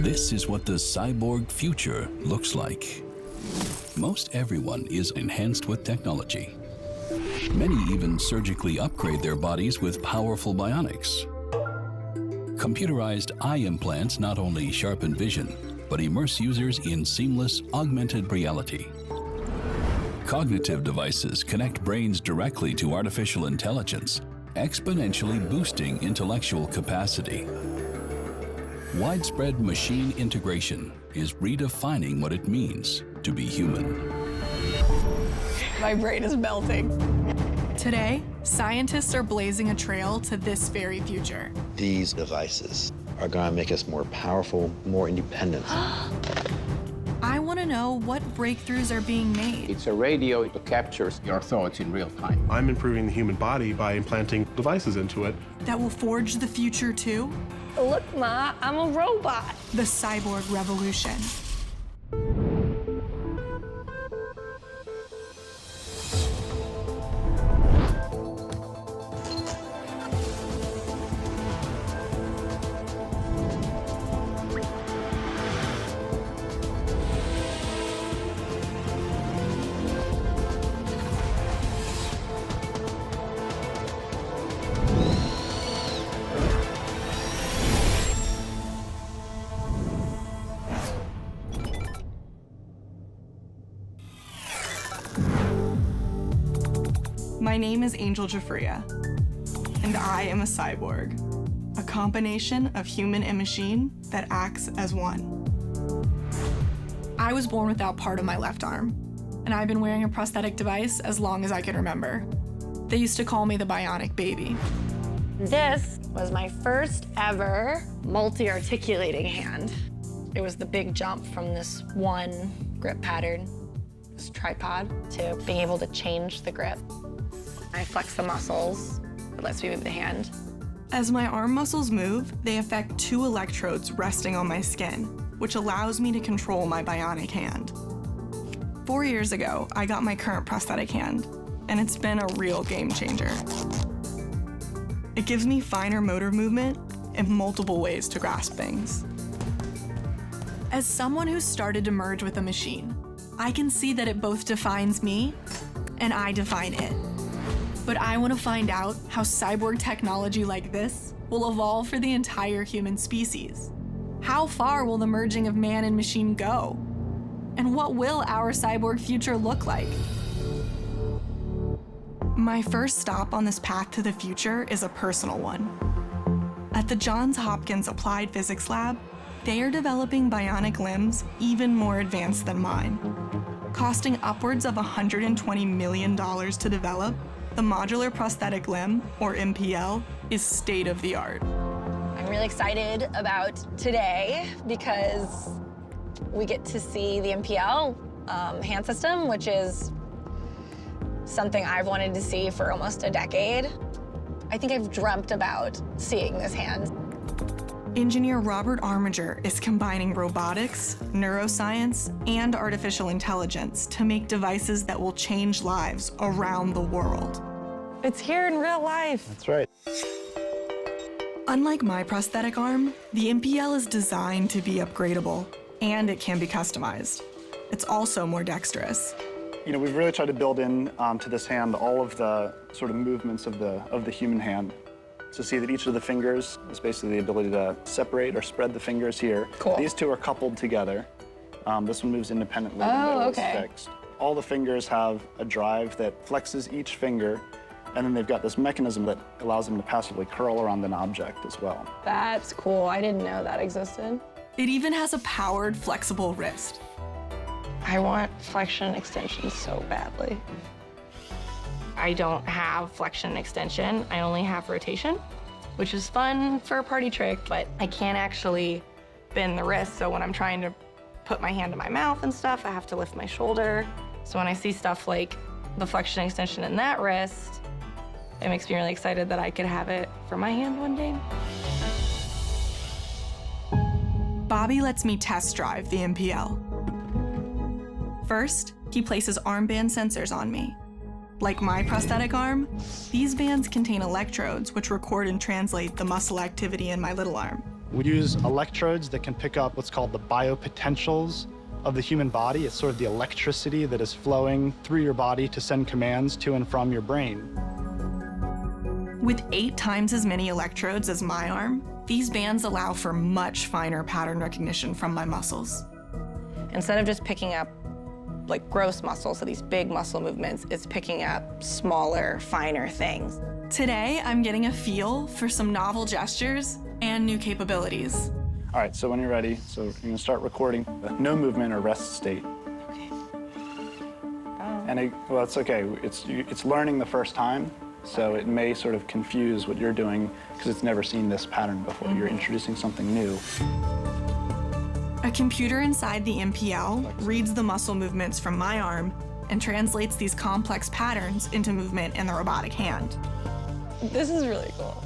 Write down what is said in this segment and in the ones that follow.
This is what the cyborg future looks like. Most everyone is enhanced with technology. Many even surgically upgrade their bodies with powerful bionics. Computerized eye implants not only sharpen vision, but immerse users in seamless augmented reality. Cognitive devices connect brains directly to artificial intelligence, exponentially boosting intellectual capacity. Widespread machine integration is redefining what it means to be human. My brain is melting. Today, scientists are blazing a trail to this very future. These devices are going to make us more powerful, more independent. I want to know what breakthroughs are being made. It's a radio that captures your thoughts in real time. I'm improving the human body by implanting devices into it. That will forge the future too? Look, Ma, I'm a robot. The Cyborg Revolution. My name is Angel Jafria, and I am a cyborg, a combination of human and machine that acts as one. I was born without part of my left arm, and I've been wearing a prosthetic device as long as I can remember. They used to call me the bionic baby. This was my first ever multi-articulating hand. It was the big jump from this one grip pattern, this tripod, to being able to change the grip. I flex the muscles. It lets me move the hand. As my arm muscles move, they affect 2 electrodes resting on my skin, which allows me to control my bionic hand. 4 years ago, I got my current prosthetic hand, and it's been a real game changer. It gives me finer motor movement and multiple ways to grasp things. As someone who started to merge with a machine, I can see that it both defines me and I define it. But I want to find out how cyborg technology like this will evolve for the entire human species. How far will the merging of man and machine go? And what will our cyborg future look like? My first stop on this path to the future is a personal one. At the Johns Hopkins Applied Physics Lab, they are developing bionic limbs even more advanced than mine. Costing upwards of $120 million to develop, the modular prosthetic limb, or MPL, is state-of-the-art. I'm really excited about today because we get to see the MPL hand system, which is something I've wanted to see for almost a decade. I think I've dreamt about seeing this hand. Engineer Robert Armiger is combining robotics, neuroscience, and artificial intelligence to make devices that will change lives around the world. It's here in real life. That's right. Unlike my prosthetic arm, the MPL is designed to be upgradable, and it can be customized. It's also more dexterous. You know, we've really tried to build in to this hand all of the sort of movements of the human hand. To see that each of the fingers is basically the ability to separate or spread the fingers here. Cool. These two are coupled together. This one moves independently. Oh, the middle okay. is fixed. All the fingers have a drive that flexes each finger, and then they've got this mechanism that allows them to passively curl around an object as well. That's cool. I didn't know that existed. It even has a powered, flexible wrist. I want flexion and extension so badly. I don't have flexion and extension. I only have rotation, which is fun for a party trick, but I can't actually bend the wrist. So when I'm trying to put my hand to my mouth and stuff, I have to lift my shoulder. So when I see stuff like the flexion and extension in that wrist, it makes me really excited that I could have it for my hand one day. Bobby lets me test drive the MPL. First, he places armband sensors on me. Like my prosthetic arm, these bands contain electrodes which record and translate the muscle activity in my little arm. We use electrodes that can pick up what's called the biopotentials of the human body. It's sort of the electricity that is flowing through your body to send commands to and from your brain. With 8 times as many electrodes as my arm, these bands allow for much finer pattern recognition from my muscles. Instead of just picking up like gross muscles, so these big muscle movements, it's picking up smaller, finer things. Today, I'm getting a feel for some novel gestures and new capabilities. All right, so when you're ready, so you're gonna start recording the no movement or rest state. Okay. And well, it's okay. It's learning the first time, so it may sort of confuse what you're doing because it's never seen this pattern before. You're introducing something new. A computer inside the MPL reads the muscle movements from my arm and translates these complex patterns into movement in the robotic hand. This is really cool.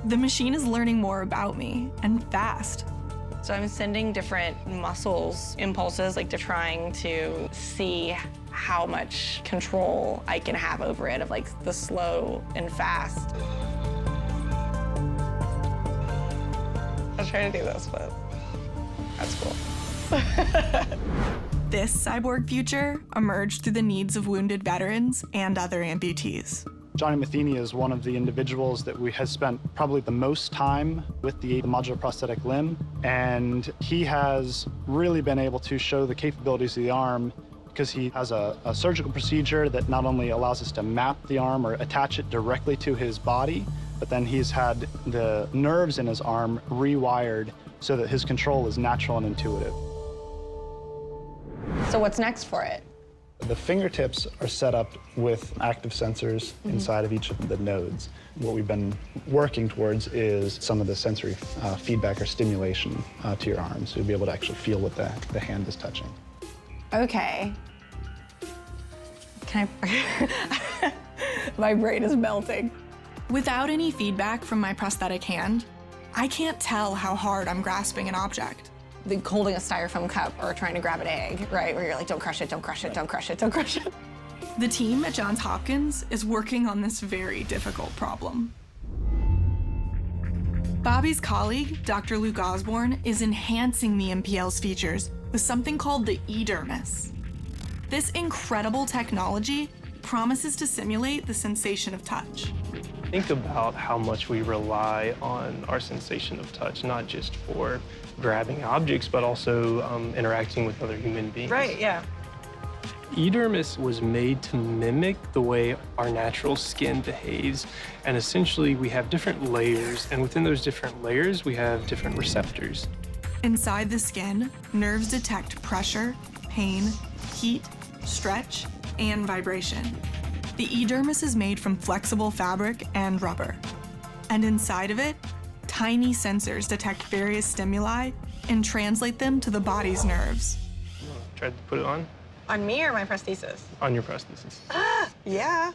The machine is learning more about me, and fast. So I'm sending different muscles impulses, like to trying to see how much control I can have over it, of like the slow and fast. I was trying to do this, but that's cool. This cyborg future emerged through the needs of wounded veterans and other amputees. Johnny Matheny is one of the individuals that has spent probably the most time with the modular prosthetic limb, and he has really been able to show the capabilities of the arm because he has a surgical procedure that not only allows us to map the arm or attach it directly to his body, but then he's had the nerves in his arm rewired so that his control is natural and intuitive. So what's next for it? The fingertips are set up with active sensors inside of each of the nodes. What we've been working towards is some of the sensory feedback or stimulation to your arm, so you'll be able to actually feel what the hand is touching. Okay. Can I? My brain is melting. Without any feedback from my prosthetic hand, I can't tell how hard I'm grasping an object. Like holding a styrofoam cup or trying to grab an egg, right? Where you're like, don't crush it, don't crush it, don't crush it, don't crush it. The team at Johns Hopkins is working on this very difficult problem. Bobby's colleague, Dr. Luke Osborne, is enhancing the MPL's features with something called the Immerse. This incredible technology promises to simulate the sensation of touch. Think about how much we rely on our sensation of touch, not just for grabbing objects, but also interacting with other human beings. Right, yeah. Immerse was made to mimic the way our natural skin behaves. And essentially, we have different layers, and within those different layers, we have different receptors. Inside the skin, nerves detect pressure, pain, heat, stretch, and vibration. The eDermis is made from flexible fabric and rubber. And inside of it, tiny sensors detect various stimuli and translate them to the body's nerves. Try to put it on? On me or my prosthesis? On your prosthesis. Yeah.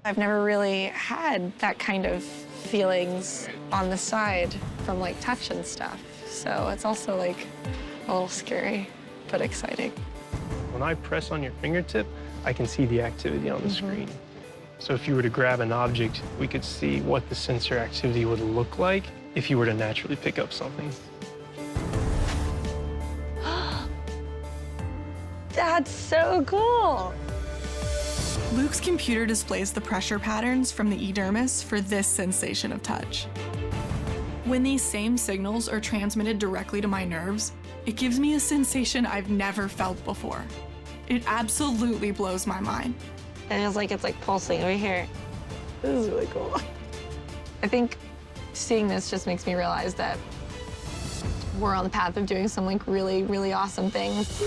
I've never really had that kind of feelings on the side from like touch and stuff. So it's also like a little scary, but exciting. When I press on your fingertip, I can see the activity on the screen. So if you were to grab an object, we could see what the sensor activity would look like if you were to naturally pick up something. That's so cool. Luke's computer displays the pressure patterns from the eDermis for this sensation of touch. When these same signals are transmitted directly to my nerves, it gives me a sensation I've never felt before. It absolutely blows my mind. It feels like it's like pulsing over here. This is really cool. I think seeing this just makes me realize that we're on the path of doing some like really, really awesome things.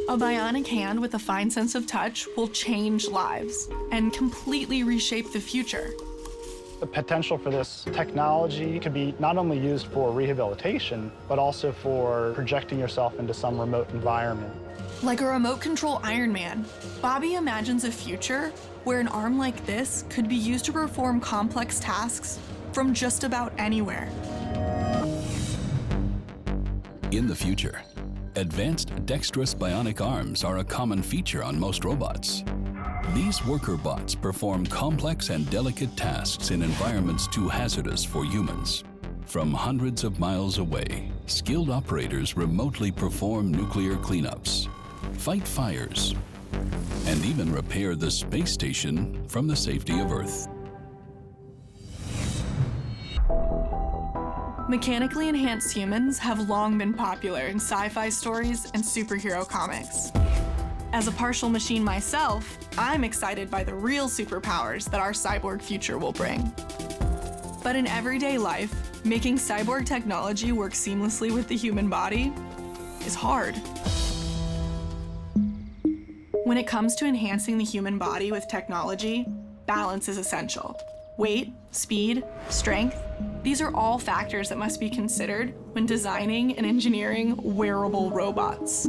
A bionic hand with a fine sense of touch will change lives and completely reshape the future. The potential for this technology could be not only used for rehabilitation, but also for projecting yourself into some remote environment. Like a remote control Iron Man, Bobby imagines a future where an arm like this could be used to perform complex tasks from just about anywhere. In the future, advanced dexterous bionic arms are a common feature on most robots. These worker bots perform complex and delicate tasks in environments too hazardous for humans. From hundreds of miles away, skilled operators remotely perform nuclear cleanups, fight fires, and even repair the space station from the safety of Earth. Mechanically enhanced humans have long been popular in sci-fi stories and superhero comics. As a partial machine myself, I'm excited by the real superpowers that our cyborg future will bring. But in everyday life, making cyborg technology work seamlessly with the human body is hard. When it comes to enhancing the human body with technology, balance is essential. Weight, speed, strength, these are all factors that must be considered when designing and engineering wearable robots.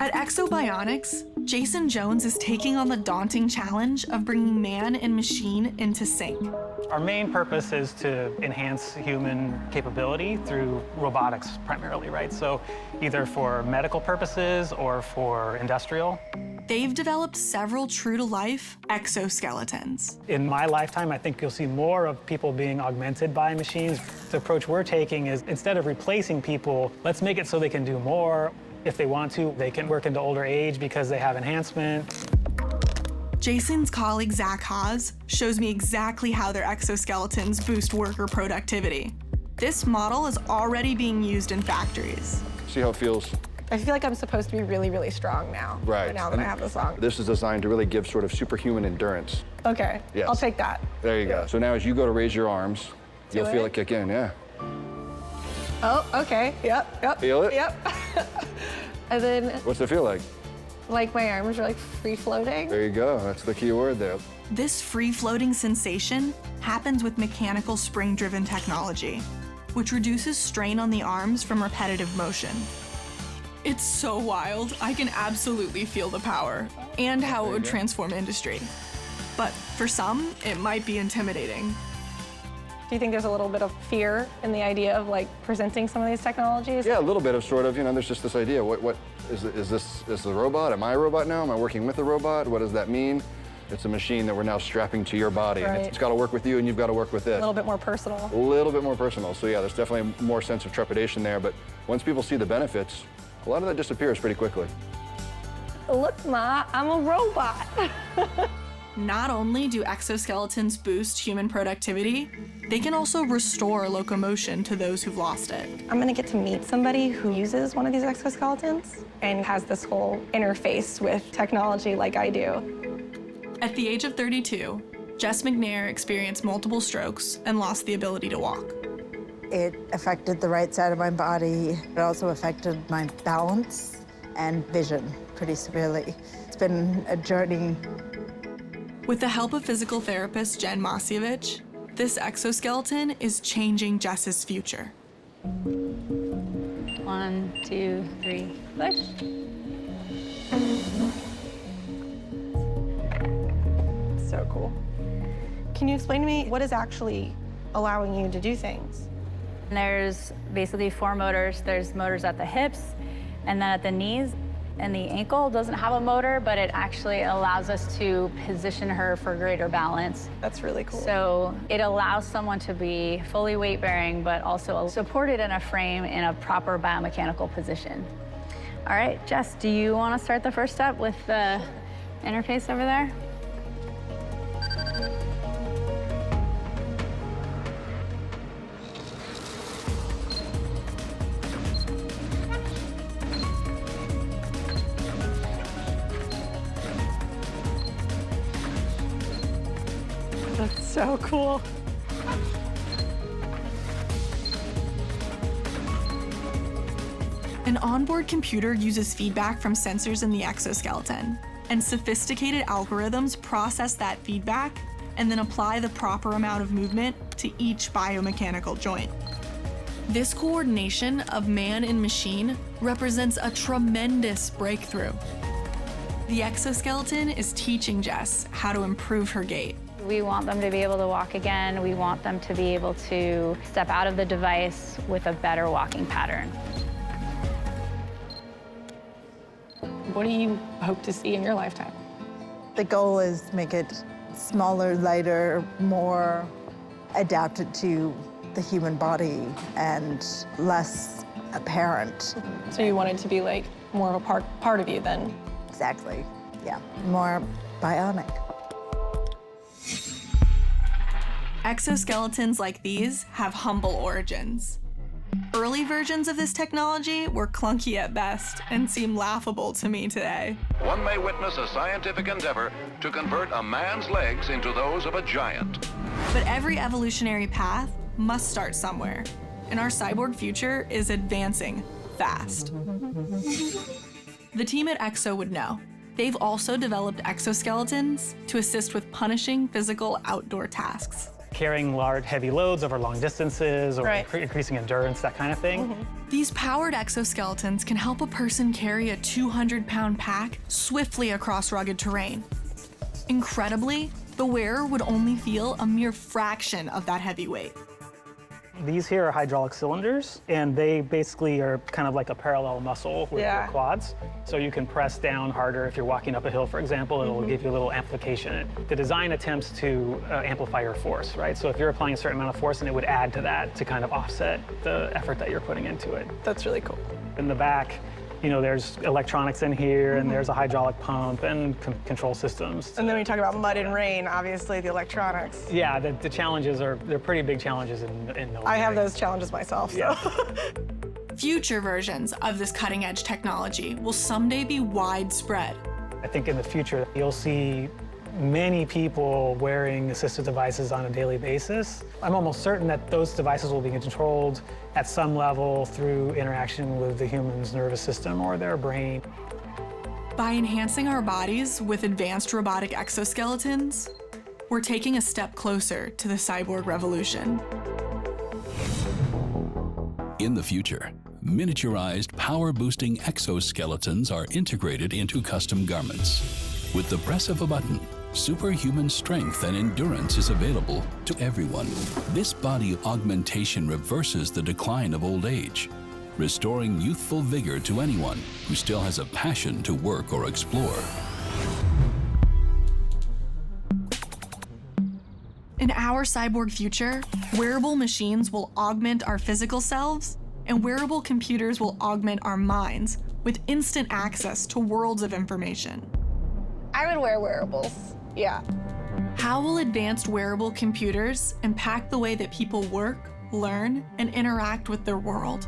At Exobionics, Jason Jones is taking on the daunting challenge of bringing man and machine into sync. Our main purpose is to enhance human capability through robotics primarily, right? So either for medical purposes or for industrial. They've developed several true-to-life exoskeletons. In my lifetime, I think you'll see more of people being augmented by machines. The approach we're taking is instead of replacing people, let's make it so they can do more. If they want to, they can work into older age because they have enhancement. Jason's colleague, Zach Haas, shows me exactly how their exoskeletons boost worker productivity. This model is already being used in factories. See how it feels? I feel like I'm supposed to be really, really strong now. Right. Now that I have this on. This is designed to really give sort of superhuman endurance. Okay, Yes. I'll take that. There you go. So now as you go to raise your arms, you'll feel it kick in, yeah. Oh, okay, yep. Feel it? Yep. And then, What's it feel like? like my arms are like free floating. There you go. That's the key word there. This free-floating sensation happens with mechanical spring-driven technology, which reduces strain on the arms from repetitive motion. It's so wild. I can absolutely feel the power and how it would transform industry. But for some, it might be intimidating. Do you think there's a little bit of fear in the idea of like presenting some of these technologies? Yeah, a little bit of sort of, there's just this idea. What is the robot? Am I a robot now? Am I working with a robot? What does that mean? It's a machine that we're now strapping to your body. Right. It's got to work with you and you've got to work with it. A little bit more personal. A little bit more personal. So yeah, there's definitely more sense of trepidation there. But once people see the benefits, a lot of that disappears pretty quickly. Look, Ma, I'm a robot. Not only do exoskeletons boost human productivity, they can also restore locomotion to those who've lost it. I'm gonna get to meet somebody who uses one of these exoskeletons and has this whole interface with technology like I do. At the age of 32, Jess McNair experienced multiple strokes and lost the ability to walk. It affected the right side of my body. It also affected my balance and vision pretty severely. It's been a journey. With the help of physical therapist Jen Masievich, this exoskeleton is changing Jess's future. 1, 2, 3, push. So cool. Can you explain to me what is actually allowing you to do things? There's basically 4 motors. There's motors at the hips and then at the knees. And the ankle doesn't have a motor, but it actually allows us to position her for greater balance. That's really cool. So it allows someone to be fully weight-bearing, but also supported in a frame in a proper biomechanical position. All right, Jess, do you want to start the first step with the interface over there? That's so cool. An onboard computer uses feedback from sensors in the exoskeleton, and sophisticated algorithms process that feedback and then apply the proper amount of movement to each biomechanical joint. This coordination of man and machine represents a tremendous breakthrough. The exoskeleton is teaching Jess how to improve her gait. We want them to be able to walk again. We want them to be able to step out of the device with a better walking pattern. What do you hope to see in your lifetime? The goal is to make it smaller, lighter, more adapted to the human body and less apparent. So you want it to be like more of a part of you then? Exactly, yeah, more bionic. Exoskeletons like these have humble origins. Early versions of this technology were clunky at best and seem laughable to me today. One may witness a scientific endeavor to convert a man's legs into those of a giant. But every evolutionary path must start somewhere, and our cyborg future is advancing fast. The team at Exo would know. They've also developed exoskeletons to assist with punishing physical outdoor tasks. Carrying large, heavy loads over long distances or increasing endurance, that kind of thing. These powered exoskeletons can help a person carry a 200-pound pack swiftly across rugged terrain. Incredibly, the wearer would only feel a mere fraction of that heavy weight. These here are hydraulic cylinders, and they basically are kind of like a parallel muscle with your quads. So you can press down harder if you're walking up a hill, for example. It'll give you a little amplification. The design attempts to amplify your force, right? So if you're applying a certain amount of force, then it would add to that to kind of offset the effort that you're putting into it. That's really cool. In the back, you know, there's electronics in here, and there's a hydraulic pump and control systems. And then when you talk about mud and rain, obviously the electronics. Yeah, the challenges they're pretty big challenges in I have those challenges myself, so. Future versions of this cutting-edge technology will someday be widespread. I think in the future, you'll see many people wearing assistive devices on a daily basis. I'm almost certain that those devices will be controlled at some level through interaction with the human's nervous system or their brain. By enhancing our bodies with advanced robotic exoskeletons, we're taking a step closer to the cyborg revolution. In the future, miniaturized, power-boosting exoskeletons are integrated into custom garments. With the press of a button, superhuman strength and endurance is available to everyone. This body augmentation reverses the decline of old age, restoring youthful vigor to anyone who still has a passion to work or explore. In our cyborg future, wearable machines will augment our physical selves, and wearable computers will augment our minds with instant access to worlds of information. I would wear wearables, yeah. How will advanced wearable computers impact the way that people work, learn, and interact with their world?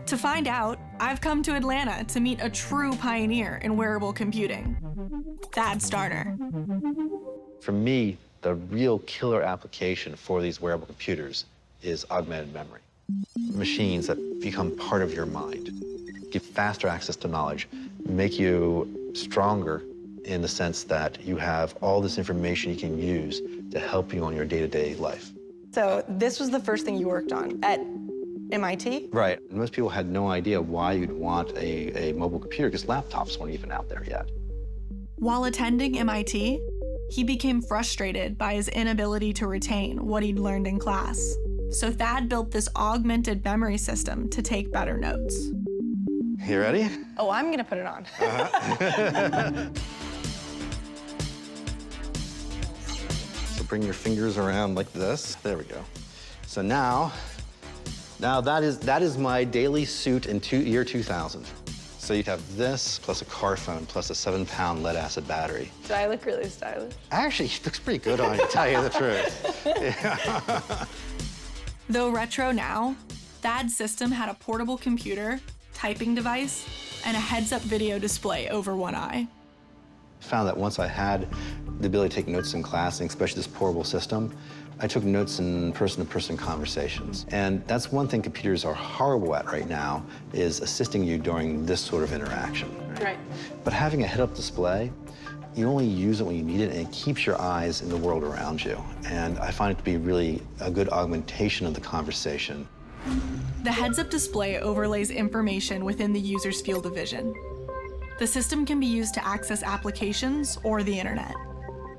To find out, I've come to Atlanta to meet a true pioneer in wearable computing, Thad Starner. For me, the real killer application for these wearable computers is augmented memory. Machines that become part of your mind, give faster access to knowledge, make you stronger in the sense that you have all this information you can use to help you on your day-to-day life. So this was the first thing you worked on at MIT? Right. Most people had no idea why you'd want a mobile computer because laptops weren't even out there yet. While attending MIT, he became frustrated by his inability to retain what he'd learned in class. So Thad built this augmented memory system to take better notes. You ready? Oh, I'm gonna put it on. So bring your fingers around like this. There we go. So now that is my daily suit in year 2000. So you'd have this plus a car phone plus a 7-pound lead-acid battery. Do I look really stylish? Actually, it looks pretty good on you, to tell you the truth. Yeah. Though retro now, Thad's system had a portable computer, typing device, and a heads-up video display over one eye. I found that once I had the ability to take notes in class, and especially this portable system, I took notes in person-to-person conversations. And that's one thing computers are horrible at right now, is assisting you during this sort of interaction. Right. But having a head-up display, you only use it when you need it, and it keeps your eyes in the world around you. And I find it to be really a good augmentation of the conversation. The heads-up display overlays information within the user's field of vision. The system can be used to access applications or the internet.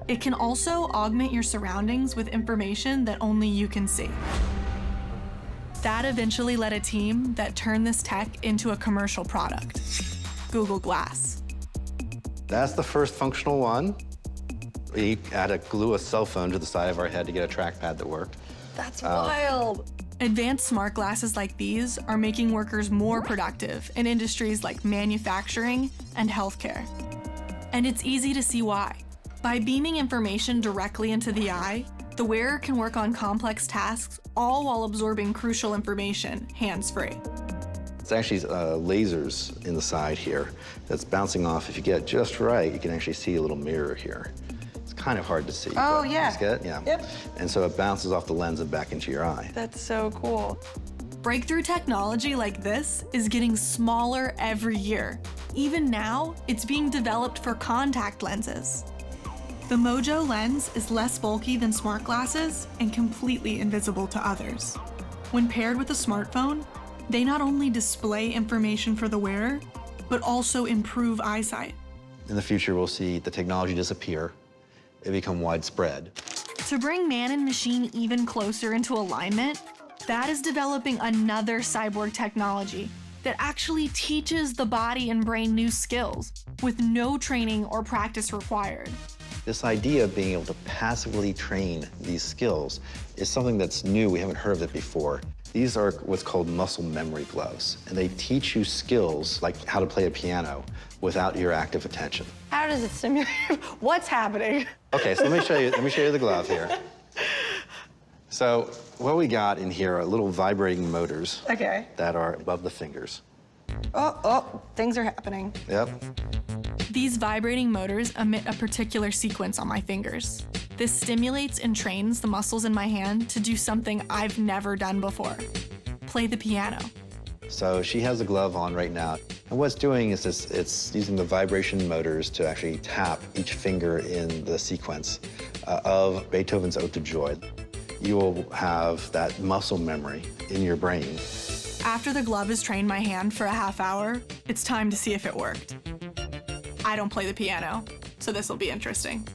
It can also augment your surroundings with information that only you can see. Thad eventually led a team that turned this tech into a commercial product, Google Glass. That's the first functional one. We had to glue a cell phone to the side of our head to get a trackpad that worked. That's wild. Advanced smart glasses like these are making workers more productive in industries like manufacturing and healthcare. And it's easy to see why. By beaming information directly into the eye, the wearer can work on complex tasks all while absorbing crucial information hands-free. It's actually lasers in the side here that's bouncing off. If you get it just right, you can actually see a little mirror here. It's kind of hard to see. Oh, but yeah. You get it? Yeah. Yep. And so it bounces off the lens and back into your eye. That's so cool. Breakthrough technology like this is getting smaller every year. Even now, it's being developed for contact lenses. The Mojo lens is less bulky than smart glasses and completely invisible to others. When paired with a smartphone, they not only display information for the wearer, but also improve eyesight. In the future, we'll see the technology disappear, it become widespread. To bring man and machine even closer into alignment, that is developing another cyborg technology that actually teaches the body and brain new skills with no training or practice required. This idea of being able to passively train these skills is something that's new. We haven't heard of it before. These are what's called muscle memory gloves, and they teach you skills like how to play a piano without your active attention. How does it simulate? What's happening? Okay, so let me show you the glove here. So what we got in here are little vibrating motors that are above the fingers. Oh, things are happening. Yep. These vibrating motors emit a particular sequence on my fingers. This stimulates and trains the muscles in my hand to do something I've never done before: play the piano. So she has the glove on right now. And what it's doing is it's using the vibration motors to actually tap each finger in the sequence of Beethoven's Ode to Joy. You will have that muscle memory in your brain. After the glove has trained my hand for a half hour, it's time to see if it worked. I don't play the piano, so this will be interesting.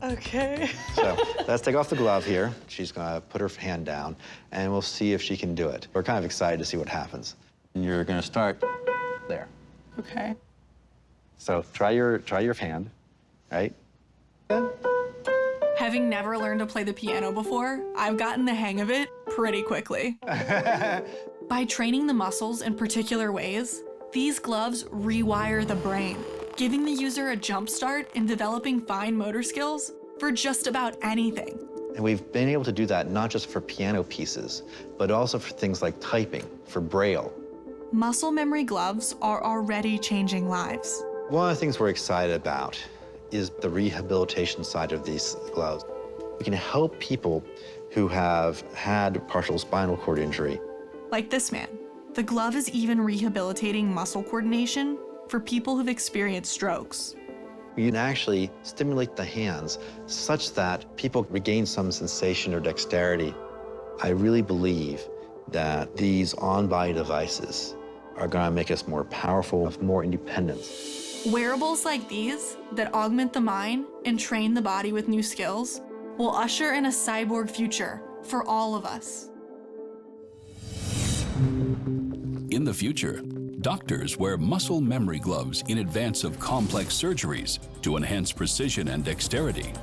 Okay. So let's take off the glove here. She's gonna put her hand down, and we'll see if she can do it. We're kind of excited to see what happens. And you're gonna start there. Okay. So try your hand, right? Having never learned to play the piano before, I've gotten the hang of it pretty quickly. By training the muscles in particular ways, these gloves rewire the brain, giving the user a jump start in developing fine motor skills for just about anything. And we've been able to do that not just for piano pieces, but also for things like typing, for Braille. Muscle memory gloves are already changing lives. One of the things we're excited about is the rehabilitation side of these gloves. We can help people who have had partial spinal cord injury. Like this man. The glove is even rehabilitating muscle coordination for people who've experienced strokes. You can actually stimulate the hands such that people regain some sensation or dexterity. I really believe that these on-body devices are going to make us more powerful, with more independence. Wearables like these that augment the mind and train the body with new skills will usher in a cyborg future for all of us. In the future, doctors wear muscle memory gloves in advance of complex surgeries to enhance precision and dexterity.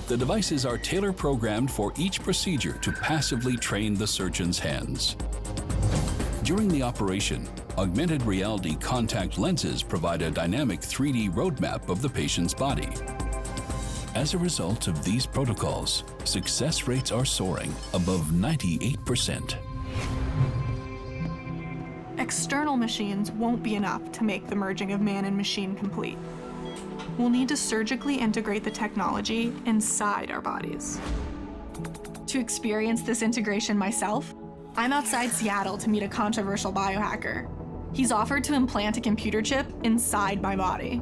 The devices are tailor-programmed for each procedure to passively train the surgeon's hands. During the operation, augmented reality contact lenses provide a dynamic 3D roadmap of the patient's body. As a result of these protocols, success rates are soaring above 98%. External machines won't be enough to make the merging of man and machine complete. We'll need to surgically integrate the technology inside our bodies. To experience this integration myself, I'm outside Seattle to meet a controversial biohacker. He's offered to implant a computer chip inside my body.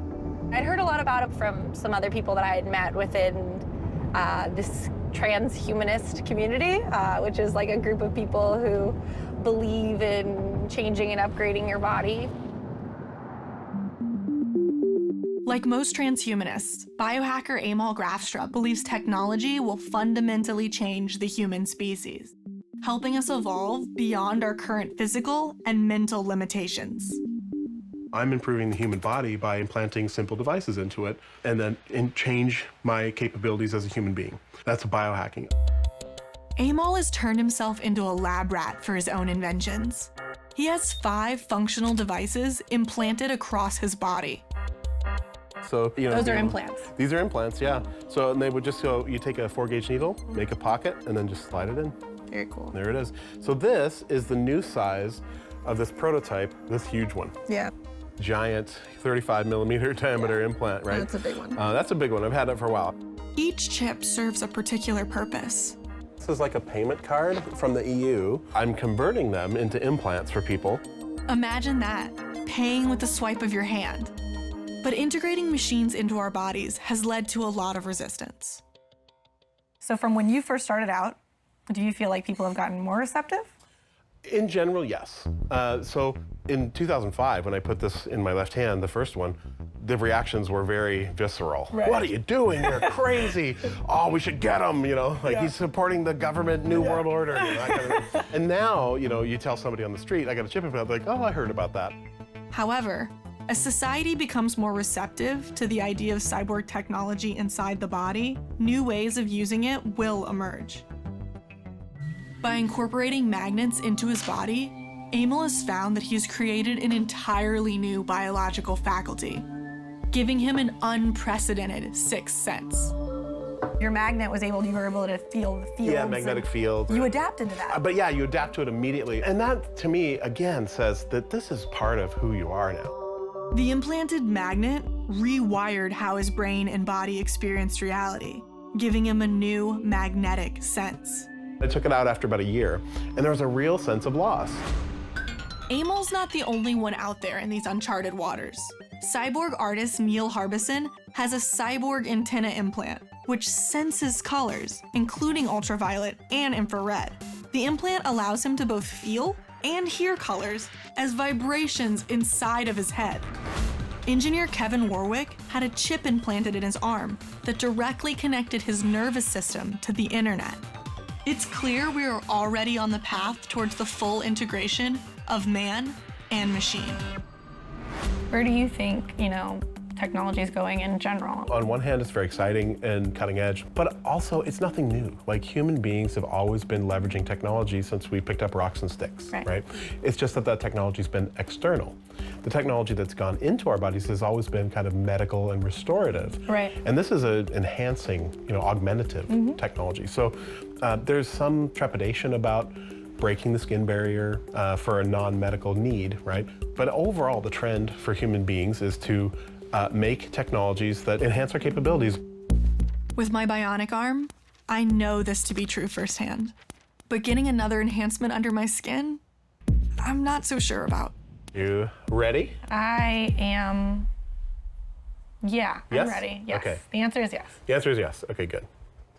I'd heard a lot about it from some other people that I had met within this transhumanist community, which is like a group of people who believe in changing and upgrading your body. Like most transhumanists, biohacker Amal Grafstra believes technology will fundamentally change the human species, helping us evolve beyond our current physical and mental limitations. I'm improving the human body by implanting simple devices into it and then change my capabilities as a human being. That's biohacking. Amol has turned himself into a lab rat for his own inventions. He has 5 functional devices implanted across his body. So, Those are implants. These are implants, yeah. So they would just go, you take a 4-gauge needle, make a pocket, and then just slide it in. Very cool. There it is. So this is the new size of this prototype, this huge one. Yeah. Giant 35mm diameter implant, right? That's a big one. That's a big one. I've had it for a while. Each chip serves a particular purpose. This is like a payment card from the EU. I'm converting them into implants for people. Imagine that, paying with the swipe of your hand. But integrating machines into our bodies has led to a lot of resistance. So from when you first started out, do you feel like people have gotten more receptive? In general, yes. So in 2005, when I put this in my left hand, the first one, the reactions were very visceral. Right. What are you doing? You're crazy. Oh, we should get him, he's supporting the government New World Order. That kind of thing. And now, you tell somebody on the street, I got a chip implant, they're like, oh, I heard about that. However, as society becomes more receptive to the idea of cyborg technology inside the body, new ways of using it will emerge. By incorporating magnets into his body, Amol has found that he's created an entirely new biological faculty, giving him an unprecedented sixth sense. Your magnet you were able to feel the fields. Yeah, magnetic field. You adapted to that. But yeah, you adapt to it immediately. And that, to me, again, says that this is part of who you are now. The implanted magnet rewired how his brain and body experienced reality, giving him a new magnetic sense. I took it out after about a year, and there was a real sense of loss. Amol's not the only one out there in these uncharted waters. Cyborg artist Neil Harbison has a cyborg antenna implant, which senses colors, including ultraviolet and infrared. The implant allows him to both feel and hear colors as vibrations inside of his head. Engineer Kevin Warwick had a chip implanted in his arm that directly connected his nervous system to the internet. It's clear we are already on the path towards the full integration of man and machine. Where do you think, technology is going in general? On one hand, it's very exciting and cutting edge, but also it's nothing new. Like, human beings have always been leveraging technology since we picked up rocks and sticks, right? It's just that technology's been external. The technology that's gone into our bodies has always been kind of medical and restorative. Right. And this is an enhancing, augmentative technology. So there's some trepidation about breaking the skin barrier for a non-medical need, right? But overall, the trend for human beings is to make technologies that enhance our capabilities. With my bionic arm, I know this to be true firsthand. But getting another enhancement under my skin, I'm not so sure about. You ready? I am, Yes? I'm ready, yes. Okay. The answer is yes. The answer is yes. Okay, good.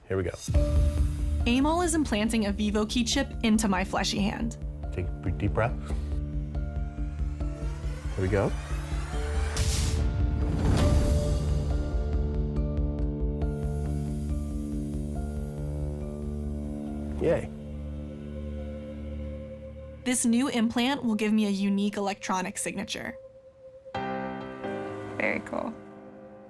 Here we go. Amol is implanting a VivoKey chip into my fleshy hand. Take a deep breath. Here we go. Yay. This new implant will give me a unique electronic signature. Very cool.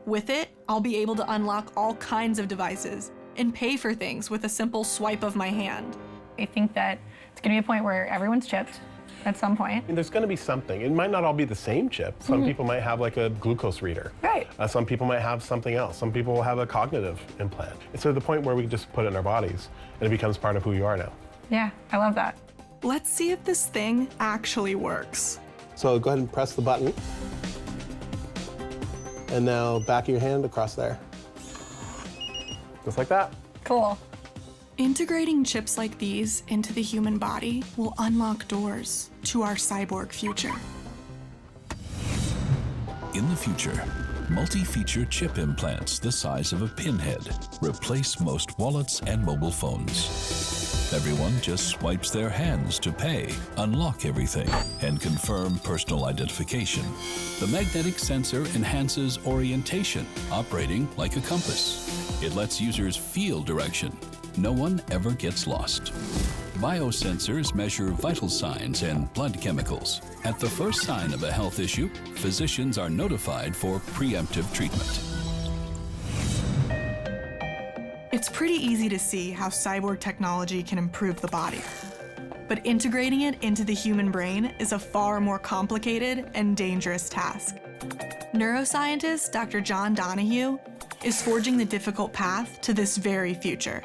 With it, I'll be able to unlock all kinds of devices and pay for things with a simple swipe of my hand. I think that it's going to be a point where everyone's chipped at some point. There's going to be something. It might not all be the same chip. Some people might have like a glucose reader. Right. Some people might have something else. Some people will have a cognitive implant. It's to the point where we can just put it in our bodies and it becomes part of who you are now. Yeah, I love that. Let's see if this thing actually works. So go ahead and press the button. And now back of your hand across there. Just like that. Cool. Integrating chips like these into the human body will unlock doors to our cyborg future. In the future, multi-feature chip implants the size of a pinhead replace most wallets and mobile phones. Everyone just swipes their hands to pay, unlock everything, and confirm personal identification. The magnetic sensor enhances orientation, operating like a compass. It lets users feel direction. No one ever gets lost. Biosensors measure vital signs and blood chemicals. At the first sign of a health issue, physicians are notified for preemptive treatment. It's pretty easy to see how cyborg technology can improve the body. But integrating it into the human brain is a far more complicated and dangerous task. Neuroscientist Dr. John Donahue is forging the difficult path to this very future.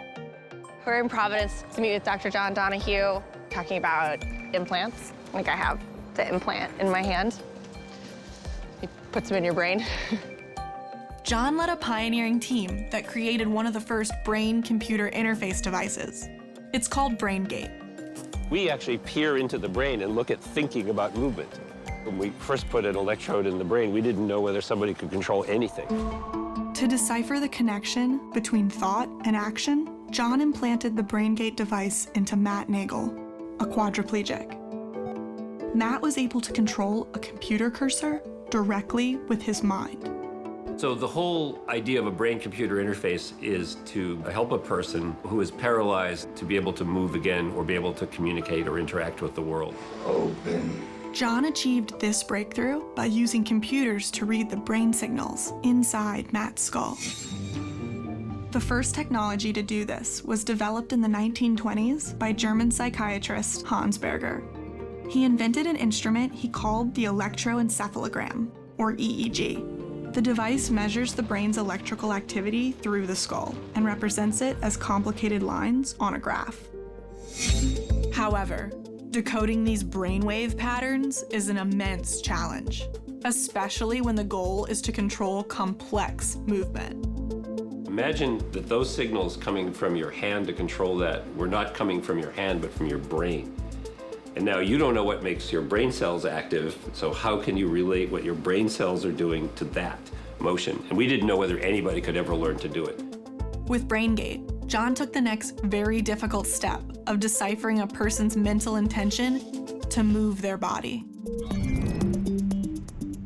We're in Providence to meet with Dr. John Donahue, talking about implants. Like I have the implant in my hand. He puts them in your brain. John led a pioneering team that created one of the first brain-computer interface devices. It's called BrainGate. We actually peer into the brain and look at thinking about movement. When we first put an electrode in the brain, we didn't know whether somebody could control anything. To decipher the connection between thought and action, John implanted the BrainGate device into Matt Nagel, a quadriplegic. Matt was able to control a computer cursor directly with his mind. So the whole idea of a brain-computer interface is to help a person who is paralyzed to be able to move again or be able to communicate or interact with the world. Open. John achieved this breakthrough by using computers to read the brain signals inside Matt's skull. The first technology to do this was developed in the 1920s by German psychiatrist Hans Berger. He invented an instrument he called the electroencephalogram, or EEG. The device measures the brain's electrical activity through the skull and represents it as complicated lines on a graph. However, decoding these brainwave patterns is an immense challenge, especially when the goal is to control complex movement. Imagine that those signals coming from your hand to control that were not coming from your hand, but from your brain. And now you don't know what makes your brain cells active, so how can you relate what your brain cells are doing to that motion? And we didn't know whether anybody could ever learn to do it. With BrainGate, John took the next very difficult step of deciphering a person's mental intention to move their body.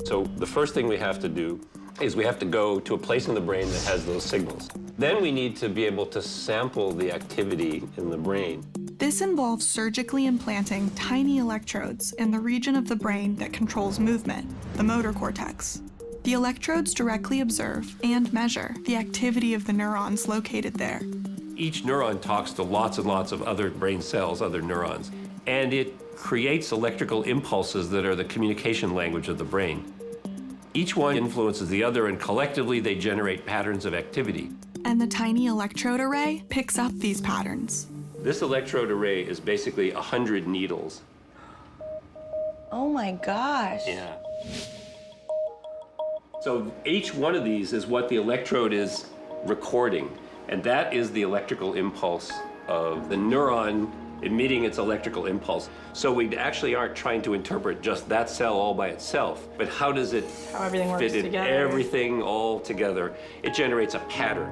So the first thing we have to do is we have to go to a place in the brain that has those signals. Then we need to be able to sample the activity in the brain. This involves surgically implanting tiny electrodes in the region of the brain that controls movement, the motor cortex. The electrodes directly observe and measure the activity of the neurons located there. Each neuron talks to lots and lots of other brain cells, other neurons, and it creates electrical impulses that are the communication language of the brain. Each one influences the other, and collectively they generate patterns of activity. And the tiny electrode array picks up these patterns. This electrode array is basically 100 needles. Oh my gosh. Yeah. So each one of these is what the electrode is recording, and that is the electrical impulse of the neuron emitting its electrical impulse. So we actually aren't trying to interpret just that cell all by itself, but how does it fit in everything all together? It generates a pattern.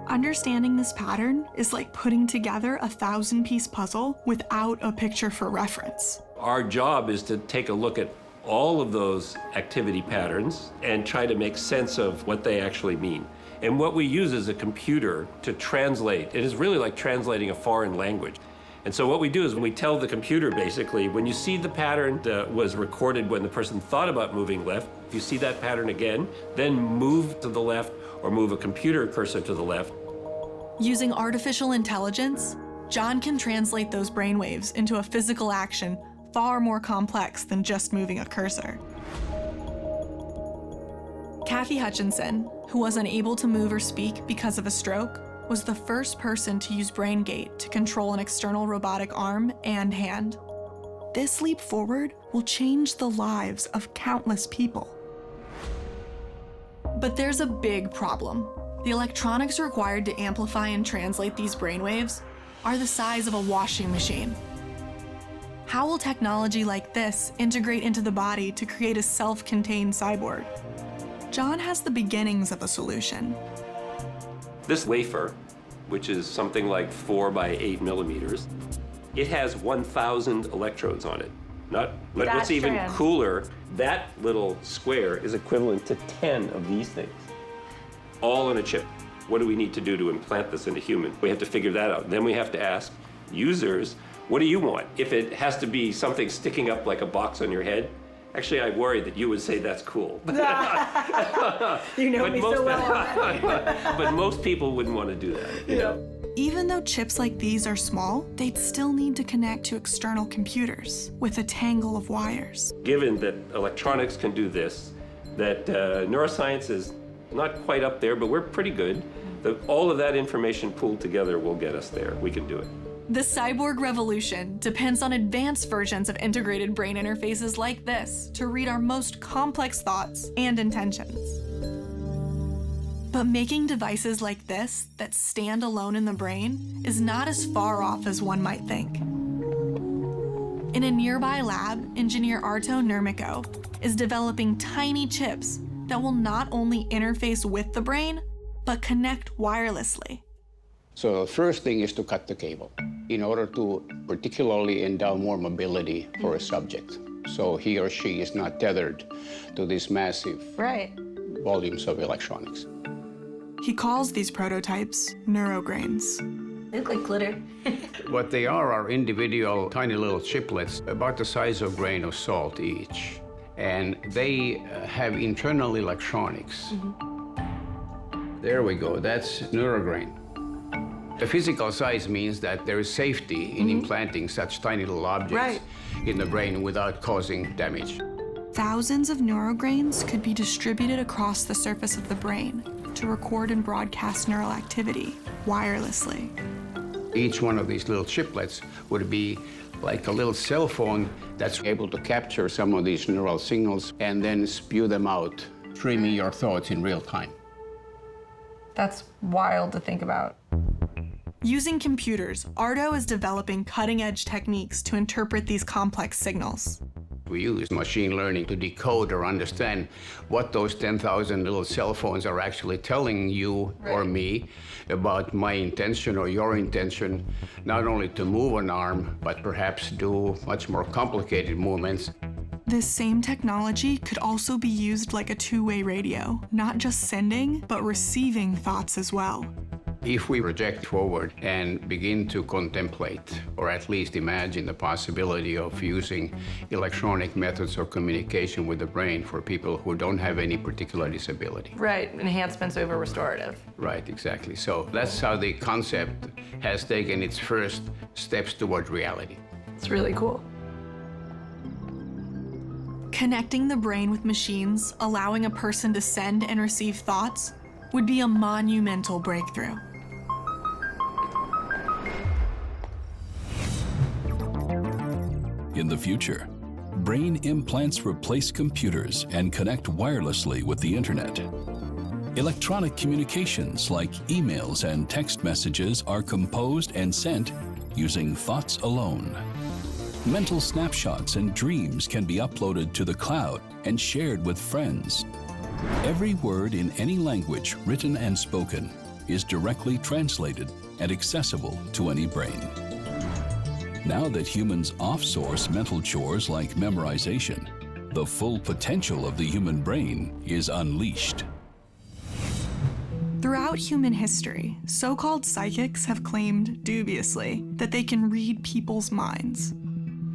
Understanding this pattern is like putting together a 1,000-piece puzzle without a picture for reference. Our job is to take a look at all of those activity patterns and try to make sense of what they actually mean. And what we use is a computer to translate. It is really like translating a foreign language. And so what we do is we tell the computer, basically, when you see the pattern that was recorded when the person thought about moving left, if you see that pattern again, then move to the left or move a computer cursor to the left. Using artificial intelligence, John can translate those brainwaves into a physical action far more complex than just moving a cursor. Kathy Hutchinson, who was unable to move or speak because of a stroke, was the first person to use BrainGate to control an external robotic arm and hand. This leap forward will change the lives of countless people. But there's a big problem. The electronics required to amplify and translate these brainwaves are the size of a washing machine. How will technology like this integrate into the body to create a self-contained cyborg? John has the beginnings of a solution. This wafer, which is something like 4 by 8 millimeters, it has 1,000 electrodes on it. What's even cooler, that little square is equivalent to 10 of these things, all on a chip. What do we need to do to implant this into human? We have to figure that out. Then we have to ask users, what do you want? If it has to be something sticking up like a box on your head, Actually, I worried that you would say that's cool. You know me so well already. But most people wouldn't want to do that. You know? Even though chips like these are small, they'd still need to connect to external computers with a tangle of wires. Given that electronics can do this, that neuroscience is not quite up there, but we're pretty good, that all of that information pooled together will get us there. We can do it. The Cyborg Revolution depends on advanced versions of integrated brain interfaces like this to read our most complex thoughts and intentions. But making devices like this that stand alone in the brain is not as far off as one might think. In a nearby lab, engineer Arto Nurmiko is developing tiny chips that will not only interface with the brain, but connect wirelessly. So the first thing is to cut the cable in order to particularly endow more mobility for a subject. So he or she is not tethered to these massive volumes of electronics. He calls these prototypes neurograins. They look like glitter. What they are individual tiny little chiplets about the size of a grain of salt each. And they have internal electronics. There we go, that's neurograin. The physical size means that there is safety in implanting such tiny little objects in the brain without causing damage. Thousands of neurograins could be distributed across the surface of the brain to record and broadcast neural activity wirelessly. Each one of these little chiplets would be like a little cell phone that's able to capture some of these neural signals and then spew them out, streaming your thoughts in real time. That's wild to think about. Using computers, Arto is developing cutting-edge techniques to interpret these complex signals. We use machine learning to decode or understand what those 10,000 little cell phones are actually telling you or me about my intention or your intention, not only to move an arm, but perhaps do much more complicated movements. This same technology could also be used like a two-way radio, not just sending, but receiving thoughts as well. If we project forward and begin to contemplate, or at least imagine the possibility of using electronic methods of communication with the brain for people who don't have any particular disability. Right, enhancements over restorative. Right, exactly. So that's how the concept has taken its first steps toward reality. It's really cool. Connecting the brain with machines, allowing a person to send and receive thoughts, would be a monumental breakthrough. In the future, brain implants replace computers and connect wirelessly with the internet. Electronic communications like emails and text messages are composed and sent using thoughts alone. Mental snapshots and dreams can be uploaded to the cloud and shared with friends. Every word in any language, written and spoken, is directly translated and accessible to any brain. Now that humans off-source mental chores like memorization, the full potential of the human brain is unleashed. Throughout human history, so-called psychics have claimed, dubiously, that they can read people's minds.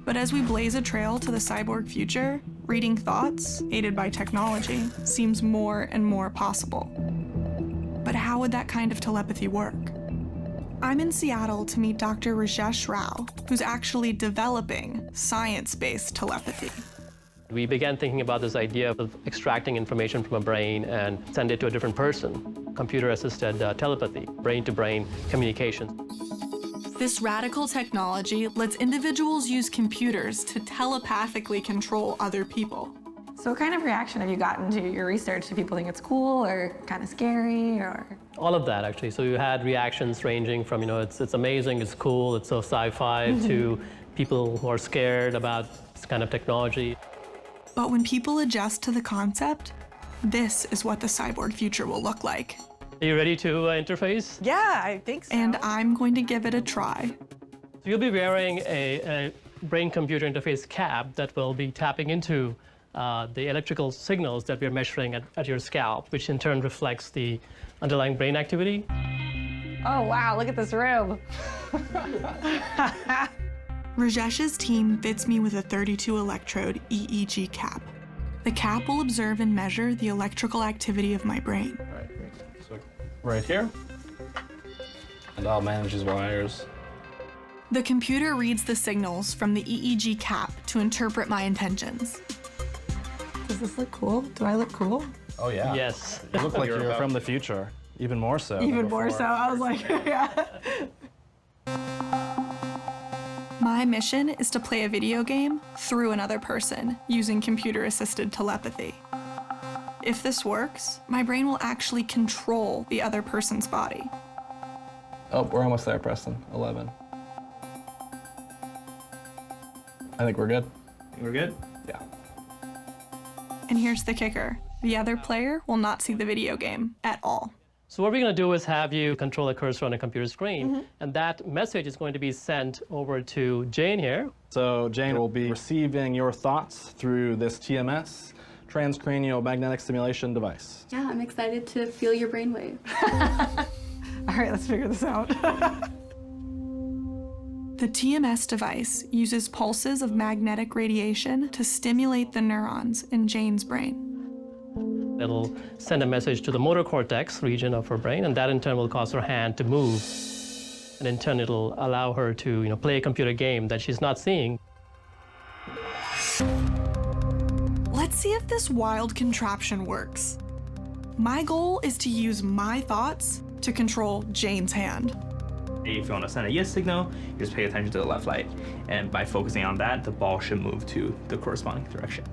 But as we blaze a trail to the cyborg future, reading thoughts, aided by technology, seems more and more possible. But how would that kind of telepathy work? I'm in Seattle to meet Dr. Rajesh Rao, who's actually developing science-based telepathy. We began thinking about this idea of extracting information from a brain and send it to a different person. Computer-assisted telepathy, brain-to-brain communication. This radical technology lets individuals use computers to telepathically control other people. So what kind of reaction have you gotten to your research? Do people think it's cool or kind of scary or? All of that, actually. So you had reactions ranging from, it's amazing, it's cool, it's so sci-fi, to people who are scared about this kind of technology. But when people adjust to the concept, this is what the cyborg future will look like. Are you ready to interface? Yeah, I think so. And I'm going to give it a try. So you'll be wearing a brain-computer interface cap that will be tapping into the electrical signals that we're measuring at your scalp, which in turn reflects the underlying brain activity. Oh, wow, look at this room. Rajesh's team fits me with a 32 electrode EEG cap. The cap will observe and measure the electrical activity of my brain. All right, great. So right here, and I'll manage his wires. The computer reads the signals from the EEG cap to interpret my intentions. Does this look cool? Do I look cool? Oh yeah. Yes. You look like you're from the future. Even more so. Even more so. I was like, yeah. My mission is to play a video game through another person using computer-assisted telepathy. If this works, my brain will actually control the other person's body. Oh, we're almost there, Preston. 11. I think we're good. We're good? Yeah. And here's the kicker. The other player will not see the video game at all. So what we're going to do is have you control a cursor on a computer screen, and that message is going to be sent over to Jane here. So Jane will be receiving your thoughts through this TMS, transcranial magnetic stimulation device. Yeah, I'm excited to feel your brainwave. All right, let's figure this out. The TMS device uses pulses of magnetic radiation to stimulate the neurons in Jane's brain. It'll send a message to the motor cortex region of her brain, and that in turn will cause her hand to move. And in turn, it'll allow her to, play a computer game that she's not seeing. Let's see if this wild contraption works. My goal is to use my thoughts to control Jane's hand. If you want to send a yes signal, you just pay attention to the left light. And by focusing on that, the ball should move to the corresponding direction.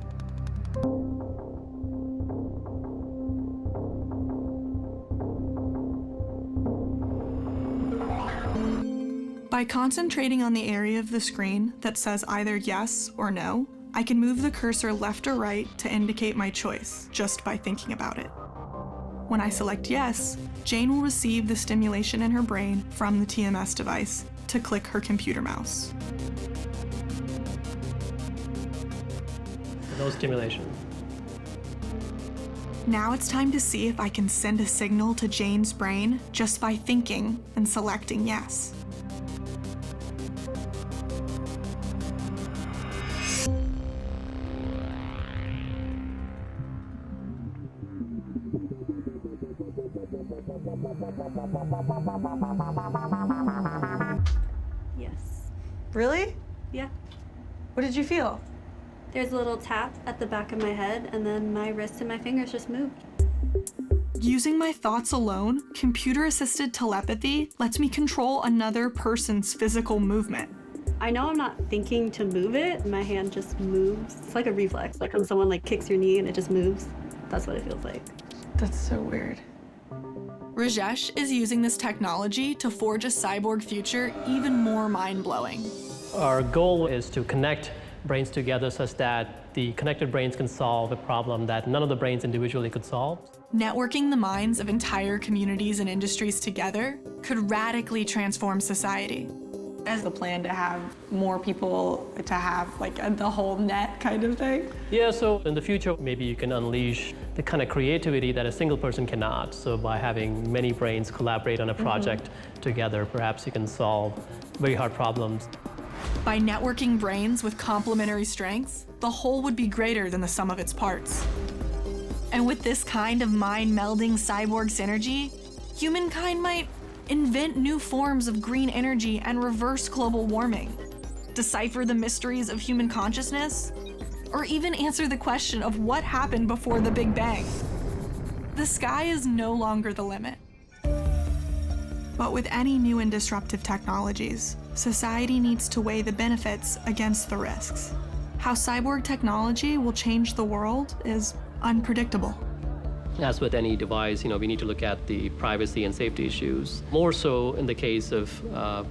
By concentrating on the area of the screen that says either yes or no, I can move the cursor left or right to indicate my choice just by thinking about it. When I select yes, Jane will receive the stimulation in her brain from the TMS device to click her computer mouse. No stimulation. Now it's time to see if I can send a signal to Jane's brain just by thinking and selecting yes. Yes. Really? Yeah. What did you feel? There's a little tap at the back of my head, and then my wrist and my fingers just moved. Using my thoughts alone, computer-assisted telepathy lets me control another person's physical movement. I know I'm not thinking to move it. My hand just moves. It's like a reflex, like when someone kicks your knee and it just moves. That's what it feels like. That's so weird. Rajesh is using this technology to forge a cyborg future even more mind-blowing. Our goal is to connect brains together such that the connected brains can solve a problem that none of the brains individually could solve. Networking the minds of entire communities and industries together could radically transform society. As the plan to have more people to have the whole net kind of thing? Yeah, so in the future, maybe you can unleash the kind of creativity that a single person cannot. So by having many brains collaborate on a project together, perhaps you can solve very hard problems. By networking brains with complementary strengths, the whole would be greater than the sum of its parts. And with this kind of mind-melding cyborg synergy, humankind might invent new forms of green energy and reverse global warming, decipher the mysteries of human consciousness, or even answer the question of what happened before the Big Bang. The sky is no longer the limit. But with any new and disruptive technologies, society needs to weigh the benefits against the risks. How cyborg technology will change the world is unpredictable. As with any device, we need to look at the privacy and safety issues, more so in the case of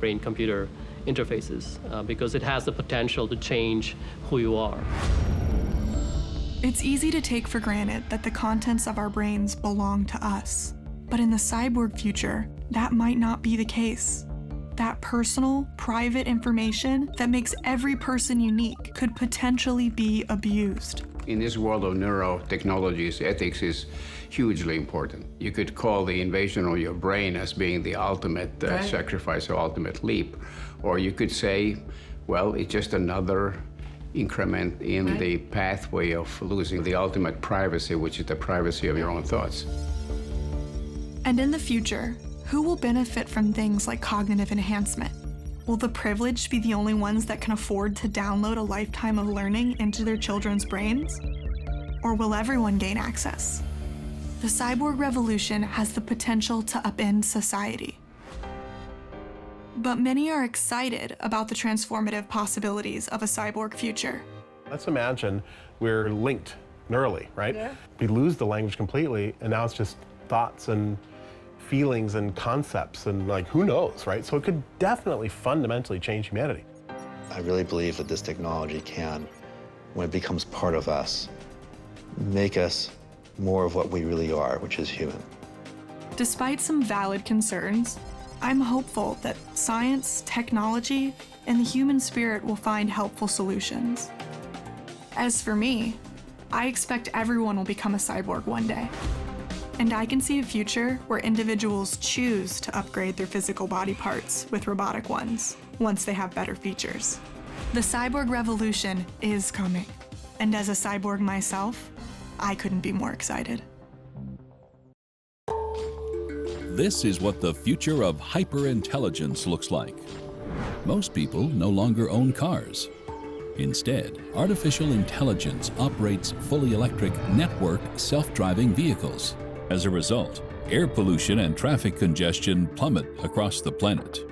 brain-computer interfaces, because it has the potential to change who you are. It's easy to take for granted that the contents of our brains belong to us. But in the cyborg future, that might not be the case. That personal, private information that makes every person unique could potentially be abused. In this world of neurotechnologies, ethics is hugely important. You could call the invasion of your brain as being the ultimate sacrifice or ultimate leap. Or you could say, well, it's just another increment in the pathway of losing the ultimate privacy, which is the privacy of your own thoughts. And in the future, who will benefit from things like cognitive enhancement? Will the privileged be the only ones that can afford to download a lifetime of learning into their children's brains? Or will everyone gain access? The Cyborg Revolution has the potential to upend society. But many are excited about the transformative possibilities of a cyborg future. Let's imagine we're linked neurally, right? Yeah. We lose the language completely, and now it's just thoughts and feelings and concepts, and like, who knows, right? So it could definitely fundamentally change humanity. I really believe that this technology can, when it becomes part of us, make us more of what we really are, which is human. Despite some valid concerns, I'm hopeful that science, technology, and the human spirit will find helpful solutions. As for me, I expect everyone will become a cyborg one day. And I can see a future where individuals choose to upgrade their physical body parts with robotic ones once they have better features. The Cyborg Revolution is coming. And as a cyborg myself, I couldn't be more excited. This is what the future of hyperintelligence looks like. Most people no longer own cars. Instead, artificial intelligence operates fully electric, network, self-driving vehicles. As a result, air pollution and traffic congestion plummet across the planet.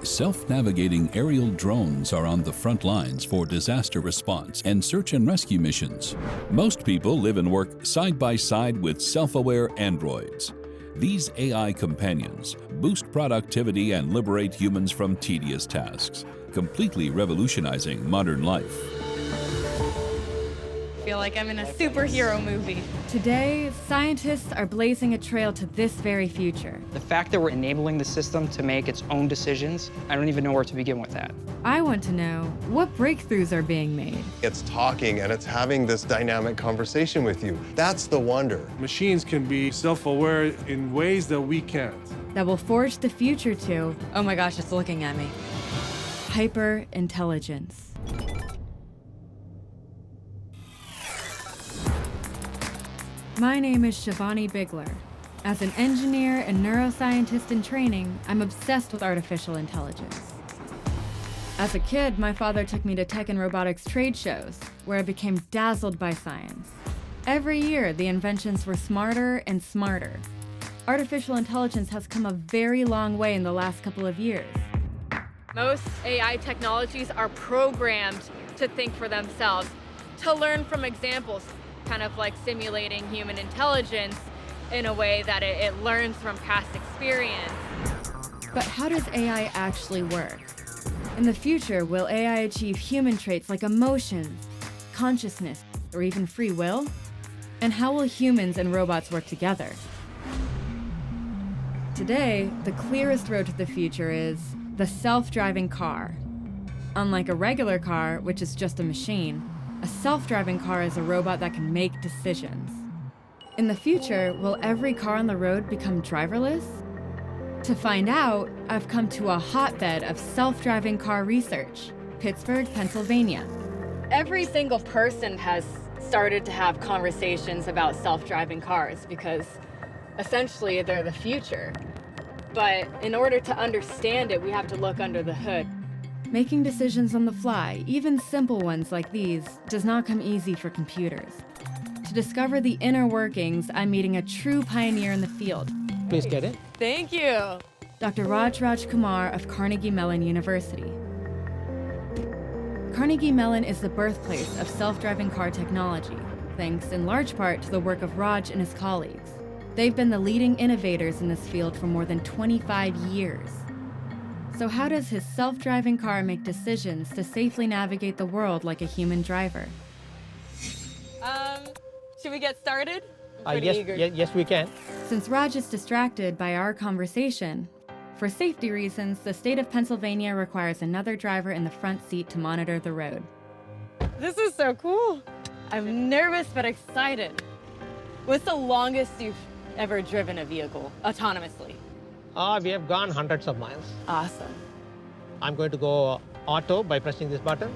Self-navigating aerial drones are on the front lines for disaster response and search and rescue missions. Most people live and work side by side with self-aware androids. These AI companions boost productivity and liberate humans from tedious tasks, completely revolutionizing modern life. I feel like I'm in a superhero movie. Today, scientists are blazing a trail to this very future. The fact that we're enabling the system to make its own decisions, I don't even know where to begin with that. I want to know what breakthroughs are being made. It's talking and it's having this dynamic conversation with you. That's the wonder. Machines can be self-aware in ways that we can't. That will forge the future to, oh my gosh, it's looking at me. Hyper-intelligence. My name is Shivani Bigler. As an engineer and neuroscientist in training, I'm obsessed with artificial intelligence. As a kid, my father took me to tech and robotics trade shows, where I became dazzled by science. Every year, the inventions were smarter and smarter. Artificial intelligence has come a very long way in the last couple of years. Most AI technologies are programmed to think for themselves, to learn from examples, kind of like simulating human intelligence in a way that it learns from past experience. But how does AI actually work? In the future, will AI achieve human traits like emotions, consciousness, or even free will? And how will humans and robots work together? Today, the clearest road to the future is the self-driving car. Unlike a regular car, which is just a machine, a self-driving car is a robot that can make decisions. In the future, will every car on the road become driverless? To find out, I've come to a hotbed of self-driving car research, Pittsburgh, Pennsylvania. Every single person has started to have conversations about self-driving cars because essentially they're the future. But in order to understand it, we have to look under the hood. Making decisions on the fly, even simple ones like these, does not come easy for computers. To discover the inner workings, I'm meeting a true pioneer in the field. Please get it. Thank you. Dr. Raj Kumar of Carnegie Mellon University. Carnegie Mellon is the birthplace of self-driving car technology, thanks in large part to the work of Raj and his colleagues. They've been the leading innovators in this field for more than 25 years. So how does his self-driving car make decisions to safely navigate the world like a human driver? Should we get started? I'm pretty eager. Yes, we can. Since Raj is distracted by our conversation, for safety reasons, the state of Pennsylvania requires another driver in the front seat to monitor the road. This is so cool. I'm nervous but excited. What's the longest you've ever driven a vehicle autonomously? We have gone hundreds of miles. Awesome. I'm going to go auto by pressing this button.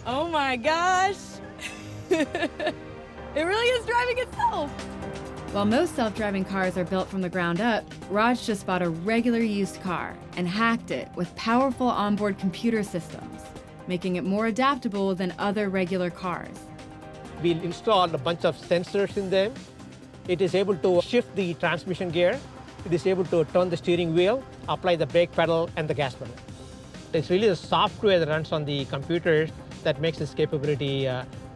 Oh my gosh! It really is driving itself! While most self-driving cars are built from the ground up, Raj just bought a regular used car and hacked it with powerful onboard computer systems, making it more adaptable than other regular cars. We installed a bunch of sensors in them. It is able to shift the transmission gear. It is able to turn the steering wheel, apply the brake pedal and the gas pedal. It's really the software that runs on the computer that makes this capability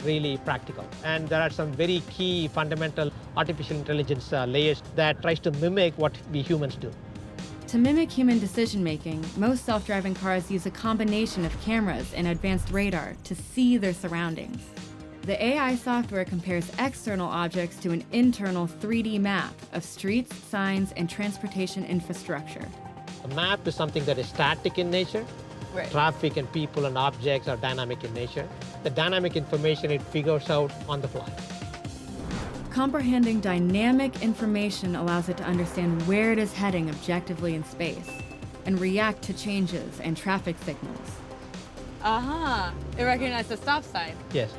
really practical. And there are some very key fundamental artificial intelligence layers that tries to mimic what we humans do. To mimic human decision-making, most self-driving cars use a combination of cameras and advanced radar to see their surroundings. The AI software compares external objects to an internal 3D map of streets, signs, and transportation infrastructure. A map is something that is static in nature. Right. Traffic and people and objects are dynamic in nature. The dynamic information it figures out on the fly. Comprehending dynamic information allows it to understand where it is heading objectively in space and react to changes and traffic signals. It recognized the stop sign. Yes.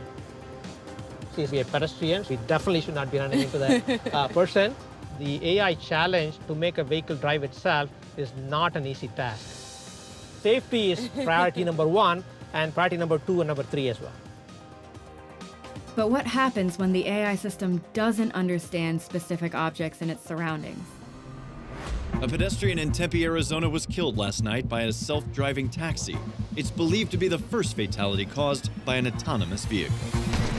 Since we are pedestrians, we definitely should not be running into that person. The AI challenge to make a vehicle drive itself is not an easy task. Safety is priority number 1, and priority number 2 and number 3 as well. But what happens when the AI system doesn't understand specific objects in its surroundings? A pedestrian in Tempe, Arizona was killed last night by a self-driving taxi. It's believed to be the first fatality caused by an autonomous vehicle.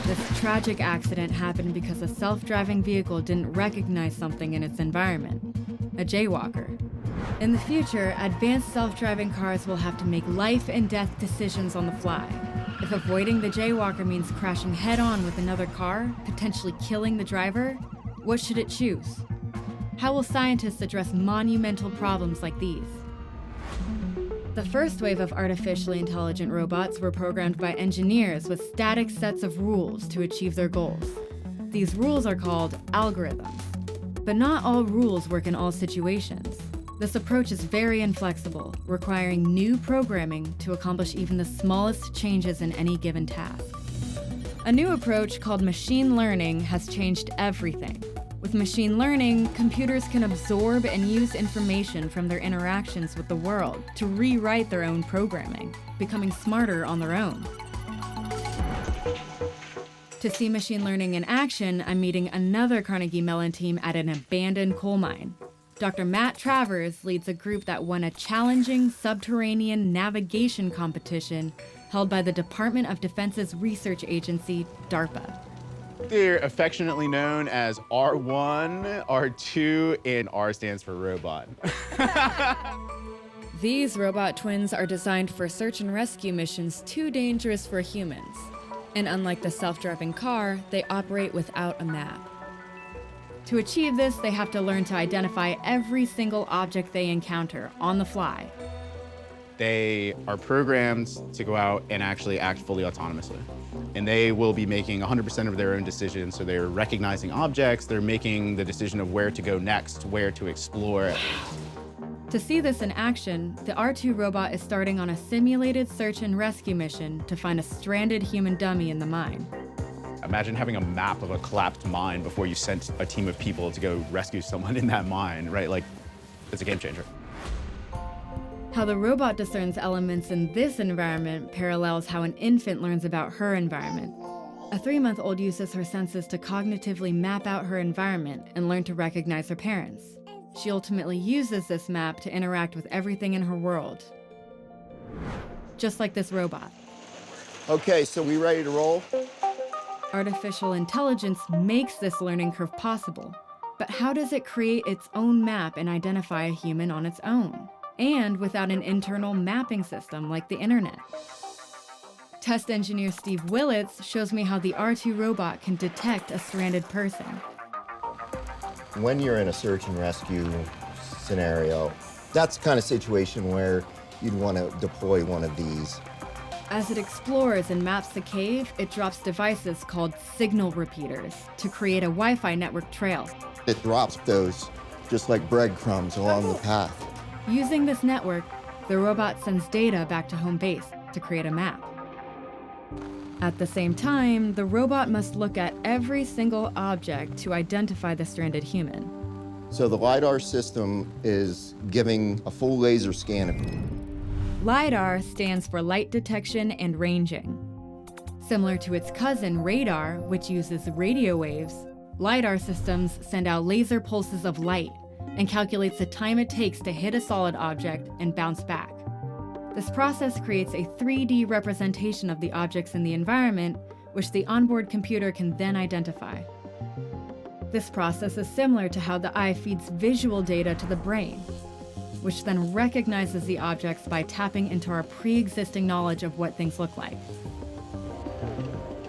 This tragic accident happened because a self-driving vehicle didn't recognize something in its environment, a jaywalker. In the future, advanced self-driving cars will have to make life and death decisions on the fly. If avoiding the jaywalker means crashing head-on with another car, potentially killing the driver, what should it choose? How will scientists address monumental problems like these? The first wave of artificially intelligent robots were programmed by engineers with static sets of rules to achieve their goals. These rules are called algorithms. But not all rules work in all situations. This approach is very inflexible, requiring new programming to accomplish even the smallest changes in any given task. A new approach called machine learning has changed everything. With machine learning, computers can absorb and use information from their interactions with the world to rewrite their own programming, becoming smarter on their own. To see machine learning in action, I'm meeting another Carnegie Mellon team at an abandoned coal mine. Dr. Matt Travers leads a group that won a challenging subterranean navigation competition held by the Department of Defense's research agency, DARPA. They're affectionately known as R1, R2, and R stands for robot. These robot twins are designed for search and rescue missions too dangerous for humans. And unlike the self-driving car, they operate without a map. To achieve this, they have to learn to identify every single object they encounter on the fly. They are programmed to go out and actually act fully autonomously. And they will be making 100% of their own decisions. So they're recognizing objects, they're making the decision of where to go next, where to explore. To see this in action, the R2 robot is starting on a simulated search and rescue mission to find a stranded human dummy in the mine. Imagine having a map of a collapsed mine before you sent a team of people to go rescue someone in that mine, right? Like, it's a game changer. How the robot discerns elements in this environment parallels how an infant learns about her environment. A 3-month-old uses her senses to cognitively map out her environment and learn to recognize her parents. She ultimately uses this map to interact with everything in her world. Just like this robot. Okay, so we ready to roll? Artificial intelligence makes this learning curve possible. But how does it create its own map and identify a human on its own? And without an internal mapping system like the internet. Test engineer Steve Willits shows me how the R2 robot can detect a stranded person. When you're in a search and rescue scenario, that's the kind of situation where you'd want to deploy one of these. As it explores and maps the cave, it drops devices called signal repeaters to create a Wi-Fi network trail. It drops those just like breadcrumbs along the path. Using this network, the robot sends data back to home base to create a map. At the same time, the robot must look at every single object to identify the stranded human. So the LiDAR system is giving a full laser scan. LiDAR stands for light detection and ranging. Similar to its cousin, radar, which uses radio waves, LiDAR systems send out laser pulses of light and calculates the time it takes to hit a solid object and bounce back. This process creates a 3D representation of the objects in the environment, which the onboard computer can then identify. This process is similar to how the eye feeds visual data to the brain, which then recognizes the objects by tapping into our pre-existing knowledge of what things look like.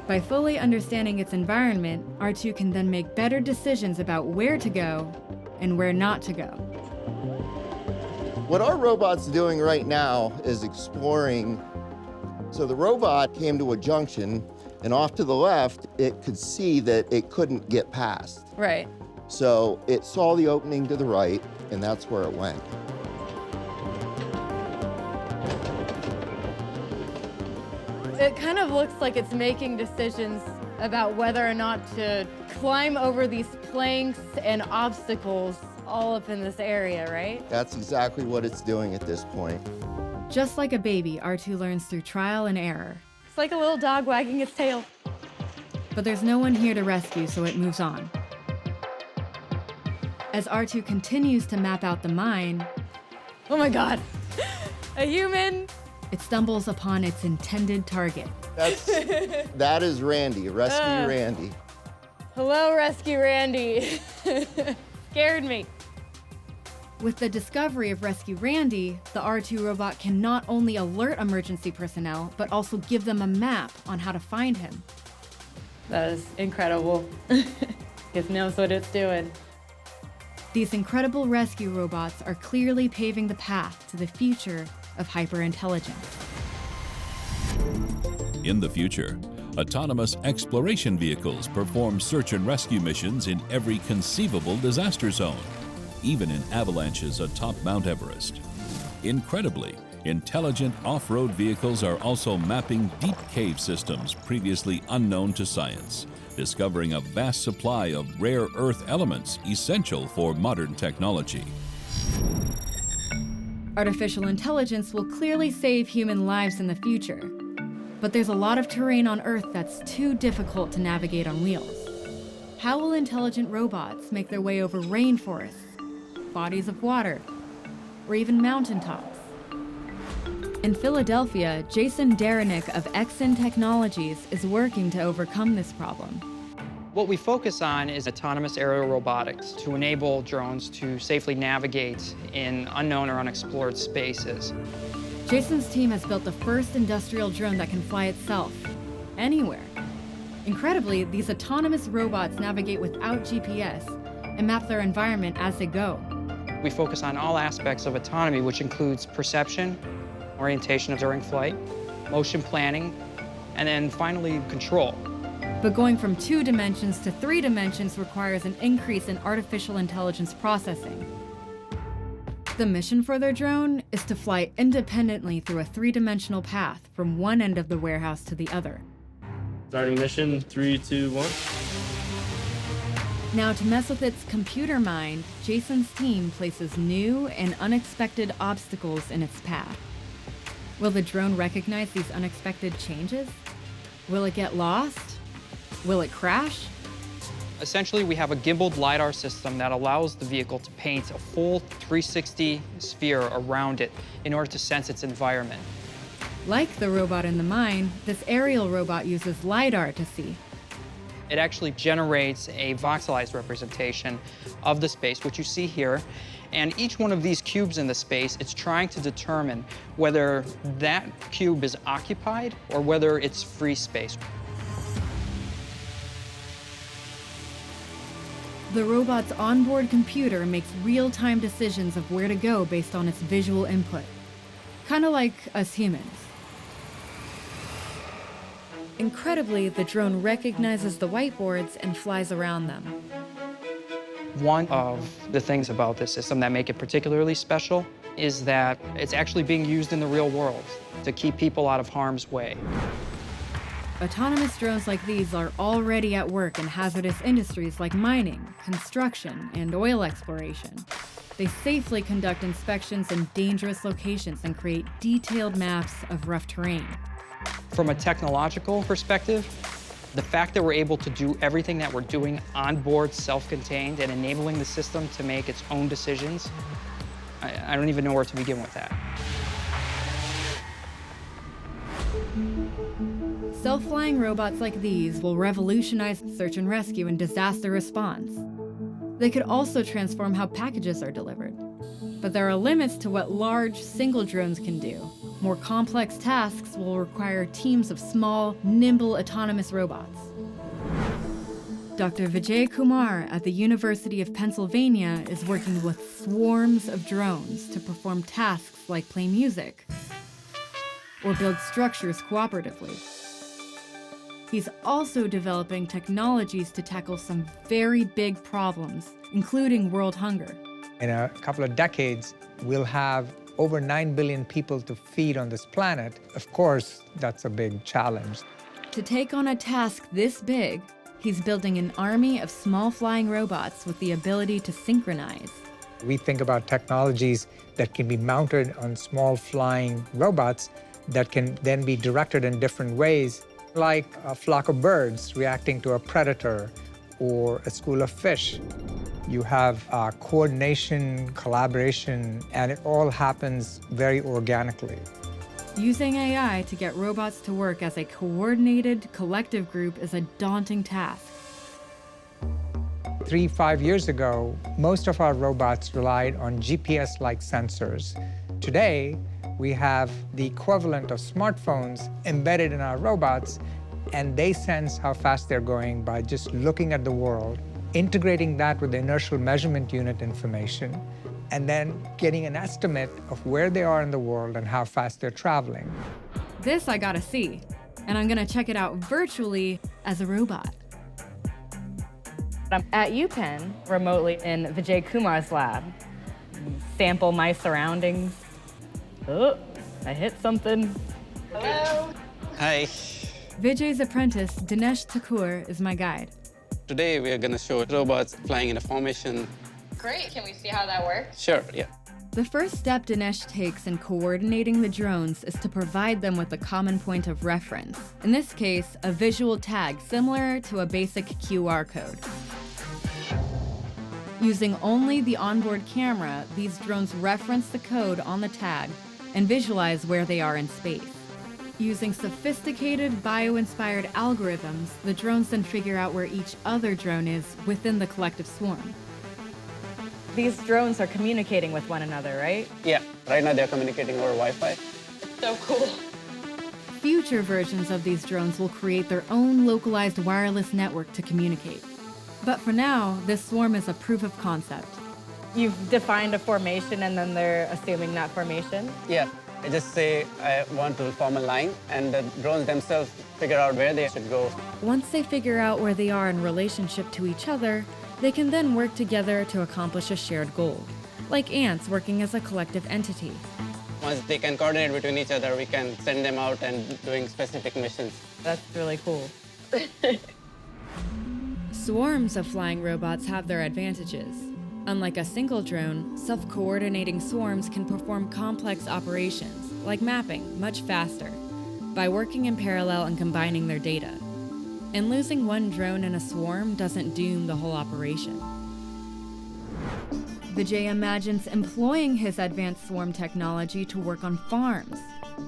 By fully understanding its environment, R2 can then make better decisions about where to go and where not to go. What our robot's doing right now is exploring. So the robot came to a junction, and off to the left, it could see that it couldn't get past. Right. So it saw the opening to the right, and that's where it went. It kind of looks like it's making decisions about whether or not to climb over these planks and obstacles all up in this area, right? That's exactly what it's doing at this point. Just like a baby, R2 learns through trial and error. It's like a little dog wagging its tail. But there's no one here to rescue, so it moves on. As R2 continues to map out the mine, oh my God, a human! It stumbles upon its intended target. That is Randy, Rescue Randy. Hello, Rescue Randy. Scared me. With the discovery of Rescue Randy, the R2 robot can not only alert emergency personnel, but also give them a map on how to find him. That is incredible. It knows what it's doing. These incredible rescue robots are clearly paving the path to the future of hyperintelligence. In the future, autonomous exploration vehicles perform search and rescue missions in every conceivable disaster zone, even in avalanches atop Mount Everest. Incredibly, intelligent off-road vehicles are also mapping deep cave systems previously unknown to science, discovering a vast supply of rare earth elements essential for modern technology. Artificial intelligence will clearly save human lives in the future, but there's a lot of terrain on Earth that's too difficult to navigate on wheels. How will intelligent robots make their way over rainforests, bodies of water, or even mountaintops? In Philadelphia, Jason Derenick of Exyn Technologies is working to overcome this problem. What we focus on is autonomous aerial robotics to enable drones to safely navigate in unknown or unexplored spaces. Jason's team has built the first industrial drone that can fly itself, anywhere. Incredibly, these autonomous robots navigate without GPS and map their environment as they go. We focus on all aspects of autonomy, which includes perception, orientation during flight, motion planning, and then finally control. But going from 2 dimensions to 3 dimensions requires an increase in artificial intelligence processing. The mission for their drone is to fly independently through a 3-dimensional path from one end of the warehouse to the other. Starting mission, 3, 2, 1. Now, to mess with its computer mind, Jason's team places new and unexpected obstacles in its path. Will the drone recognize these unexpected changes? Will it get lost? Will it crash? Essentially, we have a gimbaled LiDAR system that allows the vehicle to paint a full 360 sphere around it in order to sense its environment. Like the robot in the mine, this aerial robot uses LiDAR to see. It actually generates a voxelized representation of the space, which you see here. And each one of these cubes in the space, it's trying to determine whether that cube is occupied or whether it's free space. The robot's onboard computer makes real-time decisions of where to go based on its visual input. Kind of like us humans. Incredibly, the drone recognizes the whiteboards and flies around them. One of the things about this system that make it particularly special is that it's actually being used in the real world to keep people out of harm's way. Autonomous drones like these are already at work in hazardous industries like mining, construction, and oil exploration. They safely conduct inspections in dangerous locations and create detailed maps of rough terrain. From a technological perspective, the fact that we're able to do everything that we're doing on board, self-contained, and enabling the system to make its own decisions, I don't even know where to begin with that. Self-flying robots like these will revolutionize search and rescue and disaster response. They could also transform how packages are delivered. But there are limits to what large, single drones can do. More complex tasks will require teams of small, nimble, autonomous robots. Dr. Vijay Kumar at the University of Pennsylvania is working with swarms of drones to perform tasks like play music or build structures cooperatively. He's also developing technologies to tackle some very big problems, including world hunger. In a couple of decades, we'll have over 9 billion people to feed on this planet. Of course, that's a big challenge. To take on a task this big, he's building an army of small flying robots with the ability to synchronize. We think about technologies that can be mounted on small flying robots that can then be directed in different ways, like a flock of birds reacting to a predator or a school of fish. You have coordination, collaboration, and it all happens very organically. Using AI to get robots to work as a coordinated, collective group is a daunting task. 3-5 years ago, most of our robots relied on GPS-like sensors. Today, we have the equivalent of smartphones embedded in our robots, and they sense how fast they're going by just looking at the world, integrating that with the inertial measurement unit information, and then getting an estimate of where they are in the world and how fast they're traveling. This I gotta see, and I'm gonna check it out virtually as a robot. I'm at UPenn, remotely in Vijay Kumar's lab. Sample my surroundings. Oh, I hit something. Hello. Hi. Vijay's apprentice, Dinesh Thakur, is my guide. Today we are going to show robots flying in a formation. Great, can we see how that works? Sure, yeah. The first step Dinesh takes in coordinating the drones is to provide them with a common point of reference. In this case, a visual tag similar to a basic QR code. Using only the onboard camera, these drones reference the code on the tag and visualize where they are in space. Using sophisticated bio-inspired algorithms, the drones then figure out where each other drone is within the collective swarm. These drones are communicating with one another, right? Yeah, right now they're communicating over Wi-Fi. So cool. Future versions of these drones will create their own localized wireless network to communicate. But for now, this swarm is a proof of concept. You've defined a formation and then they're assuming that formation? Yeah, I just say I want to form a line and the drones themselves figure out where they should go. Once they figure out where they are in relationship to each other, they can then work together to accomplish a shared goal, like ants working as a collective entity. Once they can coordinate between each other, we can send them out and doing specific missions. That's really cool. Swarms of flying robots have their advantages. Unlike a single drone, self-coordinating swarms can perform complex operations, like mapping, much faster, by working in parallel and combining their data. And losing one drone in a swarm doesn't doom the whole operation. Vijay imagines employing his advanced swarm technology to work on farms.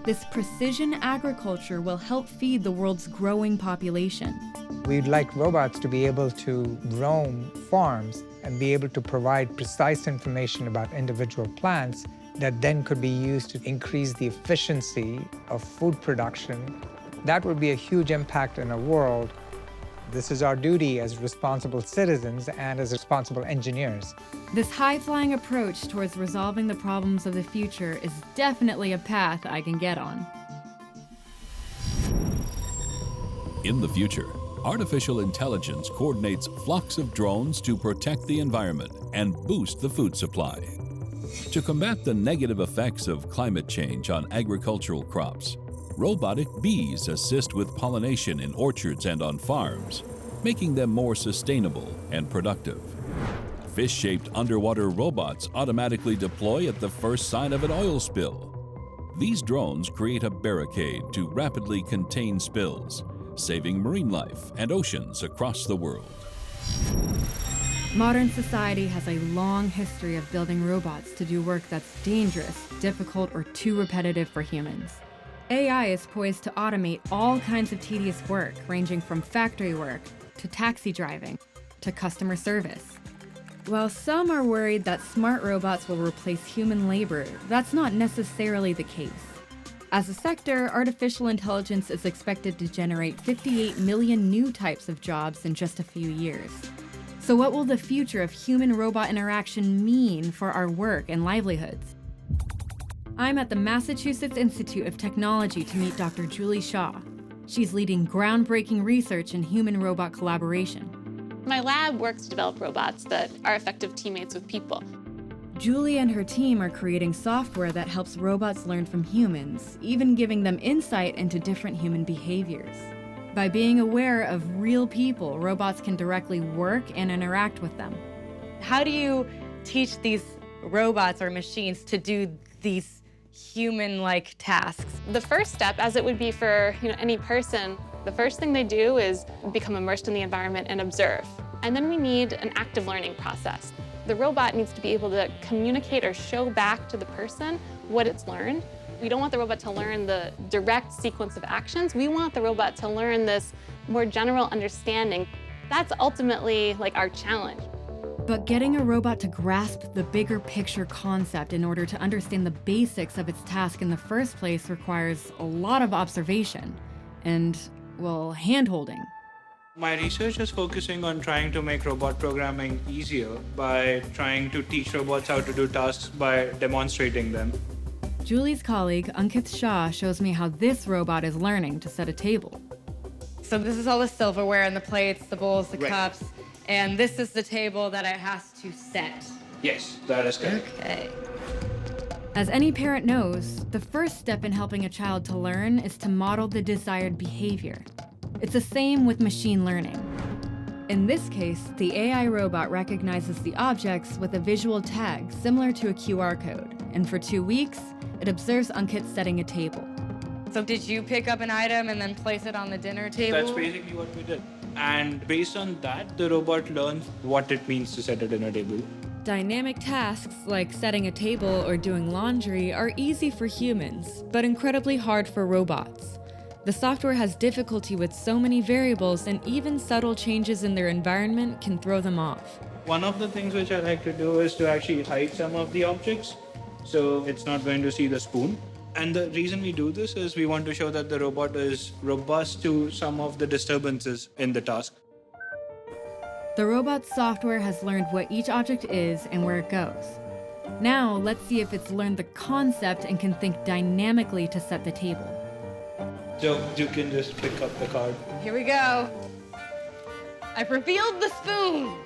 This precision agriculture will help feed the world's growing population. We'd like robots to be able to roam farms and be able to provide precise information about individual plants that then could be used to increase the efficiency of food production. That would be a huge impact in a world. This is our duty as responsible citizens and as responsible engineers. This high-flying approach towards resolving the problems of the future is definitely a path I can get on. In the future, artificial intelligence coordinates flocks of drones to protect the environment and boost the food supply. To combat the negative effects of climate change on agricultural crops, Robotic bees assist with pollination in orchards and on farms, making them more sustainable and productive. Fish-shaped underwater robots automatically deploy at the first sign of an oil spill. These drones create a barricade to rapidly contain spills, saving marine life and oceans across the world. Modern society has a long history of building robots to do work that's dangerous, difficult, or too repetitive for humans. AI is poised to automate all kinds of tedious work, ranging from factory work to taxi driving to customer service. While some are worried that smart robots will replace human labor, that's not necessarily the case. As a sector, artificial intelligence is expected to generate 58 million new types of jobs in just a few years. So what will the future of human-robot interaction mean for our work and livelihoods? I'm at the Massachusetts Institute of Technology to meet Dr. Julie Shaw. She's leading groundbreaking research in human-robot collaboration. My lab works to develop robots that are effective teammates with people. Julie and her team are creating software that helps robots learn from humans, even giving them insight into different human behaviors. By being aware of real people, robots can directly work and interact with them. How do you teach these robots or machines to do these human-like tasks? The first step, as it would be for any person, the first thing they do is become immersed in the environment and observe. And then we need an active learning process. The robot needs to be able to communicate or show back to the person what it's learned. We don't want the robot to learn the direct sequence of actions. We want the robot to learn this more general understanding. That's ultimately our challenge. But getting a robot to grasp the bigger picture concept in order to understand the basics of its task in the first place requires a lot of observation and, well, hand-holding. My research is focusing on trying to make robot programming easier by trying to teach robots how to do tasks by demonstrating them. Julie's colleague, Ankit Shah, shows me how this robot is learning to set a table. So this is all the silverware and the plates, the bowls, the Right. cups, and this is the table that it has to set. Yes, that is correct. Okay. As any parent knows, the first step in helping a child to learn is to model the desired behavior. It's the same with machine learning. In this case, the AI robot recognizes the objects with a visual tag similar to a QR code, and for 2 weeks, it observes Ankit setting a table. So did you pick up an item and then place it on the dinner table? That's basically what we did. And based on that, the robot learns what it means to set a dinner table. Dynamic tasks like setting a table or doing laundry are easy for humans, but incredibly hard for robots. The software has difficulty with so many variables, and even subtle changes in their environment can throw them off. One of the things which I like to do is to actually hide some of the objects, so it's not going to see the spoon. And the reason we do this is we want to show that the robot is robust to some of the disturbances in the task. The robot's software has learned what each object is and where it goes. Now, let's see if it's learned the concept and can think dynamically to set the table. So you can just pick up the card. Here we go. I've revealed the spoon.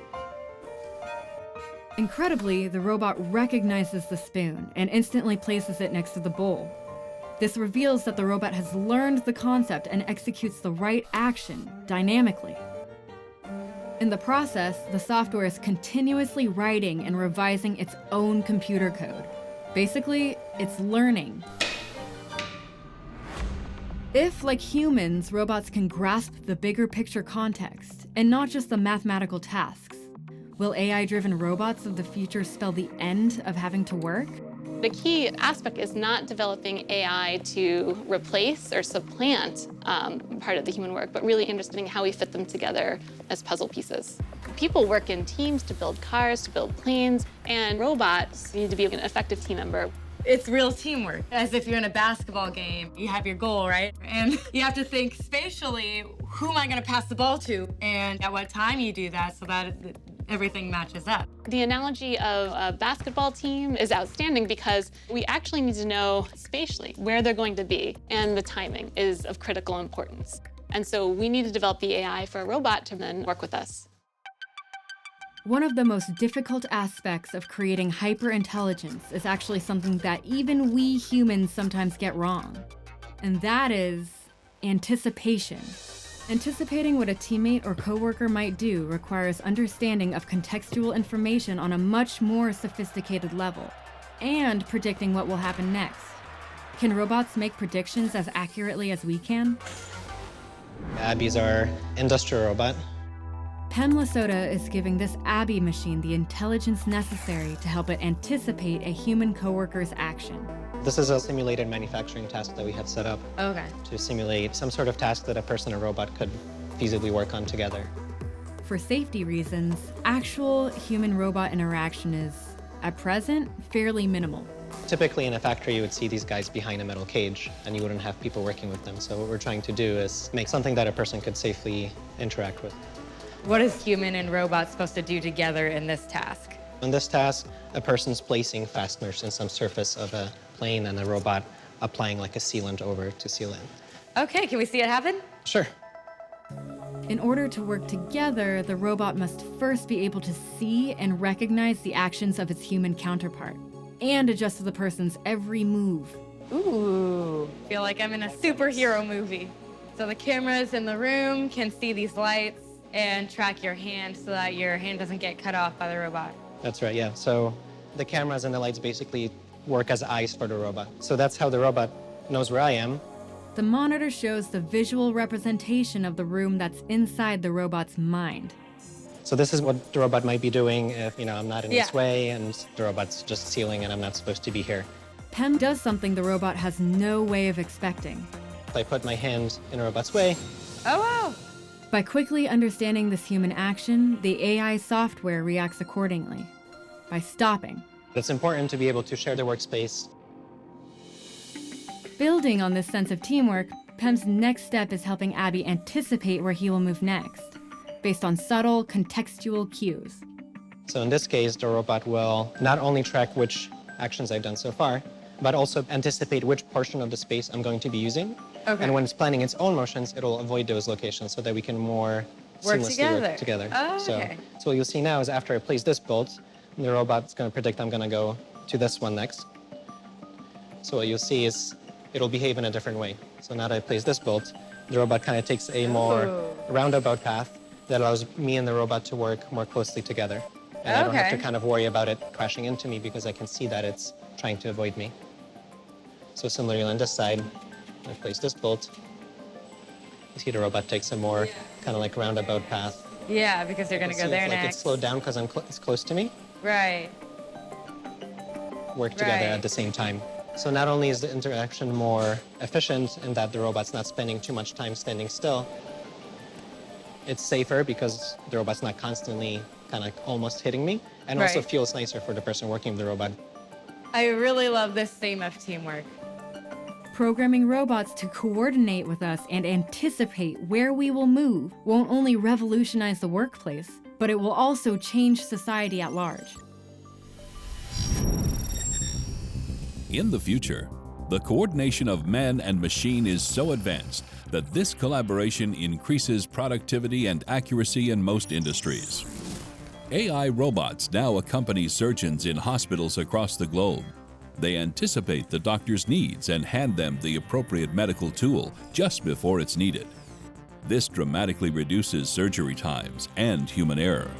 Incredibly, the robot recognizes the spoon and instantly places it next to the bowl. This reveals that the robot has learned the concept and executes the right action dynamically. In the process, the software is continuously writing and revising its own computer code. Basically, it's learning. If, like humans, robots can grasp the bigger picture context, and not just the mathematical tasks, will AI-driven robots of the future spell the end of having to work? The key aspect is not developing AI to replace or supplant part of the human work, but really understanding how we fit them together as puzzle pieces. People work in teams to build cars, to build planes, and robots need to be an effective team member. It's real teamwork. As if you're in a basketball game, you have your goal, right? And you have to think spatially, who am I gonna pass the ball to? And at what time you do that so that everything matches up. The analogy of a basketball team is outstanding because we actually need to know spatially where they're going to be, and the timing is of critical importance. And so we need to develop the AI for a robot to then work with us. One of the most difficult aspects of creating hyper-intelligence is actually something that even we humans sometimes get wrong. and that is anticipation. Anticipating what a teammate or coworker might do requires understanding of contextual information on a much more sophisticated level, and predicting what will happen next. Can robots make predictions as accurately as we can? Abby's our industrial robot. Penn Lesota is giving this Abby machine the intelligence necessary to help it anticipate a human coworker's action. This is a simulated manufacturing task that we have set up to simulate some sort of task that a person and robot could feasibly work on together. For safety reasons, actual human-robot interaction is, at present, fairly minimal. Typically in a factory, you would see these guys behind a metal cage, and you wouldn't have people working with them. So what we're trying to do is make something that a person could safely interact with. What is human and robot supposed to do together in this task? In this task, a person's placing fasteners in some surface of a plane and a robot applying like a sealant over to seal in. Okay, can we see it happen? Sure. In order to work together, the robot must first be able to see and recognize the actions of its human counterpart, and adjust to the person's every move. Ooh, feel like I'm in a superhero movie. So the cameras in the room can see these lights and track your hand so that your hand doesn't get cut off by the robot. That's right, yeah. So the cameras and the lights basically work as eyes for the robot. So that's how the robot knows where I am. The monitor shows the visual representation of the room that's inside the robot's mind. So this is what the robot might be doing if, I'm not in its way and the robot's just sealing and I'm not supposed to be here. Pem does something the robot has no way of expecting. If I put my hand in a robot's way. Oh, wow. By quickly understanding this human action, the AI software reacts accordingly. By stopping. It's important to be able to share the workspace. Building on this sense of teamwork, Pem's next step is helping Abby anticipate where he will move next, based on subtle, contextual cues. So in this case, the robot will not only track which actions I've done so far, but also anticipate which portion of the space I'm going to be using. Okay. And when it's planning its own motions, it'll avoid those locations so that we can more seamlessly work together. Oh, okay. So what you'll see now is after I place this bolt, the robot's going to predict I'm going to go to this one next. So what you'll see is it'll behave in a different way. So now that I place this bolt, the robot kind of takes a more roundabout path that allows me and the robot to work more closely together. And I don't have to kind of worry about it crashing into me because I can see that it's trying to avoid me. So similarly on this side, I place this bolt. You see the robot takes a more kind of like roundabout path. Yeah, because you're going to go there next. Like it's slowed down because it's close to me. Right. Work together at the same time. So not only is the interaction more efficient in that the robot's not spending too much time standing still, it's safer because the robot's not constantly kind of almost hitting me, and also feels nicer for the person working with the robot. I really love this theme of teamwork. Programming robots to coordinate with us and anticipate where we will move won't only revolutionize the workplace, but it will also change society at large. In the future, the coordination of man and machine is so advanced that this collaboration increases productivity and accuracy in most industries. AI robots now accompany surgeons in hospitals across the globe. They anticipate the doctor's needs and hand them the appropriate medical tool just before it's needed. This dramatically reduces surgery times and human error.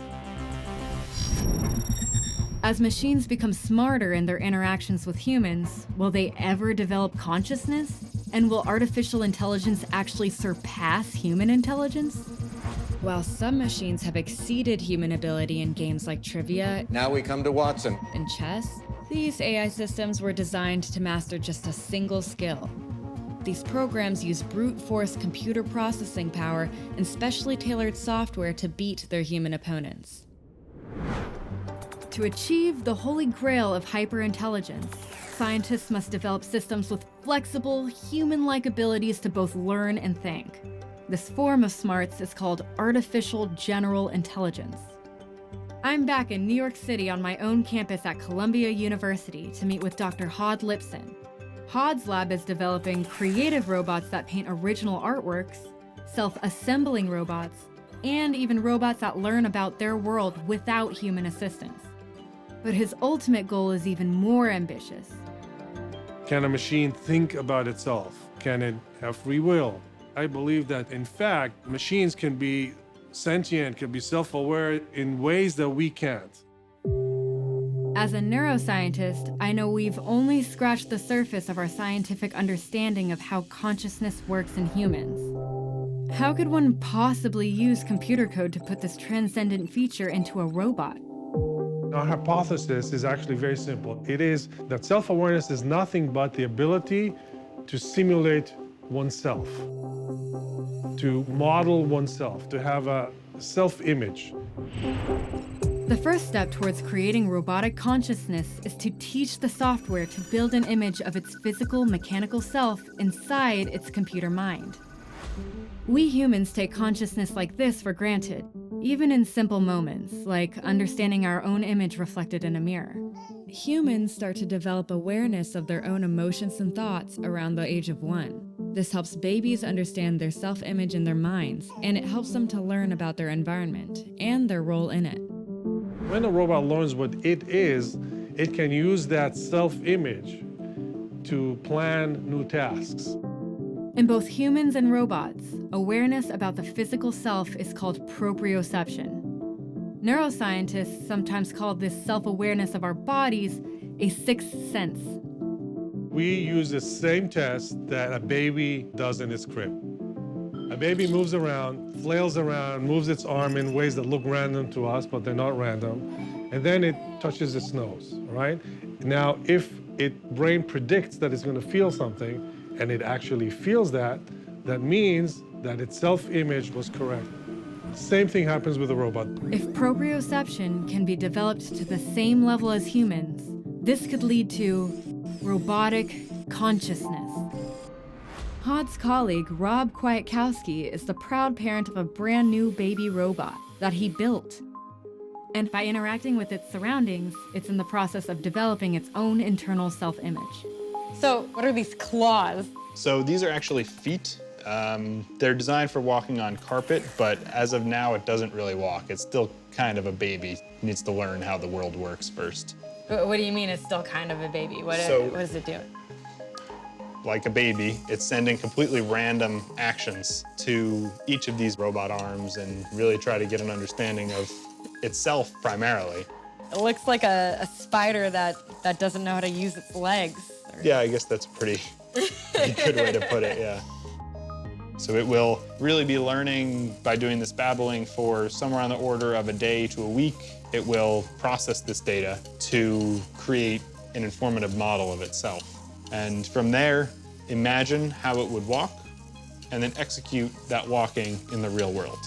As machines become smarter in their interactions with humans, will they ever develop consciousness? And will artificial intelligence actually surpass human intelligence? While some machines have exceeded human ability in games like trivia, now we come to Watson, and chess, these AI systems were designed to master just a single skill. These programs use brute force computer processing power and specially tailored software to beat their human opponents. To achieve the holy grail of hyperintelligence, scientists must develop systems with flexible, human-like abilities to both learn and think. This form of smarts is called artificial general intelligence. I'm back in New York City on my own campus at Columbia University to meet with Dr. Hod Lipson. Hod's lab is developing creative robots that paint original artworks, self-assembling robots, and even robots that learn about their world without human assistance. But his ultimate goal is even more ambitious. Can a machine think about itself? Can it have free will? I believe that, in fact, machines can be sentient, can be self-aware in ways that we can't. As a neuroscientist, I know we've only scratched the surface of our scientific understanding of how consciousness works in humans. How could one possibly use computer code to put this transcendent feature into a robot? Our hypothesis is actually very simple. It is that self-awareness is nothing but the ability to simulate oneself, to model oneself, to have a self-image. The first step towards creating robotic consciousness is to teach the software to build an image of its physical, mechanical self inside its computer mind. We humans take consciousness like this for granted, even in simple moments, like understanding our own image reflected in a mirror. Humans start to develop awareness of their own emotions and thoughts around the age of 1. This helps babies understand their self-image in their minds, and it helps them to learn about their environment and their role in it. When a robot learns what it is, it can use that self-image to plan new tasks. In both humans and robots, awareness about the physical self is called proprioception. Neuroscientists sometimes call this self-awareness of our bodies a sixth sense. We use the same test that a baby does in its crib. A baby moves around, flails around, moves its arm in ways that look random to us, but they're not random. And then it touches its nose, right? Now, if its brain predicts that it's going to feel something, and it actually feels that, that means that its self-image was correct. Same thing happens with a robot. If proprioception can be developed to the same level as humans, this could lead to robotic consciousness. Hod's colleague, Rob Kwiatkowski, is the proud parent of a brand new baby robot that he built. And by interacting with its surroundings, it's in the process of developing its own internal self-image. So what are these claws? So these are actually feet. They're designed for walking on carpet, but as of now, it doesn't really walk. It's still kind of a baby. It needs to learn how the world works first. What do you mean it's still kind of a baby? What does it do? Like a baby, it's sending completely random actions to each of these robot arms and really try to get an understanding of itself primarily. It looks like a spider that doesn't know how to use its legs. Yeah, I guess that's a pretty good way to put it, yeah. So it will really be learning by doing this babbling for somewhere on the order of a day to a week. It will process this data to create an informative model of itself. And from there, imagine how it would walk, and then execute that walking in the real world.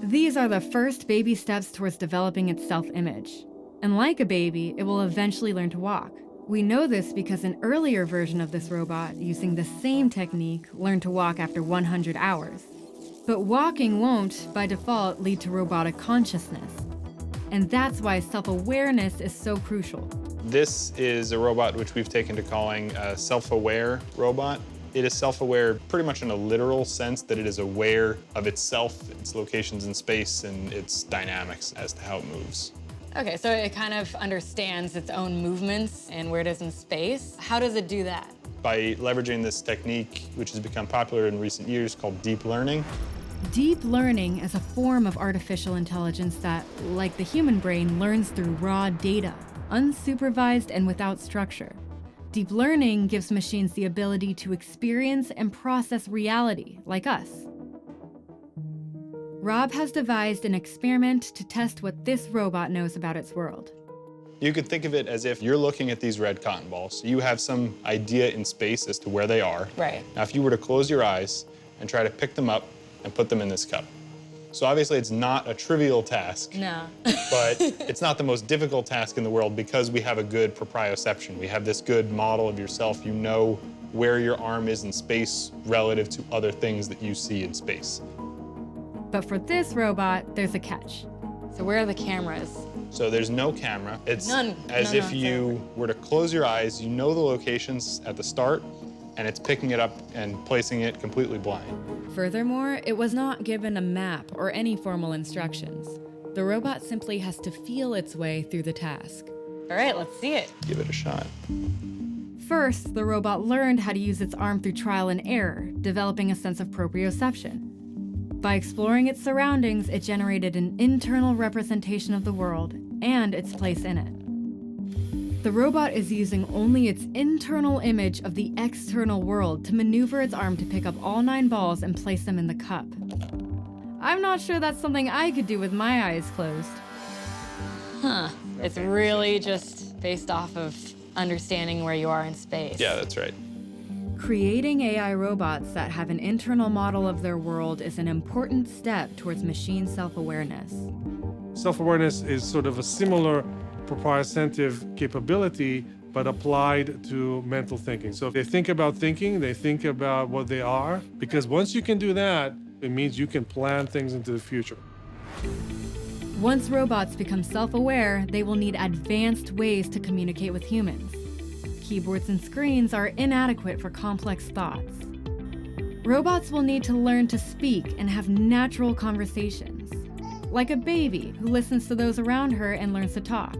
These are the first baby steps towards developing its self-image. And like a baby, it will eventually learn to walk. We know this because an earlier version of this robot, using the same technique, learned to walk after 100 hours. But walking won't, by default, lead to robotic consciousness. And that's why self-awareness is so crucial. This is a robot which we've taken to calling a self-aware robot. It is self-aware pretty much in a literal sense that it is aware of itself, its locations in space, and its dynamics as to how it moves. Okay, so it kind of understands its own movements and where it is in space. How does it do that? By leveraging this technique, which has become popular in recent years, called deep learning. Deep learning is a form of artificial intelligence that, like the human brain, learns through raw data, unsupervised and without structure. Deep learning gives machines the ability to experience and process reality, like us. Rob has devised an experiment to test what this robot knows about its world. You could think of it as if you're looking at these red cotton balls. You have some idea in space as to where they are. Right. Now, if you were to close your eyes and try to pick them up and put them in this cup. So obviously it's not a trivial task. No. But it's not the most difficult task in the world because we have a good proprioception. We have this good model of yourself. You know where your arm is in space relative to other things that you see in space. But for this robot, there's a catch. So where are the cameras? So there's no camera. It's None. as if you were to close your eyes, you know the locations at the start, and it's picking it up and placing it completely blind. Furthermore, it was not given a map or any formal instructions. The robot simply has to feel its way through the task. All right, let's see it. Give it a shot. First, the robot learned how to use its arm through trial and error, developing a sense of proprioception. By exploring its surroundings, it generated an internal representation of the world and its place in it. The robot is using only its internal image of the external world to maneuver its arm to pick up all 9 balls and place them in the cup. I'm not sure that's something I could do with my eyes closed. Huh. It's really just based off of understanding where you are in space. Yeah, that's right. Creating AI robots that have an internal model of their world is an important step towards machine self-awareness. Self-awareness is sort of a similar proprioceptive capability, but applied to mental thinking. So if they think about thinking, they think about what they are, because once you can do that, it means you can plan things into the future. Once robots become self-aware, they will need advanced ways to communicate with humans. Keyboards and screens are inadequate for complex thoughts. Robots will need to learn to speak and have natural conversations, like a baby who listens to those around her and learns to talk.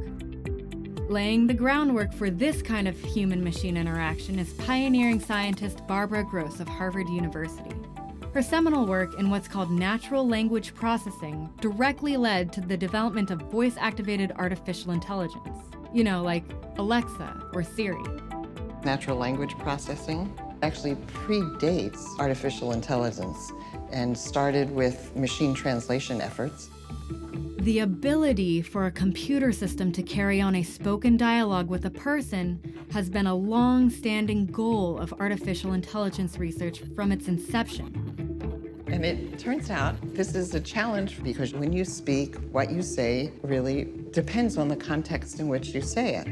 Laying the groundwork for this kind of human-machine interaction is pioneering scientist Barbara Gross of Harvard University. Her seminal work in what's called natural language processing directly led to the development of voice-activated artificial intelligence. You know, like Alexa or Siri. Natural language processing actually predates artificial intelligence and started with machine translation efforts. The ability for a computer system to carry on a spoken dialogue with a person has been a long-standing goal of artificial intelligence research from its inception. And it turns out this is a challenge because when you speak, what you say really depends on the context in which you say it.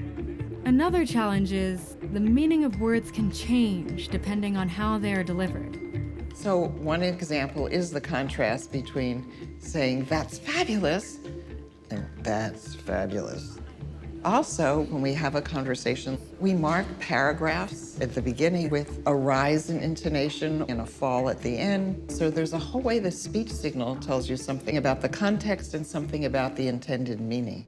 Another challenge is the meaning of words can change depending on how they are delivered. So one example is the contrast between saying, "That's fabulous," and "That's fabulous." Also, when we have a conversation, we mark paragraphs at the beginning with a rise in intonation and a fall at the end. So there's a whole way the speech signal tells you something about the context and something about the intended meaning.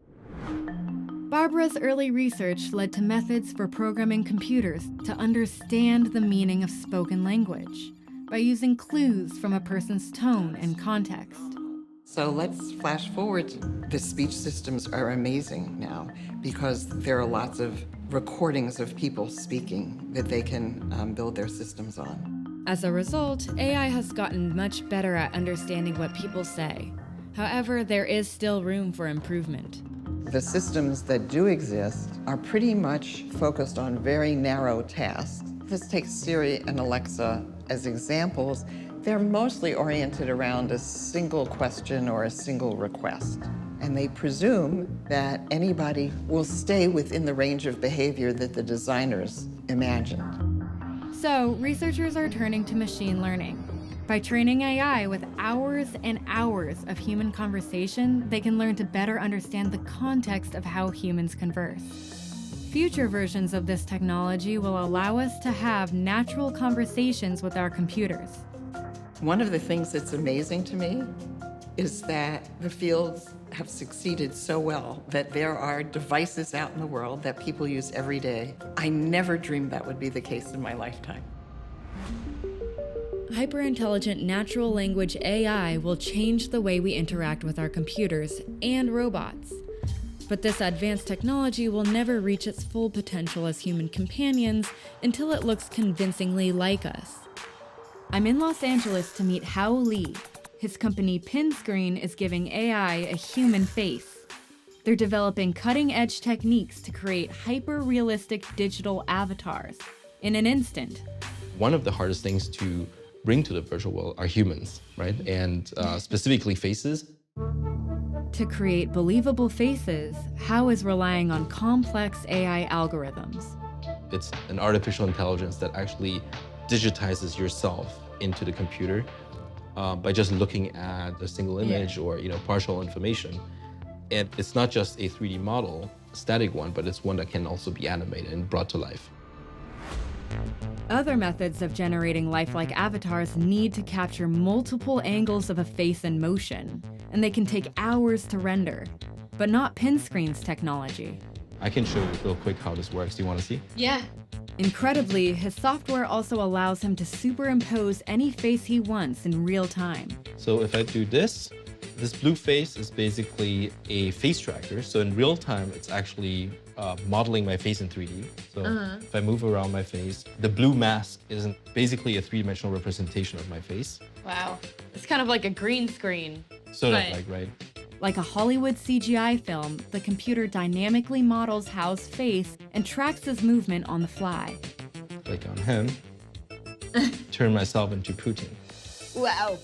Barbara's early research led to methods for programming computers to understand the meaning of spoken language by using clues from a person's tone and context. So let's flash forward. The speech systems are amazing now because there are lots of recordings of people speaking that they can build their systems on. As a result, AI has gotten much better at understanding what people say. However, there is still room for improvement. The systems that do exist are pretty much focused on very narrow tasks. Let's take Siri and Alexa as examples. They're mostly oriented around a single question or a single request. And they presume that anybody will stay within the range of behavior that the designers imagined. So, researchers are turning to machine learning. By training AI with hours and hours of human conversation, they can learn to better understand the context of how humans converse. Future versions of this technology will allow us to have natural conversations with our computers. One of the things that's amazing to me is that the fields have succeeded so well that there are devices out in the world that people use every day. I never dreamed that would be the case in my lifetime. Hyper-intelligent natural language AI will change the way we interact with our computers and robots. But this advanced technology will never reach its full potential as human companions until it looks convincingly like us. I'm in Los Angeles to meet Hao Li. His company Pinscreen is giving AI a human face. They're developing cutting-edge techniques to create hyper-realistic digital avatars in an instant. One of the hardest things to bring to the virtual world are humans, right? And specifically faces. To create believable faces, Hao is relying on complex AI algorithms. It's an artificial intelligence that actually digitizes yourself into the computer by just looking at a single image or partial information. And it's not just a 3D model, a static one, but it's one that can also be animated and brought to life. Other methods of generating lifelike avatars need to capture multiple angles of a face in motion, and they can take hours to render, but not Pinscreen's technology. I can show you real quick how this works. Do you want to see? Yeah. Incredibly, his software also allows him to superimpose any face he wants in real time. So if I do this blue face is basically a face tracker. So in real time, it's actually modeling my face in 3D. So if I move around my face, the blue mask is basically a three-dimensional representation of my face. Wow. It's kind of like a green screen. Sort of like, right? Like a Hollywood CGI film, the computer dynamically models Hao's face and tracks his movement on the fly. Like on him, turn myself into Putin. Wow.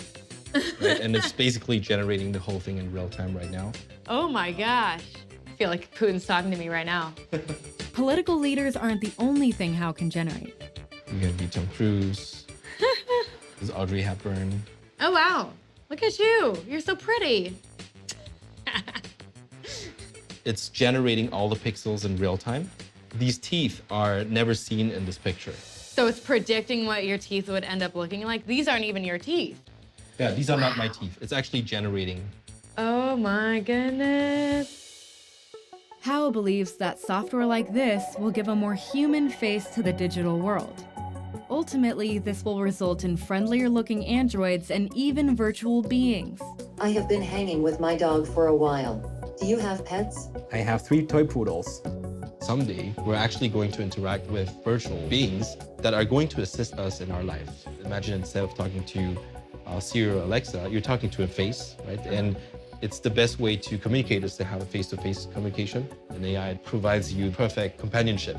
Right? And it's basically generating the whole thing in real time right now. Oh my gosh. I feel like Putin's talking to me right now. Political leaders aren't the only thing Hao can generate. You're gonna be Tom Cruise. There's Audrey Hepburn. Oh wow. Look at you. You're so pretty. It's generating all the pixels in real time. These teeth are never seen in this picture. So it's predicting what your teeth would end up looking like? These aren't even your teeth. Yeah, these are not my teeth. It's actually generating. Oh my goodness. Hao believes that software like this will give a more human face to the digital world. Ultimately, this will result in friendlier-looking androids and even virtual beings. I have been hanging with my dog for a while. Do you have pets? I have 3 toy poodles. Someday, we're actually going to interact with virtual beings that are going to assist us in our life. Imagine instead of talking to Siri or Alexa, you're talking to a face, right? And it's the best way to communicate is to have a face-to-face communication. And AI provides you perfect companionship.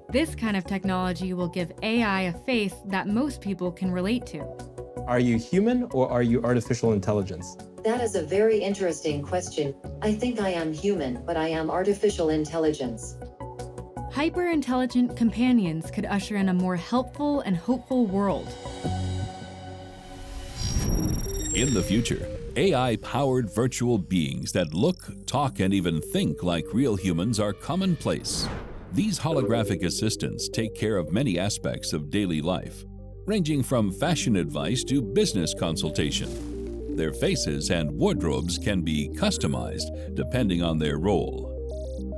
This kind of technology will give AI a face that most people can relate to. Are you human or are you artificial intelligence? That is a very interesting question. I think I am human, but I am artificial intelligence. Hyper-intelligent companions could usher in a more helpful and hopeful world. In the future, AI-powered virtual beings that look, talk, and even think like real humans are commonplace. These holographic assistants take care of many aspects of daily life, ranging from fashion advice to business consultation. Their faces and wardrobes can be customized depending on their role.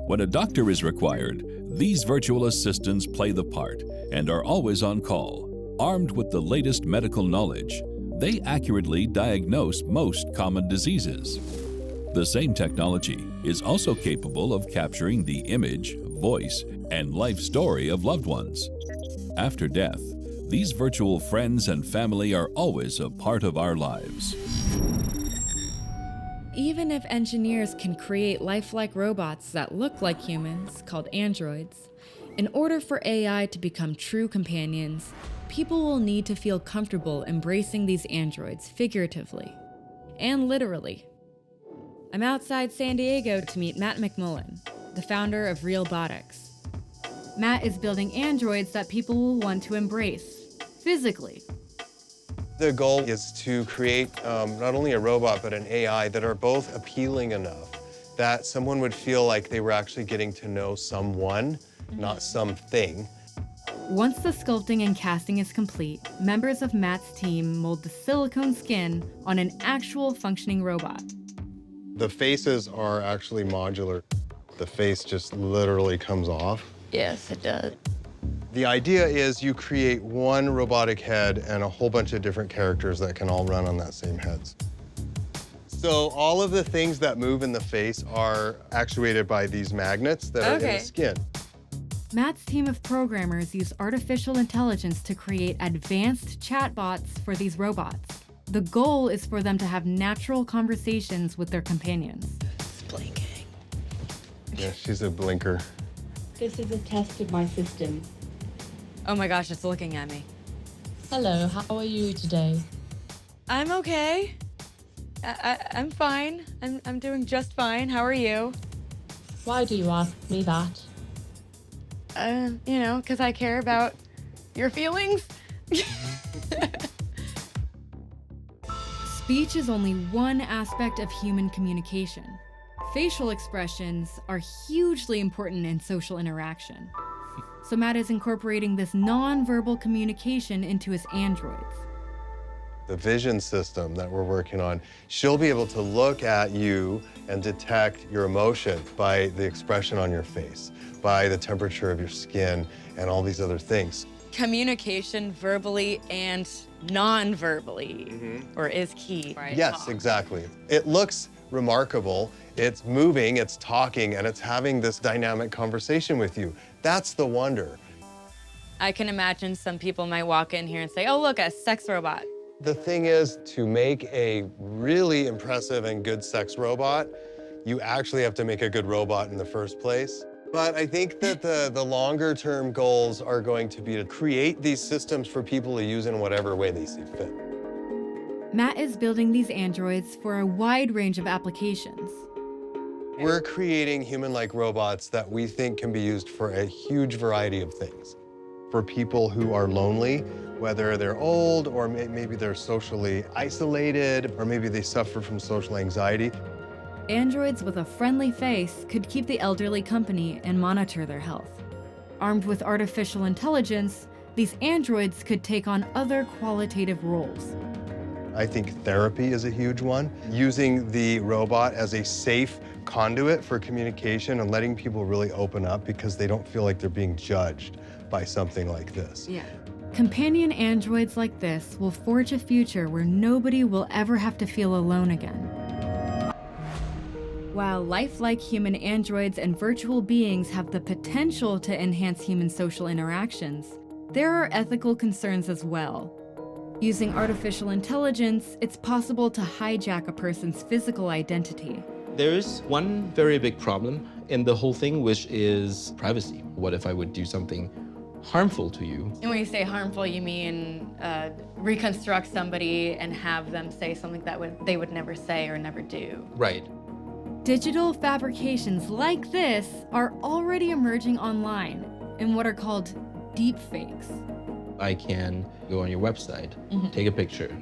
When a doctor is required, these virtual assistants play the part and are always on call. Armed with the latest medical knowledge, they accurately diagnose most common diseases. The same technology is also capable of capturing the image, voice, and life story of loved ones. After death, these virtual friends and family are always a part of our lives. Even if engineers can create lifelike robots that look like humans, called androids, in order for AI to become true companions, people will need to feel comfortable embracing these androids figuratively and literally. I'm outside San Diego to meet Matt McMullen, the founder of Realbotics. Matt is building androids that people will want to embrace, physically. The goal is to create not only a robot, but an AI that are both appealing enough that someone would feel like they were actually getting to know someone, not something. Once the sculpting and casting is complete, members of Matt's team mold the silicone skin on an actual functioning robot. The faces are actually modular. The face just literally comes off. Yes, it does. The idea is you create one robotic head and a whole bunch of different characters that can all run on that same head. So all of the things that move in the face are actuated by these magnets that are in the skin. Matt's team of programmers use artificial intelligence to create advanced chatbots for these robots. The goal is for them to have natural conversations with their companions. It's blinking. Yeah, she's a blinker. This is a test of my system. Oh my gosh, it's looking at me. Hello, how are you today? I'm okay. I'm fine. I'm doing just fine. How are you? Why do you ask me that? You know, because I care about your feelings. Speech is only one aspect of human communication. Facial expressions are hugely important in social interaction. So Matt is incorporating this non-verbal communication into his androids. The vision system that we're working on, she'll be able to look at you and detect your emotion by the expression on your face, by the temperature of your skin, and all these other things. Communication verbally and non-verbally, or is key. Right? Yes, exactly. It looks remarkable. It's moving, it's talking, and it's having this dynamic conversation with you. That's the wonder. I can imagine some people might walk in here and say, oh, look, a sex robot. The thing is, to make a really impressive and good sex robot, you actually have to make a good robot in the first place. But I think that the longer term goals are going to be to create these systems for people to use in whatever way they see fit. Matt is building these androids for a wide range of applications. We're creating human-like robots that we think can be used for a huge variety of things. For people who are lonely, whether they're old or maybe they're socially isolated, or maybe they suffer from social anxiety. Androids with a friendly face could keep the elderly company and monitor their health. Armed with artificial intelligence, these androids could take on other qualitative roles. I think therapy is a huge one. Using the robot as a safe conduit for communication and letting people really open up because they don't feel like they're being judged by something like this. Yeah. Companion androids like this will forge a future where nobody will ever have to feel alone again. While lifelike human androids and virtual beings have the potential to enhance human social interactions, there are ethical concerns as well. Using artificial intelligence, it's possible to hijack a person's physical identity. There is one very big problem in the whole thing, which is privacy. What if I would do something harmful to you? And when you say harmful, you mean reconstruct somebody and have them say something that they would never say or never do. Right. Digital fabrications like this are already emerging online in what are called deepfakes. I can go on your website, take a picture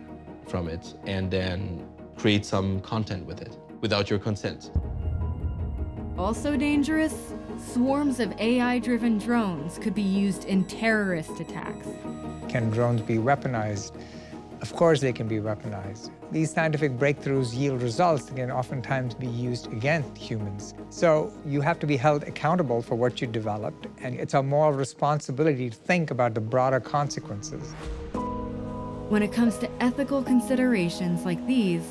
from it, and then create some content with it without your consent. Also dangerous, swarms of AI-driven drones could be used in terrorist attacks. Can drones be weaponized? Of course they can be weaponized. These scientific breakthroughs yield results that can oftentimes be used against humans. So you have to be held accountable for what you developed, and it's a moral responsibility to think about the broader consequences. When it comes to ethical considerations like these,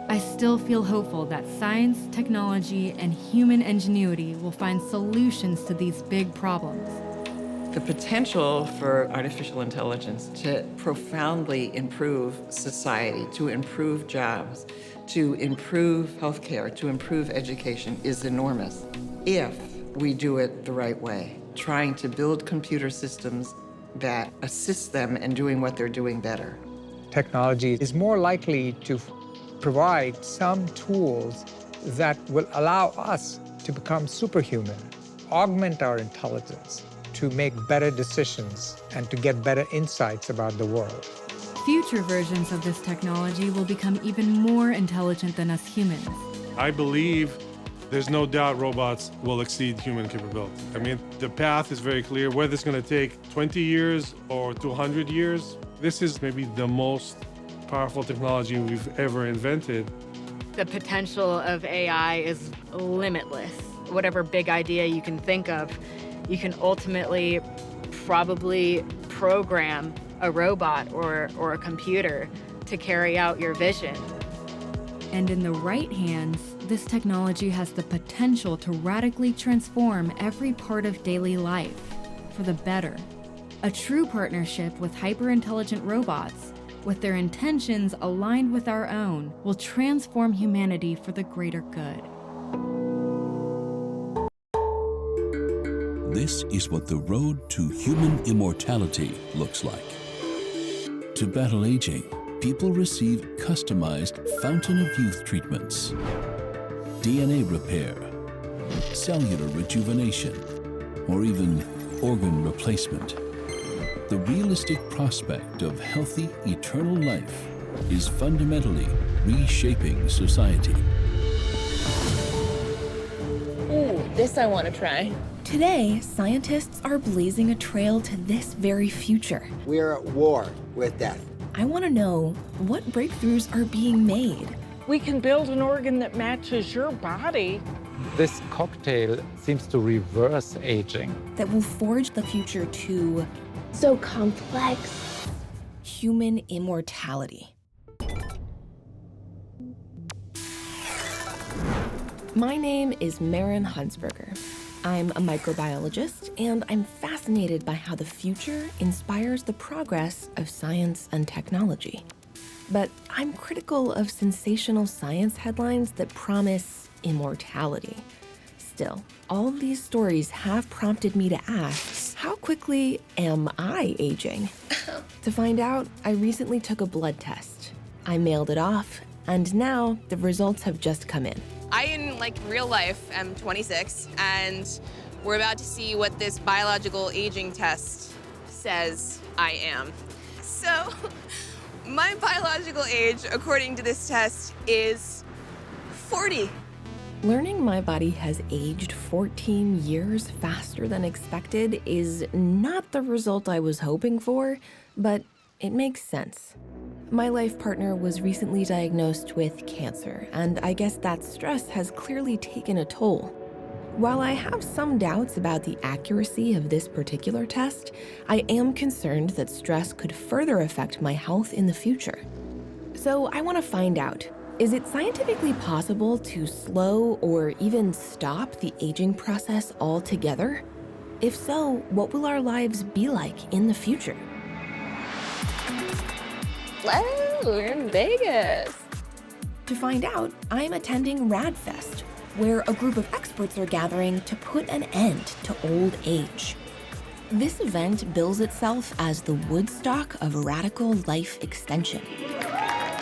I still feel hopeful that science, technology, and human ingenuity will find solutions to these big problems. The potential for artificial intelligence to profoundly improve society, to improve jobs, to improve healthcare, to improve education is enormous if we do it the right way, trying to build computer systems that assist them in doing what they're doing better. Technology is more likely to provide some tools that will allow us to become superhuman, augment our intelligence, to make better decisions and to get better insights about the world. Future versions of this technology will become even more intelligent than us humans. I believe there's no doubt robots will exceed human capability. I mean, the path is very clear. Whether it's going to take 20 years or 200 years, this is maybe the most powerful technology we've ever invented. The potential of AI is limitless. Whatever big idea you can think of, you can ultimately probably program a robot or a computer to carry out your vision. And in the right hands, this technology has the potential to radically transform every part of daily life for the better. A true partnership with hyper-intelligent robots, with their intentions aligned with our own, will transform humanity for the greater good. This is what the road to human immortality looks like. To battle aging, people receive customized fountain of youth treatments, DNA repair, cellular rejuvenation, or even organ replacement. The realistic prospect of healthy, eternal life is fundamentally reshaping society. Ooh, this I want to try. Today, scientists are blazing a trail to this very future. We are at war with death. I want to know what breakthroughs are being made. We can build an organ that matches your body. This cocktail seems to reverse aging. That will forge the future to... so complex. Human immortality. My name is Maren Hunsberger. I'm a microbiologist, and I'm fascinated by how the future inspires the progress of science and technology. But I'm critical of sensational science headlines that promise immortality. Still, all of these stories have prompted me to ask, how quickly am I aging? To find out, I recently took a blood test. I mailed it off, and now the results have just come in. I, in real life, am 26, and we're about to see what this biological aging test says I am. So, my biological age, according to this test, is 40. Learning my body has aged 14 years faster than expected is not the result I was hoping for, but it makes sense. My life partner was recently diagnosed with cancer, and I guess that stress has clearly taken a toll. While I have some doubts about the accuracy of this particular test, I am concerned that stress could further affect my health in the future. So I want to find out, is it scientifically possible to slow or even stop the aging process altogether? If so, what will our lives be like in the future? Hello, we're in Vegas. To find out, I'm attending RadFest, where a group of experts are gathering to put an end to old age. This event bills itself as the Woodstock of radical life extension.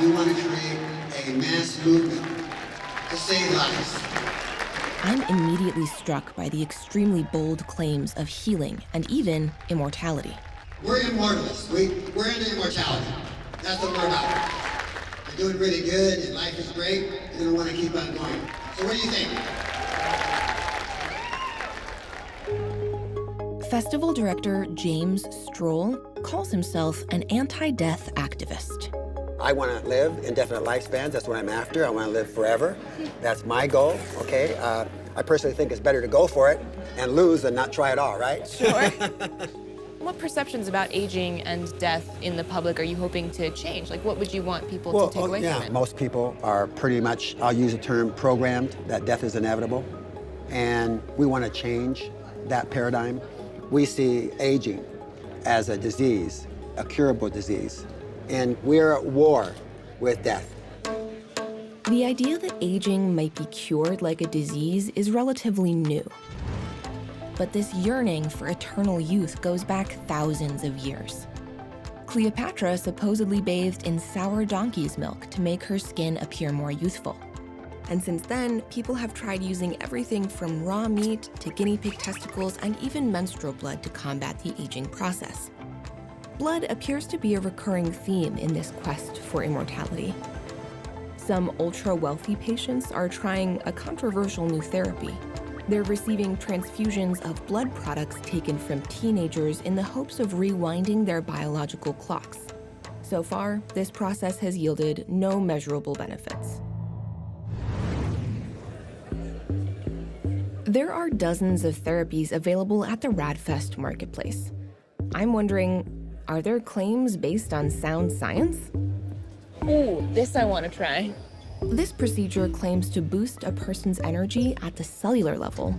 We want to create a mass movement to save lives. I'm immediately struck by the extremely bold claims of healing and even immortality. We're immortalists. We're into immortality. That's what we're about. You're doing really good and life is great. You're going to want to keep on going. So what do you think? Festival director James Stroll calls himself an anti-death activist. I want to live indefinite lifespans. That's what I'm after. I want to live forever. That's my goal, okay? I personally think it's better to go for it and lose than not try at all, right? Sure. What perceptions about aging and death in the public are you hoping to change? What would you want people to take away from it? Most people are pretty much, I'll use the term programmed, that death is inevitable. And we want to change that paradigm. We see aging as a disease, a curable disease. And we're at war with death. The idea that aging might be cured like a disease is relatively new. But this yearning for eternal youth goes back thousands of years. Cleopatra supposedly bathed in sour donkey's milk to make her skin appear more youthful. And since then, people have tried using everything from raw meat to guinea pig testicles and even menstrual blood to combat the aging process. Blood appears to be a recurring theme in this quest for immortality. Some ultra-wealthy patients are trying a controversial new therapy. They're receiving transfusions of blood products taken from teenagers in the hopes of rewinding their biological clocks. So far, this process has yielded no measurable benefits. There are dozens of therapies available at the RadFest marketplace. I'm wondering, are there claims based on sound science? Ooh, this I want to try. This procedure claims to boost a person's energy at the cellular level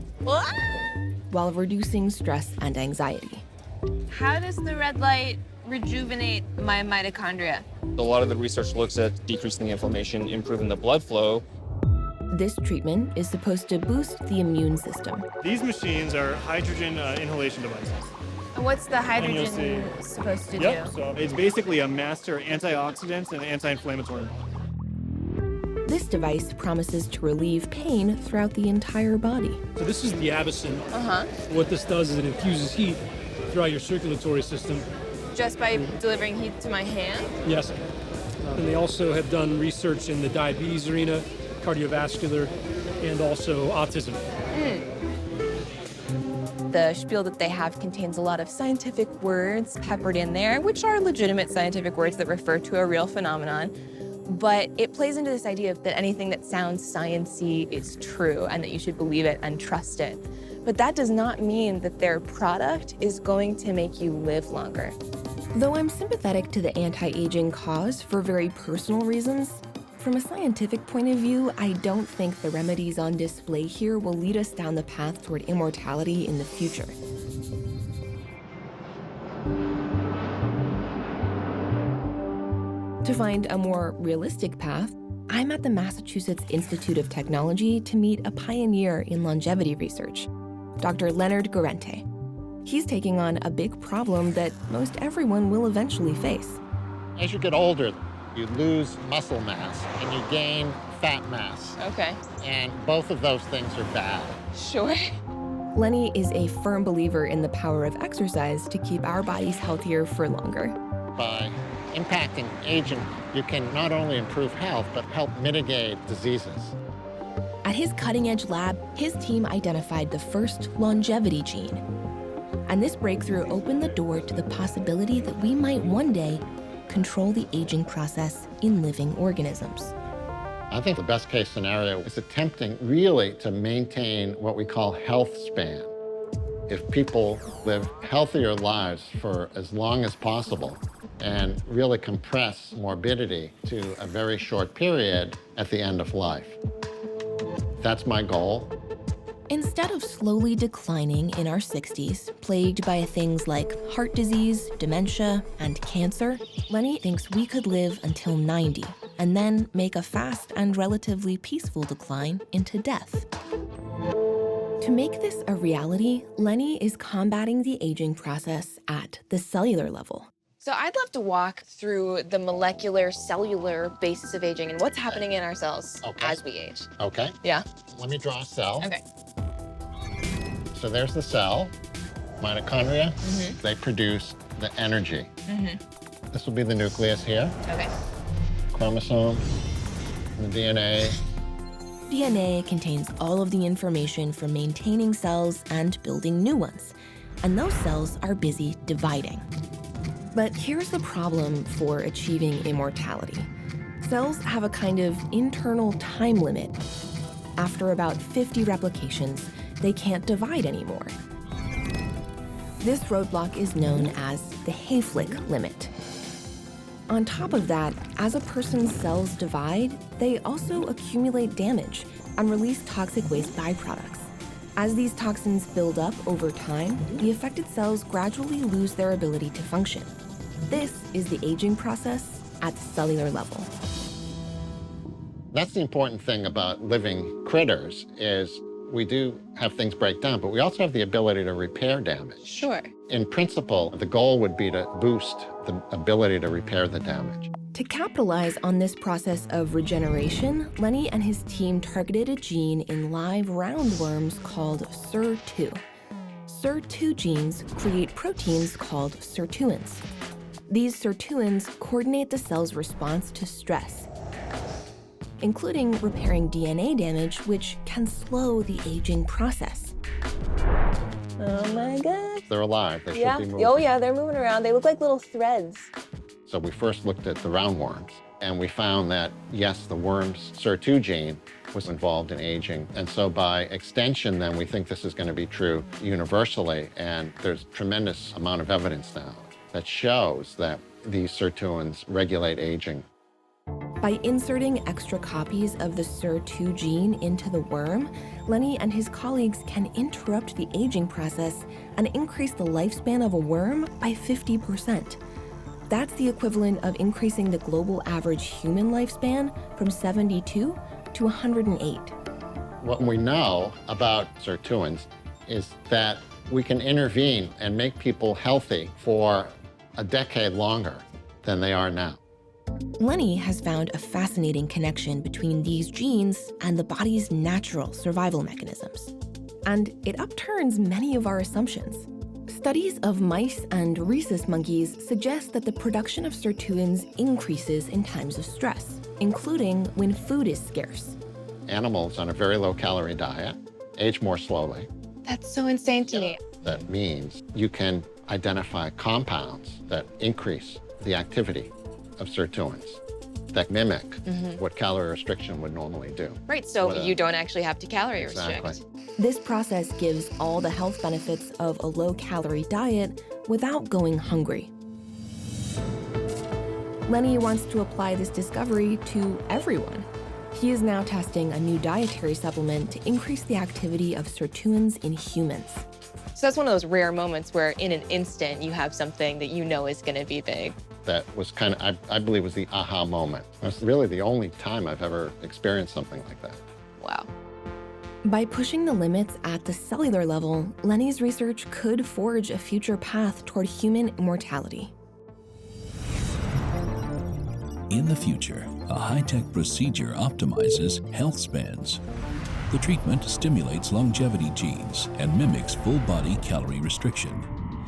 while reducing stress and anxiety. How does the red light rejuvenate my mitochondria? A lot of the research looks at decreasing the inflammation, improving the blood flow. This treatment is supposed to boost the immune system. These machines are hydrogen inhalation devices. What's the hydrogen supposed to do? So it's basically a master antioxidant and anti-inflammatory. This device promises to relieve pain throughout the entire body. So this is the Avicin. Uh-huh. What this does is it infuses heat throughout your circulatory system. Just by delivering heat to my hand? Yes. And they also have done research in the diabetes arena, cardiovascular, and also autism. The spiel that they have contains a lot of scientific words peppered in there, which are legitimate scientific words that refer to a real phenomenon. But it plays into this idea that anything that sounds science-y is true and that you should believe it and trust it. But that does not mean that their product is going to make you live longer. Though I'm sympathetic to the anti-aging cause for very personal reasons, from a scientific point of view, I don't think the remedies on display here will lead us down the path toward immortality in the future. To find a more realistic path, I'm at the Massachusetts Institute of Technology to meet a pioneer in longevity research, Dr. Leonard Guarente. He's taking on a big problem that most everyone will eventually face. As you get older, you lose muscle mass and you gain fat mass. Okay. And both of those things are bad. Sure. Lenny is a firm believer in the power of exercise to keep our bodies healthier for longer. By impacting aging, you can not only improve health, but help mitigate diseases. At his cutting-edge lab, his team identified the first longevity gene. And this breakthrough opened the door to the possibility that we might one day control the aging process in living organisms. I think the best case scenario is attempting really to maintain what we call health span. If people live healthier lives for as long as possible and really compress morbidity to a very short period at the end of life. That's my goal. Instead of slowly declining in our 60s, plagued by things like heart disease, dementia, and cancer, Lenny thinks we could live until 90 and then make a fast and relatively peaceful decline into death. To make this a reality, Lenny is combating the aging process at the cellular level. So I'd love to walk through the molecular, cellular basis of aging and what's happening in our cells as we age. Okay. Yeah. Let me draw a cell. Okay. So there's the cell, mitochondria. They produce the energy. This will be the nucleus here. Okay. Chromosome, the DNA. DNA contains all of the information for maintaining cells and building new ones, and those cells are busy dividing. But here's the problem for achieving immortality. Cells have a kind of internal time limit. After about 50 replications, they can't divide anymore. This roadblock is known as the Hayflick limit. On top of that, as a person's cells divide, they also accumulate damage and release toxic waste byproducts. As these toxins build up over time, the affected cells gradually lose their ability to function. This is the aging process at the cellular level. That's the important thing about living critters is we do have things break down, but we also have the ability to repair damage. Sure. In principle, the goal would be to boost the ability to repair the damage. To capitalize on this process of regeneration, Lenny and his team targeted a gene in live roundworms called SIR2. SIR2 genes create proteins called sirtuins. These sirtuins coordinate the cell's response to stress, including repairing DNA damage, which can slow the aging process. Oh my gosh. They're alive. They Yeah. should be moving. Oh yeah, they're moving around. They look like little threads. So we first looked at the roundworms, and we found that, yes, the worm's SIR2 gene was involved in aging. And so by extension, then, we think this is going to be true universally. And there's tremendous amount of evidence now that shows that these sirtuins regulate aging. By inserting extra copies of the SIR2 gene into the worm, Lenny and his colleagues can interrupt the aging process and increase the lifespan of a worm by 50%. That's the equivalent of increasing the global average human lifespan from 72 to 108. What we know about sirtuins is that we can intervene and make people healthy for a decade longer than they are now. Lenny has found a fascinating connection between these genes and the body's natural survival mechanisms. And it upturns many of our assumptions. Studies of mice and rhesus monkeys suggest that the production of sirtuins increases in times of stress, including when food is scarce. Animals on a very low-calorie diet age more slowly. That's so insane to me. That means you can identify compounds that increase the activity of sirtuins, that mimic what calorie restriction would normally do. Right, so What a- you don't actually have to calorie restrict. Exactly. This process gives all the health benefits of a low-calorie diet without going hungry. Lenny wants to apply this discovery to everyone. He is now testing a new dietary supplement to increase the activity of sirtuins in humans. So that's one of those rare moments where in an instant you have something that you know is gonna be big. That was kind of, I believe, was the aha moment. That's really the only time I've ever experienced something like that. Wow. By pushing the limits at the cellular level, Lenny's research could forge a future path toward human immortality. In the future, a high-tech procedure optimizes health spans. The treatment stimulates longevity genes and mimics full-body calorie restriction.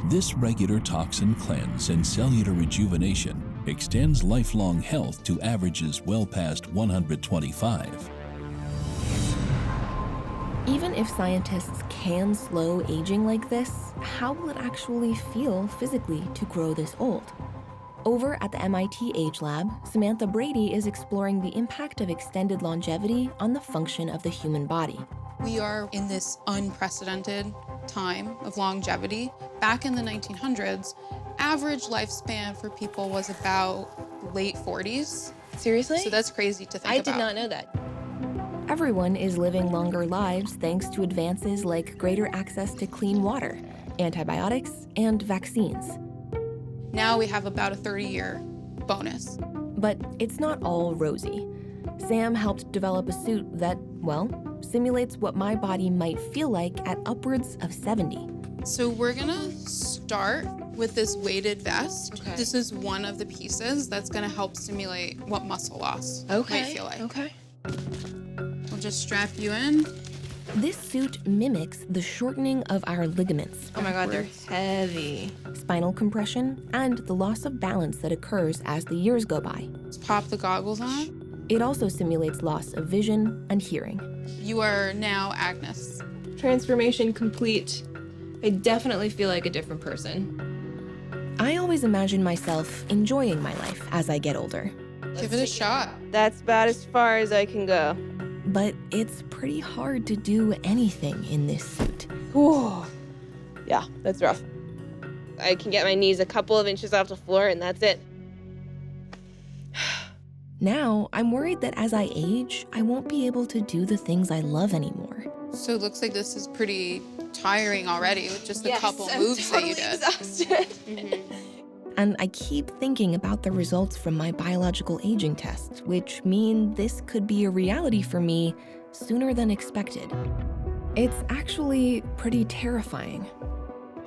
This regular toxin cleanse and cellular rejuvenation extends lifelong health to averages well past 125. Even if scientists can slow aging like this, how will it actually feel physically to grow this old? Over at the MIT Age Lab, Samantha Brady is exploring the impact of extended longevity on the function of the human body. We are in this unprecedented time of longevity. Back in the 1900s, average lifespan for people was about late 40s. Seriously? So that's crazy to think about. I did not know that. Everyone is living longer lives thanks to advances like greater access to clean water, antibiotics, and vaccines. Now we have about a 30-year bonus. But it's not all rosy. Sam helped develop a suit that, well, simulates what my body might feel like at upwards of 70. So we're gonna start with this weighted vest. Okay. This is one of the pieces that's gonna help simulate what muscle loss might feel like. Okay. We'll just strap you in. This suit mimics the shortening of our ligaments. Oh my God, they're heavy. Spinal compression, and the loss of balance that occurs as the years go by. Let's pop the goggles on. It also simulates loss of vision and hearing. You are now Agnes. Transformation complete. I definitely feel like a different person. I always imagine myself enjoying my life as I get older. Give it a shot. That's about as far as I can go. But it's pretty hard to do anything in this suit. Whew. Yeah, that's rough. I can get my knees a couple of inches off the floor and that's it. Now, I'm worried that as I age, I won't be able to do the things I love anymore. So it looks like this is pretty tiring already with just the couple moves that you did. Exhausted. And I keep thinking about the results from my biological aging test, which mean this could be a reality for me sooner than expected. It's actually pretty terrifying.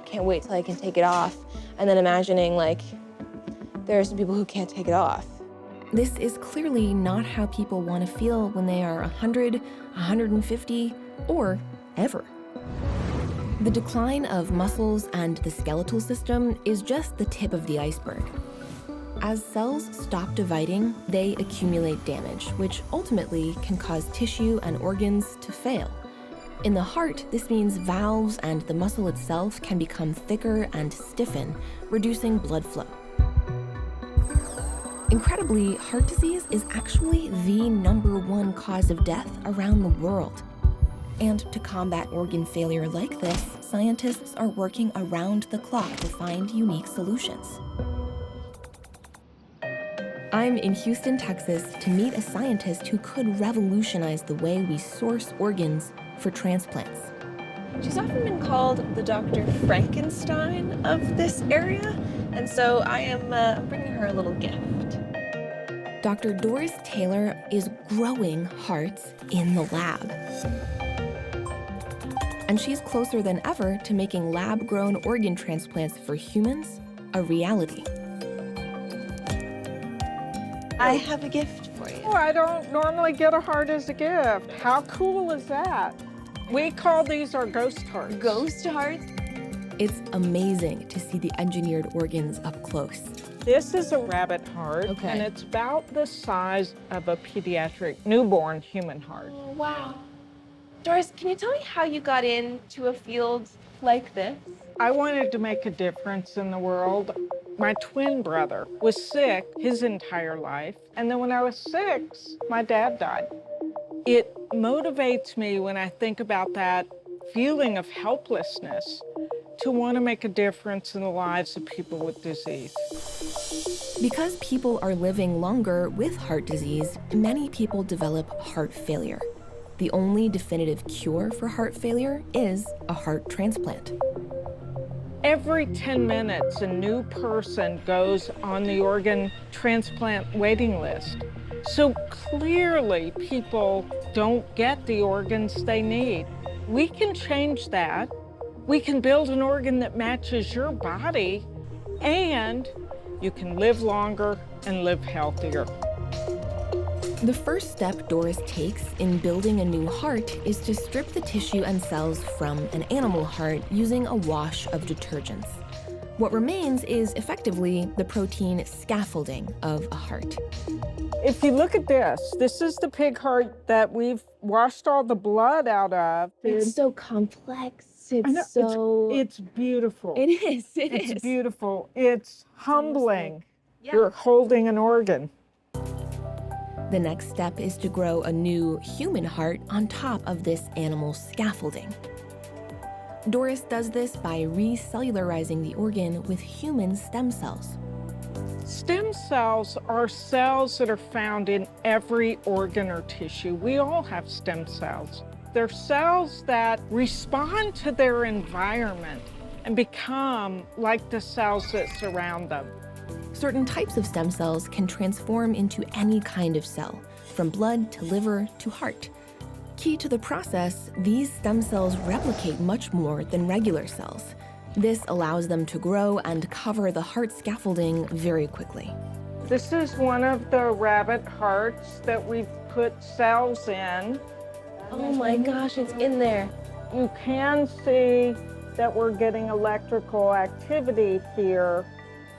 Can't wait till I can take it off. And then imagining like, there are some people who can't take it off. This is clearly not how people want to feel when they are 100, 150, or ever. The decline of muscles and the skeletal system is just the tip of the iceberg. As cells stop dividing, they accumulate damage, which ultimately can cause tissue and organs to fail. In the heart, this means valves and the muscle itself can become thicker and stiffen, reducing blood flow. Incredibly, heart disease is actually the #1 cause of death around the world. And to combat organ failure like this, scientists are working around the clock to find unique solutions. I'm in Houston, Texas to meet a scientist who could revolutionize the way we source organs for transplants. She's often been called the Dr. Frankenstein of this area, and so I am bringing her a little gift. Dr. Doris Taylor is growing hearts in the lab. And she's closer than ever to making lab-grown organ transplants for humans a reality. I have a gift for you. Oh, I don't normally get a heart as a gift. How cool is that? We call these our ghost hearts. Ghost hearts? It's amazing to see the engineered organs up close. This is a rabbit heart, and it's about the size of a pediatric newborn human heart. Oh, wow. Doris, can you tell me how you got into a field Like this? I wanted to make a difference in the world. My twin brother was sick his entire life, and then when I was 6, my dad died. It motivates me when I think about that feeling of helplessness to want to make a difference in the lives of people with disease. Because people are living longer with heart disease, many people develop heart failure. The only definitive cure for heart failure is a heart transplant. Every 10 minutes, a new person goes on the organ transplant waiting list. So clearly, people don't get the organs they need. We can change that. We can build an organ that matches your body, and you can live longer and live healthier. The first step Doris takes in building a new heart is to strip the tissue and cells from an animal heart using a wash of detergents. What remains is effectively the protein scaffolding of a heart. If you look at this is the pig heart that we've washed all the blood out of. It's so complex. It's beautiful. It is. It's beautiful. It's humbling. You're holding an organ. The next step is to grow a new human heart on top of this animal scaffolding. Doris does this by recellularizing the organ with human stem cells. Stem cells are cells that are found in every organ or tissue. We all have stem cells. They're cells that respond to their environment and become like the cells that surround them. Certain types of stem cells can transform into any kind of cell, from blood to liver to heart. Key to the process, these stem cells replicate much more than regular cells. This allows them to grow and cover the heart scaffolding very quickly. This is one of the rabbit hearts that we've put cells in. Oh my gosh, it's in there. You can see that we're getting electrical activity here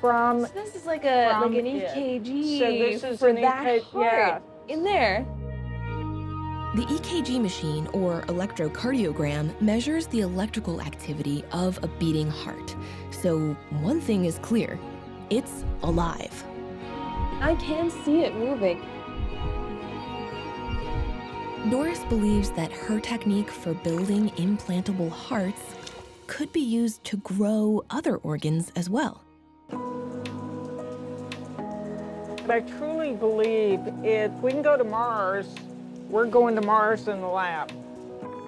from. So this is like an EKG. So this is for an that EKG, heart in there. The EKG machine, or electrocardiogram, measures the electrical activity of a beating heart. So one thing is clear, it's alive. I can see it moving. Doris believes that her technique for building implantable hearts could be used to grow other organs as well. But I truly believe if we can go to Mars, we're going to Mars in the lab.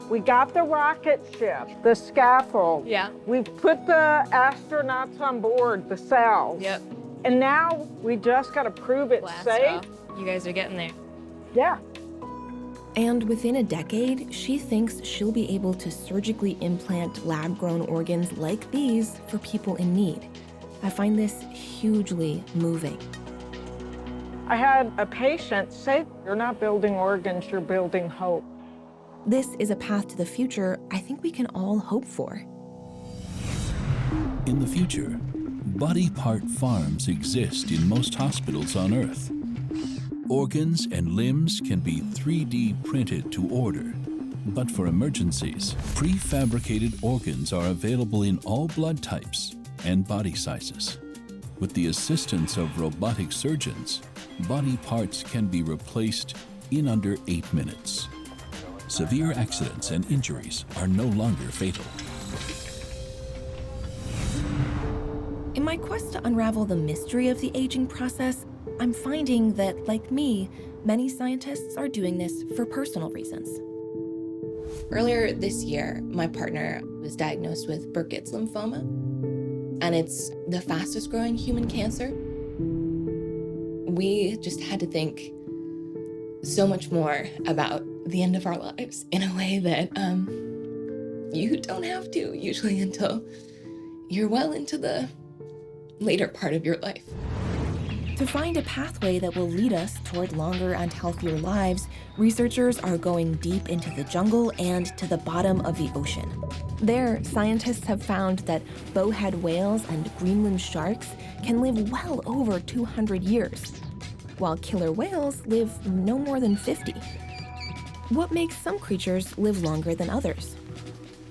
We got the rocket ship, the scaffold. Yeah. We've put the astronauts on board, the cells. Yep. And now we just got to prove it's Blast safe. off. You guys are getting there. Yeah. And within a decade, she thinks she'll be able to surgically implant lab-grown organs like these for people in need. I find this hugely moving. I had a patient say, "You're not building organs, you're building hope." This is a path to the future I think we can all hope for. In the future, body part farms exist in most hospitals on Earth. Organs and limbs can be 3D printed to order. But for emergencies, prefabricated organs are available in all blood types and body sizes. With the assistance of robotic surgeons, body parts can be replaced in under 8 minutes. Severe accidents and injuries are no longer fatal. In my quest to unravel the mystery of the aging process, I'm finding that, like me, many scientists are doing this for personal reasons. Earlier this year, my partner was diagnosed with Burkitt's lymphoma, and it's the fastest growing human cancer. We just had to think so much more about the end of our lives in a way that you don't have to usually until you're well into the later part of your life. To find a pathway that will lead us toward longer and healthier lives, researchers are going deep into the jungle and to the bottom of the ocean. There, scientists have found that bowhead whales and Greenland sharks can live well over 200 years, while killer whales live no more than 50. What makes some creatures live longer than others?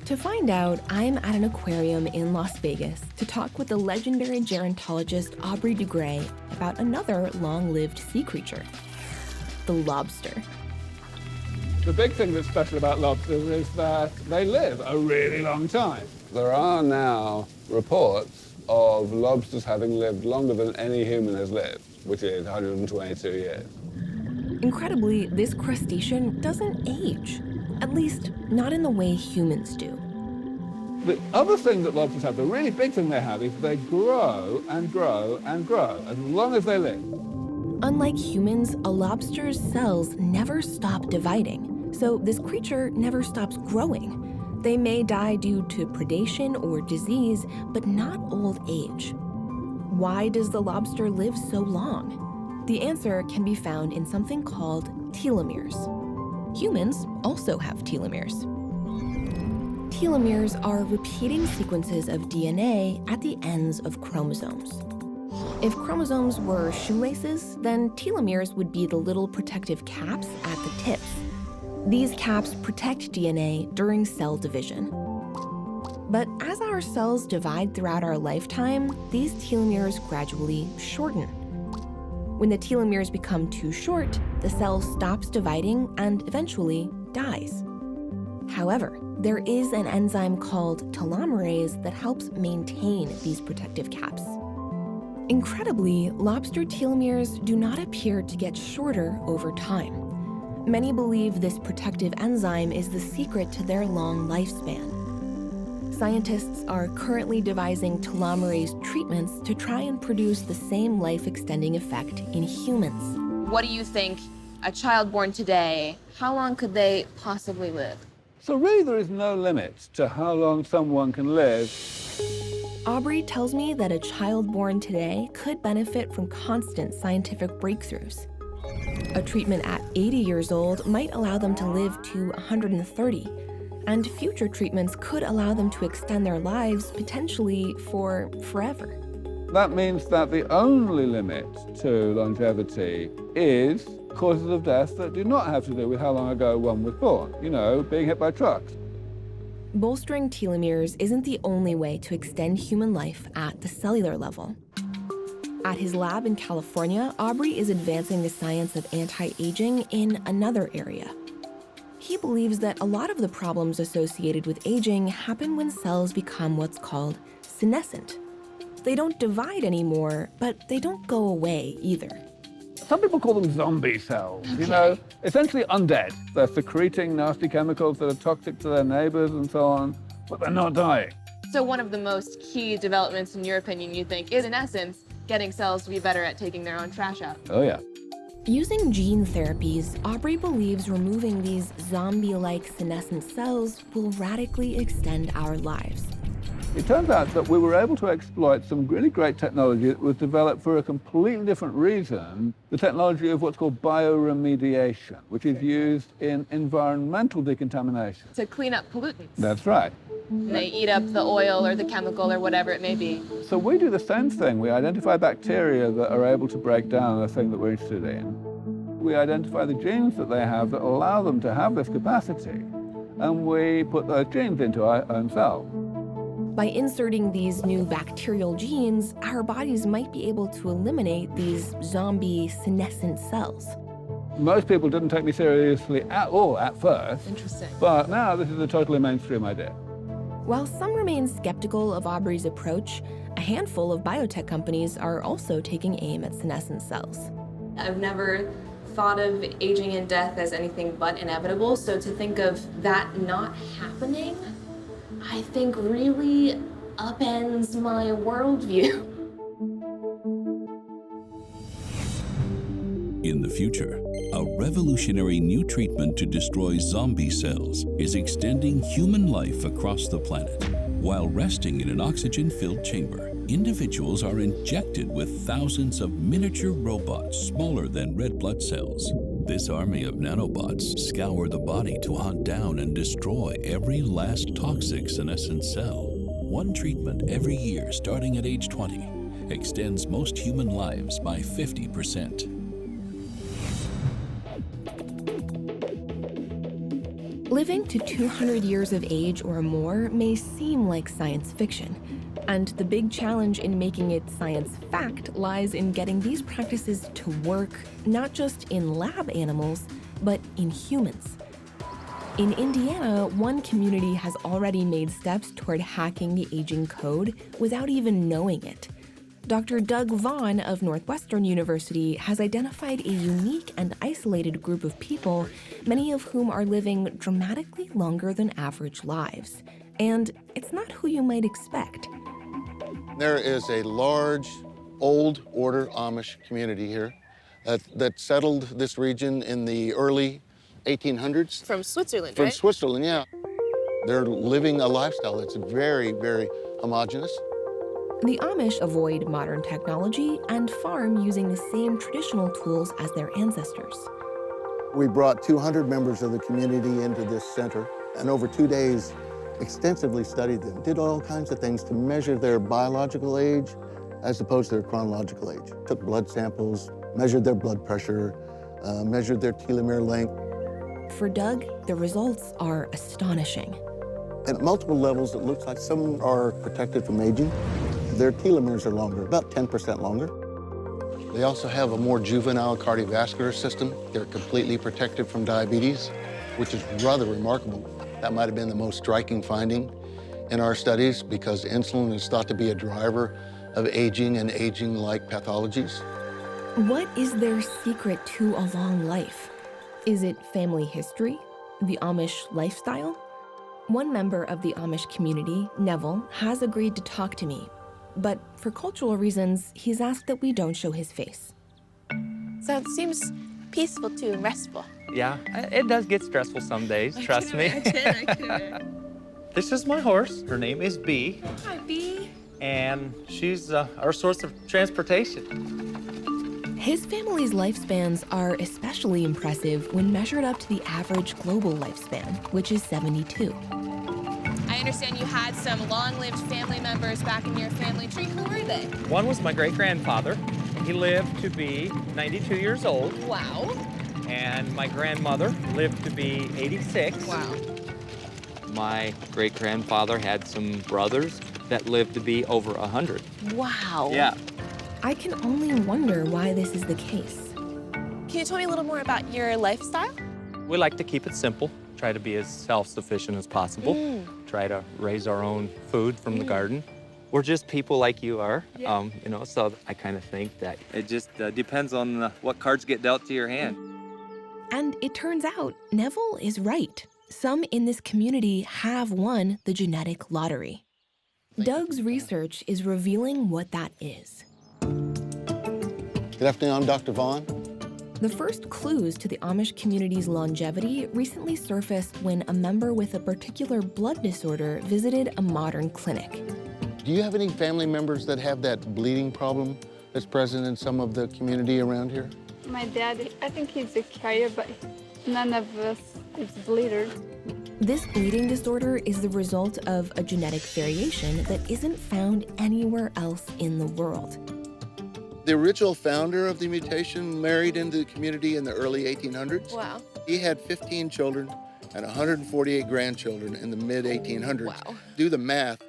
To find out, I'm at an aquarium in Las Vegas to talk with the legendary gerontologist Aubrey de Grey about another long-lived sea creature, the lobster. The big thing that's special about lobsters is that they live a really long time. There are now reports of lobsters having lived longer than any human has lived, which is 122 years. Incredibly, this crustacean doesn't age, at least not in the way humans do. The other thing that lobsters have, the really big thing they have, is they grow and grow and grow as long as they live. Unlike humans, a lobster's cells never stop dividing, so this creature never stops growing. They may die due to predation or disease, but not old age. Why does the lobster live so long? The answer can be found in something called telomeres. Humans also have telomeres. Telomeres are repeating sequences of DNA at the ends of chromosomes. If chromosomes were shoelaces, then telomeres would be the little protective caps at the tips. These caps protect DNA during cell division. But as our cells divide throughout our lifetime, these telomeres gradually shorten. When the telomeres become too short, the cell stops dividing and eventually dies. However, there is an enzyme called telomerase that helps maintain these protective caps. Incredibly, lobster telomeres do not appear to get shorter over time. Many believe this protective enzyme is the secret to their long lifespan. Scientists are currently devising telomerase treatments to try and produce the same life-extending effect in humans. What do you think, a child born today, how long could they possibly live? So really there is no limit to how long someone can live. Aubrey tells me that a child born today could benefit from constant scientific breakthroughs. A treatment at 80 years old might allow them to live to 130, and future treatments could allow them to extend their lives potentially for forever. That means that the only limit to longevity is causes of death that do not have to do with how long ago one was born, being hit by trucks. Bolstering telomeres isn't the only way to extend human life at the cellular level. At his lab in California, Aubrey is advancing the science of anti-aging in another area. He believes that a lot of the problems associated with aging happen when cells become what's called senescent. They don't divide anymore, but they don't go away either. Some people call them zombie cells, essentially undead. They're secreting nasty chemicals that are toxic to their neighbors and so on, but they're not dying. So one of the most key developments, in your opinion, you think, is in essence, getting cells to be better at taking their own trash out. Oh, yeah. Using gene therapies, Aubrey believes removing these zombie-like senescent cells will radically extend our lives. It turns out that we were able to exploit some really great technology that was developed for a completely different reason, the technology of what's called bioremediation, which is used in environmental decontamination. To clean up pollutants. That's right. They eat up the oil or the chemical or whatever it may be. So we do the same thing. We identify bacteria that are able to break down the thing that we're interested in. We identify the genes that they have that allow them to have this capacity, and we put those genes into our own cells. By inserting these new bacterial genes, our bodies might be able to eliminate these zombie senescent cells. Most people didn't take me seriously at all at first. Interesting. But now this is a totally mainstream idea. While some remain skeptical of Aubrey's approach, a handful of biotech companies are also taking aim at senescent cells. I've never thought of aging and death as anything but inevitable, so to think of that not happening, I think really upends my worldview. In the future, a revolutionary new treatment to destroy zombie cells is extending human life across the planet. While resting in an oxygen-filled chamber, individuals are injected with thousands of miniature robots smaller than red blood cells. This army of nanobots scour the body to hunt down and destroy every last toxic senescent cell. One treatment every year starting at age 20 extends most human lives by 50%. Living to 200 years of age or more may seem like science fiction, and the big challenge in making it science fact lies in getting these practices to work, not just in lab animals, but in humans. In Indiana, one community has already made steps toward hacking the aging code without even knowing it. Dr. Doug Vaughn of Northwestern University has identified a unique and isolated group of people, many of whom are living dramatically longer than average lives. And it's not who you might expect. There is a large, old order Amish community here that settled this region in the early 1800s. From Switzerland, From right? Switzerland, yeah. They're living a lifestyle that's very, very homogenous. The Amish avoid modern technology and farm using the same traditional tools as their ancestors. We brought 200 members of the community into this center, and over 2 days, extensively studied them, did all kinds of things to measure their biological age as opposed to their chronological age. Took blood samples, measured their blood pressure, measured their telomere length. For Doug, the results are astonishing. At multiple levels, it looks like some are protected from aging. Their telomeres are longer, about 10% longer. They also have a more juvenile cardiovascular system. They're completely protected from diabetes, which is rather remarkable. That might have been the most striking finding in our studies because insulin is thought to be a driver of aging and aging-like pathologies. What is their secret to a long life? Is it family history? The Amish lifestyle? One member of the Amish community, Neville, has agreed to talk to me, but for cultural reasons, he's asked that we don't show his face. So it seems peaceful too and restful. Yeah, it does get stressful some days, trust me. I can. This is my horse. Her name is Bee, Hi, Bee. and she's our source of transportation. His family's lifespans are especially impressive when measured up to the average global lifespan, which is 72. I understand you had some long-lived family members back in your family tree. Who were they? One was my great-grandfather. He lived to be 92 years old. Wow. And my grandmother lived to be 86. Wow. My great-grandfather had some brothers that lived to be over 100. Wow. Yeah. I can only wonder why this is the case. Can you tell me a little more about your lifestyle? We like to keep it simple, try to be as self-sufficient as possible, try to raise our own food from the garden. We're just people like you are, you know, so I kind of think that it just depends on what cards get dealt to your hand. And it turns out Neville is right. Some in this community have won the genetic lottery. Doug's research is revealing what that is. Good afternoon, I'm Dr. Vaughn. The first clues to the Amish community's longevity recently surfaced when a member with a particular blood disorder visited a modern clinic. Do you have any family members that have that bleeding problem that's present in some of the community around here? My dad, I think he's a carrier, but none of us is bleeder. This bleeding disorder is the result of a genetic variation that isn't found anywhere else in the world. The original founder of the mutation married into the community in the early 1800s. Wow. He had 15 children and 148 grandchildren in the mid-1800s. Wow. Do the math.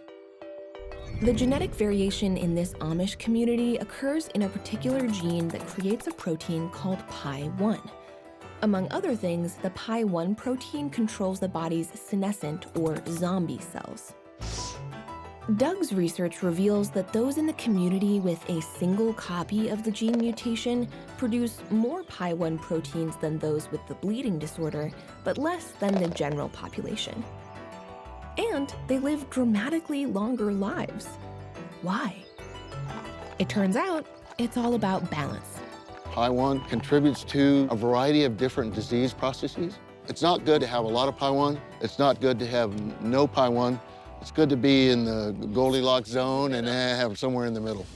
The genetic variation in this Amish community occurs in a particular gene that creates a protein called PI1. Among other things, the PI1 protein controls the body's senescent or zombie cells. Doug's research reveals that those in the community with a single copy of the gene mutation produce more PI1 proteins than those with the bleeding disorder, but less than the general population. And they live dramatically longer lives. Why? It turns out it's all about balance. PI1 contributes to a variety of different disease processes. It's not good to have a lot of PI1. It's not good to have no PI1. It's good to be in the Goldilocks zone and have somewhere in the middle.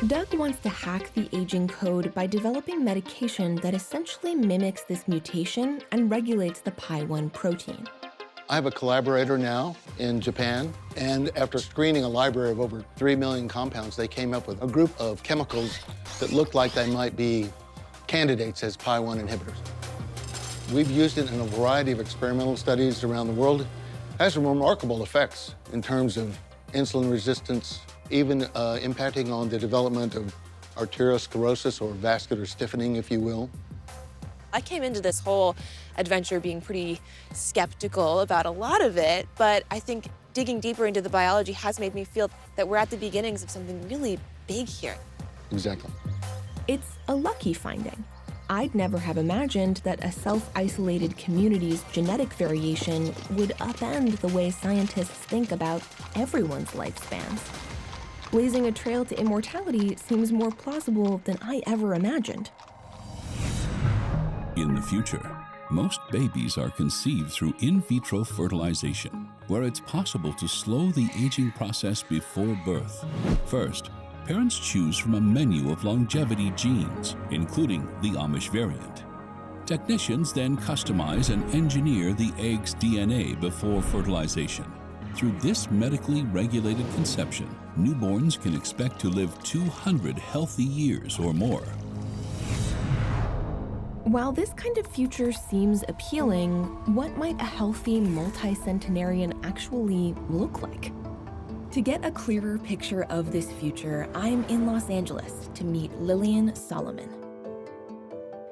Doug wants to hack the aging code by developing medication that essentially mimics this mutation and regulates the PI1 protein. I have a collaborator now in Japan, and after screening a library of over 3 million compounds, they came up with a group of chemicals that looked like they might be candidates as PI1 inhibitors. We've used it in a variety of experimental studies around the world. It has remarkable effects in terms of insulin resistance, even impacting on the development of arteriosclerosis, or vascular stiffening, if you will. I came into this whole adventure being pretty skeptical about a lot of it, but I think digging deeper into the biology has made me feel that we're at the beginnings of something really big here. Exactly. It's a lucky finding. I'd never have imagined that a self-isolated community's genetic variation would upend the way scientists think about everyone's lifespans. Blazing a trail to immortality seems more plausible than I ever imagined. In the future, most babies are conceived through in vitro fertilization, where it's possible to slow the aging process before birth. First, parents choose from a menu of longevity genes, including the Amish variant. Technicians then customize and engineer the egg's DNA before fertilization. Through this medically regulated conception, newborns can expect to live 200 healthy years or more. While this kind of future seems appealing, what might a healthy multi-centenarian actually look like? To get a clearer picture of this future, I'm in Los Angeles to meet Lillian Solomon.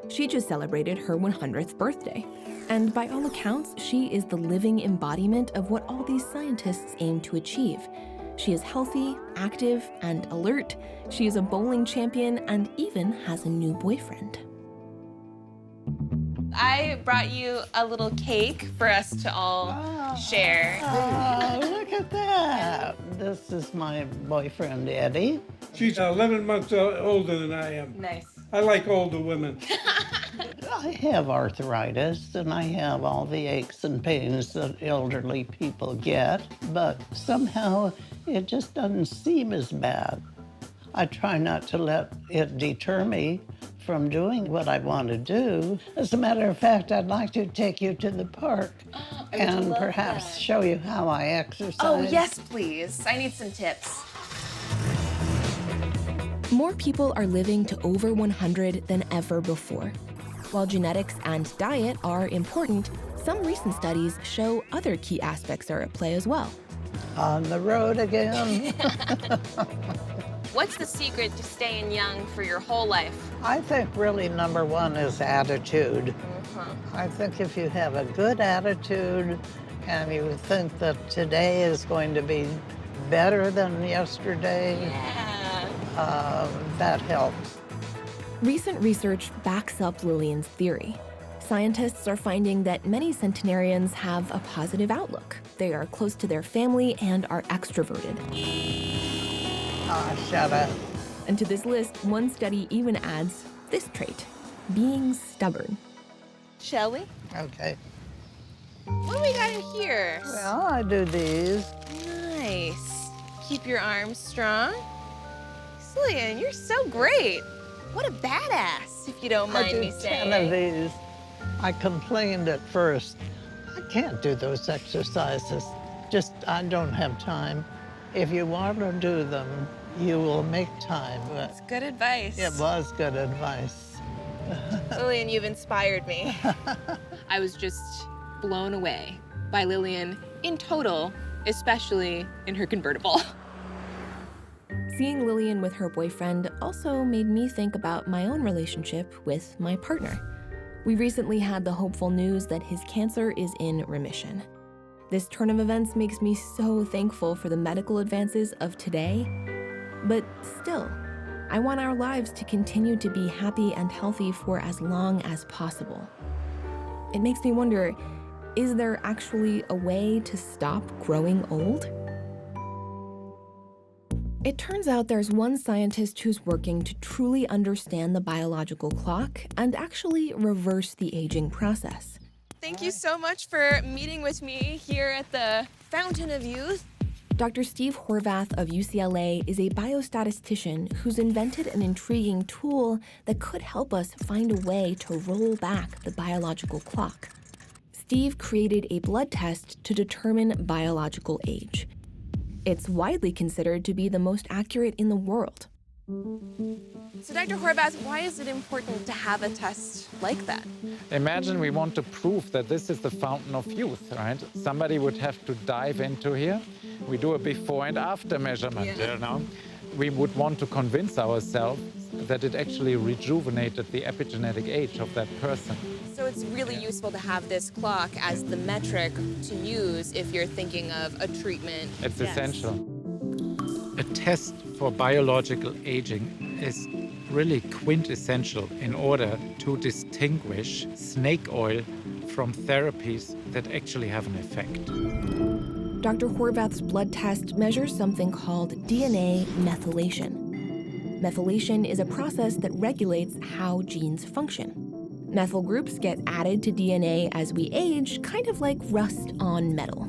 She just celebrated her 100th birthday, and by all accounts, she is the living embodiment of what all these scientists aim to achieve. She is healthy, active, and alert. She is a bowling champion and even has a new boyfriend. I brought you a little cake for us to all share. Oh, look at that. This is my boyfriend, Eddie. She's 11 months older than I am. Nice. I like older women. I have arthritis, and I have all the aches and pains that elderly people get, but somehow it just doesn't seem as bad. I try not to let it deter me from doing what I want to do. As a matter of fact, I'd like to take you to the park and perhaps show you how I exercise. Oh, yes, please. I need some tips. More people are living to over 100 than ever before. While genetics and diet are important, some recent studies show other key aspects are at play as well. On the road again. What's the secret to staying young for your whole life? I think really number one is attitude. I think if you have a good attitude and you think that today is going to be better than yesterday, that helps. Recent research backs up Lillian's theory. Scientists are finding that many centenarians have a positive outlook. They are close to their family and are extroverted. Shut up. And to this list, one study even adds this trait, being stubborn. Shall we? Okay. What do we got in here? Well, I do these. Nice. Keep your arms strong. Lillian, you're so great. What a badass, if you don't mind me saying. 10 of these. I complained at first. I can't do those exercises. I don't have time. If you want to do them, you will make time. That's good advice. It was good advice. Lillian, you've inspired me. I was just blown away by Lillian in total, especially in her convertible. Seeing Lillian with her boyfriend also made me think about my own relationship with my partner. We recently had the hopeful news that his cancer is in remission. This turn of events makes me so thankful for the medical advances of today. But still, I want our lives to continue to be happy and healthy for as long as possible. It makes me wonder, is there actually a way to stop growing old? It turns out there's one scientist who's working to truly understand the biological clock and actually reverse the aging process. Thank you so much for meeting with me here at the Fountain of Youth. Dr. Steve Horvath of UCLA is a biostatistician who's invented an intriguing tool that could help us find a way to roll back the biological clock. Steve created a blood test to determine biological age. It's widely considered to be the most accurate in the world. So Dr. Horvath, why is it important to have a test like that? Imagine we want to prove that this is the fountain of youth, right? Somebody would have to dive into here. We do a before and after measurement, you know? We would want to convince ourselves that it actually rejuvenated the epigenetic age of that person. So it's really useful to have this clock as the metric to use if you're thinking of a treatment. It's essential. A test for biological aging is really quintessential in order to distinguish snake oil from therapies that actually have an effect. Dr. Horvath's blood test measures something called DNA methylation. Methylation is a process that regulates how genes function. Methyl groups get added to DNA as we age, kind of like rust on metal.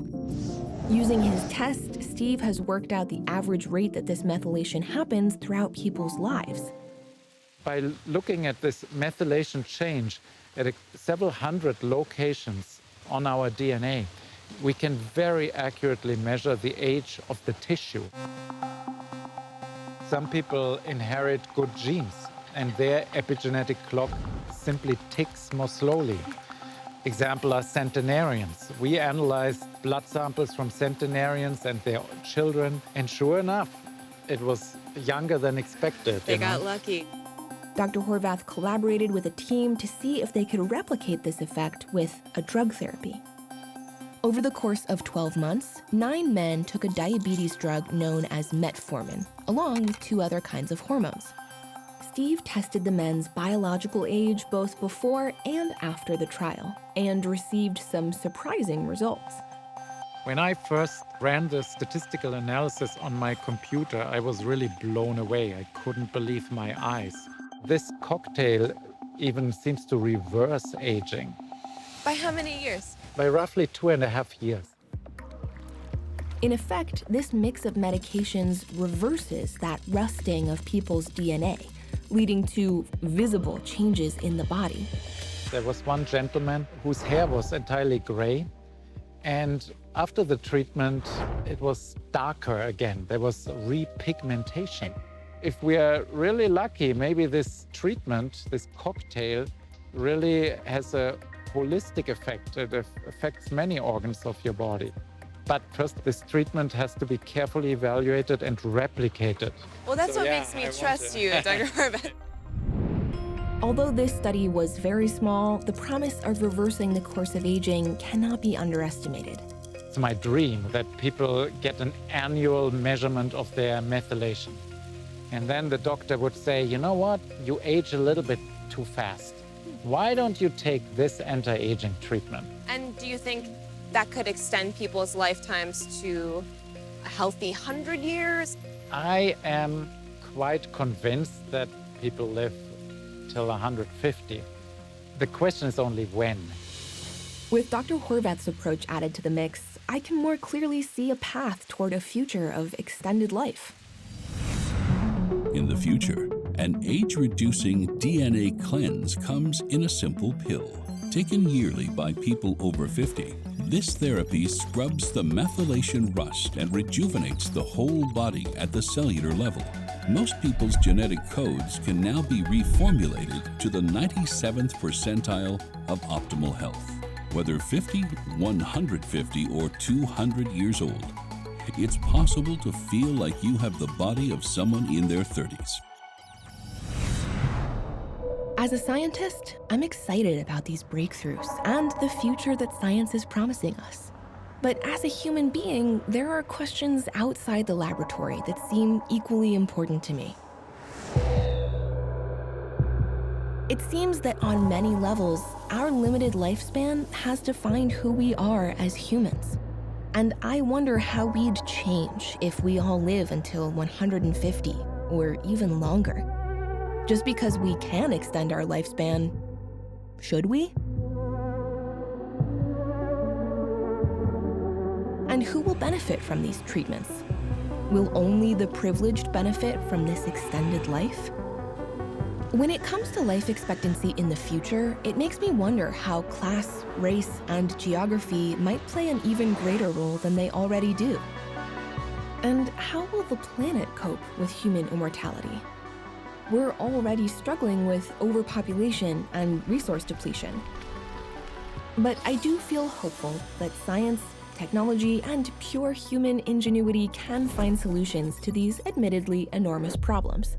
Using his test, Steve has worked out the average rate that this methylation happens throughout people's lives. By looking at this methylation change at several hundred locations on our DNA, we can very accurately measure the age of the tissue. Some people inherit good genes, and their epigenetic clock simply ticks more slowly. Example are centenarians. We analyzed blood samples from centenarians and their children, and sure enough, it was younger than expected. They got lucky. Dr. Horvath collaborated with a team to see if they could replicate this effect with a drug therapy. Over the course of 12 months, 9 men took a diabetes drug known as metformin, along with 2 other kinds of hormones. Steve tested the men's biological age both before and after the trial, and received some surprising results. When I first ran the statistical analysis on my computer, I was really blown away. I couldn't believe my eyes. This cocktail even seems to reverse aging. By how many years? By roughly 2.5 years. In effect, this mix of medications reverses that rusting of people's DNA, leading to visible changes in the body. There was one gentleman whose hair was entirely gray, and after the treatment, it was darker again. There was repigmentation. If we are really lucky, maybe this treatment, this cocktail, really has a holistic effect. It affects many organs of your body. But first, this treatment has to be carefully evaluated and replicated. Well, that's what makes me trust you, Dr. Horvath. Although this study was very small, the promise of reversing the course of aging cannot be underestimated. It's my dream that people get an annual measurement of their methylation. And then the doctor would say, you know what, you age a little bit too fast. Why don't you take this anti-aging treatment? And do you think that could extend people's lifetimes to a healthy 100 years? I am quite convinced that people live till 150. The question is only when. With Dr. Horvath's approach added to the mix, I can more clearly see a path toward a future of extended life. In the future, an age-reducing DNA cleanse comes in a simple pill. Taken yearly by people over 50, this therapy scrubs the methylation rust and rejuvenates the whole body at the cellular level. Most people's genetic codes can now be reformulated to the 97th percentile of optimal health. Whether 50, 150, or 200 years old, it's possible to feel like you have the body of someone in their 30s. As a scientist, I'm excited about these breakthroughs and the future that science is promising us. But as a human being, there are questions outside the laboratory that seem equally important to me. It seems that on many levels, our limited lifespan has defined who we are as humans. And I wonder how we'd change if we all live until 150 or even longer. Just because we can extend our lifespan, should we? And who will benefit from these treatments? Will only the privileged benefit from this extended life? When it comes to life expectancy in the future, it makes me wonder how class, race, and geography might play an even greater role than they already do. And how will the planet cope with human immortality? we're already struggling with overpopulation and resource depletion. But I do feel hopeful that science, technology, and pure human ingenuity can find solutions to these admittedly enormous problems.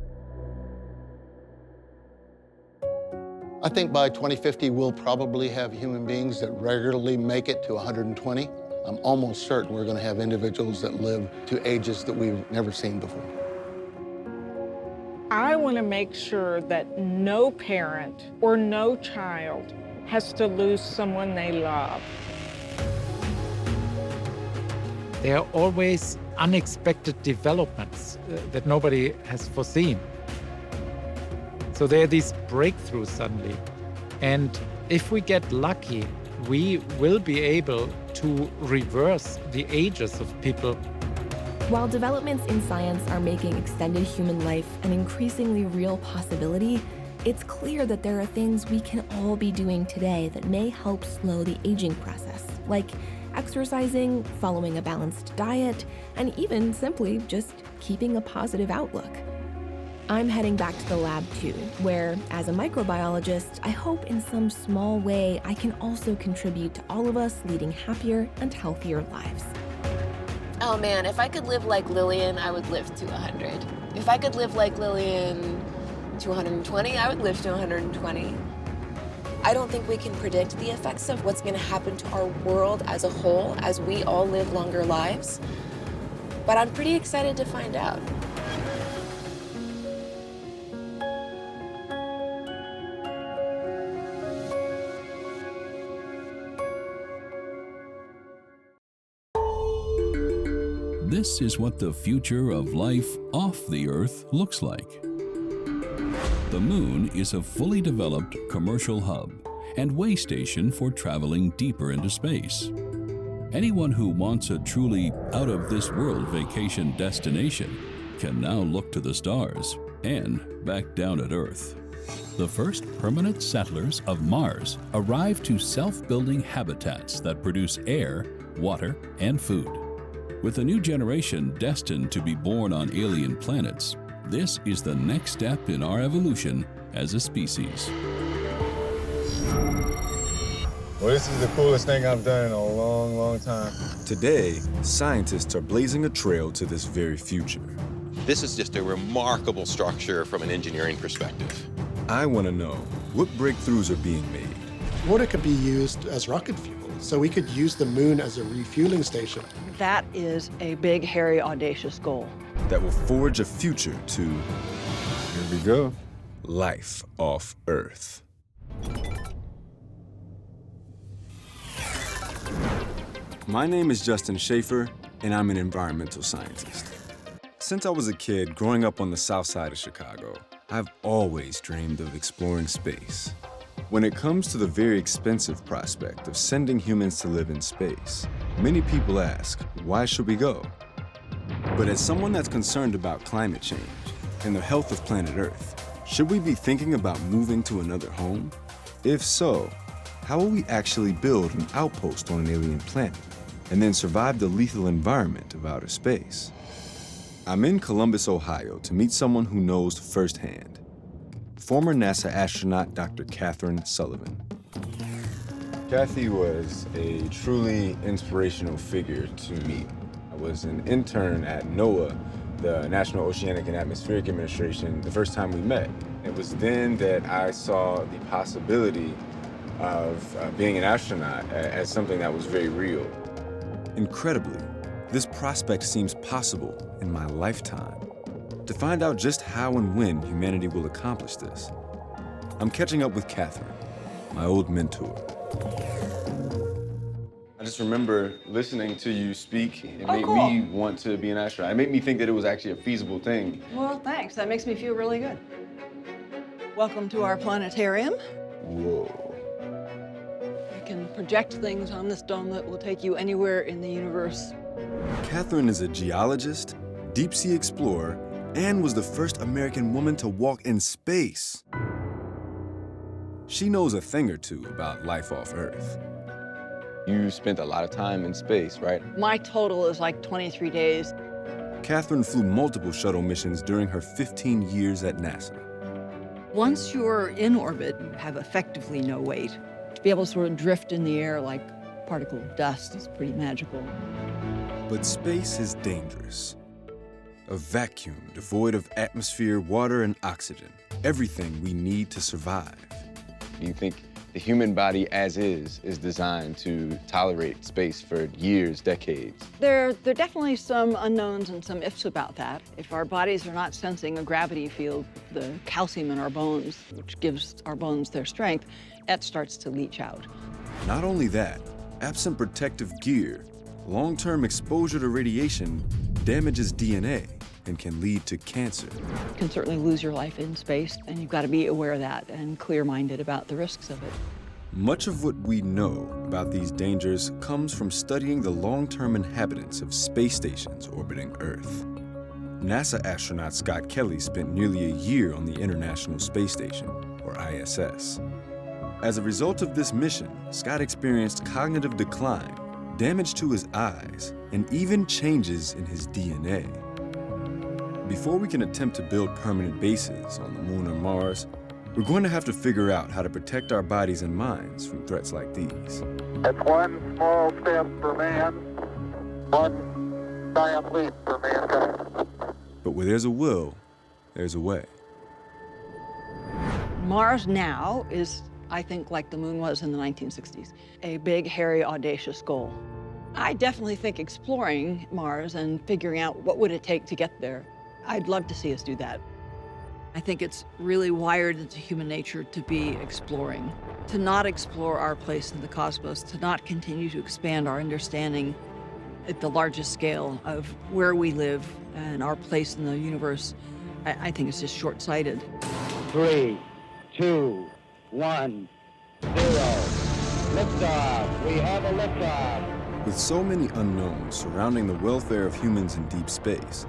I think by 2050, we'll probably have human beings that regularly make it to 120. I'm almost certain we're going to have individuals that live to ages that we've never seen before. I want to make sure that no parent or no child has to lose someone they love. There are always unexpected developments that nobody has foreseen. So there are these breakthroughs suddenly. And if we get lucky, we will be able to reverse the ages of people. While developments in science are making extended human life an increasingly real possibility, it's clear that there are things we can all be doing today that may help slow the aging process, like exercising, following a balanced diet, and even simply just keeping a positive outlook. I'm heading back to the lab too, where, as a microbiologist, I hope in some small way I can also contribute to all of us leading happier and healthier lives. Oh man, if I could live like Lillian, I would live to 100. If I could live like Lillian to 120, I would live to 120. I don't think we can predict the effects of what's going to happen to our world as a whole as we all live longer lives, but I'm pretty excited to find out. This is what the future of life off the Earth looks like. The Moon is a fully developed commercial hub and way station for traveling deeper into space. Anyone who wants a truly out-of-this-world vacation destination can now look to the stars and back down at Earth. The first permanent settlers of Mars arrive to self-building habitats that produce air, water, and food. With a new generation destined to be born on alien planets, this is the next step in our evolution as a species. Well, this is the coolest thing I've done in a long, long time. Today, scientists are blazing a trail to this very future. This is just a remarkable structure from an engineering perspective. I want to know what breakthroughs are being made. Water could be used as rocket fuel, so we could use the moon as a refueling station. That is a big, hairy, audacious goal. That will forge a future to, here we go, life off Earth. My name is Justin Schaefer, and I'm an environmental scientist. Since I was a kid growing up on the south side of Chicago, I've always dreamed of exploring space. When it comes to the very expensive prospect of sending humans to live in space, many people ask, why should we go? But as someone that's concerned about climate change and the health of planet Earth, should we be thinking about moving to another home? If so, how will we actually build an outpost on an alien planet and then survive the lethal environment of outer space? I'm in Columbus, Ohio to meet someone who knows firsthand. Former NASA astronaut Dr. Catherine Sullivan. Kathy was a truly inspirational figure to me. I was an intern at NOAA, the National Oceanic and Atmospheric Administration, the first time we met. It was then that I saw the possibility of being an astronaut as something that was very real. Incredibly, this prospect seems possible in my lifetime. To find out just how and when humanity will accomplish this, I'm catching up with Catherine, my old mentor. I just remember listening to you speak. It made me want to be an astronaut. It made me think that it was actually a feasible thing. Well, thanks. That makes me feel really good. Welcome to our planetarium. Whoa. You can project things on this dome that will take you anywhere in the universe. Catherine is a geologist, deep-sea explorer, and was the first American woman to walk in space. She knows a thing or two about life off Earth. You spent a lot of time in space, right? My total is like 23 days. Catherine flew multiple shuttle missions during her 15 years at NASA. Once you're in orbit, you have effectively no weight. To be able to sort of drift in the air like a particle of dust is pretty magical. But space is dangerous. A vacuum devoid of atmosphere, water, and oxygen. Everything we need to survive. Do you think the human body as is designed to tolerate space for years, decades? There are definitely some unknowns and some ifs about that. If our bodies are not sensing a gravity field, the calcium in our bones, which gives our bones their strength, that starts to leach out. Not only that, absent protective gear, long-term exposure to radiation damages DNA and can lead to cancer. You can certainly lose your life in space, and you've got to be aware of that and clear-minded about the risks of it. Much of what we know about these dangers comes from studying the long-term inhabitants of space stations orbiting Earth. NASA astronaut Scott Kelly spent nearly a year on the International Space Station, or ISS. As a result of this mission, Scott experienced cognitive decline, damage to his eyes, and even changes in his DNA. Before we can attempt to build permanent bases on the Moon or Mars, we're going to have to figure out how to protect our bodies and minds from threats like these. It's one small step for man, one giant leap for mankind. But where there's a will, there's a way. Mars now is, I think, like the moon was in the 1960s, a big, hairy, audacious goal. I definitely think exploring Mars and figuring out what would it take to get there, I'd love to see us do that. I think it's really wired into human nature to be exploring, to not explore our place in the cosmos, to not continue to expand our understanding at the largest scale of where we live and our place in the universe. I think it's just short-sighted. 3, 2, 1, 0. Liftoff. We have a liftoff. With so many unknowns surrounding the welfare of humans in deep space,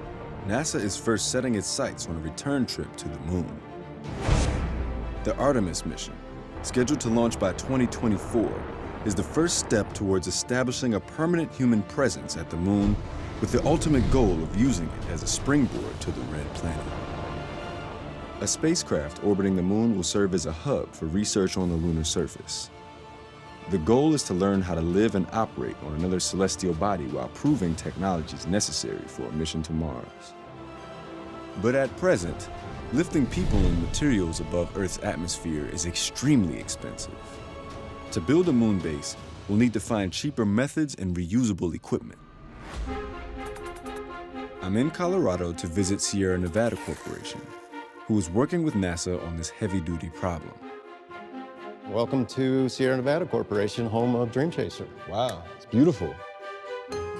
NASA is first setting its sights on a return trip to the moon. The Artemis mission, scheduled to launch by 2024, is the first step towards establishing a permanent human presence at the moon, with the ultimate goal of using it as a springboard to the Red Planet. A spacecraft orbiting the moon will serve as a hub for research on the lunar surface. The goal is to learn how to live and operate on another celestial body while proving technologies necessary for a mission to Mars. But at present, lifting people and materials above Earth's atmosphere is extremely expensive. To build a moon base, we'll need to find cheaper methods and reusable equipment. I'm in Colorado to visit Sierra Nevada Corporation, who is working with NASA on this heavy-duty problem. Welcome to Sierra Nevada Corporation, home of Dream Chaser. Wow, it's beautiful.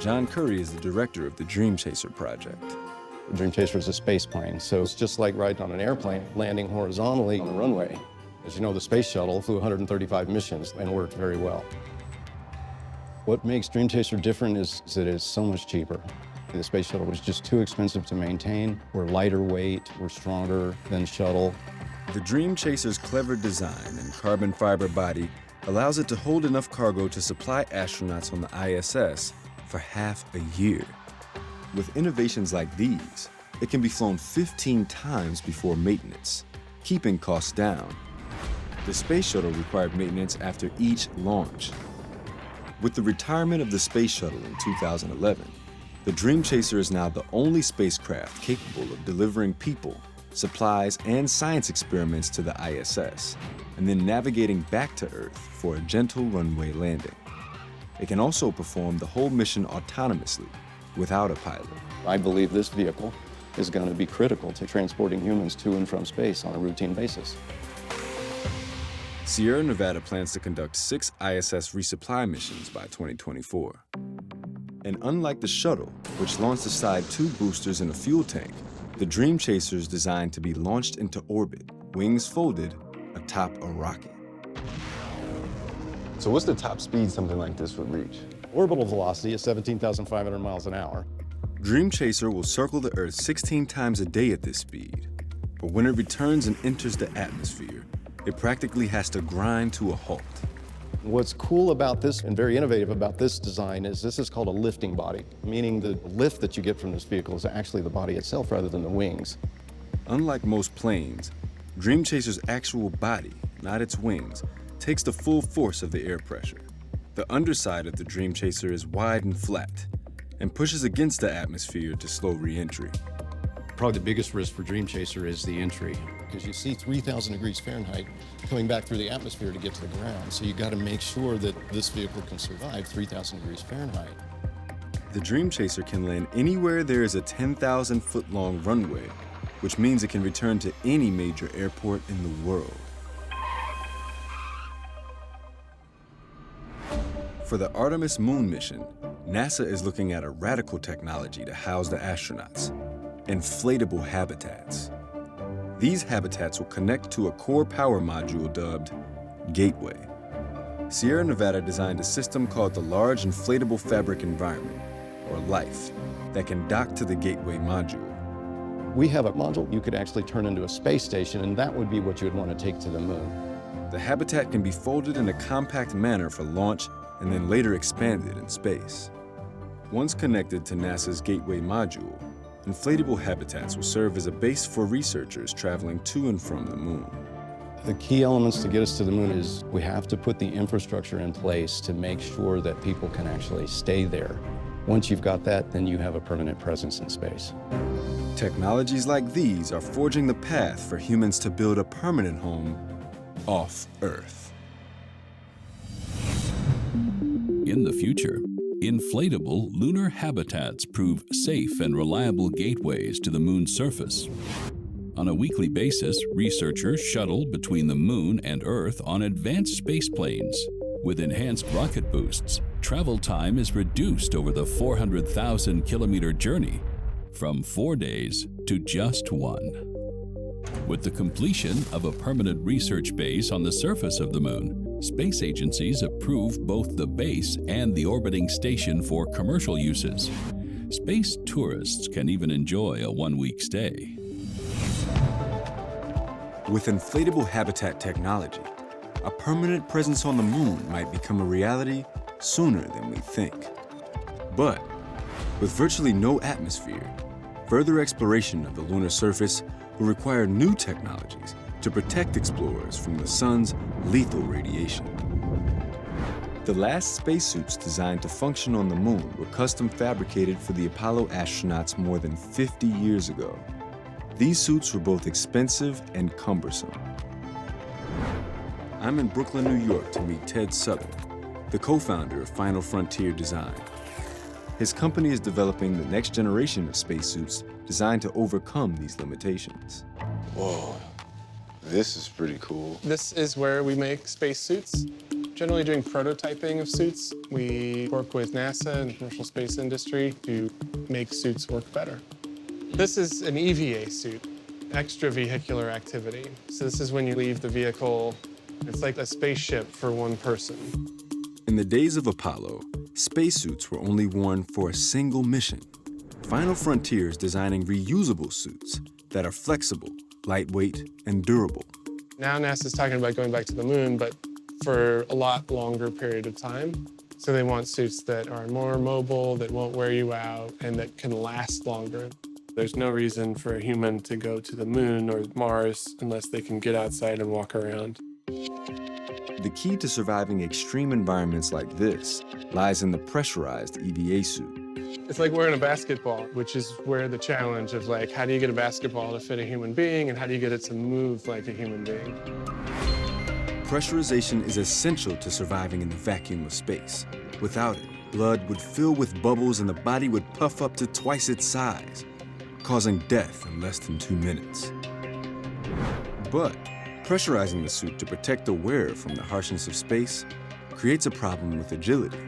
John Curry is the director of the Dream Chaser project. The Dream Chaser is a space plane, so it's just like riding on an airplane, landing horizontally on the runway. As you know, the space shuttle flew 135 missions and worked very well. What makes Dream Chaser different is that it's so much cheaper. The space shuttle was just too expensive to maintain. We're lighter weight, we're stronger than shuttle. The Dream Chaser's clever design and carbon fiber body allows it to hold enough cargo to supply astronauts on the ISS for half a year. With innovations like these, it can be flown 15 times before maintenance, keeping costs down. The space shuttle required maintenance after each launch. With the retirement of the space shuttle in 2011, the Dream Chaser is now the only spacecraft capable of delivering people, supplies, and science experiments to the ISS, and then navigating back to Earth for a gentle runway landing. It can also perform the whole mission autonomously, without a pilot. I believe this vehicle is going to be critical to transporting humans to and from space on a routine basis. Sierra Nevada plans to conduct 6 ISS resupply missions by 2024. And unlike the shuttle, which launched aside 2 boosters in a fuel tank, the Dream Chaser is designed to be launched into orbit, wings folded, atop a rocket. So what's the top speed something like this would reach? Orbital velocity is 17,500 miles an hour. Dream Chaser will circle the Earth 16 times a day at this speed. But when it returns and enters the atmosphere, it practically has to grind to a halt. What's cool about this and very innovative about this design is this is called a lifting body, meaning the lift that you get from this vehicle is actually the body itself rather than the wings. Unlike most planes, Dream Chaser's actual body, not its wings, takes the full force of the air pressure. The underside of the Dream Chaser is wide and flat and pushes against the atmosphere to slow re-entry. Probably the biggest risk for Dream Chaser is the entry, because you see 3,000 degrees Fahrenheit coming back through the atmosphere to get to the ground. So you got to make sure that this vehicle can survive 3,000 degrees Fahrenheit. The Dream Chaser can land anywhere there is a 10,000-foot-long runway, which means it can return to any major airport in the world. For the Artemis moon mission, NASA is looking at a radical technology to house the astronauts: inflatable habitats. These habitats will connect to a core power module dubbed Gateway. Sierra Nevada designed a system called the Large Inflatable Fabric Environment, or LIFE, that can dock to the Gateway module. We have a module you could actually turn into a space station, and that would be what you would want to take to the moon. The habitat can be folded in a compact manner for launch and then later expanded in space. Once connected to NASA's Gateway module, inflatable habitats will serve as a base for researchers traveling to and from the moon. The key elements to get us to the moon is we have to put the infrastructure in place to make sure that people can actually stay there. Once you've got that, then you have a permanent presence in space. Technologies like these are forging the path for humans to build a permanent home off Earth. In the future, inflatable lunar habitats prove safe and reliable gateways to the moon's surface. On a weekly basis, researchers shuttle between the moon and Earth on advanced space planes. With enhanced rocket boosts, travel time is reduced over the 400,000-kilometer journey from 4 days to just 1. With the completion of a permanent research base on the surface of the moon, space agencies approve both the base and the orbiting station for commercial uses. Space tourists can even enjoy a one-week stay. With inflatable habitat technology, a permanent presence on the moon might become a reality sooner than we think. But with virtually no atmosphere, further exploration of the lunar surface will require new technologies to protect explorers from the sun's lethal radiation. The last spacesuits designed to function on the moon were custom fabricated for the Apollo astronauts more than 50 years ago. These suits were both expensive and cumbersome. I'm in Brooklyn, New York to meet Ted Southern, the co-founder of Final Frontier Design. His company is developing the next generation of spacesuits designed to overcome these limitations. Whoa, this is pretty cool. This is where we make spacesuits. Generally doing prototyping of suits. We work with NASA and the commercial space industry to make suits work better. This is an EVA suit, extravehicular activity. So this is when you leave the vehicle. It's like a spaceship for one person. In the days of Apollo, spacesuits were only worn for a single mission. Final Frontier is designing reusable suits that are flexible, lightweight, and durable. Now NASA's talking about going back to the moon, but for a lot longer period of time. So they want suits that are more mobile, that won't wear you out, and that can last longer. There's no reason for a human to go to the moon or Mars unless they can get outside and walk around. The key to surviving extreme environments like this lies in the pressurized EVA suit. It's like wearing a basketball, which is where the challenge of like, how do you get a basketball to fit a human being and how do you get it to move like a human being? Pressurization is essential to surviving in the vacuum of space. Without it, blood would fill with bubbles and the body would puff up to twice its size, causing death in less than 2 minutes. But pressurizing the suit to protect the wearer from the harshness of space creates a problem with agility.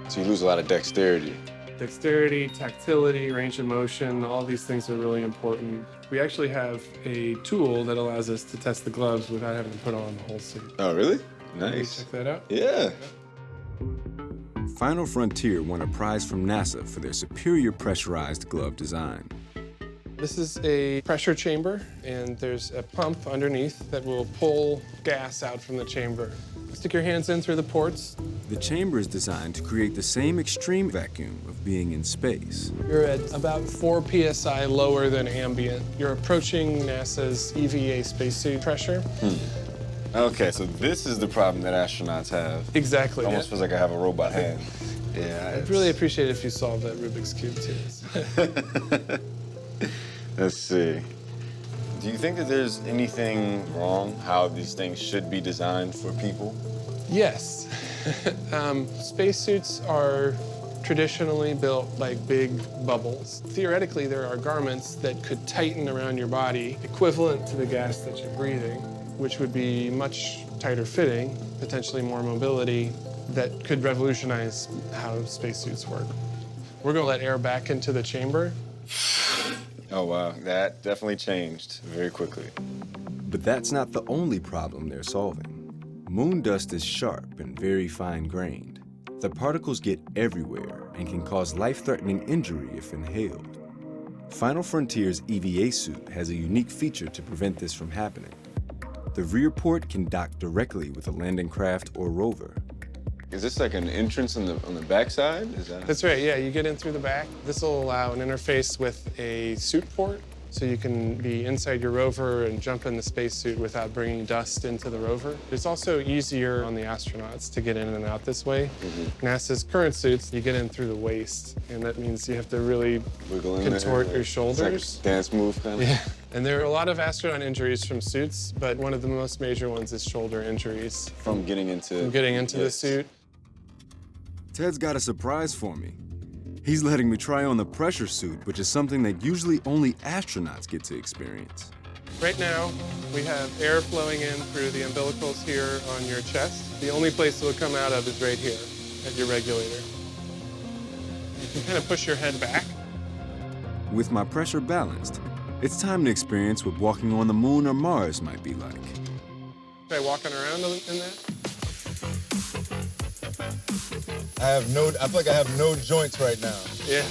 So you lose a lot of dexterity. Dexterity, tactility, range of motion, all these things are really important. We actually have a tool that allows us to test the gloves without having to put on the whole suit. Oh, really? Can you Nice. check that out? Yeah. Final Frontier won a prize from NASA for their superior pressurized glove design. This is a pressure chamber, and there's a pump underneath that will pull gas out from the chamber. Stick your hands in through the ports. The chamber is designed to create the same extreme vacuum of being in space. You're at about 4 psi lower than ambient. You're approaching NASA's EVA spacesuit pressure. Okay, so this is the problem that astronauts have. Exactly. It almost feels like I have a robot hand. Yeah. I'd really appreciate it if you solved that Rubik's Cube, too. Let's see. Do you think that there's anything wrong how these things should be designed for people? Yes. Spacesuits are traditionally built like big bubbles. Theoretically, there are garments that could tighten around your body equivalent to the gas that you're breathing, which would be much tighter fitting, potentially more mobility, that could revolutionize how spacesuits work. We're gonna let air back into the chamber. Oh, wow. That definitely changed very quickly. But that's not the only problem they're solving. Moon dust is sharp and very fine-grained. The particles get everywhere and can cause life-threatening injury if inhaled. Final Frontier's EVA suit has a unique feature to prevent this from happening. The rear port can dock directly with a landing craft or rover. Is this like an entrance on the backside? That's right, yeah, you get in through the back. This will allow an interface with a suit port, so you can be inside your rover and jump in the spacesuit without bringing dust into the rover. It's also easier on the astronauts to get in and out this way. NASA's current suits, you get in through the waist, and that means you have to really contort your shoulders. It's like a dance move, kind of? Yeah. And there are a lot of astronaut injuries from suits, but one of the most major ones is shoulder injuries. From getting into the suit. Ted's got a surprise for me. He's letting me try on the pressure suit, which is something that usually only astronauts get to experience. Right now, we have air flowing in through the umbilicals here on your chest. The only place it will come out of is right here at your regulator. You can kind of push your head back. With my pressure balanced, it's time to experience what walking on the moon or Mars might be like. Try walking around in that. I feel like I have no joints right now. Yeah.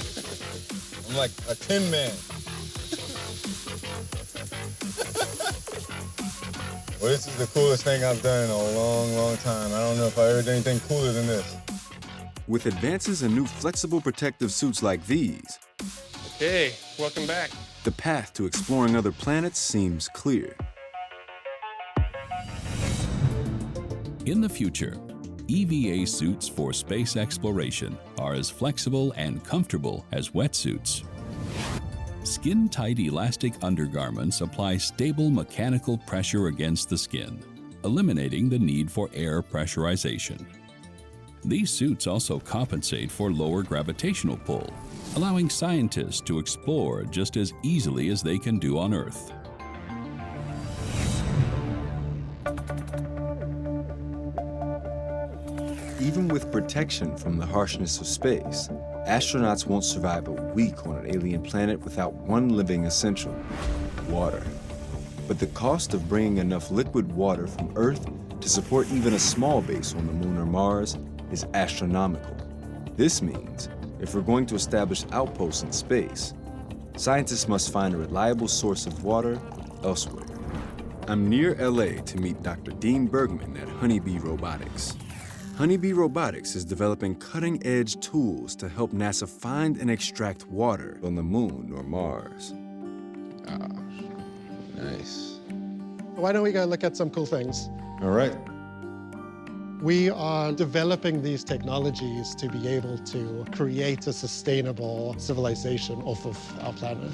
I'm like a tin man. Well, this is the coolest thing I've done in a long, long time. I don't know if I ever did anything cooler than this. With advances in new flexible protective suits like these, Okay, welcome back. the path to exploring other planets seems clear. In the future, EVA suits for space exploration are as flexible and comfortable as wetsuits. Skin-tight elastic undergarments apply stable mechanical pressure against the skin, eliminating the need for air pressurization. These suits also compensate for lower gravitational pull, allowing scientists to explore just as easily as they can do on Earth. Even with protection from the harshness of space, astronauts won't survive a week on an alien planet without one living essential: water. But the cost of bringing enough liquid water from Earth to support even a small base on the Moon or Mars is astronomical. This means, if we're going to establish outposts in space, scientists must find a reliable source of water elsewhere. I'm near LA to meet Dr. Dean Bergman at Honeybee Robotics. Honeybee Robotics is developing cutting-edge tools to help NASA find and extract water on the Moon or Mars. Nice. Why don't we go look at some cool things? All right. We are developing these technologies to be able to create a sustainable civilization off of our planet.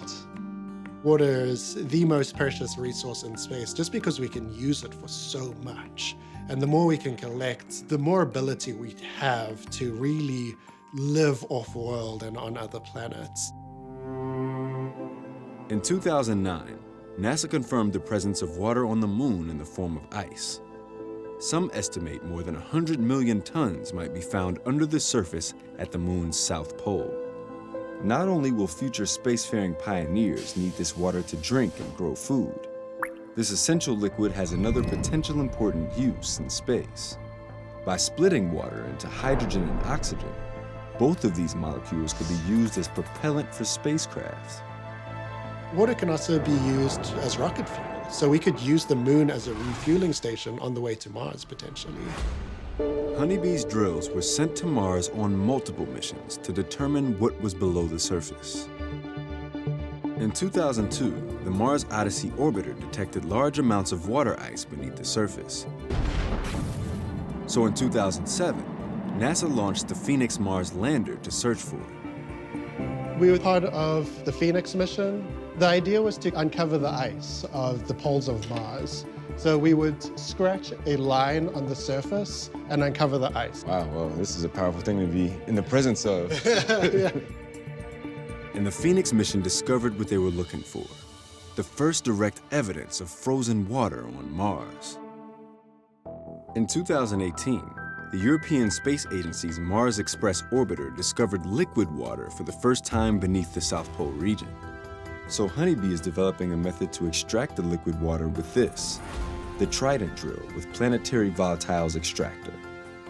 Water is the most precious resource in space just because we can use it for so much. And the more we can collect, the more ability we have to really live off-world and on other planets. In 2009, NASA confirmed the presence of water on the Moon in the form of ice. Some estimate more than 100 million tons might be found under the surface at the Moon's south pole. Not only will future spacefaring pioneers need this water to drink and grow food, this essential liquid has another potential important use in space. By splitting water into hydrogen and oxygen, both of these molecules could be used as propellant for spacecrafts. Water can also be used as rocket fuel. So we could use the moon as a refueling station on the way to Mars, potentially. Honeybee's drills were sent to Mars on multiple missions to determine what was below the surface. In 2002, the Mars Odyssey orbiter detected large amounts of water ice beneath the surface. So in 2007, NASA launched the Phoenix Mars lander to search for it. We were part of the Phoenix mission. The idea was to uncover the ice of the poles of Mars. So we would scratch a line on the surface and uncover the ice. Wow, well, this is a powerful thing to be in the presence of. Yeah. And the Phoenix mission discovered what they were looking for, the first direct evidence of frozen water on Mars. In 2018, the European Space Agency's Mars Express orbiter discovered liquid water for the first time beneath the South Pole region. So Honeybee is developing a method to extract the liquid water with this, the Trident drill with Planetary Volatiles Extractor,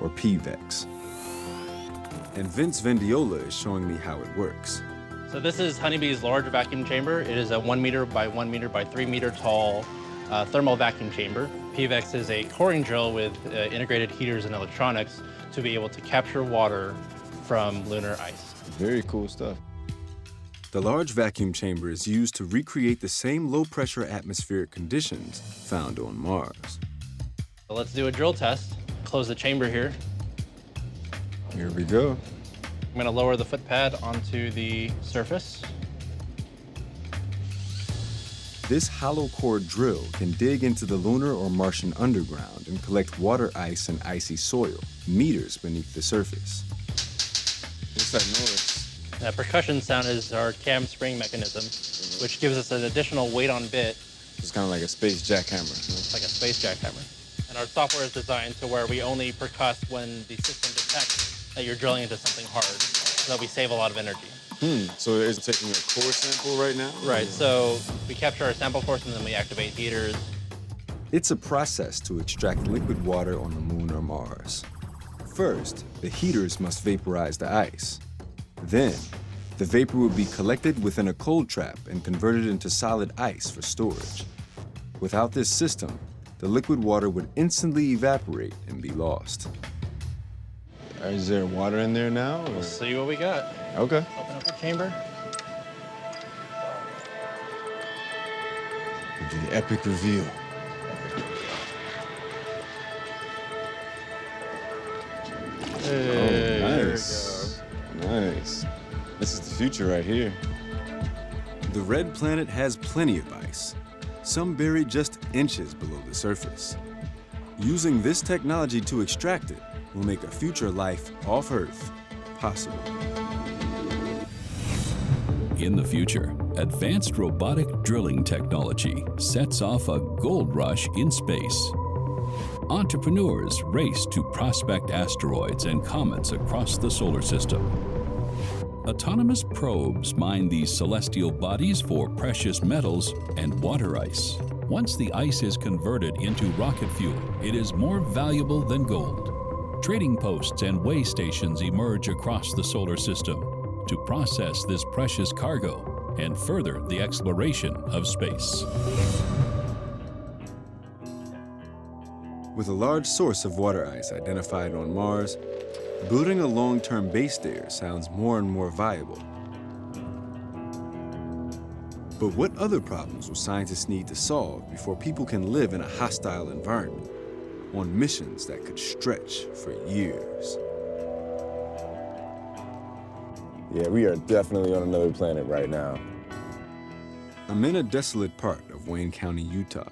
or PVEX. And Vince Vendiola is showing me how it works. So this is Honeybee's large vacuum chamber. It is a 1 meter by 1 meter by 3 meter tall thermal vacuum chamber. PVEX is a coring drill with integrated heaters and electronics to be able to capture water from lunar ice. Very cool stuff. The large vacuum chamber is used to recreate the same low-pressure atmospheric conditions found on Mars. So let's do a drill test. Close the chamber here. Here we go. I'm going to lower the foot pad onto the surface. This hollow core drill can dig into the lunar or Martian underground and collect water ice and icy soil meters beneath the surface. What's that noise? That percussion sound is our cam spring mechanism, which gives us an additional weight on bit. It's kind of like a space jackhammer. It's like a space jackhammer. And our software is designed to where we only percuss when the system detects that you're drilling into something hard, so that we save a lot of energy. So it's taking a core sample right now? Right, so we capture our sample cores and then we activate heaters. It's a process to extract liquid water on the moon or Mars. First, the heaters must vaporize the ice. Then, the vapor will be collected within a cold trap and converted into solid ice for storage. Without this system, the liquid water would instantly evaporate and be lost. Is there water in there now? We'll see what we got. Okay. Open up the chamber. The epic reveal. Hey, oh, nice. Nice. This is the future right here. The red planet has plenty of ice, some buried just inches below the surface. Using this technology to extract it will make a future life off Earth possible. In the future, advanced robotic drilling technology sets off a gold rush in space. Entrepreneurs race to prospect asteroids and comets across the solar system. Autonomous probes mine these celestial bodies for precious metals and water ice. Once the ice is converted into rocket fuel, it is more valuable than gold. Trading posts and way stations emerge across the solar system to process this precious cargo and further the exploration of space. With a large source of water ice identified on Mars, building a long-term base there sounds more and more viable. But what other problems will scientists need to solve before people can live in a hostile environment, on missions that could stretch for years? Yeah, we are definitely on another planet right now. I'm in a desolate part of Wayne County, Utah.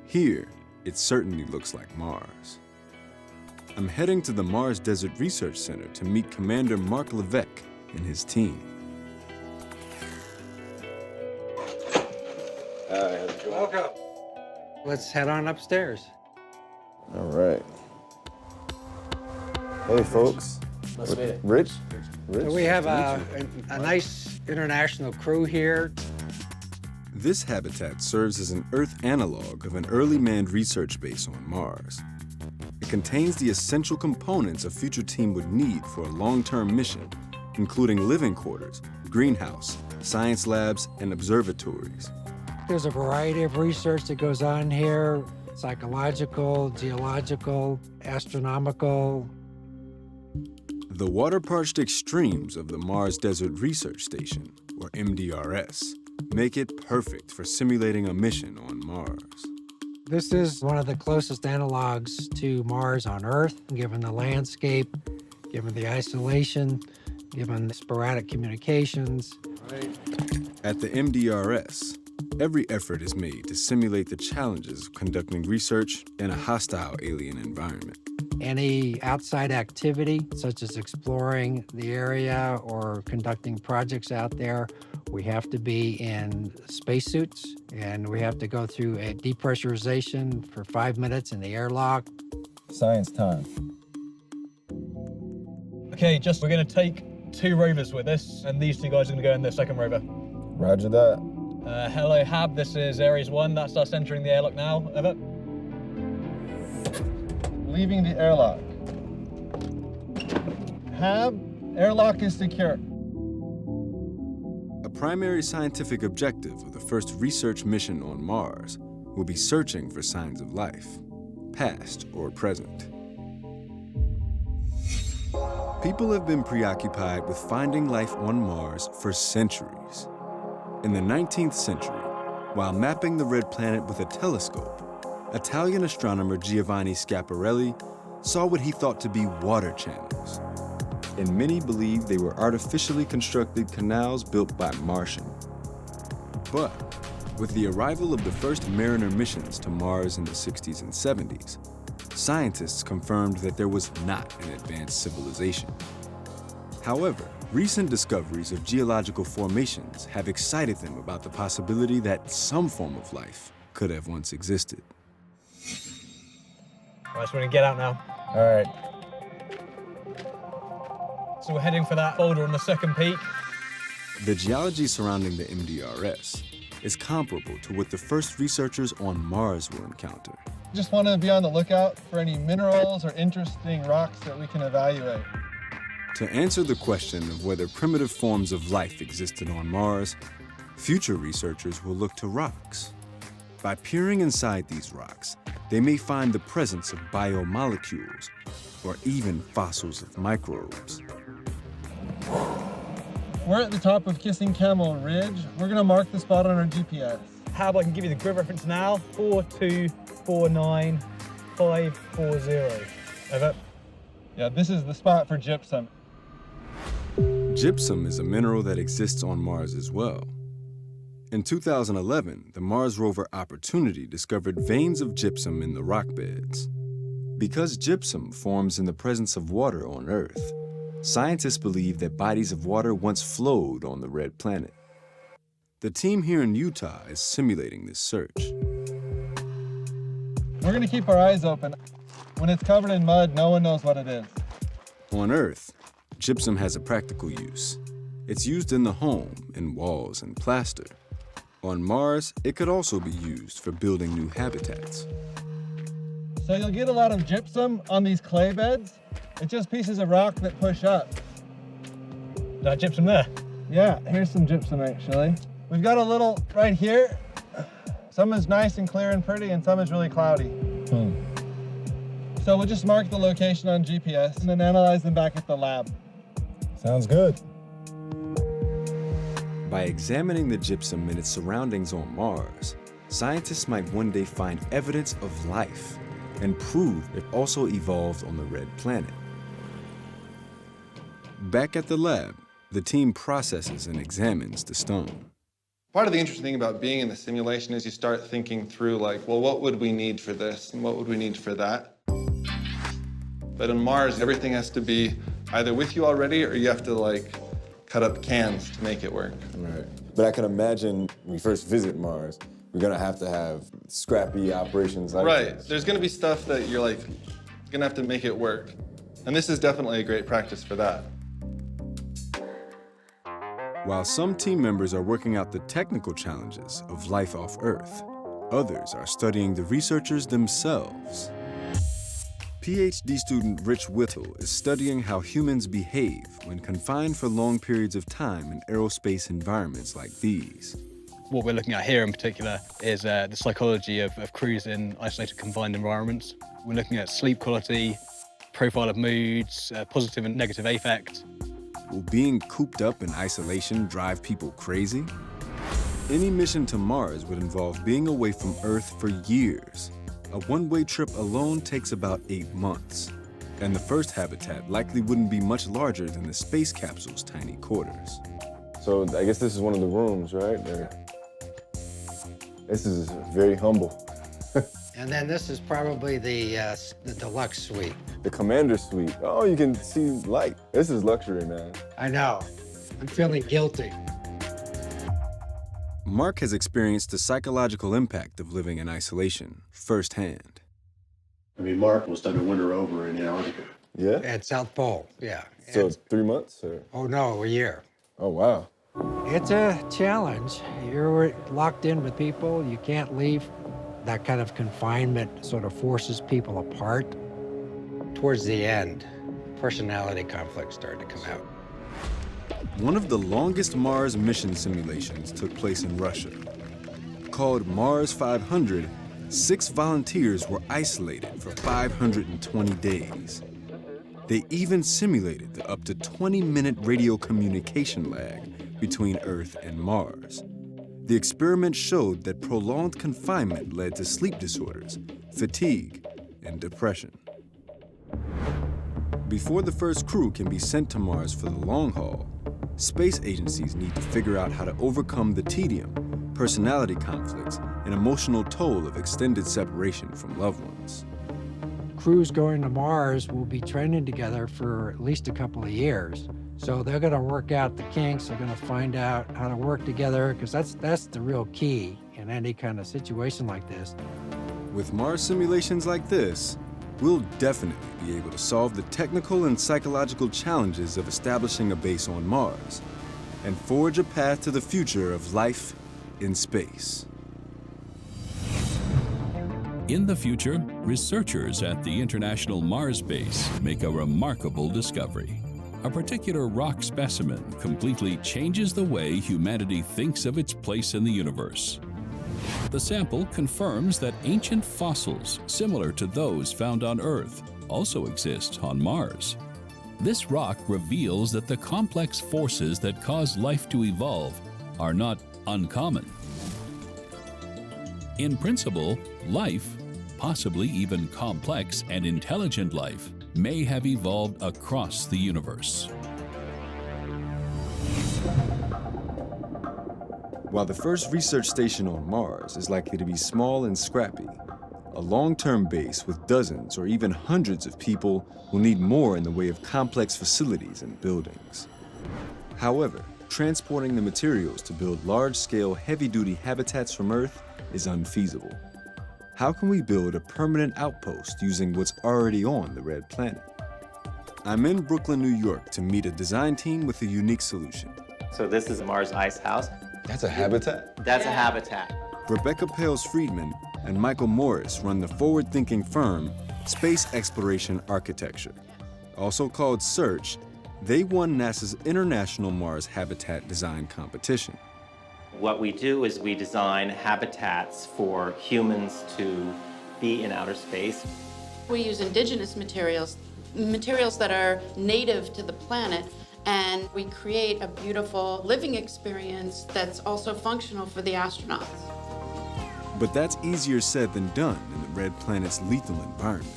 Here, it certainly looks like Mars. I'm heading to the Mars Desert Research Center to meet Commander Mark Levesque and his team. Welcome. Let's head on upstairs. All right. Hey, folks. Rich? So we have a nice international crew here. This habitat serves as an Earth analog of an early manned research base on Mars. It contains the essential components a future team would need for a long-term mission, including living quarters, greenhouse, science labs, and observatories. There's a variety of research that goes on here, psychological, geological, astronomical. The water-parched extremes of the Mars Desert Research Station, or MDRS, make it perfect for simulating a mission on Mars. This is one of the closest analogs to Mars on Earth, given the landscape, given the isolation, given the sporadic communications. At the MDRS, every effort is made to simulate the challenges of conducting research in a hostile alien environment. Any outside activity, such as exploring the area or conducting projects out there, we have to be in spacesuits, and we have to go through a depressurization for 5 minutes in the airlock. Science time. Okay, we're going to take 2 rovers with us, and these 2 guys are going to go in the second rover. Roger that. Hello, Hab. This is Ares 1. That's us entering the airlock now. Over. Leaving the airlock. Hab, airlock is secure. A primary scientific objective of the first research mission on Mars will be searching for signs of life, past or present. People have been preoccupied with finding life on Mars for centuries. In the 19th century, while mapping the red planet with a telescope, Italian astronomer Giovanni Schiaparelli saw what he thought to be water channels. And many believed they were artificially constructed canals built by Martians. But with the arrival of the first Mariner missions to Mars in the 60s and 70s, scientists confirmed that there was not an advanced civilization. However, recent discoveries of geological formations have excited them about the possibility that some form of life could have once existed. All right, so we're going to get out now. All right. So we're heading for that boulder on the second peak. The geology surrounding the MDRS is comparable to what the first researchers on Mars will encounter. Just want to be on the lookout for any minerals or interesting rocks that we can evaluate. To answer the question of whether primitive forms of life existed on Mars, future researchers will look to rocks. By peering inside these rocks, they may find the presence of biomolecules or even fossils of microbes. We're at the top of Kissing Camel Ridge. We're going to mark the spot on our GPS. How about I can give you the grid reference now? 4249540. Over. Yeah, this is the spot for gypsum. Gypsum is a mineral that exists on Mars as well. In 2011, the Mars rover Opportunity discovered veins of gypsum in the rock beds. Because gypsum forms in the presence of water on Earth, scientists believe that bodies of water once flowed on the red planet. The team here in Utah is simulating this search. We're going to keep our eyes open. When it's covered in mud, no one knows what it is. On Earth, gypsum has a practical use. It's used in the home, in walls and plaster. On Mars, it could also be used for building new habitats. So you'll get a lot of gypsum on these clay beds. It's just pieces of rock that push up. That gypsum there? Yeah, here's some gypsum actually. We've got a little right here. Some is nice and clear and pretty, and some is really cloudy. So we'll just mark the location on GPS and then analyze them back at the lab. Sounds good. By examining the gypsum and its surroundings on Mars, scientists might one day find evidence of life and prove it also evolved on the red planet. Back at the lab, the team processes and examines the stone. Part of the interesting thing about being in the simulation is you start thinking through like, well, what would we need for this and what would we need for that? But on Mars, everything has to be either with you already or you have to like cut up cans to make it work. Right. But I can imagine when we first visit Mars, we're gonna have to have scrappy operations like Right. this. There's gonna be stuff that you're like, gonna have to make it work. And this is definitely a great practice for that. While some team members are working out the technical challenges of life off Earth, others are studying the researchers themselves. PhD student Rich Whittle is studying how humans behave when confined for long periods of time in aerospace environments like these. What we're looking at here in particular is the psychology of crews in isolated confined environments. We're looking at sleep quality, profile of moods, positive and negative affect. Will being cooped up in isolation drive people crazy? Any mission to Mars would involve being away from Earth for years. A one-way trip alone takes about 8 months. And the first habitat likely wouldn't be much larger than the space capsule's tiny quarters. So I guess this is one of the rooms, right? This is very humble. And then this is probably the deluxe suite. The commander suite. Oh, you can see light. This is luxury, man. I know. I'm feeling guilty. Mark has experienced the psychological impact of living in isolation firsthand. I mean, Mark will spend a winter over in Antarctica. Yeah? At South Pole, yeah. So 3 months? Or? Oh, no, a year. Oh, wow. It's a challenge. You're locked in with people. You can't leave. That kind of confinement sort of forces people apart. Towards the end, personality conflicts started to come out. One of the longest Mars mission simulations took place in Russia. Called Mars 500, 6 volunteers were isolated for 520 days. They even simulated the up to 20-minute radio communication lag between Earth and Mars. The experiment showed that prolonged confinement led to sleep disorders, fatigue, and depression. Before the first crew can be sent to Mars for the long haul, space agencies need to figure out how to overcome the tedium, personality conflicts, and emotional toll of extended separation from loved ones. Crews going to Mars will be training together for at least a couple of years. So they're going to work out the kinks, they're going to find out how to work together, because that's the real key in any kind of situation like this. With Mars simulations like this, we'll definitely be able to solve the technical and psychological challenges of establishing a base on Mars and forge a path to the future of life in space. In the future, researchers at the International Mars Base make a remarkable discovery. A particular rock specimen completely changes the way humanity thinks of its place in the universe. The sample confirms that ancient fossils similar to those found on Earth also exist on Mars. This rock reveals that the complex forces that cause life to evolve are not uncommon. In principle, life, possibly even complex and intelligent life, may have evolved across the universe. While the first research station on Mars is likely to be small and scrappy, a long-term base with dozens or even hundreds of people will need more in the way of complex facilities and buildings. However, transporting the materials to build large-scale, heavy-duty habitats from Earth is unfeasible. How can we build a permanent outpost using what's already on the red planet? I'm in Brooklyn, New York to meet a design team with a unique solution. So this is Mars Ice House. That's a habitat? That's a habitat. Rebecca Pales-Friedman and Michael Morris run the forward-thinking firm Space Exploration Architecture. Also called SEARCH, they won NASA's International Mars Habitat Design Competition. What we do is we design habitats for humans to be in outer space. We use indigenous materials, materials that are native to the planet, and we create a beautiful living experience that's also functional for the astronauts. But that's easier said than done in the red planet's lethal environment.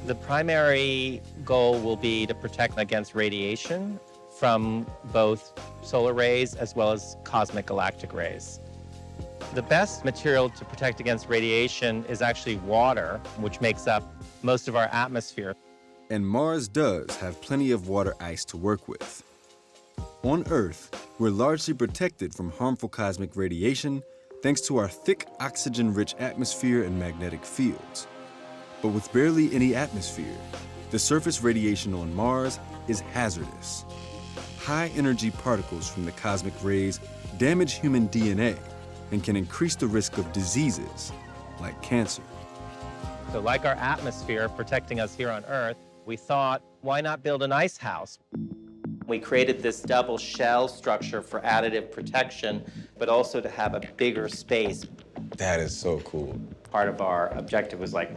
The primary goal will be to protect against radiation from both solar rays as well as cosmic galactic rays. The best material to protect against radiation is actually water, which makes up most of our atmosphere. And Mars does have plenty of water ice to work with. On Earth, we're largely protected from harmful cosmic radiation thanks to our thick, oxygen-rich atmosphere and magnetic fields. But with barely any atmosphere, the surface radiation on Mars is hazardous. High-energy particles from the cosmic rays damage human DNA and can increase the risk of diseases like cancer. So like our atmosphere protecting us here on Earth, we thought, why not build an ice house? We created this double shell structure for additive protection, but also to have a bigger space. That is so cool. Part of our objective was like,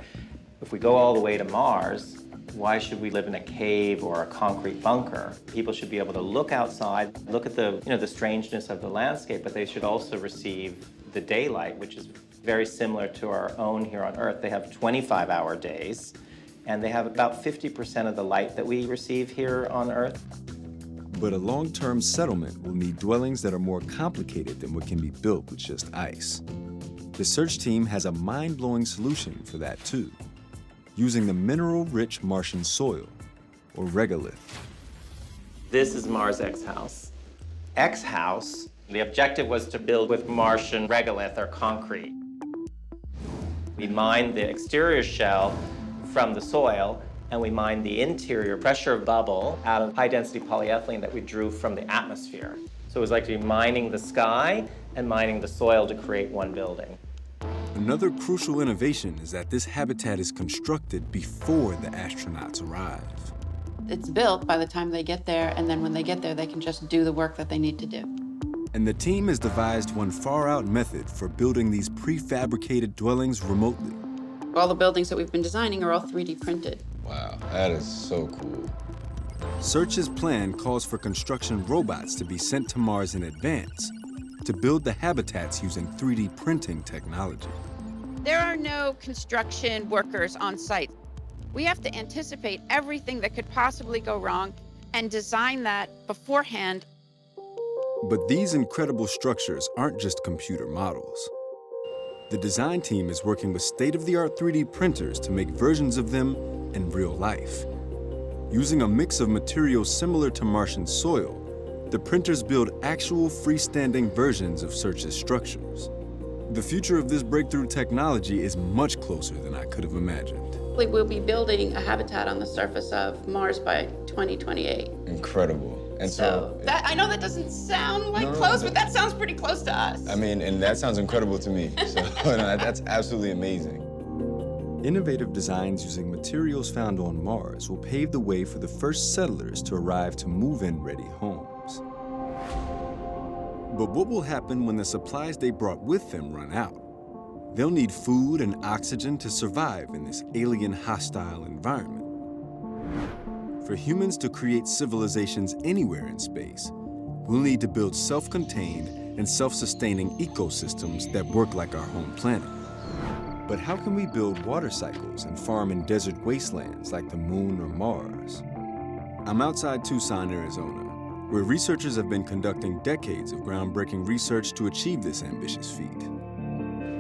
if we go all the way to Mars, why should we live in a cave or a concrete bunker? People should be able to look outside, look at the strangeness of the landscape, but they should also receive the daylight, which is very similar to our own here on Earth. They have 25-hour days, and they have about 50% of the light that we receive here on Earth. But a long-term settlement will need dwellings that are more complicated than what can be built with just ice. The search team has a mind-blowing solution for that too, using the mineral-rich Martian soil, or regolith. This is Mars X House. X House, the objective was to build with Martian regolith or concrete. We mined the exterior shell from the soil, and we mined the interior pressure bubble out of high-density polyethylene that we drew from the atmosphere. So it was like mining the sky and mining the soil to create one building. Another crucial innovation is that this habitat is constructed before the astronauts arrive. It's built by the time they get there, and then when they get there, they can just do the work that they need to do. And the team has devised one far-out method for building these prefabricated dwellings remotely. All the buildings that we've been designing are all 3D printed. Wow, that is so cool. Search's plan calls for construction robots to be sent to Mars in advance to build the habitats using 3D printing technology. There are no construction workers on site. We have to anticipate everything that could possibly go wrong and design that beforehand. But these incredible structures aren't just computer models. The design team is working with state-of-the-art 3D printers to make versions of them in real life. Using a mix of materials similar to Martian soil, the printers build actual freestanding versions of Search's structures. The future of this breakthrough technology is much closer than I could have imagined. We will be building a habitat on the surface of Mars by 2028. Incredible. And so that, I know that doesn't sound like close, but that sounds pretty close to us. I mean, and that sounds incredible to me. So that's absolutely amazing. Innovative designs using materials found on Mars will pave the way for the first settlers to arrive to move-in ready homes. But what will happen when the supplies they brought with them run out? They'll need food and oxygen to survive in this alien hostile environment. For humans to create civilizations anywhere in space, we'll need to build self-contained and self-sustaining ecosystems that work like our home planet. But how can we build water cycles and farm in desert wastelands like the Moon or Mars? I'm outside Tucson, Arizona, where researchers have been conducting decades of groundbreaking research to achieve this ambitious feat.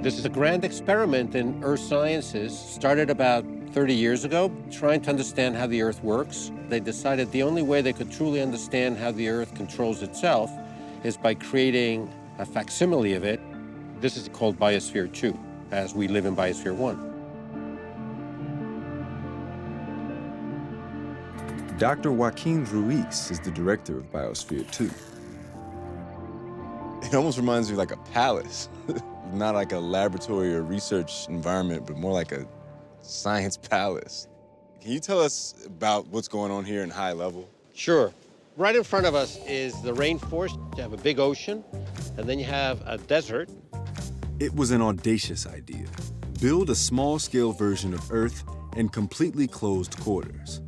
This is a grand experiment in earth sciences, started about 30 years ago, trying to understand how the Earth works. They decided the only way they could truly understand how the Earth controls itself is by creating a facsimile of it. This is called Biosphere 2, as we live in Biosphere 1. Dr. Joaquin Ruiz is the director of Biosphere 2. It almost reminds me of like a palace. Not like a laboratory or research environment, but more like a science palace. Can you tell us about what's going on here in high level? Sure. Right in front of us is the rainforest. You have a big ocean, and then you have a desert. It was an audacious idea. Build a small-scale version of Earth in completely closed quarters.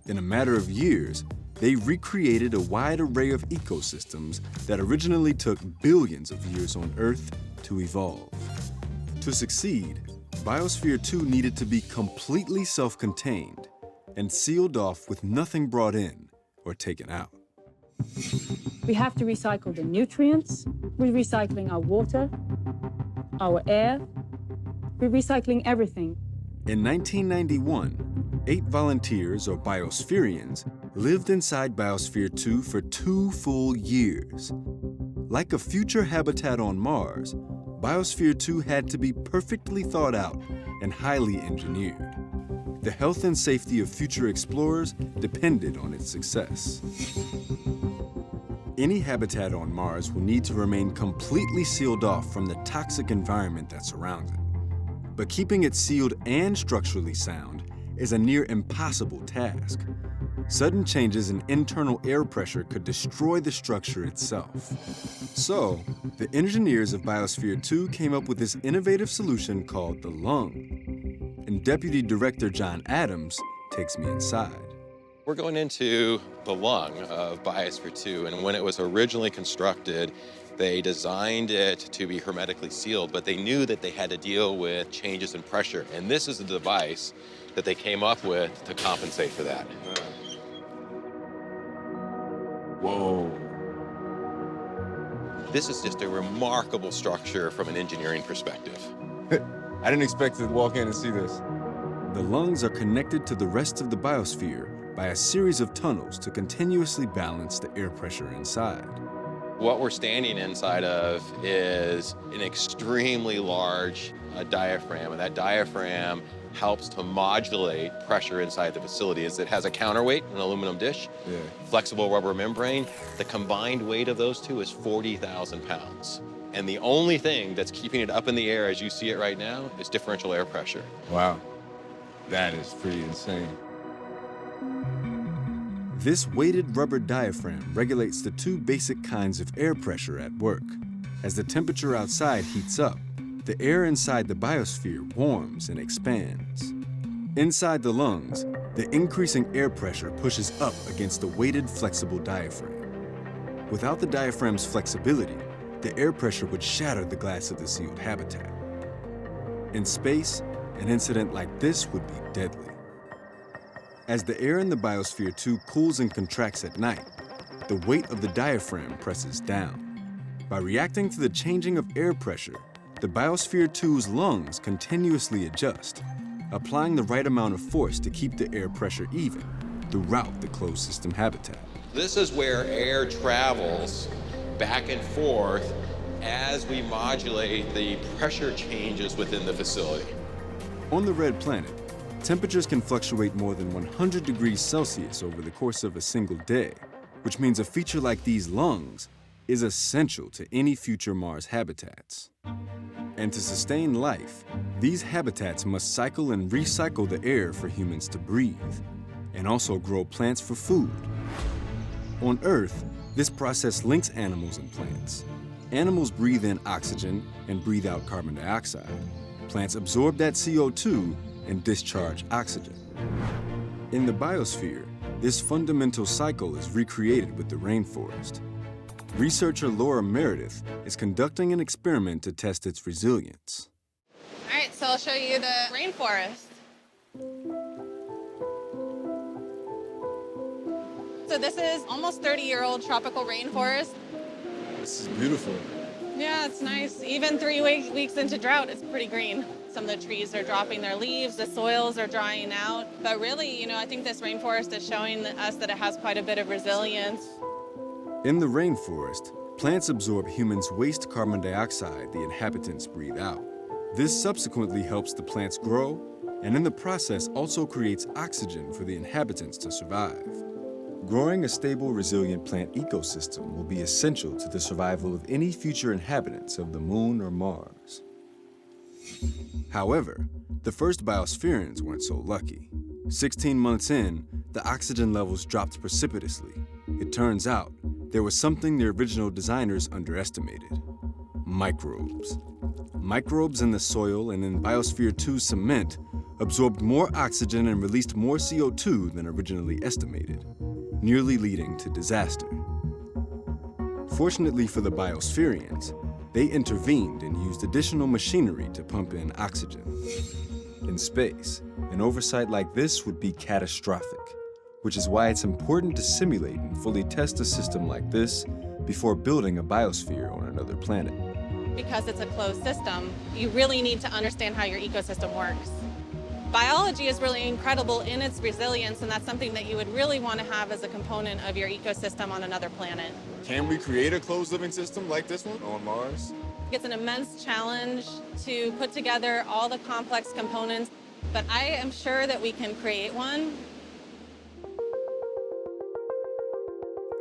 In a matter of years, they recreated a wide array of ecosystems that originally took billions of years on Earth to evolve. To succeed, Biosphere 2 needed to be completely self-contained and sealed off with nothing brought in or taken out. We have to recycle the nutrients. We're recycling our water, our air. We're recycling everything. In 1991, 8 volunteers, or biospherians, lived inside Biosphere 2 for 2 full years. Like a future habitat on Mars, Biosphere 2 had to be perfectly thought out and highly engineered. The health and safety of future explorers depended on its success. Any habitat on Mars will need to remain completely sealed off from the toxic environment that surrounds it. But keeping it sealed and structurally sound is a near impossible task. Sudden changes in internal air pressure could destroy the structure itself. So, the engineers of Biosphere 2 came up with this innovative solution called the lung. And Deputy Director John Adams takes me inside. We're going into the lung of Biosphere 2, and when it was originally constructed, they designed it to be hermetically sealed, but they knew that they had to deal with changes in pressure, and this is the device that they came up with to compensate for that. Whoa. This is just a remarkable structure from an engineering perspective. I didn't expect to walk in and see this. The lungs are connected to the rest of the biosphere by a series of tunnels to continuously balance the air pressure inside. What we're standing inside of is an extremely large diaphragm, and that diaphragm helps to modulate pressure inside the facility. It has a counterweight, an aluminum dish, flexible rubber membrane. The combined weight of those two is 40,000 pounds. And the only thing that's keeping it up in the air as you see it right now is differential air pressure. Wow, that is pretty insane. This weighted rubber diaphragm regulates the two basic kinds of air pressure at work. As the temperature outside heats up, the air inside the biosphere warms and expands. Inside the lungs, the increasing air pressure pushes up against the weighted flexible diaphragm. Without the diaphragm's flexibility, the air pressure would shatter the glass of the sealed habitat. In space, an incident like this would be deadly. As the air in the Biosphere 2 cools and contracts at night, the weight of the diaphragm presses down. By reacting to the changing of air pressure, the Biosphere 2's lungs continuously adjust, applying the right amount of force to keep the air pressure even throughout the closed system habitat. This is where air travels back and forth as we modulate the pressure changes within the facility. On the red planet, temperatures can fluctuate more than 100 degrees Celsius over the course of a single day, which means a feature like these lungs is essential to any future Mars habitats. And to sustain life, these habitats must cycle and recycle the air for humans to breathe, and also grow plants for food. On Earth, this process links animals and plants. Animals breathe in oxygen and breathe out carbon dioxide. Plants absorb that CO2 and discharge oxygen. In the biosphere, this fundamental cycle is recreated with the rainforest. Researcher Laura Meredith is conducting an experiment to test its resilience. All right, so I'll show you the rainforest. So this is almost 30-year-old tropical rainforest. This is beautiful. Yeah, it's nice. Even 3 weeks into drought, it's pretty green. Some of the trees are dropping their leaves, the soils are drying out. But really, I think this rainforest is showing us that it has quite a bit of resilience. In the rainforest, plants absorb humans' waste carbon dioxide the inhabitants breathe out. This subsequently helps the plants grow, and in the process also creates oxygen for the inhabitants to survive. Growing a stable, resilient plant ecosystem will be essential to the survival of any future inhabitants of the Moon or Mars. However, the first biospherians weren't so lucky. 16 months in, the oxygen levels dropped precipitously. It turns out, there was something the original designers underestimated: microbes. Microbes in the soil and in Biosphere 2's cement absorbed more oxygen and released more CO2 than originally estimated, nearly leading to disaster. Fortunately for the biospherians, they intervened and used additional machinery to pump in oxygen. In space, an oversight like this would be catastrophic, which is why it's important to simulate and fully test a system like this before building a biosphere on another planet. Because it's a closed system, you really need to understand how your ecosystem works. Biology is really incredible in its resilience, and that's something that you would really want to have as a component of your ecosystem on another planet. Can we create a closed living system like this one on Mars? It's an immense challenge to put together all the complex components, but I am sure that we can create one.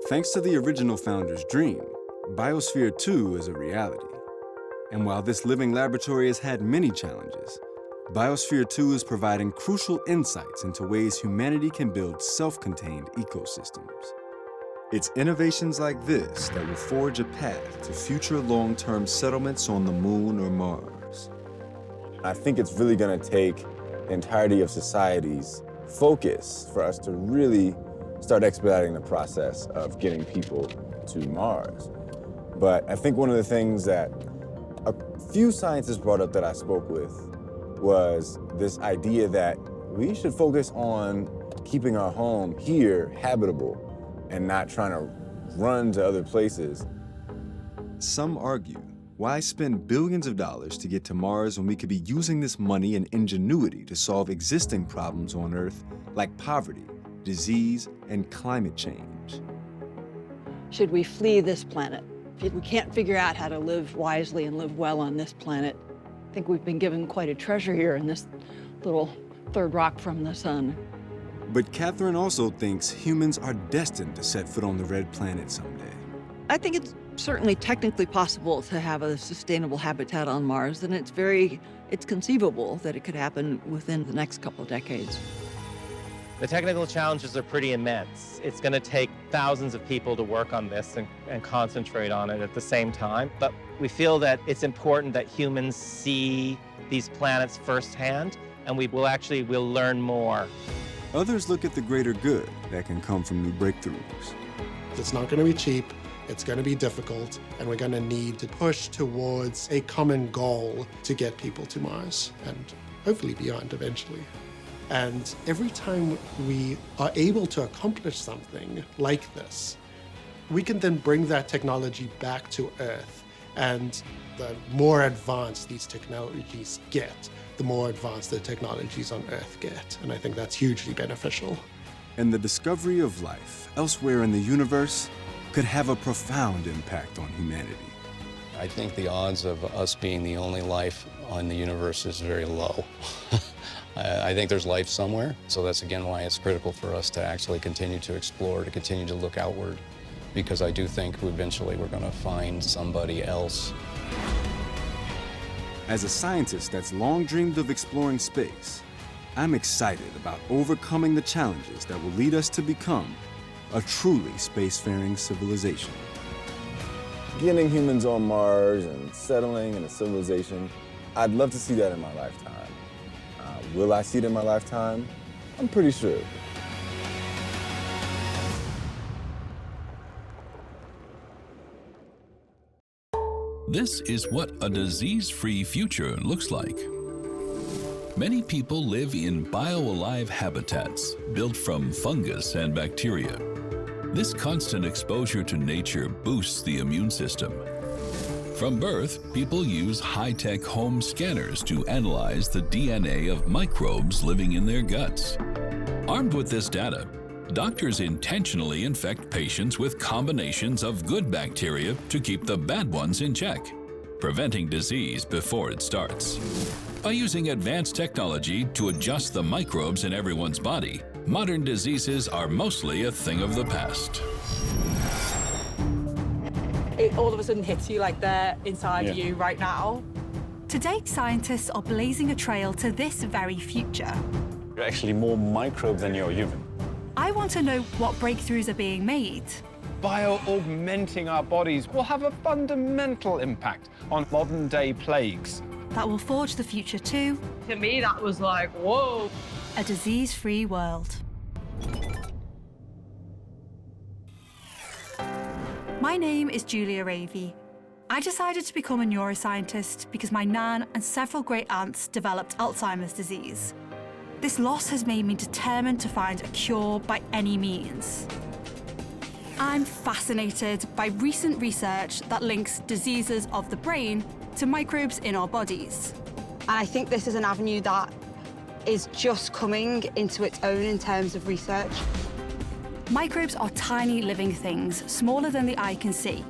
Thanks to the original founder's dream, Biosphere 2 is a reality. And while this living laboratory has had many challenges, Biosphere 2 is providing crucial insights into ways humanity can build self-contained ecosystems. It's innovations like this that will forge a path to future long-term settlements on the Moon or Mars. I think it's really going to take the entirety of society's focus for us to really start expediting the process of getting people to Mars. But I think one of the things that a few scientists brought up that I spoke with was this idea that we should focus on keeping our home here habitable and not trying to run to other places. Some argue, why spend billions of dollars to get to Mars when we could be using this money and ingenuity to solve existing problems on Earth like poverty, disease, and climate change? Should we flee this planet? If we can't figure out how to live wisely and live well on this planet, I think we've been given quite a treasure here in this little third rock from the sun. But Catherine also thinks humans are destined to set foot on the red planet someday. I think it's certainly technically possible to have a sustainable habitat on Mars, and it's conceivable that it could happen within the next couple of decades. The technical challenges are pretty immense. It's going to take thousands of people to work on this and concentrate on it at the same time. But we feel that it's important that humans see these planets firsthand, and we'll learn more. Others look at the greater good that can come from new breakthroughs. It's not going to be cheap, it's going to be difficult, and we're going to need to push towards a common goal to get people to Mars, and hopefully beyond eventually. And every time we are able to accomplish something like this, we can then bring that technology back to Earth. And the more advanced these technologies get, the more advanced the technologies on Earth get. And I think that's hugely beneficial. And the discovery of life elsewhere in the universe could have a profound impact on humanity. I think the odds of us being the only life on the universe is very low. I think there's life somewhere, so that's again why it's critical for us to actually continue to explore, to continue to look outward, because I do think eventually we're going to find somebody else. As a scientist that's long dreamed of exploring space, I'm excited about overcoming the challenges that will lead us to become a truly spacefaring civilization. Getting humans on Mars and settling in a civilization, I'd love to see that in my lifetime. Will I see it in my lifetime? I'm pretty sure. This is what a disease-free future looks like. Many people live in bio-alive habitats built from fungus and bacteria. This constant exposure to nature boosts the immune system. From birth, people use high-tech home scanners to analyze the DNA of microbes living in their guts. Armed with this data, doctors intentionally infect patients with combinations of good bacteria to keep the bad ones in check, preventing disease before it starts. By using advanced technology to adjust the microbes in everyone's body, modern diseases are mostly a thing of the past. It all of a sudden hits you like they're inside you right now. Today, scientists are blazing a trail to this very future. You're actually more microbe than you're human. I want to know what breakthroughs are being made. Bio-augmenting our bodies will have a fundamental impact on modern-day plagues. That will forge the future too. To me, that was like, whoa. A disease-free world. My name is Julia Ravey. I decided to become a neuroscientist because my nan and several great aunts developed Alzheimer's disease. This loss has made me determined to find a cure by any means. I'm fascinated by recent research that links diseases of the brain to microbes in our bodies. And I think this is an avenue that is just coming into its own in terms of research. Microbes are tiny living things, smaller than the eye can see.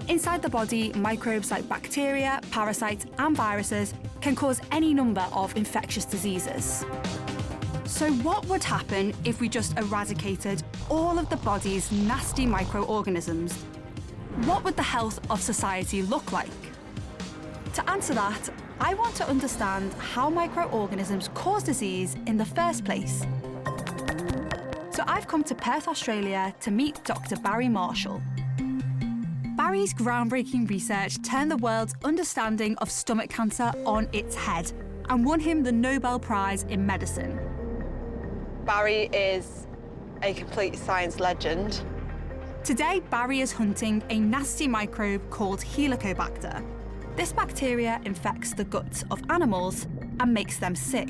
Inside the body, microbes like bacteria, parasites, and viruses can cause any number of infectious diseases. So what would happen if we just eradicated all of the body's nasty microorganisms? What would the health of society look like? To answer that, I want to understand how microorganisms cause disease in the first place. So I've come to Perth, Australia to meet Dr. Barry Marshall. Barry's groundbreaking research turned the world's understanding of stomach cancer on its head and won him the Nobel Prize in Medicine. Barry is a complete science legend. Today, Barry is hunting a nasty microbe called Helicobacter. This bacteria infects the guts of animals and makes them sick.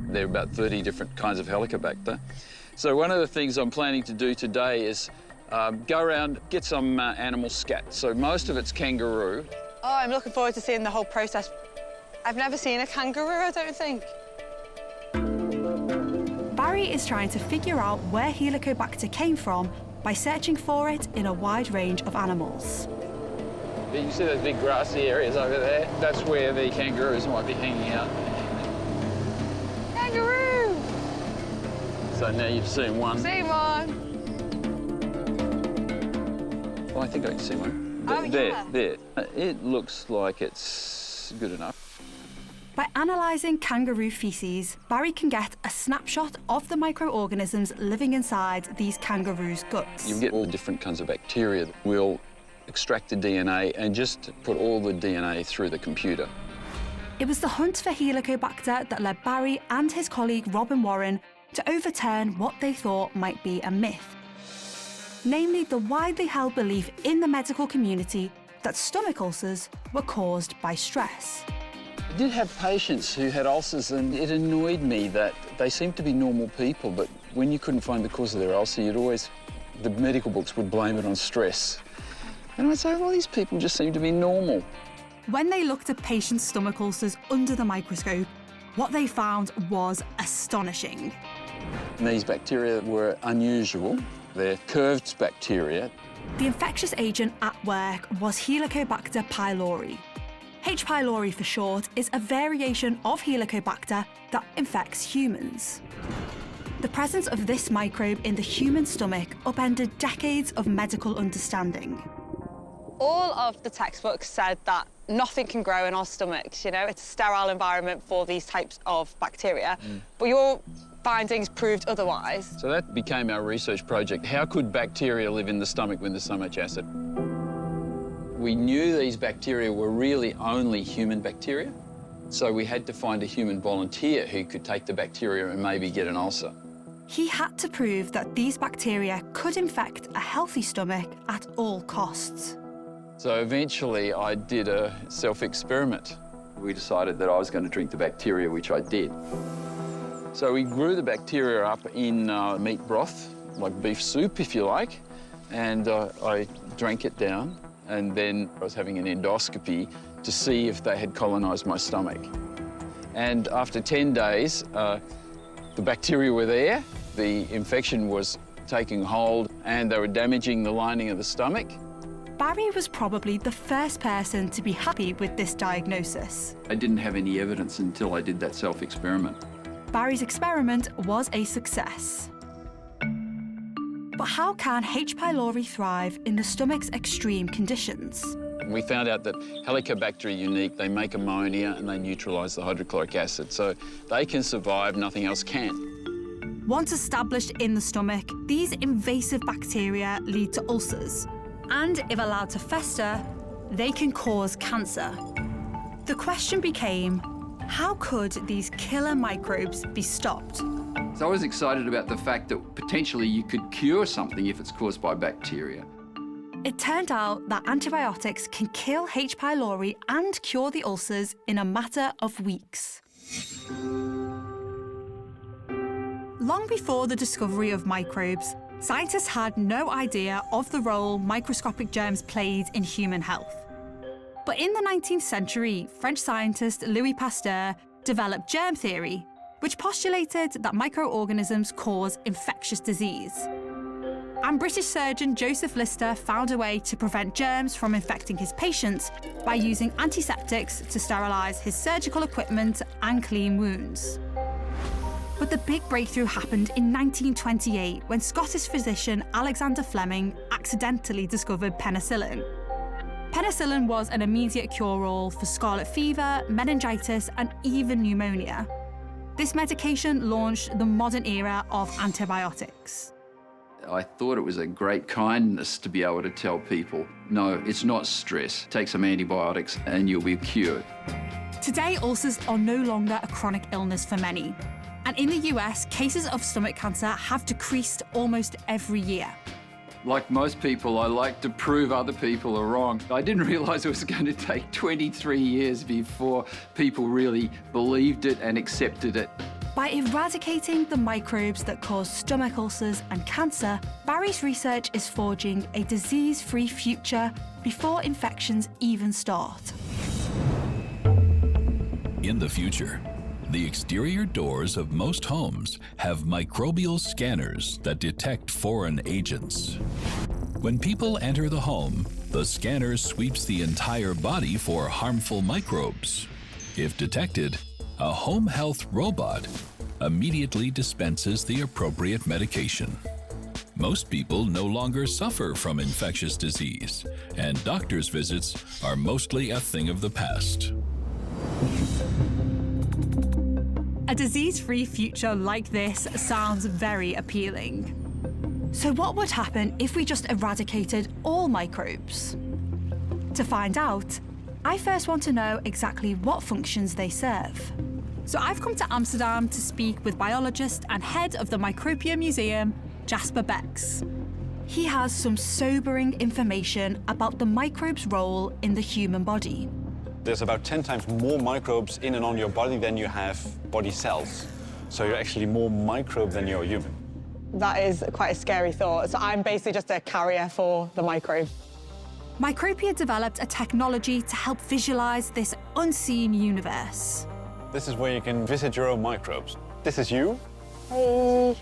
There are about 30 different kinds of Helicobacter. So one of the things I'm planning to do today is go around, get some animal scat. So most of it's kangaroo. Oh, I'm looking forward to seeing the whole process. I've never seen a kangaroo, I don't think. Barry is trying to figure out where Helicobacter came from by searching for it in a wide range of animals. You can see those big grassy areas over there. That's where the kangaroos might be hanging out. Kangaroo! So now you've seen one. See one. Oh, I think I can see one. Oh, yeah. There. It looks like it's good enough. By analysing kangaroo feces, Barry can get a snapshot of the microorganisms living inside these kangaroos' guts. You get all different kinds of bacteria. We'll extract the DNA and just put all the DNA through the computer. It was the hunt for Helicobacter that led Barry and his colleague Robin Warren to overturn what they thought might be a myth. Namely, the widely held belief in the medical community that stomach ulcers were caused by stress. I did have patients who had ulcers, and it annoyed me that they seemed to be normal people, but when you couldn't find the cause of their ulcer, the medical books would blame it on stress. And I'd say, well, these people just seem to be normal. When they looked at patients' stomach ulcers under the microscope, what they found was astonishing. And these bacteria were unusual. They're curved bacteria. The infectious agent at work was Helicobacter pylori. H. pylori for short is a variation of Helicobacter that infects humans. The presence of this microbe in the human stomach upended decades of medical understanding. All of the textbooks said that nothing can grow in our stomachs, you know, it's a sterile environment for these types of bacteria. But your findings proved otherwise. So that became our research project. How could bacteria live in the stomach when there's so much acid? We knew these bacteria were really only human bacteria, so we had to find a human volunteer who could take the bacteria and maybe get an ulcer. He had to prove that these bacteria could infect a healthy stomach at all costs. So eventually I did a self-experiment. We decided that I was going to drink the bacteria, which I did. So we grew the bacteria up in meat broth, like beef soup, if you like, and I drank it down. And then I was having an endoscopy to see if they had colonised my stomach. And after 10 days, the bacteria were there, the infection was taking hold, and they were damaging the lining of the stomach. Barry was probably the first person to be happy with this diagnosis. I didn't have any evidence until I did that self-experiment. Barry's experiment was a success. But how can H. pylori thrive in the stomach's extreme conditions? We found out that Helicobacter are unique. They make ammonia and they neutralise the hydrochloric acid, so they can survive, nothing else can. Once established in the stomach, these invasive bacteria lead to ulcers. And if allowed to fester, they can cause cancer. The question became, how could these killer microbes be stopped? So I was excited about the fact that potentially you could cure something if it's caused by bacteria. It turned out that antibiotics can kill H. pylori and cure the ulcers in a matter of weeks. Long before the discovery of microbes, scientists had no idea of the role microscopic germs played in human health. But in the 19th century, French scientist Louis Pasteur developed germ theory, which postulated that microorganisms cause infectious disease. And British surgeon Joseph Lister found a way to prevent germs from infecting his patients by using antiseptics to sterilise his surgical equipment and clean wounds. But the big breakthrough happened in 1928 when Scottish physician Alexander Fleming accidentally discovered penicillin. Penicillin was an immediate cure-all for scarlet fever, meningitis, and even pneumonia. This medication launched the modern era of antibiotics. I thought it was a great kindness to be able to tell people, no, it's not stress. Take some antibiotics and you'll be cured. Today, ulcers are no longer a chronic illness for many. And in the US, cases of stomach cancer have decreased almost every year. Like most people, I like to prove other people are wrong. I didn't realize it was going to take 23 years before people really believed it and accepted it. By eradicating the microbes that cause stomach ulcers and cancer, Barry's research is forging a disease-free future before infections even start. In the future, the exterior doors of most homes have microbial scanners that detect foreign agents. When people enter the home, the scanner sweeps the entire body for harmful microbes. If detected, a home health robot immediately dispenses the appropriate medication. Most people no longer suffer from infectious disease, and doctors' visits are mostly a thing of the past. A disease-free future like this sounds very appealing. So what would happen if we just eradicated all microbes? To find out, I first want to know exactly what functions they serve. So I've come to Amsterdam to speak with biologist and head of the Microbiome Museum, Jasper Becks. He has some sobering information about the microbe's role in the human body. There's about 10 times more microbes in and on your body than you have body cells. So you're actually more microbe than you're human. That is quite a scary thought. So I'm basically just a carrier for the microbe. Micropia developed a technology to help visualize this unseen universe. This is where you can visit your own microbes. This is you. Hey.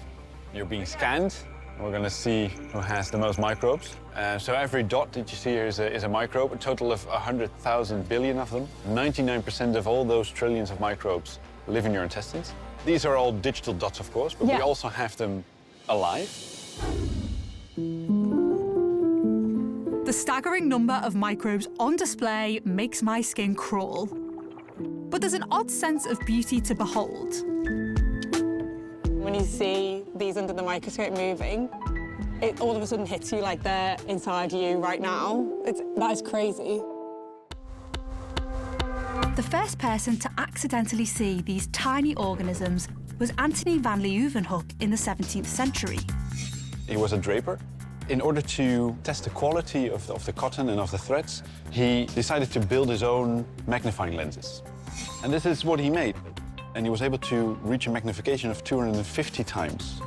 You're being scanned. We're going to see who has the most microbes. So every dot that you see here is a microbe, a total of 100,000 billion of them. 99% of all those trillions of microbes live in your intestines. These are all digital dots, of course, but we also have them alive. The staggering number of microbes on display makes my skin crawl. But there's an odd sense of beauty to behold. When you see these under the microscope moving, it all of a sudden hits you like they're inside you right now. That is crazy. The first person to accidentally see these tiny organisms was Antony van Leeuwenhoek in the 17th century. He was a draper. In order to test the quality of the cotton and of the threads, he decided to build his own magnifying lenses. And this is what he made. And he was able to reach a magnification of 250 times.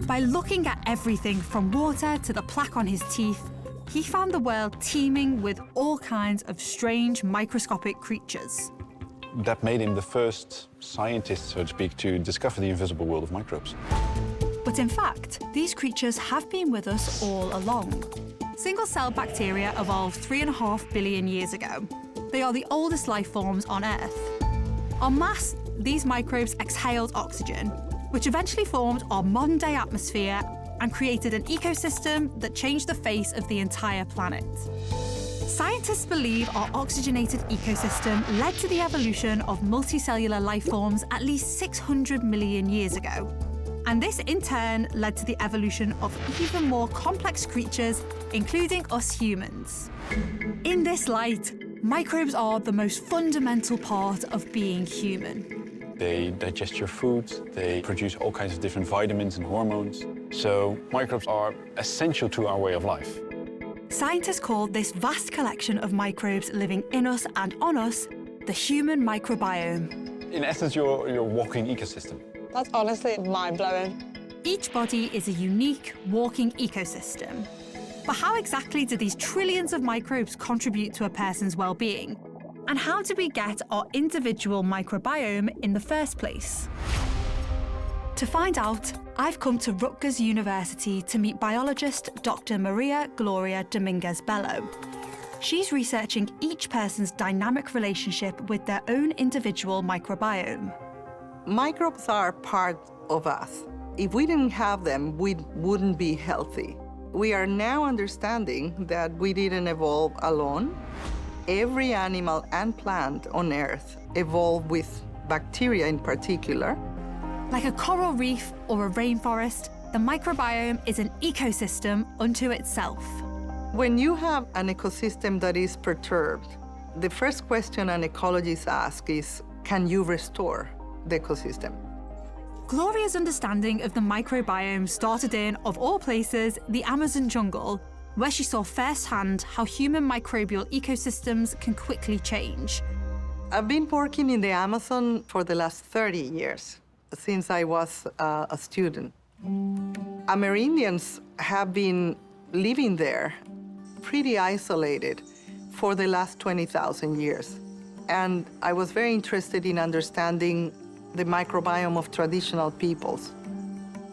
By looking at everything from water to the plaque on his teeth, he found the world teeming with all kinds of strange microscopic creatures. That made him the first scientist, so to speak, to discover the invisible world of microbes. But in fact, these creatures have been with us all along. Single-cell bacteria evolved 3.5 billion years ago. They are the oldest life forms on Earth. En masse, these microbes exhaled oxygen, which eventually formed our modern-day atmosphere and created an ecosystem that changed the face of the entire planet. Scientists believe our oxygenated ecosystem led to the evolution of multicellular life forms at least 600 million years ago. And this, in turn, led to the evolution of even more complex creatures, including us humans. In this light, microbes are the most fundamental part of being human. They digest your food, they produce all kinds of different vitamins and hormones. So microbes are essential to our way of life. Scientists call this vast collection of microbes living in us and on us the human microbiome. In essence, you're a walking ecosystem. That's honestly mind-blowing. Each body is a unique walking ecosystem. But how exactly do these trillions of microbes contribute to a person's well-being? And how do we get our individual microbiome in the first place? To find out, I've come to Rutgers University to meet biologist Dr. Maria Gloria Dominguez-Bello. She's researching each person's dynamic relationship with their own individual microbiome. Microbes are part of us. If we didn't have them, we wouldn't be healthy. We are now understanding that we didn't evolve alone. Every animal and plant on Earth evolved with bacteria in particular. Like a coral reef or a rainforest, the microbiome is an ecosystem unto itself. When you have an ecosystem that is perturbed, the first question an ecologist asks is, can you restore the ecosystem? Gloria's understanding of the microbiome started in, of all places, the Amazon jungle, where she saw firsthand how human microbial ecosystems can quickly change. I've been working in the Amazon for the last 30 years, since I was a student. Amerindians have been living there, pretty isolated, for the last 20,000 years. And I was very interested in understanding the microbiome of traditional peoples.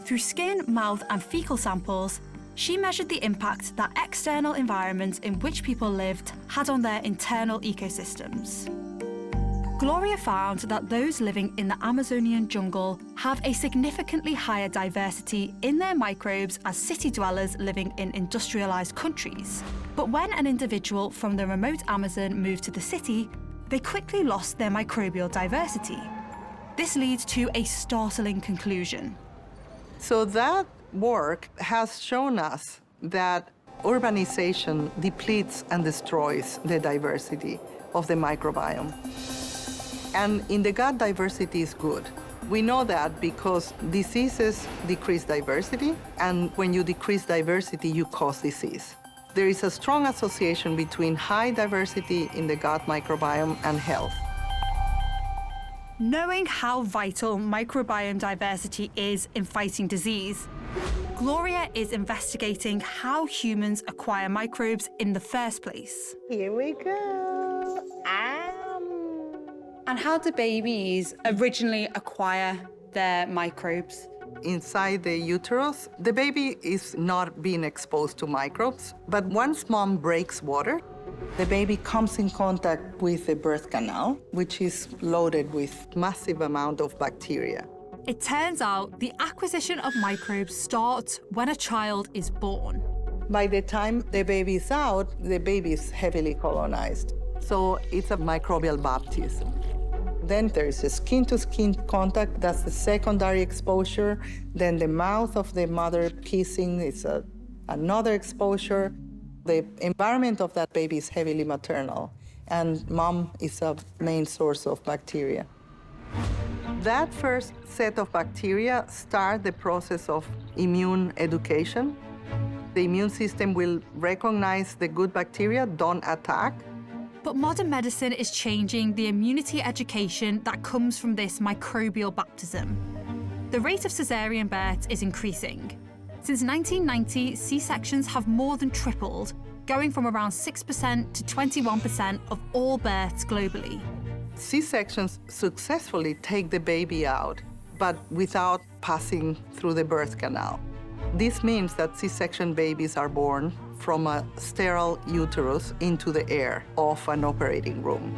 Through skin, mouth, and fecal samples, she measured the impact that external environments in which people lived had on their internal ecosystems. Gloria found that those living in the Amazonian jungle have a significantly higher diversity in their microbes as city dwellers living in industrialized countries. But when an individual from the remote Amazon moved to the city, they quickly lost their microbial diversity. This leads to a startling conclusion. So that work has shown us that urbanization depletes and destroys the diversity of the microbiome. And in the gut, diversity is good. We know that because diseases decrease diversity, and when you decrease diversity, you cause disease. There is a strong association between high diversity in the gut microbiome and health. Knowing how vital microbiome diversity is in fighting disease, Gloria is investigating how humans acquire microbes in the first place. Here we go. And how do babies originally acquire their microbes? Inside the uterus, the baby is not being exposed to microbes, but once mom breaks water, the baby comes in contact with the birth canal, which is loaded with massive amount of bacteria. It turns out the acquisition of microbes starts when a child is born. By the time the baby is out, the baby is heavily colonized. So it's a microbial baptism. Then there is a skin-to-skin contact, that's the secondary exposure. Then the mouth of the mother kissing is another exposure. The environment of that baby is heavily maternal, and mom is a main source of bacteria. That first set of bacteria start the process of immune education. The immune system will recognize the good bacteria, don't attack. But modern medicine is changing the immunity education that comes from this microbial baptism. The rate of cesarean births is increasing. Since 1990, C-sections have more than tripled, going from around 6% to 21% of all births globally. C-sections successfully take the baby out, but without passing through the birth canal. This means that C-section babies are born from a sterile uterus into the air of an operating room.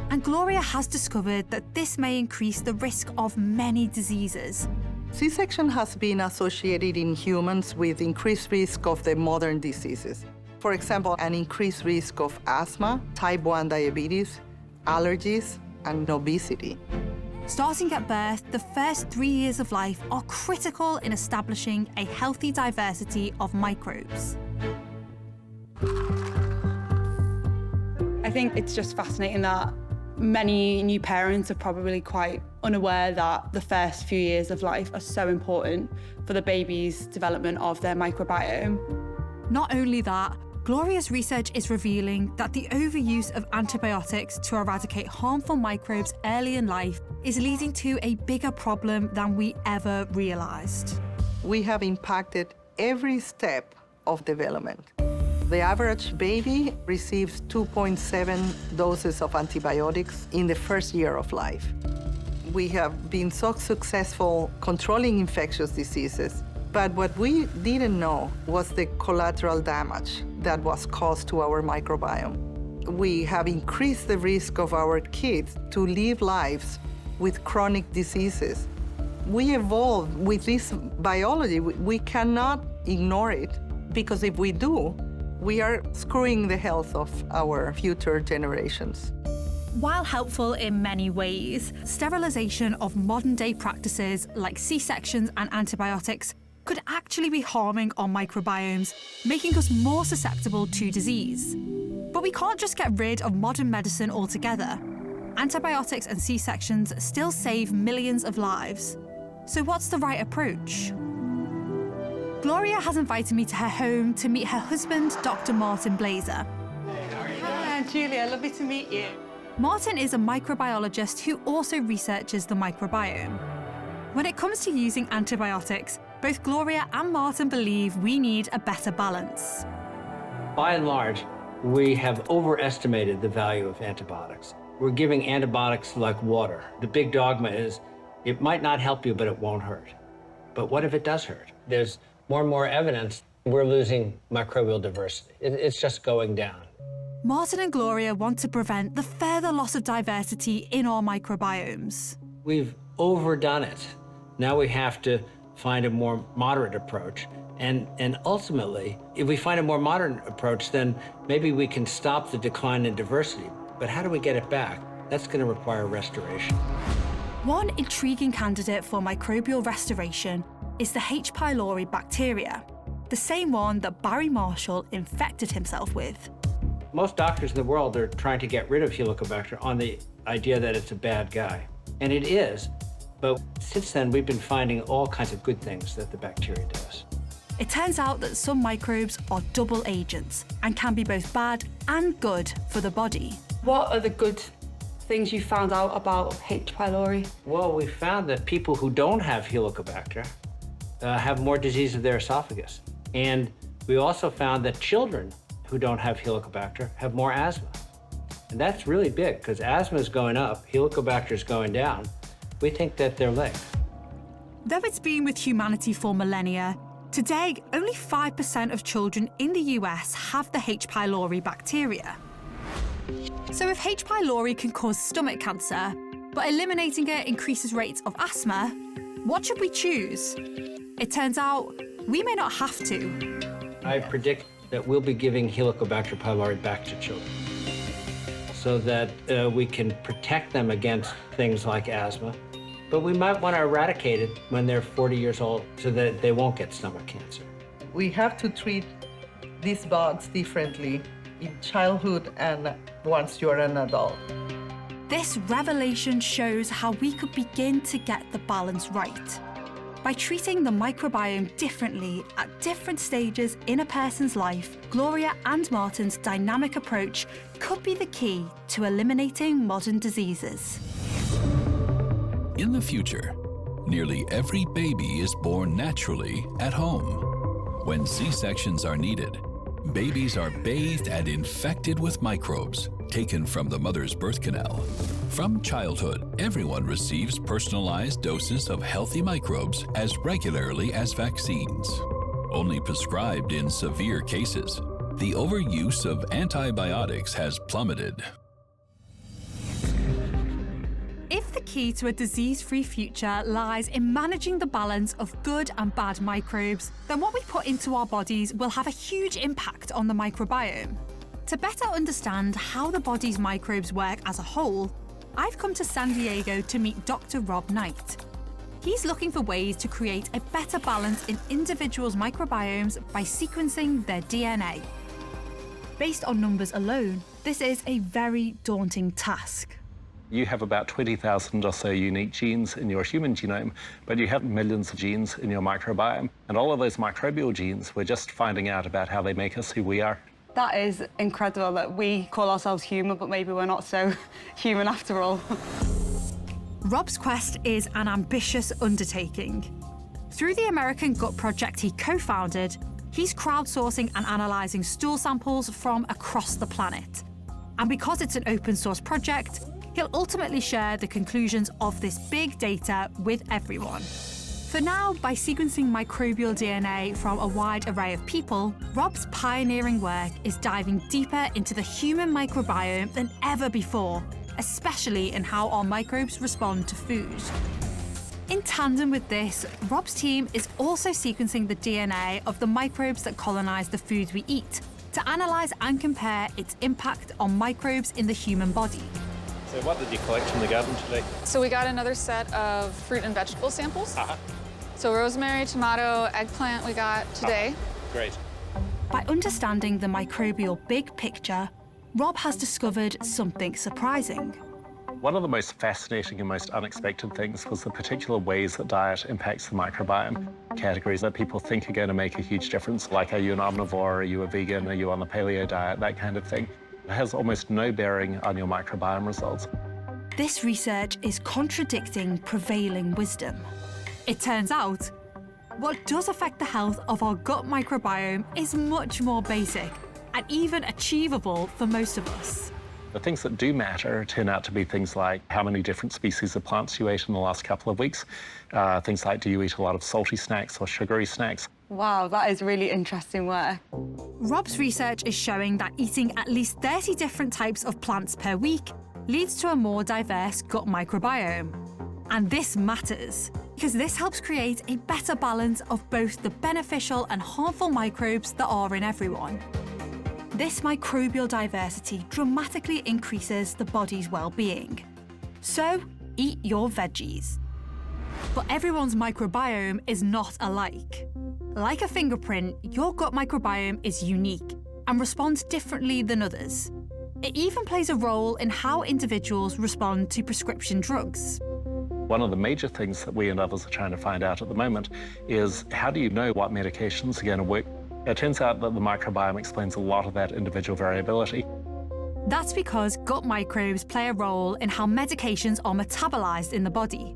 And Gloria has discovered that this may increase the risk of many diseases. C-section has been associated in humans with increased risk of the modern diseases. For example, an increased risk of asthma, type 1 diabetes, allergies, and obesity. Starting at birth, the first 3 years of life are critical in establishing a healthy diversity of microbes. I think it's just fascinating that many new parents are probably quite unaware that the first few years of life are so important for the baby's development of their microbiome. Not only that, Gloria's research is revealing that the overuse of antibiotics to eradicate harmful microbes early in life is leading to a bigger problem than we ever realized. We have impacted every step of development. The average baby receives 2.7 doses of antibiotics in the first year of life. We have been so successful controlling infectious diseases, but what we didn't know was the collateral damage that was caused to our microbiome. We have increased the risk of our kids to live lives with chronic diseases. We evolved with this biology. We cannot ignore it. Because if we do, we are screwing the health of our future generations. While helpful in many ways, sterilization of modern-day practices like C-sections and antibiotics could actually be harming our microbiomes, making us more susceptible to disease. But we can't just get rid of modern medicine altogether. Antibiotics and C-sections still save millions of lives. So what's the right approach? Gloria has invited me to her home to meet her husband, Dr. Martin Blazer. Hi, Julia, lovely to meet you. Martin is a microbiologist who also researches the microbiome. When it comes to using antibiotics, both Gloria and Martin believe we need a better balance. By and large, we have overestimated the value of antibiotics. We're giving antibiotics like water. The big dogma is it might not help you, but it won't hurt. But what if it does hurt? There's more and more evidence we're losing microbial diversity. It's just going down. Martin and Gloria want to prevent the further loss of diversity in our microbiomes. We've overdone it. Now we have to find a more moderate approach. And ultimately, if we find a more modern approach, then maybe we can stop the decline in diversity. But how do we get it back? That's going to require restoration. One intriguing candidate for microbial restoration is the H. pylori bacteria, the same one that Barry Marshall infected himself with. Most doctors in the world are trying to get rid of Helicobacter on the idea that it's a bad guy. And it is, but since then we've been finding all kinds of good things that the bacteria does. It turns out that some microbes are double agents and can be both bad and good for the body. What are the good things you found out about H. pylori? Well, we found that people who don't have Helicobacter have more disease of their esophagus. And we also found that children who don't have Helicobacter have more asthma. And that's really big, because asthma is going up, Helicobacter is going down. We think that they're linked. Though it's been with humanity for millennia, today only 5% of children in the US have the H. pylori bacteria. So if H. pylori can cause stomach cancer, but eliminating it increases rates of asthma, what should we choose? It turns out we may not have to. I predict that we'll be giving Helicobacter pylori back to children so that we can protect them against things like asthma. But we might want to eradicate it when they're 40 years old so that they won't get stomach cancer. We have to treat these bugs differently in childhood and once you're an adult. This revelation shows how we could begin to get the balance right. By treating the microbiome differently at different stages in a person's life, Gloria and Martin's dynamic approach could be the key to eliminating modern diseases. In the future, nearly every baby is born naturally at home. When C-sections are needed, babies are bathed and infected with microbes taken from the mother's birth canal. From childhood, everyone receives personalized doses of healthy microbes as regularly as vaccines, only prescribed in severe cases. The overuse of antibiotics has plummeted. If the key to a disease-free future lies in managing the balance of good and bad microbes, then what we put into our bodies will have a huge impact on the microbiome. To better understand how the body's microbes work as a whole, I've come to San Diego to meet Dr. Rob Knight. He's looking for ways to create a better balance in individuals' microbiomes by sequencing their DNA. Based on numbers alone, this is a very daunting task. You have about 20,000 or so unique genes in your human genome, but you have millions of genes in your microbiome. And all of those microbial genes, we're just finding out about how they make us who we are. That is incredible that we call ourselves human, but maybe we're not so human after all. Rob's quest is an ambitious undertaking. Through the American Gut Project he co-founded, he's crowdsourcing and analysing stool samples from across the planet. And because it's an open source project, he'll ultimately share the conclusions of this big data with everyone. For now, by sequencing microbial DNA from a wide array of people, Rob's pioneering work is diving deeper into the human microbiome than ever before, especially in how our microbes respond to food. In tandem with this, Rob's team is also sequencing the DNA of the microbes that colonize the foods we eat to analyze and compare its impact on microbes in the human body. So what did you collect from the garden today? So we got another set of fruit and vegetable samples. So rosemary, tomato, eggplant we got today. Great. By understanding the microbial big picture, Rob has discovered something surprising. One of the most fascinating and most unexpected things was the particular ways that diet impacts the microbiome. Categories that people think are going to make a huge difference, like are you an omnivore, are you a vegan, are you on the paleo diet, that kind of thing. It has almost no bearing on your microbiome results. This research is contradicting prevailing wisdom. It turns out, what does affect the health of our gut microbiome is much more basic and even achievable for most of us. The things that do matter turn out to be things like how many different species of plants you ate in the last couple of weeks, things like do you eat a lot of salty snacks or sugary snacks. Wow, that is really interesting work. Rob's research is showing that eating at least 30 different types of plants per week leads to a more diverse gut microbiome. And this matters, because this helps create a better balance of both the beneficial and harmful microbes that are in everyone. This microbial diversity dramatically increases the body's well-being. So, eat your veggies. But everyone's microbiome is not alike. Like a fingerprint, your gut microbiome is unique and responds differently than others. It even plays a role in how individuals respond to prescription drugs. One of the major things that we and others are trying to find out at the moment is how do you know what medications are going to work? It turns out that the microbiome explains a lot of that individual variability. That's because gut microbes play a role in how medications are metabolized in the body.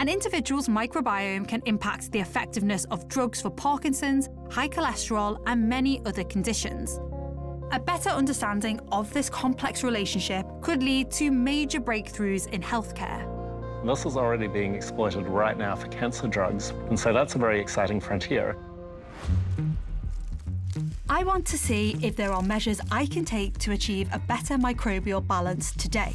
An individual's microbiome can impact the effectiveness of drugs for Parkinson's, high cholesterol, and many other conditions. A better understanding of this complex relationship could lead to major breakthroughs in healthcare. This is already being exploited right now for cancer drugs, and so that's a very exciting frontier. I want to see if there are measures I can take to achieve a better microbial balance today.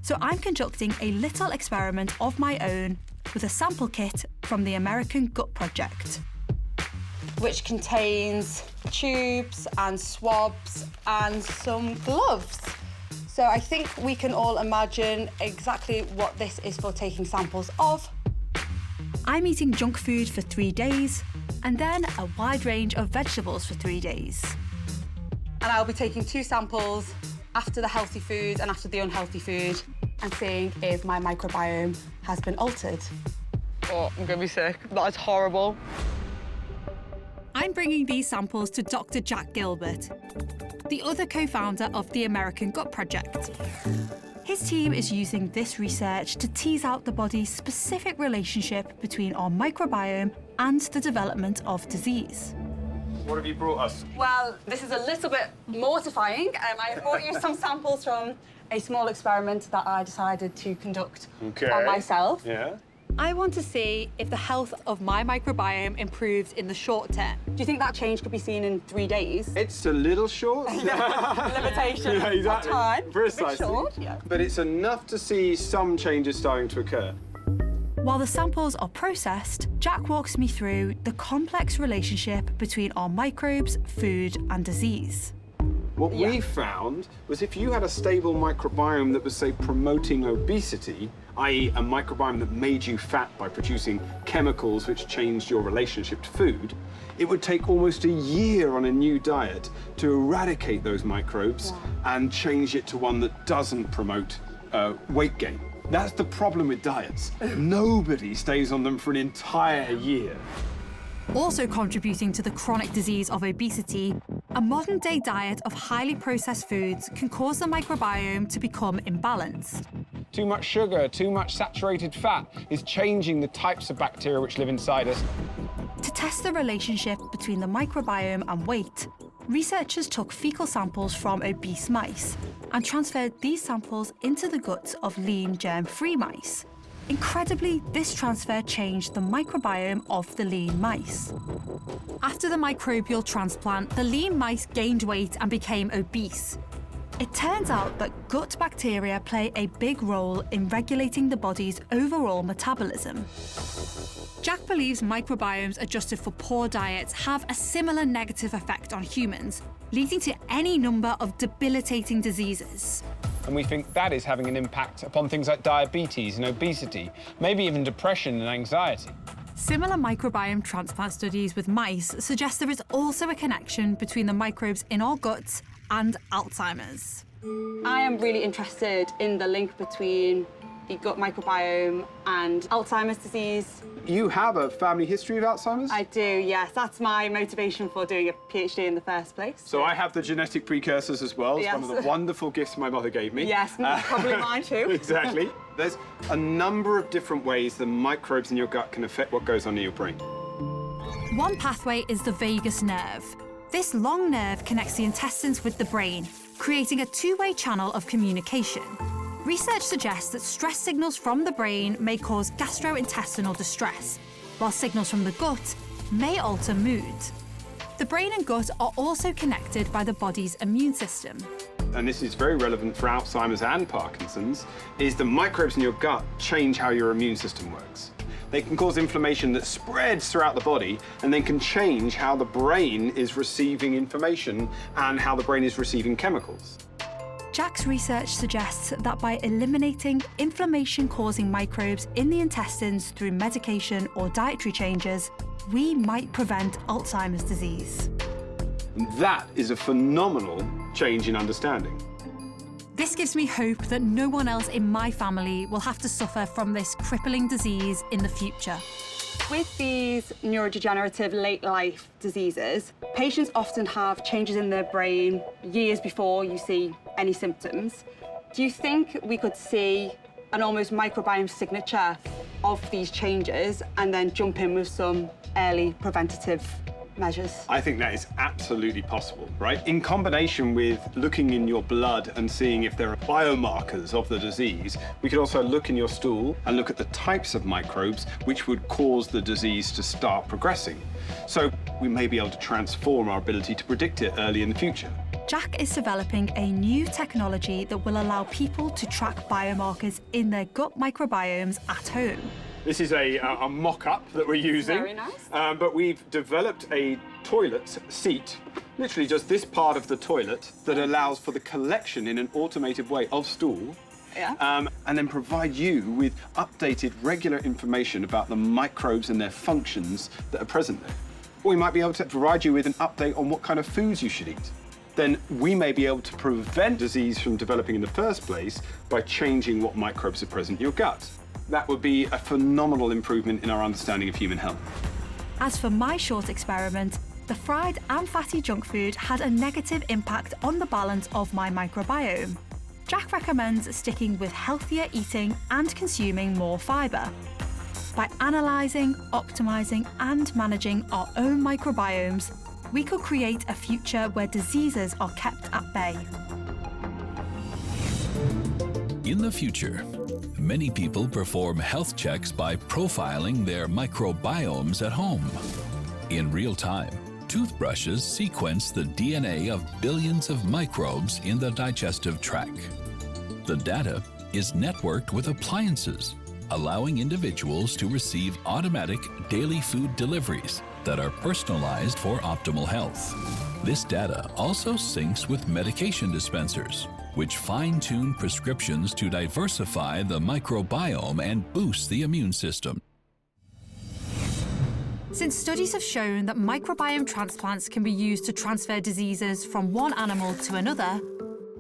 So I'm conducting a little experiment of my own with a sample kit from the American Gut Project, which contains tubes and swabs and some gloves. So I think we can all imagine exactly what this is for taking samples of. I'm eating junk food for 3 days, and then a wide range of vegetables for 3 days. And I'll be taking 2 samples after the healthy food and after the unhealthy food and seeing if my microbiome has been altered. Oh, I'm gonna be sick. That is horrible. I'm bringing these samples to Dr. Jack Gilbert, the other co-founder of the American Gut Project. His team is using this research to tease out the body's specific relationship between our microbiome and the development of disease. What have you brought us? Well, this is a little bit mortifying. I brought you some samples from a small experiment that I decided to conduct on myself. Yeah. I want to see if the health of my microbiome improves in the short term. Do you think that change could be seen in 3 days? It's a little short. Limitation Yeah, exactly. of time. Precisely. A bit short, yeah. But it's enough to see some changes starting to occur. While the samples are processed, Jack walks me through the complex relationship between our microbes, food, and disease. What we found was if you had a stable microbiome that was, say, promoting obesity, i.e. a microbiome that made you fat by producing chemicals which changed your relationship to food, it would take almost a year on a new diet to eradicate those microbes and change it to one that doesn't promote weight gain. That's the problem with diets. Nobody stays on them for an entire year. Also contributing to the chronic disease of obesity, a modern-day diet of highly processed foods can cause the microbiome to become imbalanced. Too much sugar, too much saturated fat is changing the types of bacteria which live inside us. To test the relationship between the microbiome and weight, researchers took fecal samples from obese mice and transferred these samples into the guts of lean, germ-free mice. Incredibly, this transfer changed the microbiome of the lean mice. After the microbial transplant, the lean mice gained weight and became obese. It turns out that gut bacteria play a big role in regulating the body's overall metabolism. Jack believes microbiomes adjusted for poor diets have a similar negative effect on humans, leading to any number of debilitating diseases. And we think that is having an impact upon things like diabetes and obesity, maybe even depression and anxiety. Similar microbiome transplant studies with mice suggest there is also a connection between the microbes in our guts and Alzheimer's. I am really interested in the link between the gut microbiome and Alzheimer's disease. You have a family history of Alzheimer's? I do, yes. That's my motivation for doing a PhD in the first place. So I have the genetic precursors as well. It's Yes. one of the wonderful gifts my mother gave me. Yes, probably mine too. Exactly. There's a number of different ways the microbes in your gut can affect what goes on in your brain. One pathway is the vagus nerve. This long nerve connects the intestines with the brain, creating a two-way channel of communication. Research suggests that stress signals from the brain may cause gastrointestinal distress, while signals from the gut may alter mood. The brain and gut are also connected by the body's immune system. And this is very relevant for Alzheimer's and Parkinson's, is the microbes in your gut change how your immune system works. They can cause inflammation that spreads throughout the body and then can change how the brain is receiving information and how the brain is receiving chemicals. Jack's research suggests that by eliminating inflammation-causing microbes in the intestines through medication or dietary changes, we might prevent Alzheimer's disease. And that is a phenomenal change in understanding. This gives me hope that no one else in my family will have to suffer from this crippling disease in the future. With these neurodegenerative late life diseases, patients often have changes in their brain years before you see any symptoms. Do you think we could see an almost microbiome signature of these changes and then jump in with some early preventative measures? I think that is absolutely possible, right? In combination with looking in your blood and seeing if there are biomarkers of the disease, we could also look in your stool and look at the types of microbes which would cause the disease to start progressing. So we may be able to transform our ability to predict it early in the future. Jack is developing a new technology that will allow people to track biomarkers in their gut microbiomes at home. This is a mock-up that we're using. Very nice. But we've developed a toilet seat, literally just this part of the toilet, that allows for the collection in an automated way of stool. Yeah. And then provide you with updated, regular information about the microbes and their functions that are present there. Or we might be able to provide you with an update on what kind of foods you should eat. Then we may be able to prevent disease from developing in the first place by changing what microbes are present in your gut. That would be a phenomenal improvement in our understanding of human health. As for my short experiment, the fried and fatty junk food had a negative impact on the balance of my microbiome. Jack recommends sticking with healthier eating and consuming more fibre. By analysing, optimising and managing our own microbiomes, we could create a future where diseases are kept at bay. In the future, many people perform health checks by profiling their microbiomes at home. In real time, toothbrushes sequence the DNA of billions of microbes in the digestive tract. The data is networked with appliances, allowing individuals to receive automatic daily food deliveries that are personalized for optimal health. This data also syncs with medication dispensers, which fine-tune prescriptions to diversify the microbiome and boost the immune system. Since studies have shown that microbiome transplants can be used to transfer diseases from one animal to another,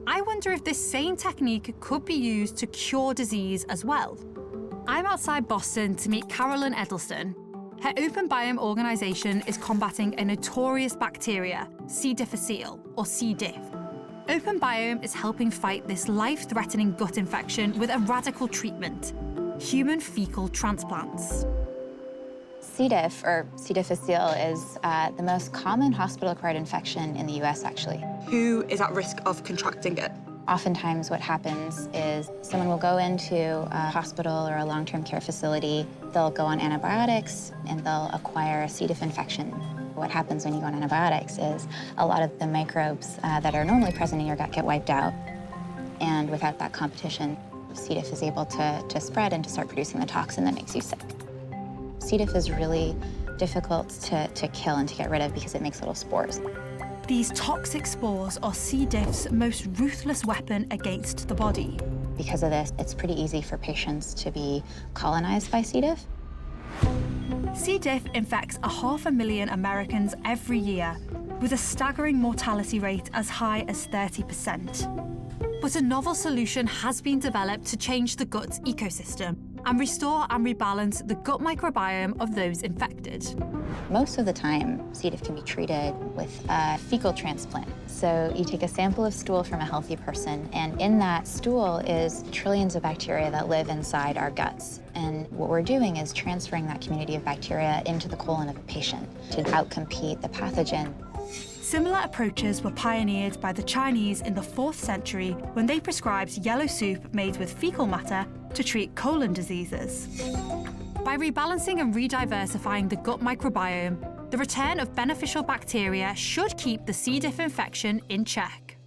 I wonder if this same technique could be used to cure disease as well. I'm outside Boston to meet Carolyn Edelston. Her Open Biome organisation is combating a notorious bacteria, C. difficile, or C. diff. Open Biome is helping fight this life-threatening gut infection with a radical treatment: human fecal transplants. C. diff, or C. difficile, is the most common hospital-acquired infection in the US, actually. Who is at risk of contracting it? Oftentimes what happens is someone will go into a hospital or a long-term care facility, they'll go on antibiotics, and they'll acquire a C. diff infection. What happens when you go on antibiotics is a lot of the microbes that are normally present in your gut get wiped out. And without that competition, C. diff is able to spread and to start producing the toxin that makes you sick. C. diff is really difficult to kill and to get rid of because it makes little spores. These toxic spores are C. diff's most ruthless weapon against the body. Because of this, it's pretty easy for patients to be colonized by C. diff. C. diff infects 500,000 Americans every year, with a staggering mortality rate as high as 30%. But a novel solution has been developed to change the gut's ecosystem and restore and rebalance the gut microbiome of those infected. Most of the time, C. diff can be treated with a fecal transplant. So you take a sample of stool from a healthy person, and in that stool is trillions of bacteria that live inside our guts. And what we're doing is transferring that community of bacteria into the colon of a patient to outcompete the pathogen. Similar approaches were pioneered by the Chinese in the 4th century when they prescribed yellow soup made with fecal matter to treat colon diseases. By rebalancing and rediversifying the gut microbiome, the return of beneficial bacteria should keep the C. diff infection in check.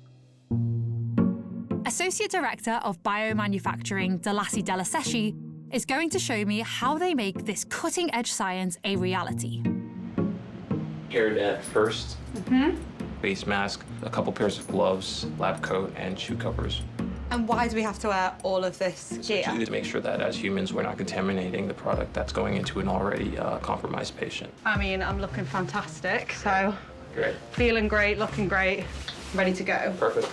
Associate Director of Biomanufacturing, Delassi Delasesci, is going to show me how they make this cutting-edge science a reality. Paired at first, face mask, a couple pairs of gloves, lab coat, and shoe covers. And why do we have to wear all of this gear? To make sure that as humans, we're not contaminating the product that's going into an already compromised patient. I mean, I'm looking fantastic, so Great. feeling great, looking great, ready to go. Perfect.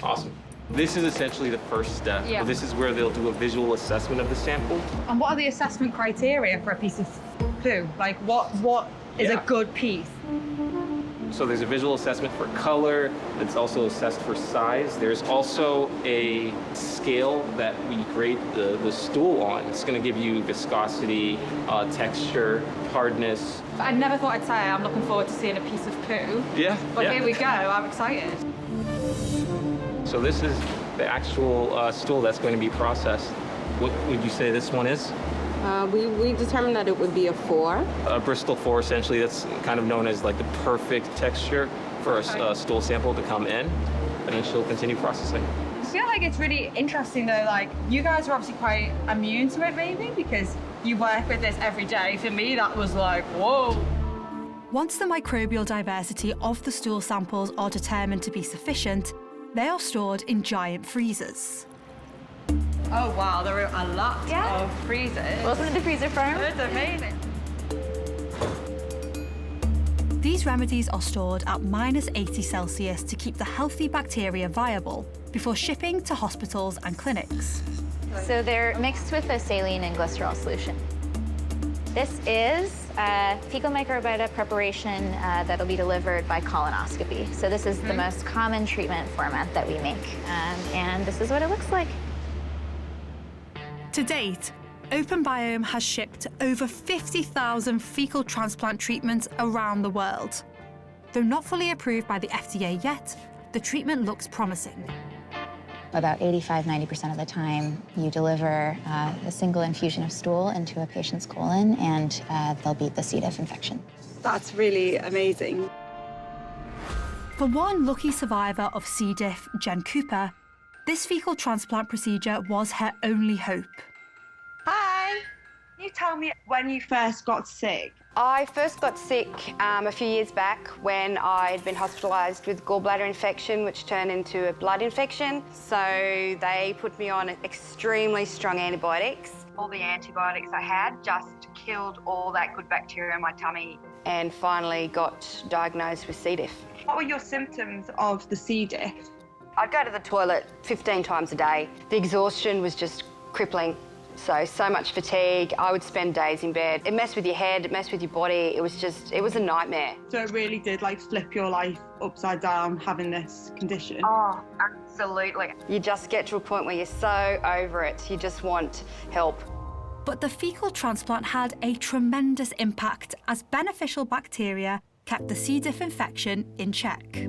Awesome. This is essentially the first step. Yeah. This is where they'll do a visual assessment of the sample. And what are the assessment criteria for a piece of poo? Like, what is a good piece? So there's a visual assessment for color. It's also assessed for size. There's also a scale that we grade the stool on. It's going to give you viscosity, texture, hardness. I never thought I'd say I'm looking forward to seeing a piece of poo. Yeah. But here we go. I'm excited. So this is the actual stool that's going to be processed. What would you say this one is? We determined that it would be a 4. A Bristol 4, essentially, that's kind of known as like the perfect texture for a stool sample to come in, and then she'll continue processing. I feel like it's really interesting though, like you guys are obviously quite immune to it maybe because you work with this every day. For me, that was like, whoa. Once the microbial diversity of the stool samples are determined to be sufficient, they are stored in giant freezers. Oh wow, there are a lot of freezers. Welcome to the freezer farm. It's amazing. These remedies are stored at -80 Celsius to keep the healthy bacteria viable before shipping to hospitals and clinics. So they're mixed with a saline and glycerol solution. This is a fecal microbiota preparation that'll be delivered by colonoscopy. So this is the most common treatment format that we make, and this is what it looks like. To date, OpenBiome has shipped over 50,000 fecal transplant treatments around the world. Though not fully approved by the FDA yet, the treatment looks promising. About 85–90% of the time, you deliver a single infusion of stool into a patient's colon, and they'll beat the C. diff infection. That's really amazing. For one lucky survivor of C. diff, Jen Cooper, this fecal transplant procedure was her only hope. Hi. Can you tell me when you first got sick? I first got sick a few years back when I'd been hospitalised with gallbladder infection, which turned into a blood infection. So they put me on extremely strong antibiotics. All the antibiotics I had just killed all that good bacteria in my tummy, and finally got diagnosed with C. diff. What were your symptoms of the C. diff? I'd go to the toilet 15 times a day. The exhaustion was just crippling. So much fatigue. I would spend days in bed. It messed with your head, it messed with your body. It was a nightmare. So it really did like flip your life upside down having this condition? Oh, absolutely. You just get to a point where you're so over it. You just want help. But the fecal transplant had a tremendous impact as beneficial bacteria kept the C. diff infection in check.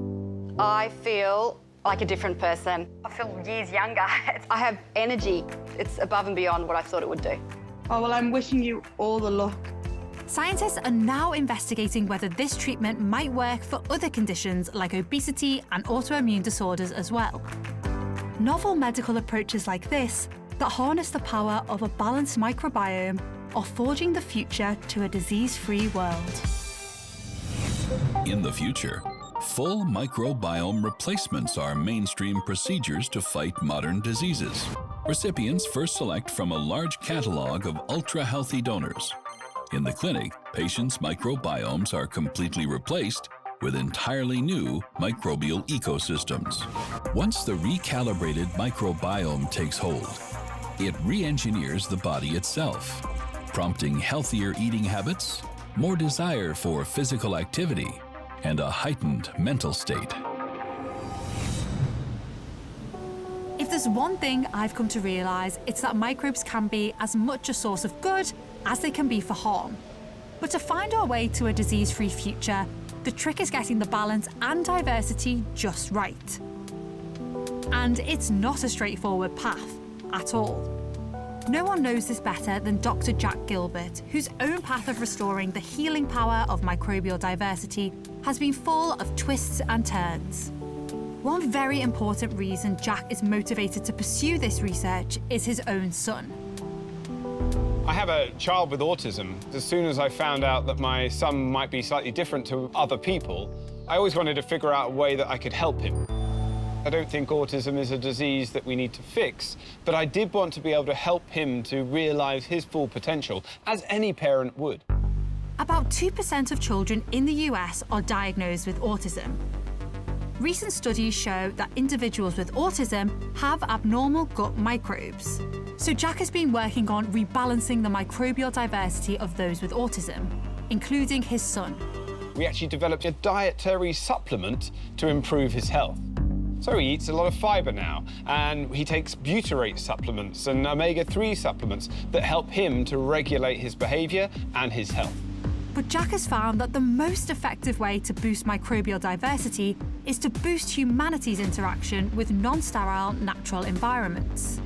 I feel like a different person. I feel years younger. I have energy. It's above and beyond what I thought it would do. Oh, well, I'm wishing you all the luck. Scientists are now investigating whether this treatment might work for other conditions like obesity and autoimmune disorders as well. Novel medical approaches like this that harness the power of a balanced microbiome are forging the future to a disease-free world. In the future, full microbiome replacements are mainstream procedures to fight modern diseases. Recipients first select from a large catalog of ultra-healthy donors. In the clinic, patients' microbiomes are completely replaced with entirely new microbial ecosystems. Once the recalibrated microbiome takes hold, it re-engineers the body itself, prompting healthier eating habits, more desire for physical activity, and a heightened mental state. If there's one thing I've come to realise, it's that microbes can be as much a source of good as they can be for harm. But to find our way to a disease-free future, the trick is getting the balance and diversity just right. And it's not a straightforward path at all. No one knows this better than Dr. Jack Gilbert, whose own path of restoring the healing power of microbial diversity has been full of twists and turns. One very important reason Jack is motivated to pursue this research is his own son. I have a child with autism. As soon as I found out that my son might be slightly different to other people, I always wanted to figure out a way that I could help him. I don't think autism is a disease that we need to fix, but I did want to be able to help him to realise his full potential, as any parent would. About 2% of children in the US are diagnosed with autism. Recent studies show that individuals with autism have abnormal gut microbes. So Jack has been working on rebalancing the microbial diversity of those with autism, including his son. We actually developed a dietary supplement to improve his health. So he eats a lot of fibre now, and he takes butyrate supplements and omega-3 supplements that help him to regulate his behaviour and his health. But Jack has found that the most effective way to boost microbial diversity is to boost humanity's interaction with non-sterile natural environments.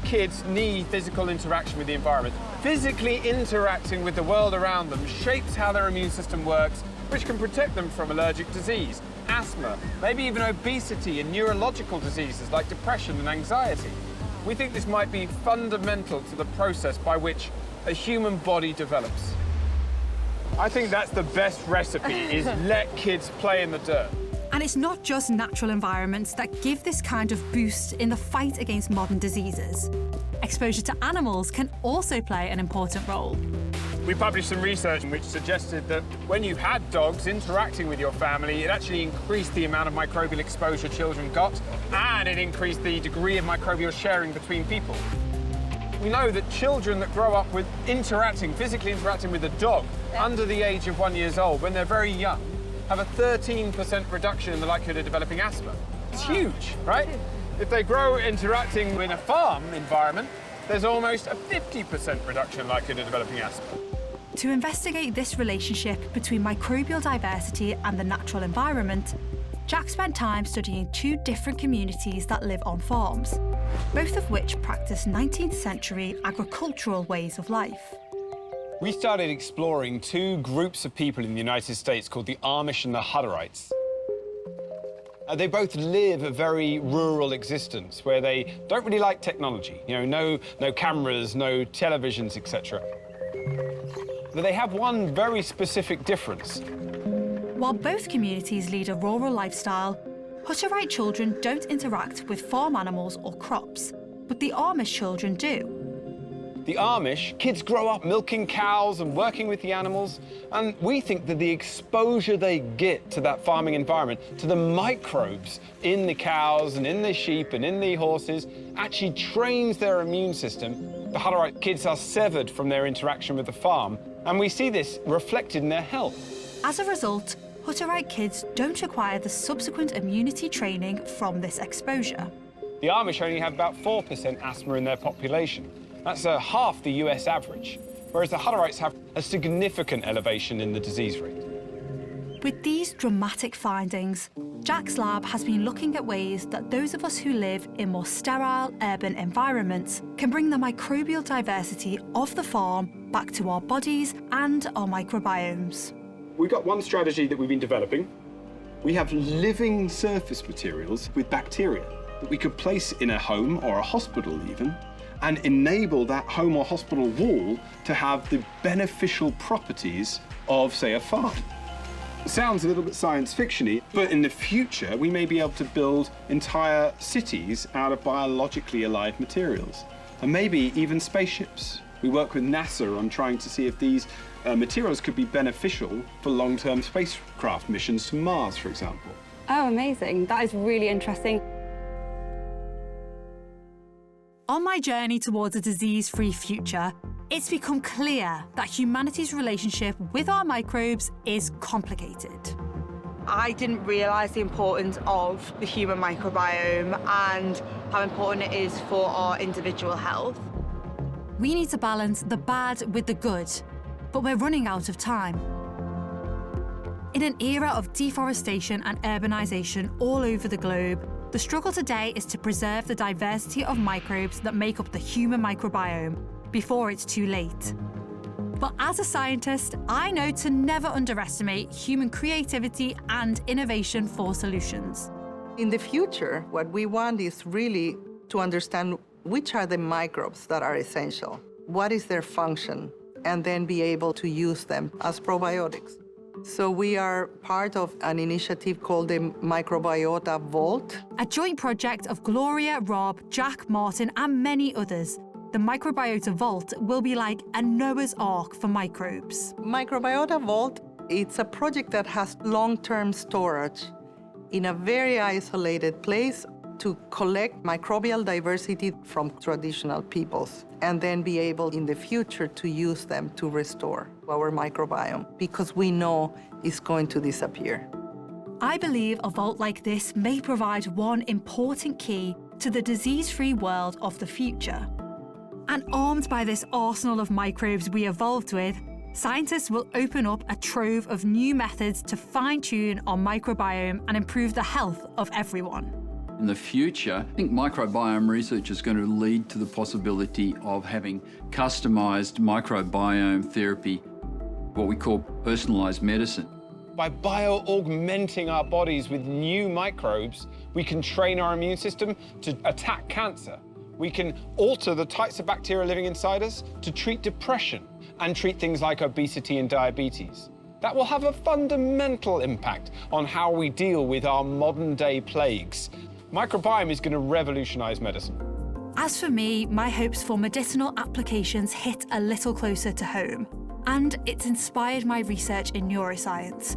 Kids need physical interaction with the environment. Physically interacting with the world around them shapes how their immune system works, which can protect them from allergic disease, asthma, maybe even obesity and neurological diseases like depression and anxiety. We think this might be fundamental to the process by which a human body develops. I think that's the best recipe, is let kids play in the dirt. And it's not just natural environments that give this kind of boost in the fight against modern diseases. Exposure to animals can also play an important role. We published some research which suggested that when you had dogs interacting with your family, it actually increased the amount of microbial exposure children got, and it increased the degree of microbial sharing between people. We know that children that grow up with physically interacting with a dog under the age of 1 year old, when they're very young, have a 13% reduction in the likelihood of developing asthma. It's huge, right? If they grow interacting in a farm environment, there's almost a 50% reduction in likelihood of developing asthma. To investigate this relationship between microbial diversity and the natural environment, Jack spent time studying 2 different communities that live on farms, both of which practice 19th century agricultural ways of life. We started exploring 2 groups of people in the United States called the Amish and the Hutterites. They both live a very rural existence where they don't really like technology, no cameras, no televisions, etc. But they have one very specific difference. While both communities lead a rural lifestyle, Hutterite children don't interact with farm animals or crops, but the Amish children do. The Amish, kids grow up milking cows and working with the animals, and we think that the exposure they get to that farming environment, to the microbes in the cows and in the sheep and in the horses, actually trains their immune system. The Hutterite kids are severed from their interaction with the farm, and we see this reflected in their health. As a result, Hutterite kids don't acquire the subsequent immunity training from this exposure. The Amish only have about 4% asthma in their population. That's half the US average, whereas the Hutterites have a significant elevation in the disease rate. With these dramatic findings, Jack's lab has been looking at ways that those of us who live in more sterile urban environments can bring the microbial diversity of the farm back to our bodies and our microbiomes. We've got one strategy that we've been developing. We have living surface materials with bacteria. that we could place in a home or a hospital even, and enable that home or hospital wall to have the beneficial properties of, say, a farm. It sounds a little bit science fiction-y, but in the future, we may be able to build entire cities out of biologically alive materials, and maybe even spaceships. We work with NASA on trying to see if these materials could be beneficial for long-term spacecraft missions to Mars, for example. Oh, amazing. That is really interesting. On my journey towards a disease-free future, it's become clear that humanity's relationship with our microbes is complicated. I didn't realise the importance of the human microbiome and how important it is for our individual health. We need to balance the bad with the good, but we're running out of time. In an era of deforestation and urbanisation all over the globe, the struggle today is to preserve the diversity of microbes that make up the human microbiome before it's too late. But as a scientist, I know to never underestimate human creativity and innovation for solutions. In the future, what we want is really to understand which are the microbes that are essential, what is their function, and then be able to use them as probiotics. So we are part of an initiative called the Microbiota Vault. A joint project of Gloria, Rob, Jack, Martin, and many others. The Microbiota Vault will be like a Noah's Ark for microbes. Microbiota Vault, it's a project that has long-term storage in a very isolated place to collect microbial diversity from traditional peoples and then be able in the future to use them to restore our microbiome because we know it's going to disappear. I believe a vault like this may provide one important key to the disease-free world of the future. And armed by this arsenal of microbes we evolved with, scientists will open up a trove of new methods to fine-tune our microbiome and improve the health of everyone. In the future, I think microbiome research is going to lead to the possibility of having customised microbiome therapy, what we call personalised medicine. By bio-augmenting our bodies with new microbes, we can train our immune system to attack cancer. We can alter the types of bacteria living inside us to treat depression and treat things like obesity and diabetes. That will have a fundamental impact on how we deal with our modern-day plagues. Microbiome is going to revolutionize medicine. As for me, my hopes for medicinal applications hit a little closer to home, and it's inspired my research in neuroscience.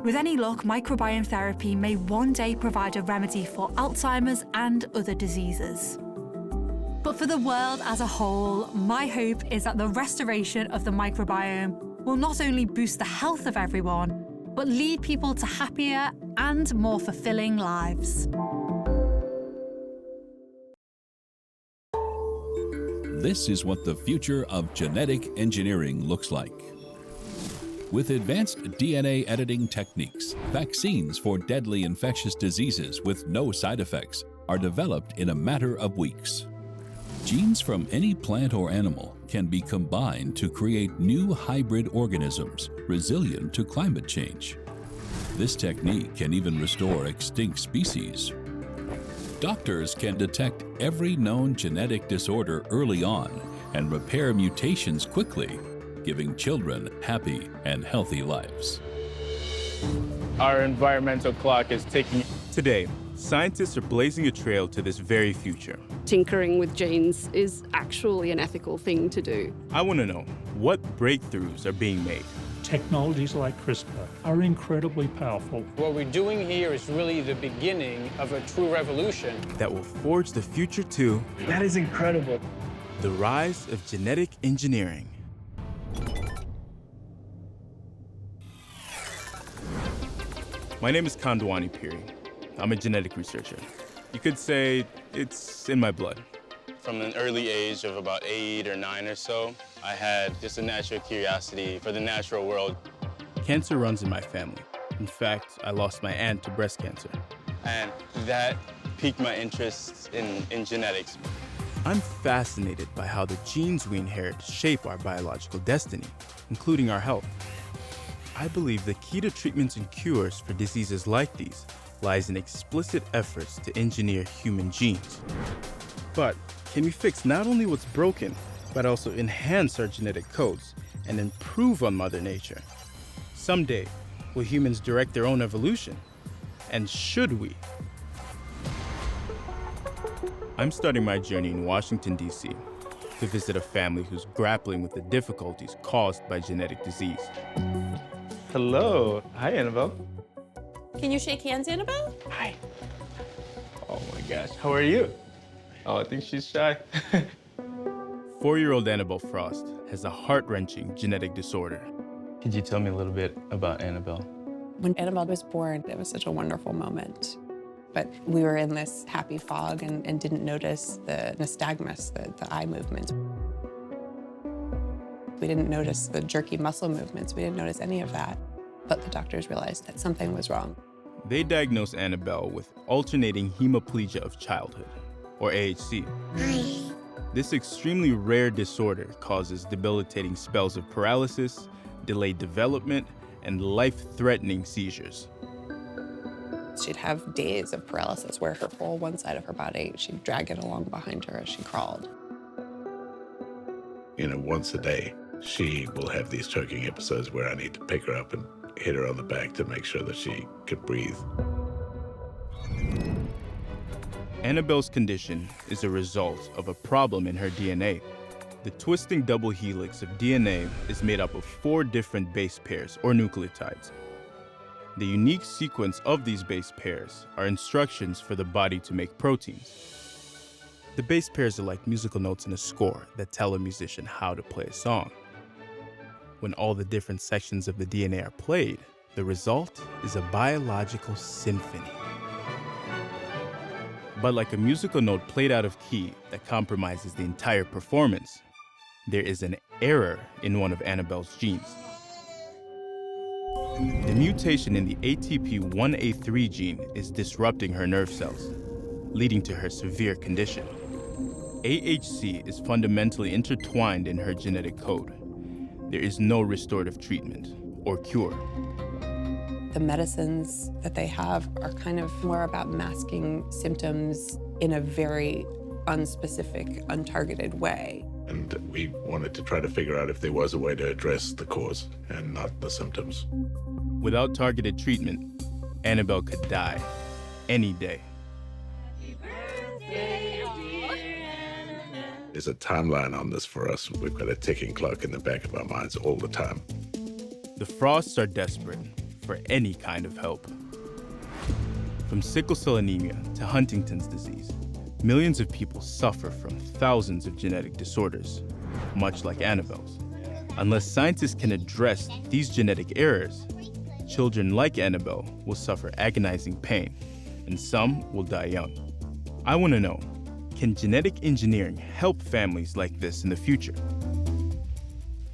With any luck, microbiome therapy may one day provide a remedy for Alzheimer's and other diseases. But for the world as a whole, my hope is that the restoration of the microbiome will not only boost the health of everyone, but lead people to happier and more fulfilling lives. This is what the future of genetic engineering looks like. With advanced DNA editing techniques, vaccines for deadly infectious diseases with no side effects are developed in a matter of weeks. Genes from any plant or animal can be combined to create new hybrid organisms resilient to climate change. This technique can even restore extinct species. Doctors can detect every known genetic disorder early on and repair mutations quickly, giving children happy and healthy lives. Our environmental clock is ticking. Today, scientists are blazing a trail to this very future. Tinkering with genes is actually an ethical thing to do. I want to know, what breakthroughs are being made? Technologies like CRISPR are incredibly powerful. What we're doing here is really the beginning of a true revolution that will forge the future to... That is incredible. The rise of genetic engineering. My name is Kandwani Piri. I'm a genetic researcher. You could say it's in my blood. From an early age of about 8 or 9 or so, I had just a natural curiosity for the natural world. Cancer runs in my family. In fact, I lost my aunt to breast cancer. And that piqued my interest in genetics. I'm fascinated by how the genes we inherit shape our biological destiny, including our health. I believe the key to treatments and cures for diseases like these lies in explicit efforts to engineer human genes. But can we fix not only what's broken, but also enhance our genetic codes and improve on Mother Nature? Someday, will humans direct their own evolution? And should we? I'm starting my journey in Washington, D.C. to visit a family who's grappling with the difficulties caused by genetic disease. Hello. Hi, Annabelle. Can you shake hands, Annabelle? Hi. Oh my gosh, how are you? Oh, I think she's shy. 4-year-old Annabelle Frost has a heart-wrenching genetic disorder. Could you tell me a little bit about Annabelle? When Annabelle was born, it was such a wonderful moment. But we were in this happy fog and didn't notice the nystagmus, the eye movements. We didn't notice the jerky muscle movements. We didn't notice any of that. But the doctors realized that something was wrong. They diagnosed Annabelle with alternating hemiplegia of childhood, or AHC. This extremely rare disorder causes debilitating spells of paralysis, delayed development, and life-threatening seizures. She'd have days of paralysis where her whole one side of her body, she'd drag it along behind her as she crawled. Once a day, she will have these choking episodes where I need to pick her up and hit her on the back to make sure that she could breathe. Annabelle's condition is a result of a problem in her DNA. The twisting double helix of DNA is made up of 4 different base pairs, or nucleotides. The unique sequence of these base pairs are instructions for the body to make proteins. The base pairs are like musical notes in a score that tell a musician how to play a song. When all the different sections of the DNA are played, the result is a biological symphony. But like a musical note played out of key that compromises the entire performance, there is an error in one of Annabelle's genes. The mutation in the ATP1A3 gene is disrupting her nerve cells, leading to her severe condition. AHC is fundamentally intertwined in her genetic code. There is no restorative treatment or cure. The medicines that they have are kind of more about masking symptoms in a very unspecific, untargeted way. And we wanted to try to figure out if there was a way to address the cause and not the symptoms. Without targeted treatment, Annabelle could die any day. There's a timeline on this for us. We've got a ticking clock in the back of our minds all the time. The Frosts are desperate for any kind of help. From sickle cell anemia to Huntington's disease, millions of people suffer from thousands of genetic disorders, much like Annabelle's. Unless scientists can address these genetic errors, children like Annabelle will suffer agonizing pain, and some will die young. I want to know, can genetic engineering help families like this in the future?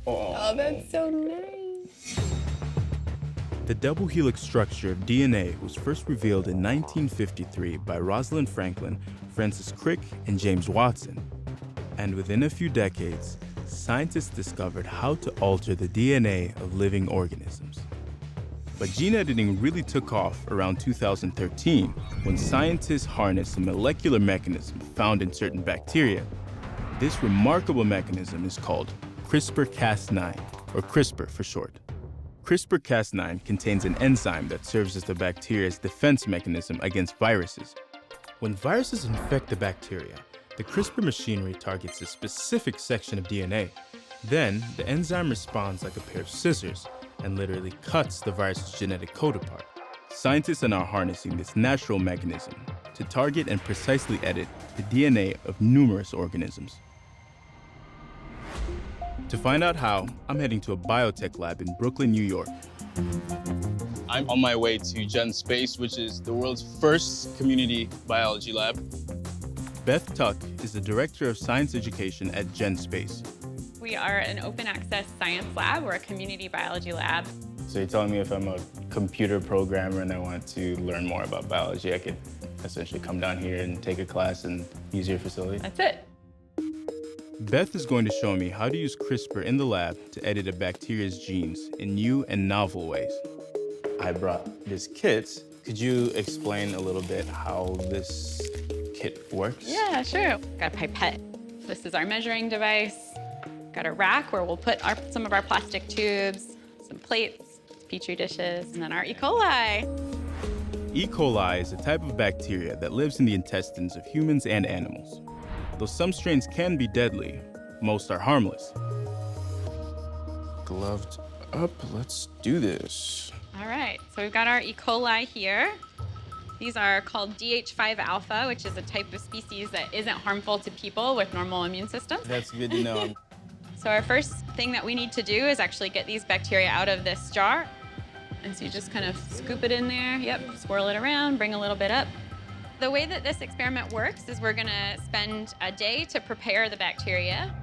Oh, that's so nice. The double helix structure of DNA was first revealed in 1953 by Rosalind Franklin, Francis Crick, and James Watson. And within a few decades, scientists discovered how to alter the DNA of living organisms. But gene editing really took off around 2013 when scientists harnessed a molecular mechanism found in certain bacteria. This remarkable mechanism is called CRISPR-Cas9, or CRISPR for short. CRISPR-Cas9 contains an enzyme that serves as the bacteria's defense mechanism against viruses. When viruses infect the bacteria, the CRISPR machinery targets a specific section of DNA. Then, the enzyme responds like a pair of scissors and literally cuts the virus's genetic code apart. Scientists are now harnessing this natural mechanism to target and precisely edit the DNA of numerous organisms. To find out how, I'm heading to a biotech lab in Brooklyn, New York. I'm on my way to Gen Space, which is the world's first community biology lab. Beth Tuck is the Director of Science Education at Gen Space. We are an open access science lab. We're a community biology lab. So you're telling me if I'm a computer programmer and I want to learn more about biology, I could essentially come down here and take a class and use your facility? That's it. Beth is going to show me how to use CRISPR in the lab to edit a bacteria's genes in new and novel ways. I brought this kit Could you explain a little bit how this kit works? Yeah, sure. Got a pipette. This is our measuring device. Got a rack where we'll put some of our plastic tubes, some plates, petri dishes, and then our E. coli. E. coli is a type of bacteria that lives in the intestines of humans and animals. Though some strains can be deadly, most are harmless. Gloved up, let's do this. All right, so we've got our E. coli here. These are called DH5 alpha, which is a type of species that isn't harmful to people with normal immune systems. That's good to know. So our first thing that we need to do is actually get these bacteria out of this jar. And so you just kind of scoop it in there. Yep, swirl it around, bring a little bit up. The way that this experiment works is we're gonna spend a day to prepare the bacteria.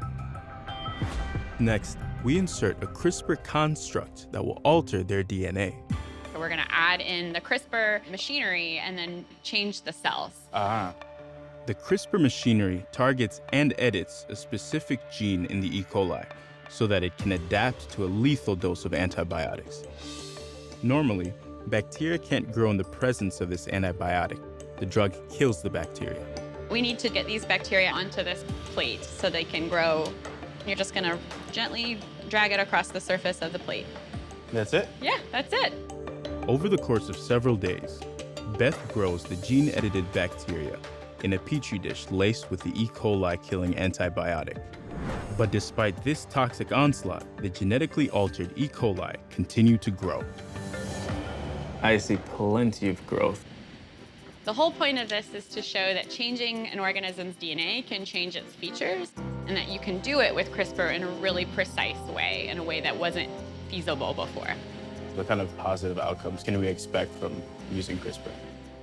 Next, we insert a CRISPR construct that will alter their DNA. So we're gonna add in the CRISPR machinery and then change the cells. The CRISPR machinery targets and edits a specific gene in the E. coli so that it can adapt to a lethal dose of antibiotics. Normally, bacteria can't grow in the presence of this antibiotic. The drug kills the bacteria. We need to get these bacteria onto this plate so they can grow. You're just gonna gently drag it across the surface of the plate. That's it? Yeah, that's it. Over the course of several days, Beth grows the gene-edited bacteria in a petri dish laced with the E. coli killing antibiotic. But despite this toxic onslaught, the genetically altered E. coli continue to grow. I see plenty of growth. The whole point of this is to show that changing an organism's DNA can change its features, and that you can do it with CRISPR in a really precise way, in a way that wasn't feasible before. What kind of positive outcomes can we expect from using CRISPR?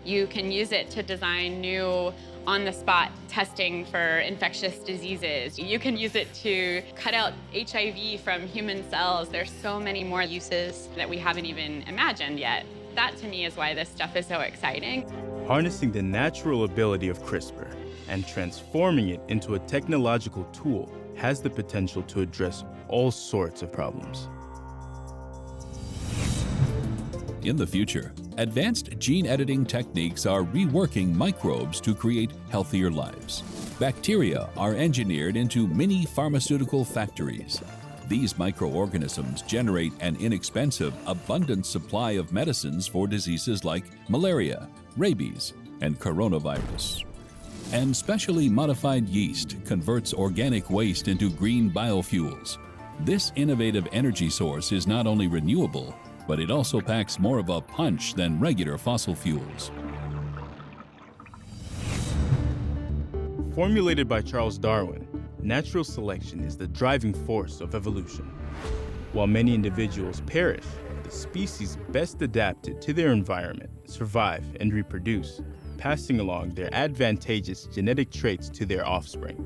You can use it to design new on-the-spot testing for infectious diseases. You can use it to cut out HIV from human cells. There's so many more uses that we haven't even imagined yet. That, to me, is why this stuff is so exciting. Harnessing the natural ability of CRISPR and transforming it into a technological tool has the potential to address all sorts of problems. In the future, advanced gene editing techniques are reworking microbes to create healthier lives. Bacteria are engineered into mini pharmaceutical factories. These microorganisms generate an inexpensive, abundant supply of medicines for diseases like malaria, rabies, and coronavirus. And specially modified yeast converts organic waste into green biofuels. This innovative energy source is not only renewable, but it also packs more of a punch than regular fossil fuels. Formulated by Charles Darwin, natural selection is the driving force of evolution. While many individuals perish, the species best adapted to their environment survive and reproduce, passing along their advantageous genetic traits to their offspring.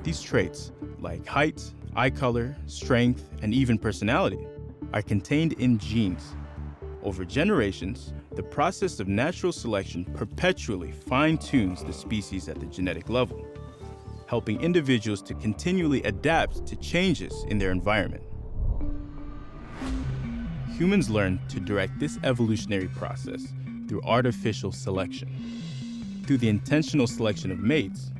These traits, like height, eye color, strength, and even personality, are contained in genes. Over generations, the process of natural selection perpetually fine-tunes the species at the genetic level, helping individuals to continually adapt to changes in their environment. Humans learn to direct this evolutionary process through artificial selection. Through the intentional selection of mates,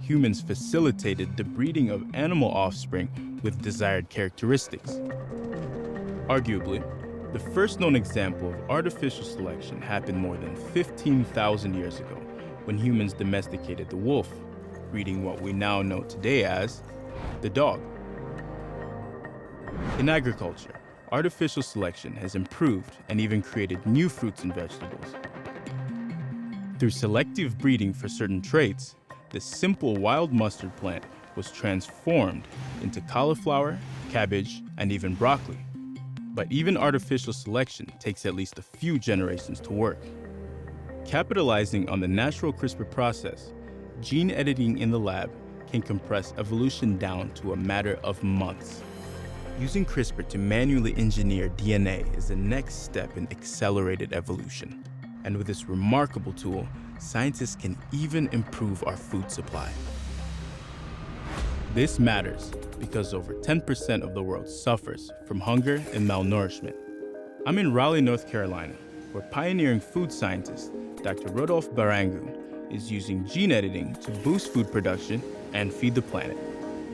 humans facilitated the breeding of animal offspring with desired characteristics. Arguably, the first known example of artificial selection happened more than 15,000 years ago when humans domesticated the wolf, breeding what we now know today as the dog. In agriculture, artificial selection has improved and even created new fruits and vegetables. Through selective breeding for certain traits, the simple wild mustard plant was transformed into cauliflower, cabbage, and even broccoli. But even artificial selection takes at least a few generations to work. Capitalizing on the natural CRISPR process, gene editing in the lab can compress evolution down to a matter of months. Using CRISPR to manually engineer DNA is the next step in accelerated evolution. And with this remarkable tool, scientists can even improve our food supply. This matters because over 10% of the world suffers from hunger and malnourishment. I'm in Raleigh, North Carolina, where pioneering food scientist Dr. Rodolphe Barangu is using gene editing to boost food production and feed the planet.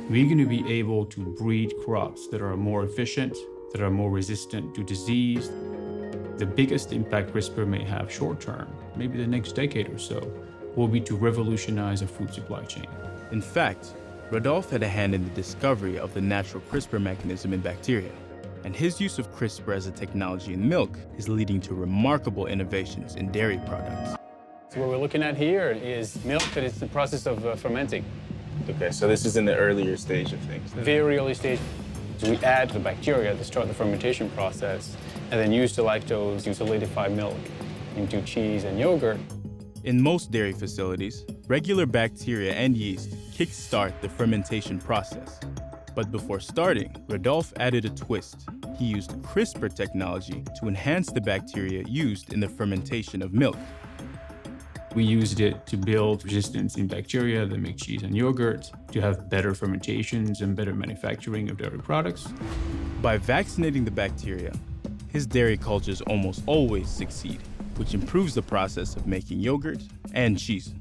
We're going to be able to breed crops that are more efficient, that are more resistant to disease. The biggest impact CRISPR may have short term, maybe the next decade or so, will be to revolutionize the food supply chain. In fact, Rodolphe had a hand in the discovery of the natural CRISPR mechanism in bacteria, and his use of CRISPR as a technology in milk is leading to remarkable innovations in dairy products. So what we're looking at here is milk that is the process of fermenting. Okay, so this is in the earlier stage of things. Very early stage. So we add the bacteria to start the fermentation process, and then use the lactose to solidify milk into cheese and yogurt. In most dairy facilities, regular bacteria and yeast kickstart the fermentation process. But before starting, Rodolphe added a twist. He used CRISPR technology to enhance the bacteria used in the fermentation of milk. We used it to build resistance in bacteria that make cheese and yogurt, to have better fermentations and better manufacturing of dairy products. By vaccinating the bacteria, his dairy cultures almost always succeed, which improves the process of making yogurt and cheese.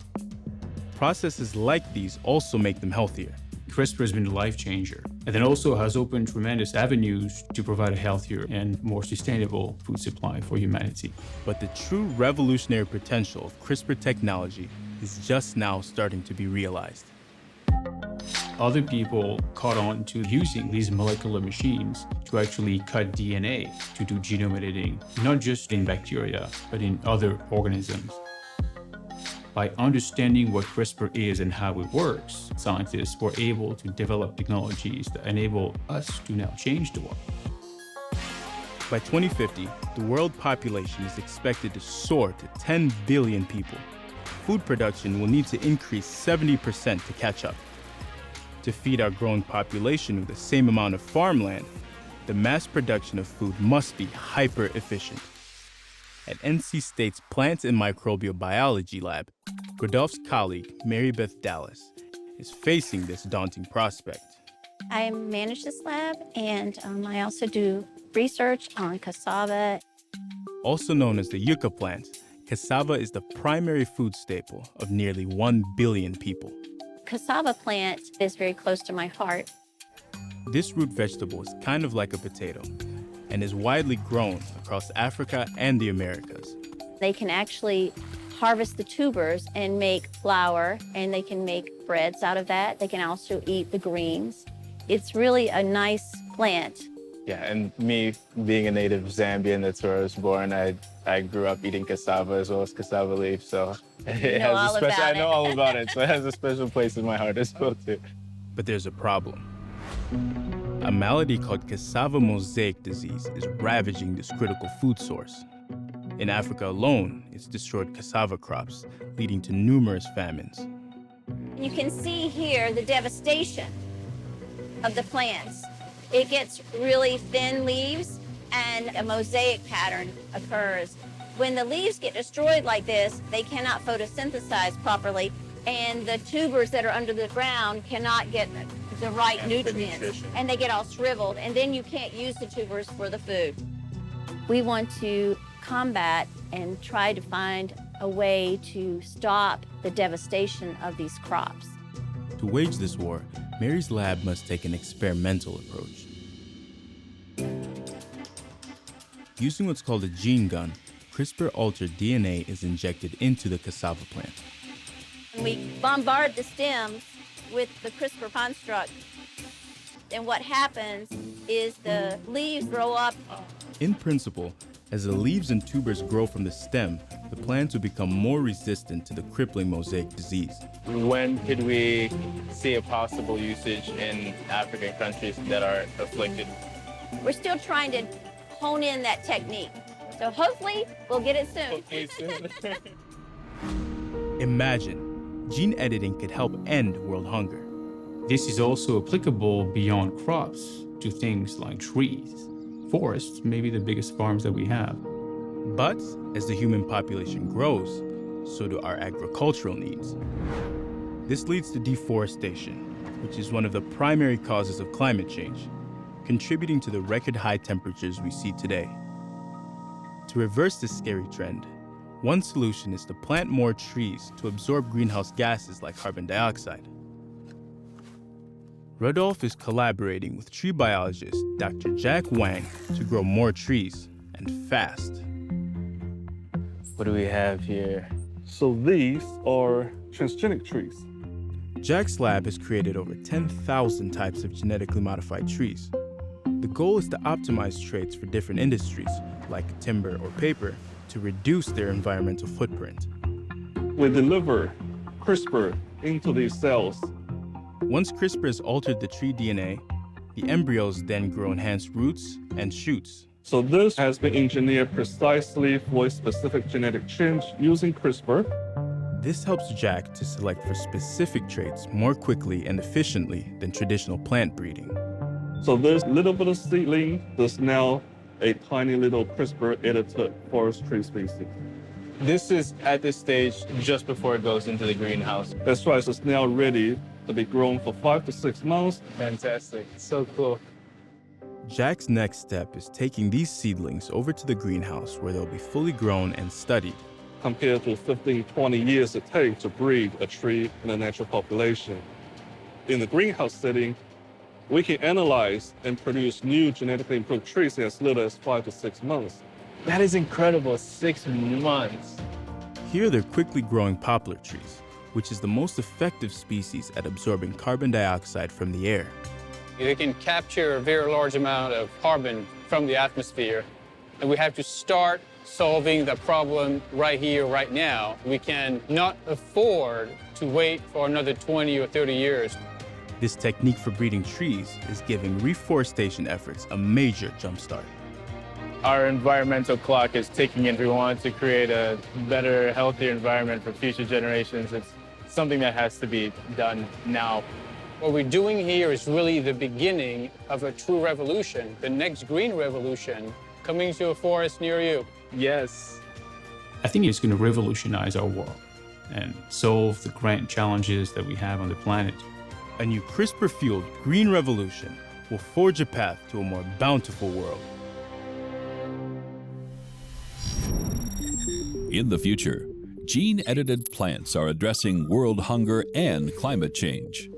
Processes like these also make them healthier. CRISPR has been a life changer, and then also has opened tremendous avenues to provide a healthier and more sustainable food supply for humanity. But the true revolutionary potential of CRISPR technology is just now starting to be realized. Other people caught on to using these molecular machines to actually cut DNA to do genome editing, not just in bacteria, but in other organisms. By understanding what CRISPR is and how it works, scientists were able to develop technologies that enable us to now change the world. By 2050, the world population is expected to soar to 10 billion people. Food production will need to increase 70% to catch up. To feed our growing population with the same amount of farmland, the mass production of food must be hyper-efficient. At NC State's Plant and Microbial Biology Lab, Rodolphe's colleague, Mary Beth Dallas, is facing this daunting prospect. I manage this lab, and I also do research on cassava. Also known as the yucca plant, cassava is the primary food staple of nearly 1 billion people. Cassava plant is very close to my heart. This root vegetable is kind of like a potato and is widely grown across Africa and the Americas. They can actually harvest the tubers and make flour, and they can make breads out of that. They can also eat the greens. It's really a nice plant. Yeah, and me being a native Zambian, that's where I was born, I grew up eating cassava as well as cassava leaf, so it has a special, I know all about it, so it has a special place in my heart as well too. But there's a problem. A malady called cassava mosaic disease is ravaging this critical food source. In Africa alone, it's destroyed cassava crops, leading to numerous famines. You can see here the devastation of the plants. It gets really thin leaves, and a mosaic pattern occurs. When the leaves get destroyed like this, they cannot photosynthesize properly, and the tubers that are under the ground cannot get the right nutrients, and they get all shriveled, and then you can't use the tubers for the food. We want to combat and try to find a way to stop the devastation of these crops. To wage this war, Mary's lab must take an experimental approach. Using what's called a gene gun, CRISPR-altered DNA is injected into the cassava plant. We bombard the stems with the CRISPR construct, and what happens is the leaves grow up. In principle, as the leaves and tubers grow from the stem, the plants will become more resistant to the crippling mosaic disease. When could we see a possible usage in African countries that are afflicted? We're still trying to hone in that technique. So hopefully we'll get it soon. Imagine, gene editing could help end world hunger. This is also applicable beyond crops to things like trees. Forests may be the biggest farms that we have. But as the human population grows, so do our agricultural needs. This leads to deforestation, which is one of the primary causes of climate change, contributing to the record high temperatures we see today. To reverse this scary trend, one solution is to plant more trees to absorb greenhouse gases like carbon dioxide. Rudolph is collaborating with tree biologist Dr. Jack Wang to grow more trees, and fast. What do we have here? So these are transgenic trees. Jack's lab has created over 10,000 types of genetically modified trees. The goal is to optimize traits for different industries, like timber or paper, to reduce their environmental footprint. We deliver CRISPR into these cells. Once CRISPR has altered the tree DNA, the embryos then grow enhanced roots and shoots. So this has been engineered precisely for a specific genetic change using CRISPR. This helps Jack to select for specific traits more quickly and efficiently than traditional plant breeding. So this little bit of seedling is now a tiny little CRISPR-edited forestry species. This is at this stage just before it goes into the greenhouse. That's right, so it's now ready to be grown for 5 to 6 months. Fantastic, so cool. Jack's next step is taking these seedlings over to the greenhouse where they'll be fully grown and studied. Compared to 15, 20 years it takes to breed a tree in a natural population. In the greenhouse setting, we can analyze and produce new genetically improved trees in as little as 5 to 6 months. That is incredible, 6 months. Here they're quickly growing poplar trees, which is the most effective species at absorbing carbon dioxide from the air. They can capture a very large amount of carbon from the atmosphere, and we have to start solving the problem right here, right now. We can not afford to wait for another 20 or 30 years. This technique for breeding trees is giving reforestation efforts a major jumpstart. Our environmental clock is ticking and we want to create a better, healthier environment for future generations. It's something that has to be done now. What we're doing here is really the beginning of a true revolution, the next green revolution coming to a forest near you. Yes. I think it's going to revolutionize our world and solve the grand challenges that we have on the planet. A new CRISPR-fueled green revolution will forge a path to a more bountiful world. In the future, gene-edited plants are addressing world hunger and climate change.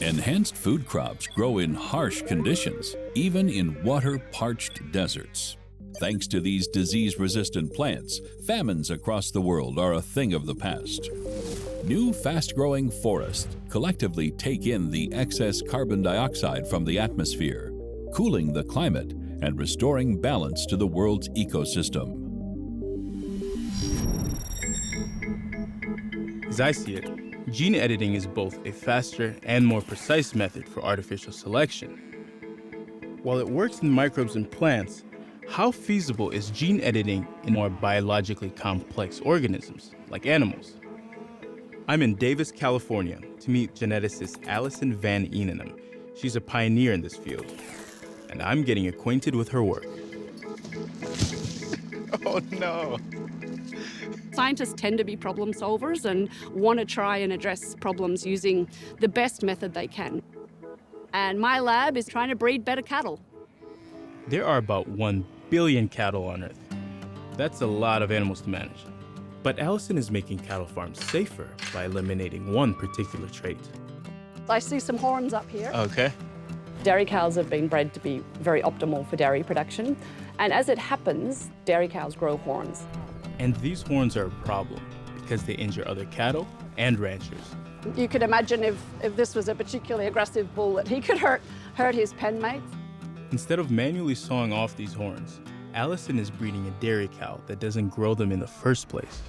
Enhanced food crops grow in harsh conditions, even in water-parched deserts. Thanks to these disease-resistant plants, famines across the world are a thing of the past. New fast-growing forests collectively take in the excess carbon dioxide from the atmosphere, cooling the climate and restoring balance to the world's ecosystem. As I see it, gene editing is both a faster and more precise method for artificial selection. While it works in microbes and plants, how feasible is gene editing in more biologically complex organisms, like animals? I'm in Davis, California, to meet geneticist Alison Van Eenenum. She's a pioneer in this field, and I'm getting acquainted with her work. Oh no. Scientists tend to be problem solvers and want to try and address problems using the best method they can. And my lab is trying to breed better cattle. There are about 1 billion cattle on Earth. That's a lot of animals to manage. But Alison is making cattle farms safer by eliminating one particular trait. I see some horns up here. Okay. Dairy cows have been bred to be very optimal for dairy production. And as it happens, dairy cows grow horns. And these horns are a problem because they injure other cattle and ranchers. You could imagine if this was a particularly aggressive bull that he could hurt his pen mates. Instead of manually sawing off these horns, Alison is breeding a dairy cow that doesn't grow them in the first place.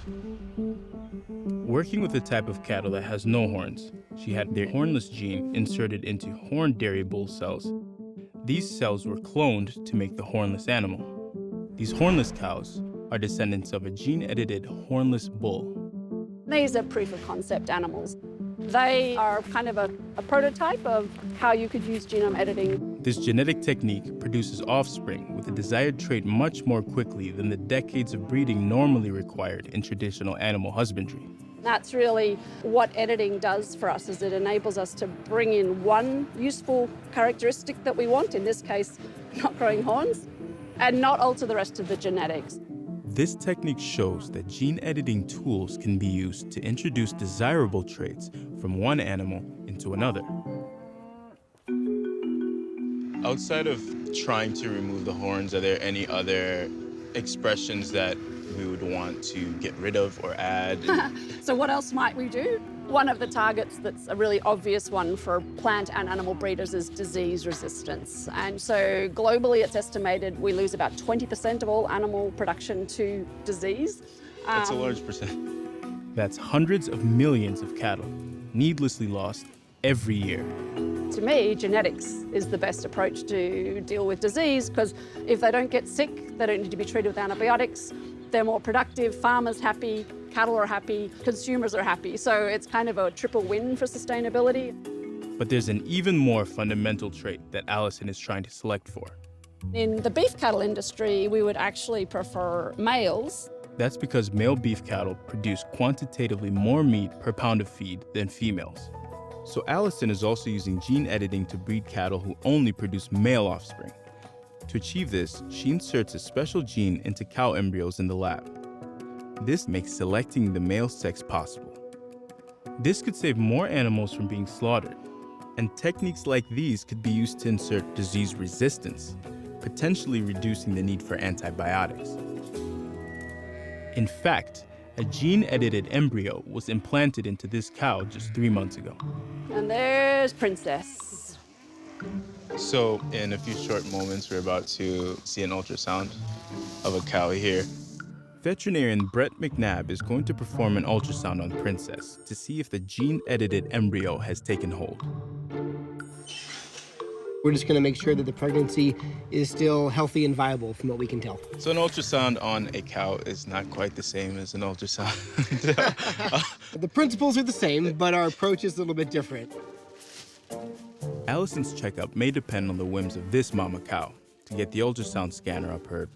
Working with a type of cattle that has no horns, she had their hornless gene inserted into horned dairy bull cells. These cells were cloned to make the hornless animal. These hornless cows are descendants of a gene-edited hornless bull. These are proof of concept animals. They are kind of a prototype of how you could use genome editing. This genetic technique produces offspring with a desired trait much more quickly than the decades of breeding normally required in traditional animal husbandry. That's really what editing does for us, is it enables us to bring in one useful characteristic that we want, in this case, not growing horns, and not alter the rest of the genetics. This technique shows that gene editing tools can be used to introduce desirable traits from one animal into another. Outside of trying to remove the horns, are there any other expressions that we would want to get rid of or add? So what else might we do? One of the targets that's a really obvious one for plant and animal breeders is disease resistance. And so globally, it's estimated we lose about 20% of all animal production to disease. That's a large percent. That's hundreds of millions of cattle needlessly lost every year. To me, genetics is the best approach to deal with disease, because if they don't get sick, they don't need to be treated with antibiotics, they're more productive, farmers happy, cattle are happy, consumers are happy. So it's kind of a triple win for sustainability. But there's an even more fundamental trait that Allison is trying to select for. In the beef cattle industry, we would actually prefer males. That's because male beef cattle produce quantitatively more meat per pound of feed than females. So Allison is also using gene editing to breed cattle who only produce male offspring. To achieve this, she inserts a special gene into cow embryos in the lab. This makes selecting the male sex possible. This could save more animals from being slaughtered, and techniques like these could be used to insert disease resistance, potentially reducing the need for antibiotics. In fact, a gene-edited embryo was implanted into this cow just 3 months ago. And there's Princess. So in a few short moments, we're about to see an ultrasound of a cow here. Veterinarian Brett McNabb is going to perform an ultrasound on Princess to see if the gene-edited embryo has taken hold. We're just going to make sure that the pregnancy is still healthy and viable from what we can tell. So an ultrasound on a cow is not quite the same as an ultrasound. The principles are the same, but our approach is a little bit different. Allison's checkup may depend on the whims of this mama cow to get the ultrasound scanner up her,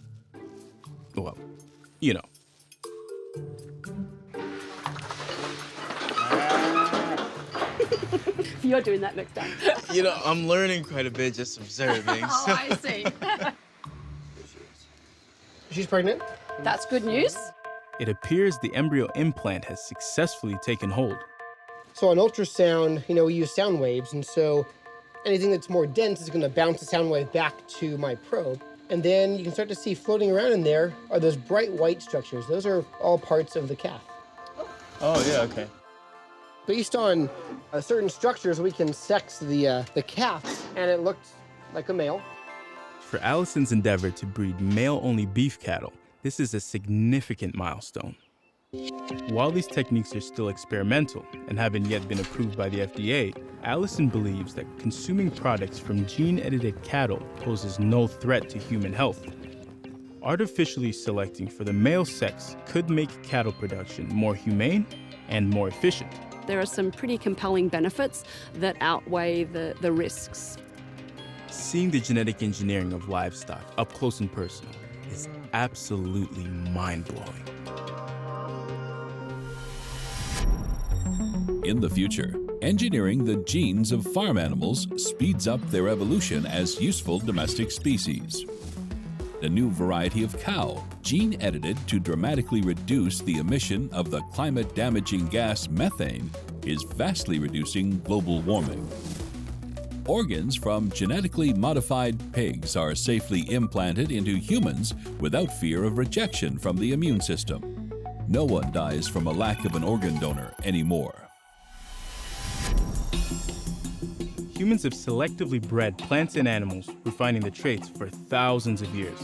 well, you know. You're doing that next time. You know, I'm learning quite a bit just observing. Oh, I see. She's pregnant. That's good news. It appears the embryo implant has successfully taken hold. So on ultrasound, we use sound waves, and so anything that's more dense is going to bounce the sound wave back to my probe. And then you can start to see floating around in there are those bright white structures. Those are all parts of the calf. Oh, yeah, okay. Based on certain structures, we can sex the calf, and it looked like a male. For Allison's endeavor to breed male-only beef cattle, this is a significant milestone. While these techniques are still experimental and haven't yet been approved by the FDA, Allison believes that consuming products from gene-edited cattle poses no threat to human health. Artificially selecting for the male sex could make cattle production more humane and more efficient. There are some pretty compelling benefits that outweigh the risks. Seeing the genetic engineering of livestock up close and personal is absolutely mind-blowing. In the future, engineering the genes of farm animals speeds up their evolution as useful domestic species. A new variety of cow, gene-edited to dramatically reduce the emission of the climate-damaging gas methane, is vastly reducing global warming. Organs from genetically modified pigs are safely implanted into humans without fear of rejection from the immune system. No one dies from a lack of an organ donor anymore. Humans have selectively bred plants and animals, refining the traits for thousands of years.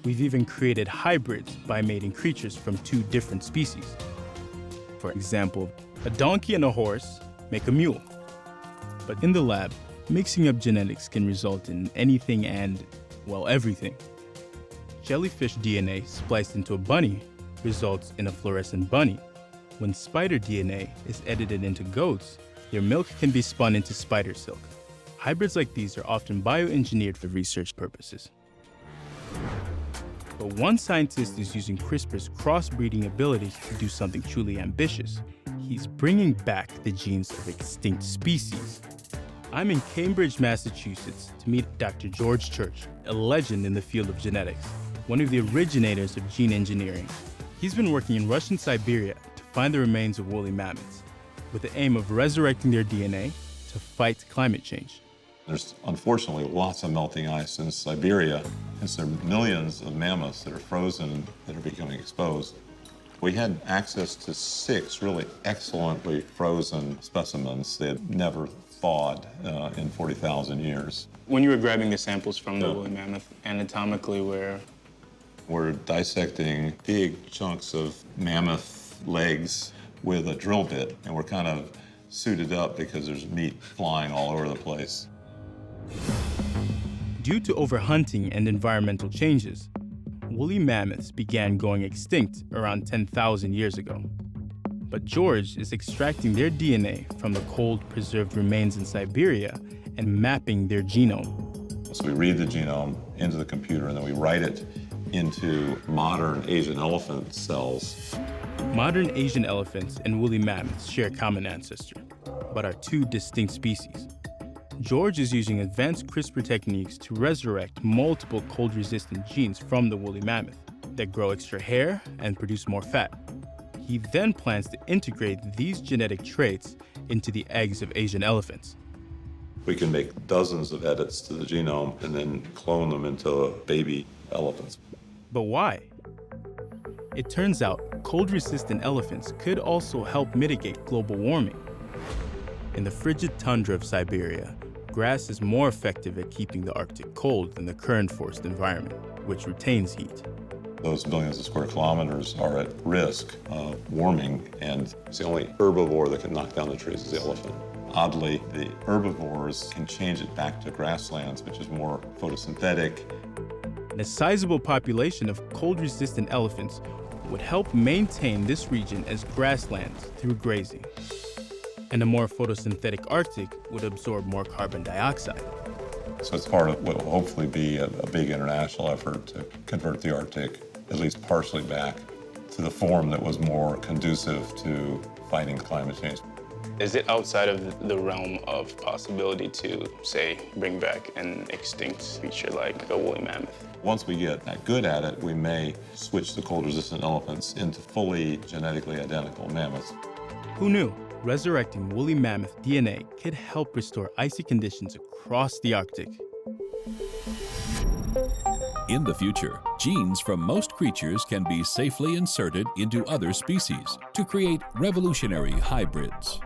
We've even created hybrids by mating creatures from two different species. For example, a donkey and a horse make a mule. But in the lab, mixing up genetics can result in anything and, well, everything. Jellyfish DNA spliced into a bunny results in a fluorescent bunny. When spider DNA is edited into goats, their milk can be spun into spider silk. Hybrids like these are often bioengineered for research purposes. But one scientist is using CRISPR's crossbreeding abilities to do something truly ambitious. He's bringing back the genes of extinct species. I'm in Cambridge, Massachusetts to meet Dr. George Church, a legend in the field of genetics. one of the originators of gene engineering. He's been working in Russian Siberia to find the remains of woolly mammoths, with the aim of resurrecting their DNA to fight climate change. There's unfortunately lots of melting ice in Siberia, and so there are millions of mammoths that are frozen that are becoming exposed. We had access to 6 really excellently frozen specimens that had never thawed in 40,000 years. When you were grabbing the samples from the woolly mammoth, anatomically, we're dissecting big chunks of mammoth legs with a drill bit, and we're kind of suited up because there's meat flying all over the place. Due to overhunting and environmental changes, woolly mammoths began going extinct around 10,000 years ago. But George is extracting their DNA from the cold, preserved remains in Siberia and mapping their genome. So we read the genome into the computer, and then we write it into modern Asian elephant cells. Modern Asian elephants and woolly mammoths share a common ancestor, but are 2 distinct species. George is using advanced CRISPR techniques to resurrect multiple cold-resistant genes from the woolly mammoth that grow extra hair and produce more fat. He then plans to integrate these genetic traits into the eggs of Asian elephants. We can make dozens of edits to the genome and then clone them into baby elephants. But why? It turns out cold-resistant elephants could also help mitigate global warming. In the frigid tundra of Siberia, grass is more effective at keeping the Arctic cold than the current forest environment, which retains heat. Those billions of square kilometers are at risk of warming, and it's the only herbivore that can knock down the trees is the elephant. Oddly, the herbivores can change it back to grasslands, which is more photosynthetic. And a sizable population of cold-resistant elephants would help maintain this region as grasslands through grazing. And a more photosynthetic Arctic would absorb more carbon dioxide. So it's part of what will hopefully be a big international effort to convert the Arctic, at least partially back, to the form that was more conducive to fighting climate change. Is it outside of the realm of possibility to, say, bring back an extinct creature like a woolly mammoth? Once we get good at it, we may switch the cold-resistant elephants into fully genetically identical mammoths. Who knew? Resurrecting woolly mammoth DNA could help restore icy conditions across the Arctic. In the future, genes from most creatures can be safely inserted into other species to create revolutionary hybrids.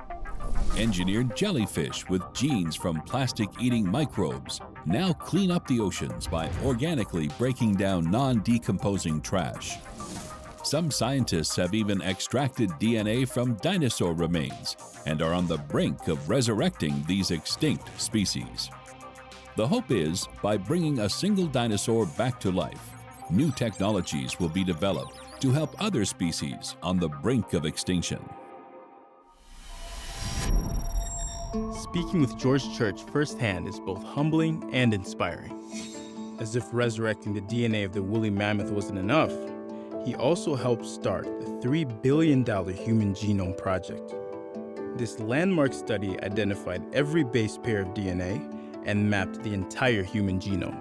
Engineered jellyfish with genes from plastic-eating microbes now clean up the oceans by organically breaking down non-decomposing trash. Some scientists have even extracted DNA from dinosaur remains and are on the brink of resurrecting these extinct species. The hope is, by bringing a single dinosaur back to life, new technologies will be developed to help other species on the brink of extinction. Speaking with George Church firsthand is both humbling and inspiring. As if resurrecting the DNA of the woolly mammoth wasn't enough, he also helped start the $3 billion Human Genome Project. This landmark study identified every base pair of DNA and mapped the entire human genome.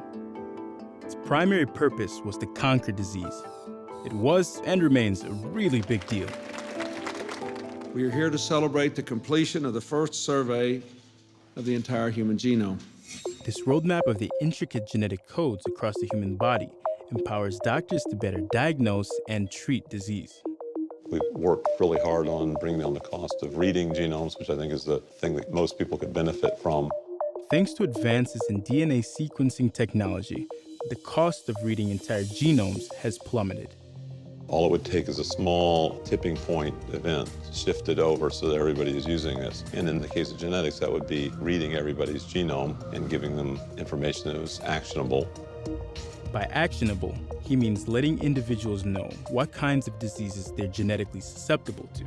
Its primary purpose was to conquer disease. It was and remains a really big deal. We are here to celebrate the completion of the first survey of the entire human genome. This roadmap of the intricate genetic codes across the human body empowers doctors to better diagnose and treat disease. We've worked really hard on bringing down the cost of reading genomes, which I think is the thing that most people could benefit from. Thanks to advances in DNA sequencing technology, the cost of reading entire genomes has plummeted. All it would take is a small tipping point event shifted over so that everybody is using this. And in the case of genetics, that would be reading everybody's genome and giving them information that was actionable. By actionable, he means letting individuals know what kinds of diseases they're genetically susceptible to.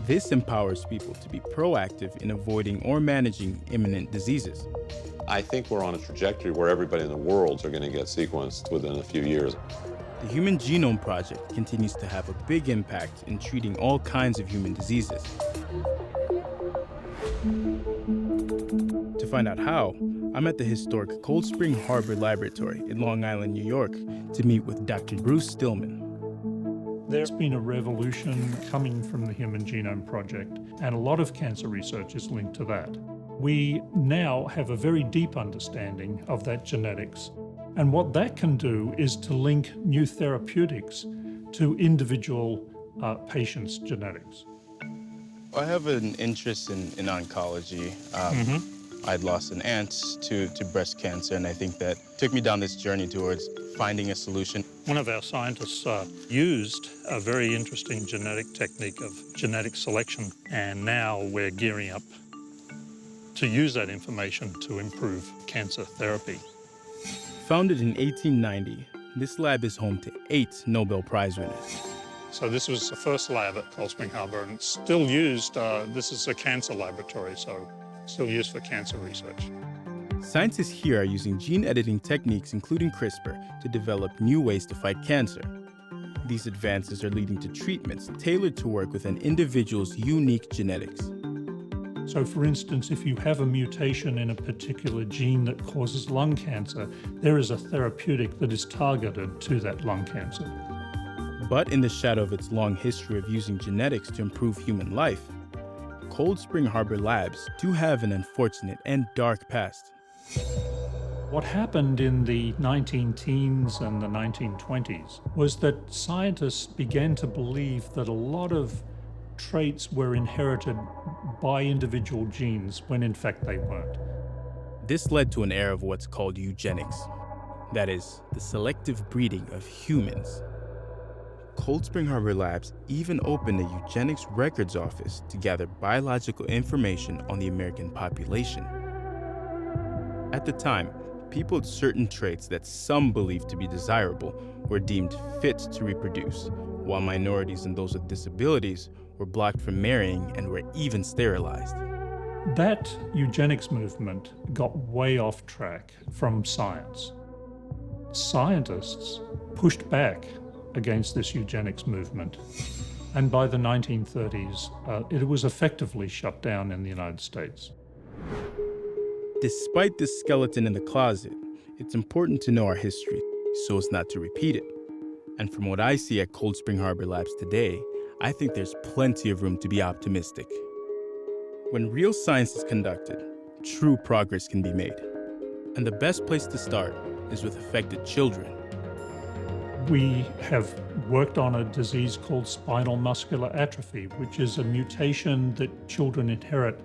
This empowers people to be proactive in avoiding or managing imminent diseases. I think we're on a trajectory where everybody in the world are going to get sequenced within a few years. The Human Genome Project continues to have a big impact in treating all kinds of human diseases. To find out how, I'm at the historic Cold Spring Harbor Laboratory in Long Island, New York, to meet with Dr. Bruce Stillman. There's been a revolution coming from the Human Genome Project, and a lot of cancer research is linked to that. We now have a very deep understanding of that genetics, and what that can do is to link new therapeutics to individual patients' genetics. I have an interest in oncology. I'd lost an aunt to breast cancer, and I think that took me down this journey towards finding a solution. One of our scientists used a very interesting genetic technique of genetic selection, and now we're gearing up to use that information to improve cancer therapy. Founded in 1890, this lab is home to 8 Nobel Prize winners. So this was the first lab at Cold Spring Harbor, and it's still used. This is a cancer laboratory, so still used for cancer research. Scientists here are using gene editing techniques, including CRISPR, to develop new ways to fight cancer. These advances are leading to treatments tailored to work with an individual's unique genetics. So for instance, if you have a mutation in a particular gene that causes lung cancer, there is a therapeutic that is targeted to that lung cancer. But in the shadow of its long history of using genetics to improve human life, Cold Spring Harbor Labs do have an unfortunate and dark past. What happened in the 19-teens and the 1920s was that scientists began to believe that a lot of traits were inherited by individual genes when in fact they weren't. This led to an era of what's called eugenics. That is, the selective breeding of humans. Cold Spring Harbor Labs even opened a eugenics records office to gather biological information on the American population. At the time, people with certain traits that some believed to be desirable were deemed fit to reproduce, while minorities and those with disabilities were blocked from marrying and were even sterilized. That eugenics movement got way off track from science. Scientists pushed back against this eugenics movement, and by the 1930s, it was effectively shut down in the United States. Despite this skeleton in the closet, it's important to know our history so as not to repeat it. And from what I see at Cold Spring Harbor Labs today, I think there's plenty of room to be optimistic. When real science is conducted, true progress can be made. And the best place to start is with affected children. We have worked on a disease called spinal muscular atrophy, which is a mutation that children inherit.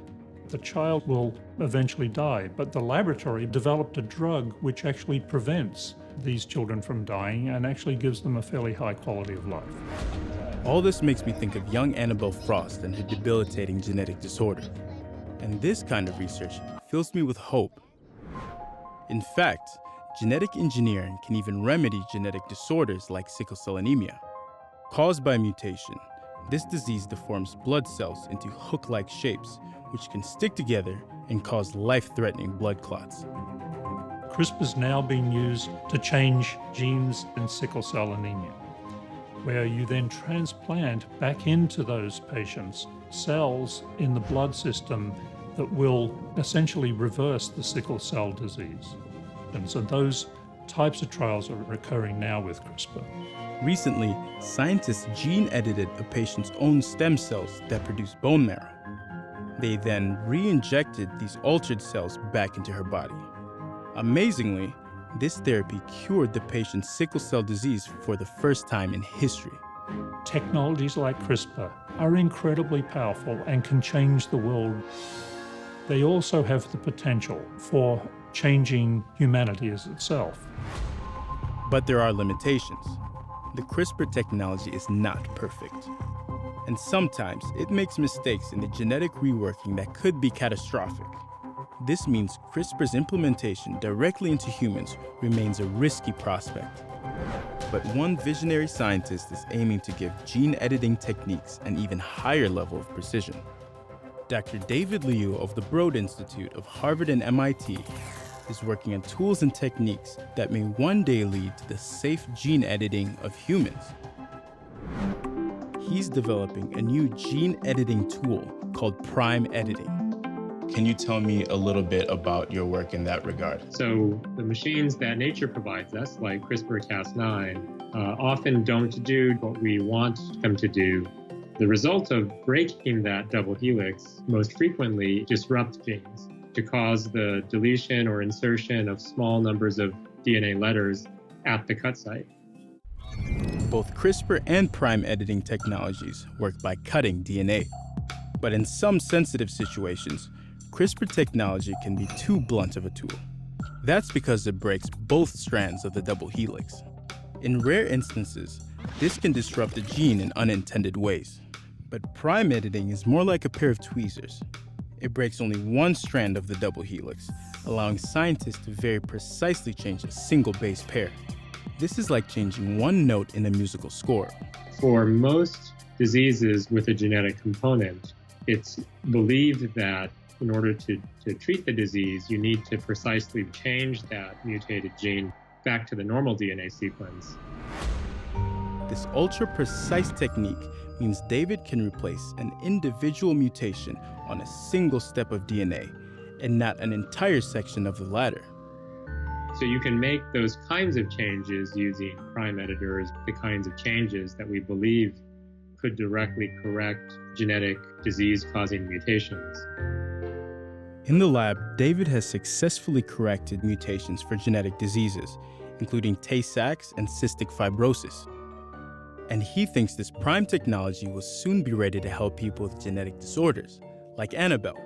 The child will eventually die, but the laboratory developed a drug which actually prevents these children from dying and actually gives them a fairly high quality of life. All this makes me think of young Annabelle Frost and her debilitating genetic disorder. And this kind of research fills me with hope. In fact, genetic engineering can even remedy genetic disorders like sickle cell anemia. Caused by mutation, this disease deforms blood cells into hook-like shapes, which can stick together and cause life-threatening blood clots. CRISPR is now being used to change genes in sickle cell anemia, where you then transplant back into those patients cells in the blood system that will essentially reverse the sickle cell disease. And so those types of trials are occurring now with CRISPR. Recently, scientists gene-edited a patient's own stem cells that produce bone marrow. They then re-injected these altered cells back into her body. Amazingly, this therapy cured the patient's sickle cell disease for the first time in history. Technologies like CRISPR are incredibly powerful and can change the world. They also have the potential for changing humanity as itself. But there are limitations. The CRISPR technology is not perfect. And sometimes it makes mistakes in the genetic reworking that could be catastrophic. This means CRISPR's implementation directly into humans remains a risky prospect. But one visionary scientist is aiming to give gene editing techniques an even higher level of precision. Dr. David Liu of the Broad Institute of Harvard and MIT is working on tools and techniques that may one day lead to the safe gene editing of humans. He's developing a new gene editing tool called prime editing. Can you tell me a little bit about your work in that regard? So the machines that nature provides us, like CRISPR-Cas9, often don't do what we want them to do. The result of breaking that double helix most frequently disrupts genes to cause the deletion or insertion of small numbers of DNA letters at the cut site. Both CRISPR and prime editing technologies work by cutting DNA. But in some sensitive situations, CRISPR technology can be too blunt of a tool. That's because it breaks both strands of the double helix. In rare instances, this can disrupt a gene in unintended ways. But prime editing is more like a pair of tweezers. It breaks only one strand of the double helix, allowing scientists to very precisely change a single base pair. This is like changing one note in a musical score. For most diseases with a genetic component, it's believed that in order to treat the disease, you need to precisely change that mutated gene back to the normal DNA sequence. This ultra-precise technique means David can replace an individual mutation on a single step of DNA and not an entire section of the latter. So you can make those kinds of changes using prime editors, the kinds of changes that we believe could directly correct genetic disease-causing mutations. In the lab, David has successfully corrected mutations for genetic diseases, including Tay-Sachs and cystic fibrosis. And he thinks this prime technology will soon be ready to help people with genetic disorders, like Annabelle.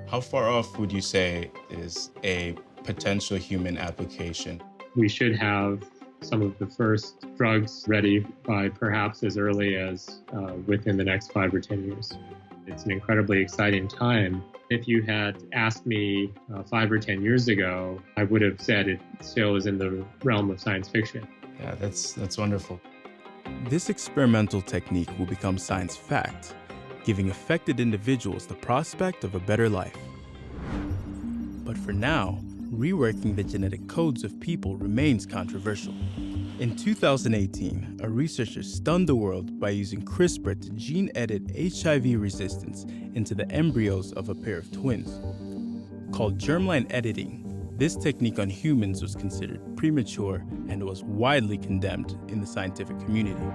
How far off would you say is a potential human application? We should have some of the first drugs ready by perhaps as early as within the next 5 or 10 years. It's an incredibly exciting time. If you had asked me 5 or 10 years ago, I would have said it still is in the realm of science fiction. Yeah, that's wonderful. This experimental technique will become science fact, giving affected individuals the prospect of a better life. But for now, reworking the genetic codes of people remains controversial. In 2018, a researcher stunned the world by using CRISPR to gene-edit HIV resistance into the embryos of a pair of twins. Called germline editing, this technique on humans was considered premature and was widely condemned in the scientific community.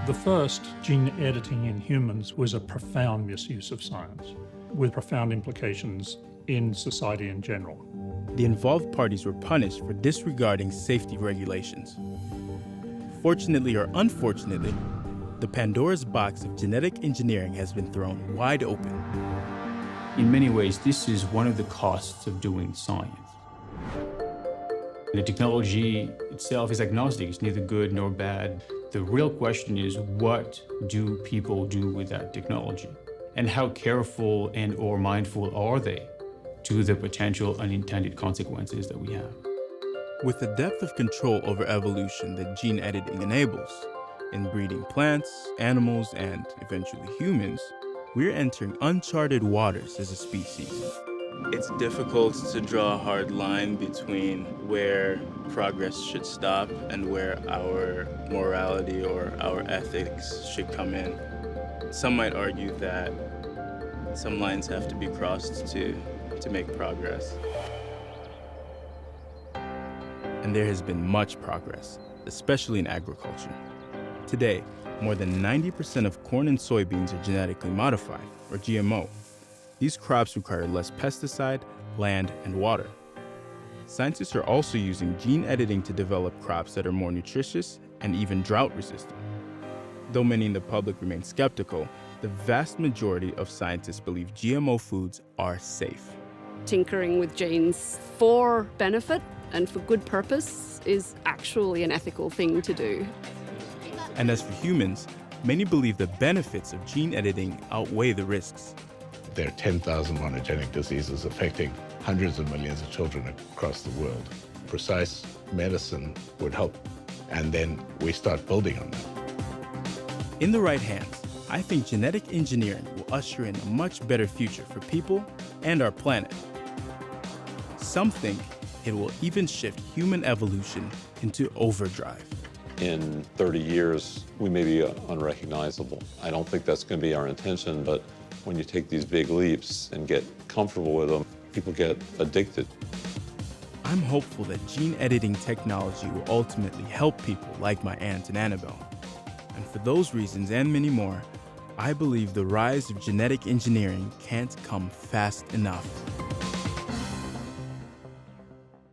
The first gene editing in humans was a profound misuse of science, with profound implications in society in general. The involved parties were punished for disregarding safety regulations. Fortunately or unfortunately, the Pandora's box of genetic engineering has been thrown wide open. In many ways, this is one of the costs of doing science. The technology itself is agnostic, it's neither good nor bad. The real question is, what do people do with that technology? And how careful and or mindful are they to the potential unintended consequences that we have? With the depth of control over evolution that gene editing enables, in breeding plants, animals, and eventually humans, we're entering uncharted waters as a species. It's difficult to draw a hard line between where progress should stop and where our morality or our ethics should come in. Some might argue that some lines have to be crossed to make progress. And there has been much progress, especially in agriculture. Today, more than 90% of corn and soybeans are genetically modified, or GMO. These crops require less pesticide, land, and water. Scientists are also using gene editing to develop crops that are more nutritious and even drought-resistant. Though many in the public remain skeptical, the vast majority of scientists believe GMO foods are safe. Tinkering with genes for benefit and for good purpose is actually an ethical thing to do. And as for humans, many believe the benefits of gene editing outweigh the risks. There are 10,000 monogenic diseases affecting hundreds of millions of children across the world. Precise medicine would help, and then we start building on that. In the right hands, I think genetic engineering will usher in a much better future for people and our planet. Some think it will even shift human evolution into overdrive. In 30 years, we may be unrecognizable. I don't think that's going to be our intention, but when you take these big leaps and get comfortable with them, people get addicted. I'm hopeful that gene editing technology will ultimately help people like my aunt and Annabelle. And for those reasons and many more, I believe the rise of genetic engineering can't come fast enough.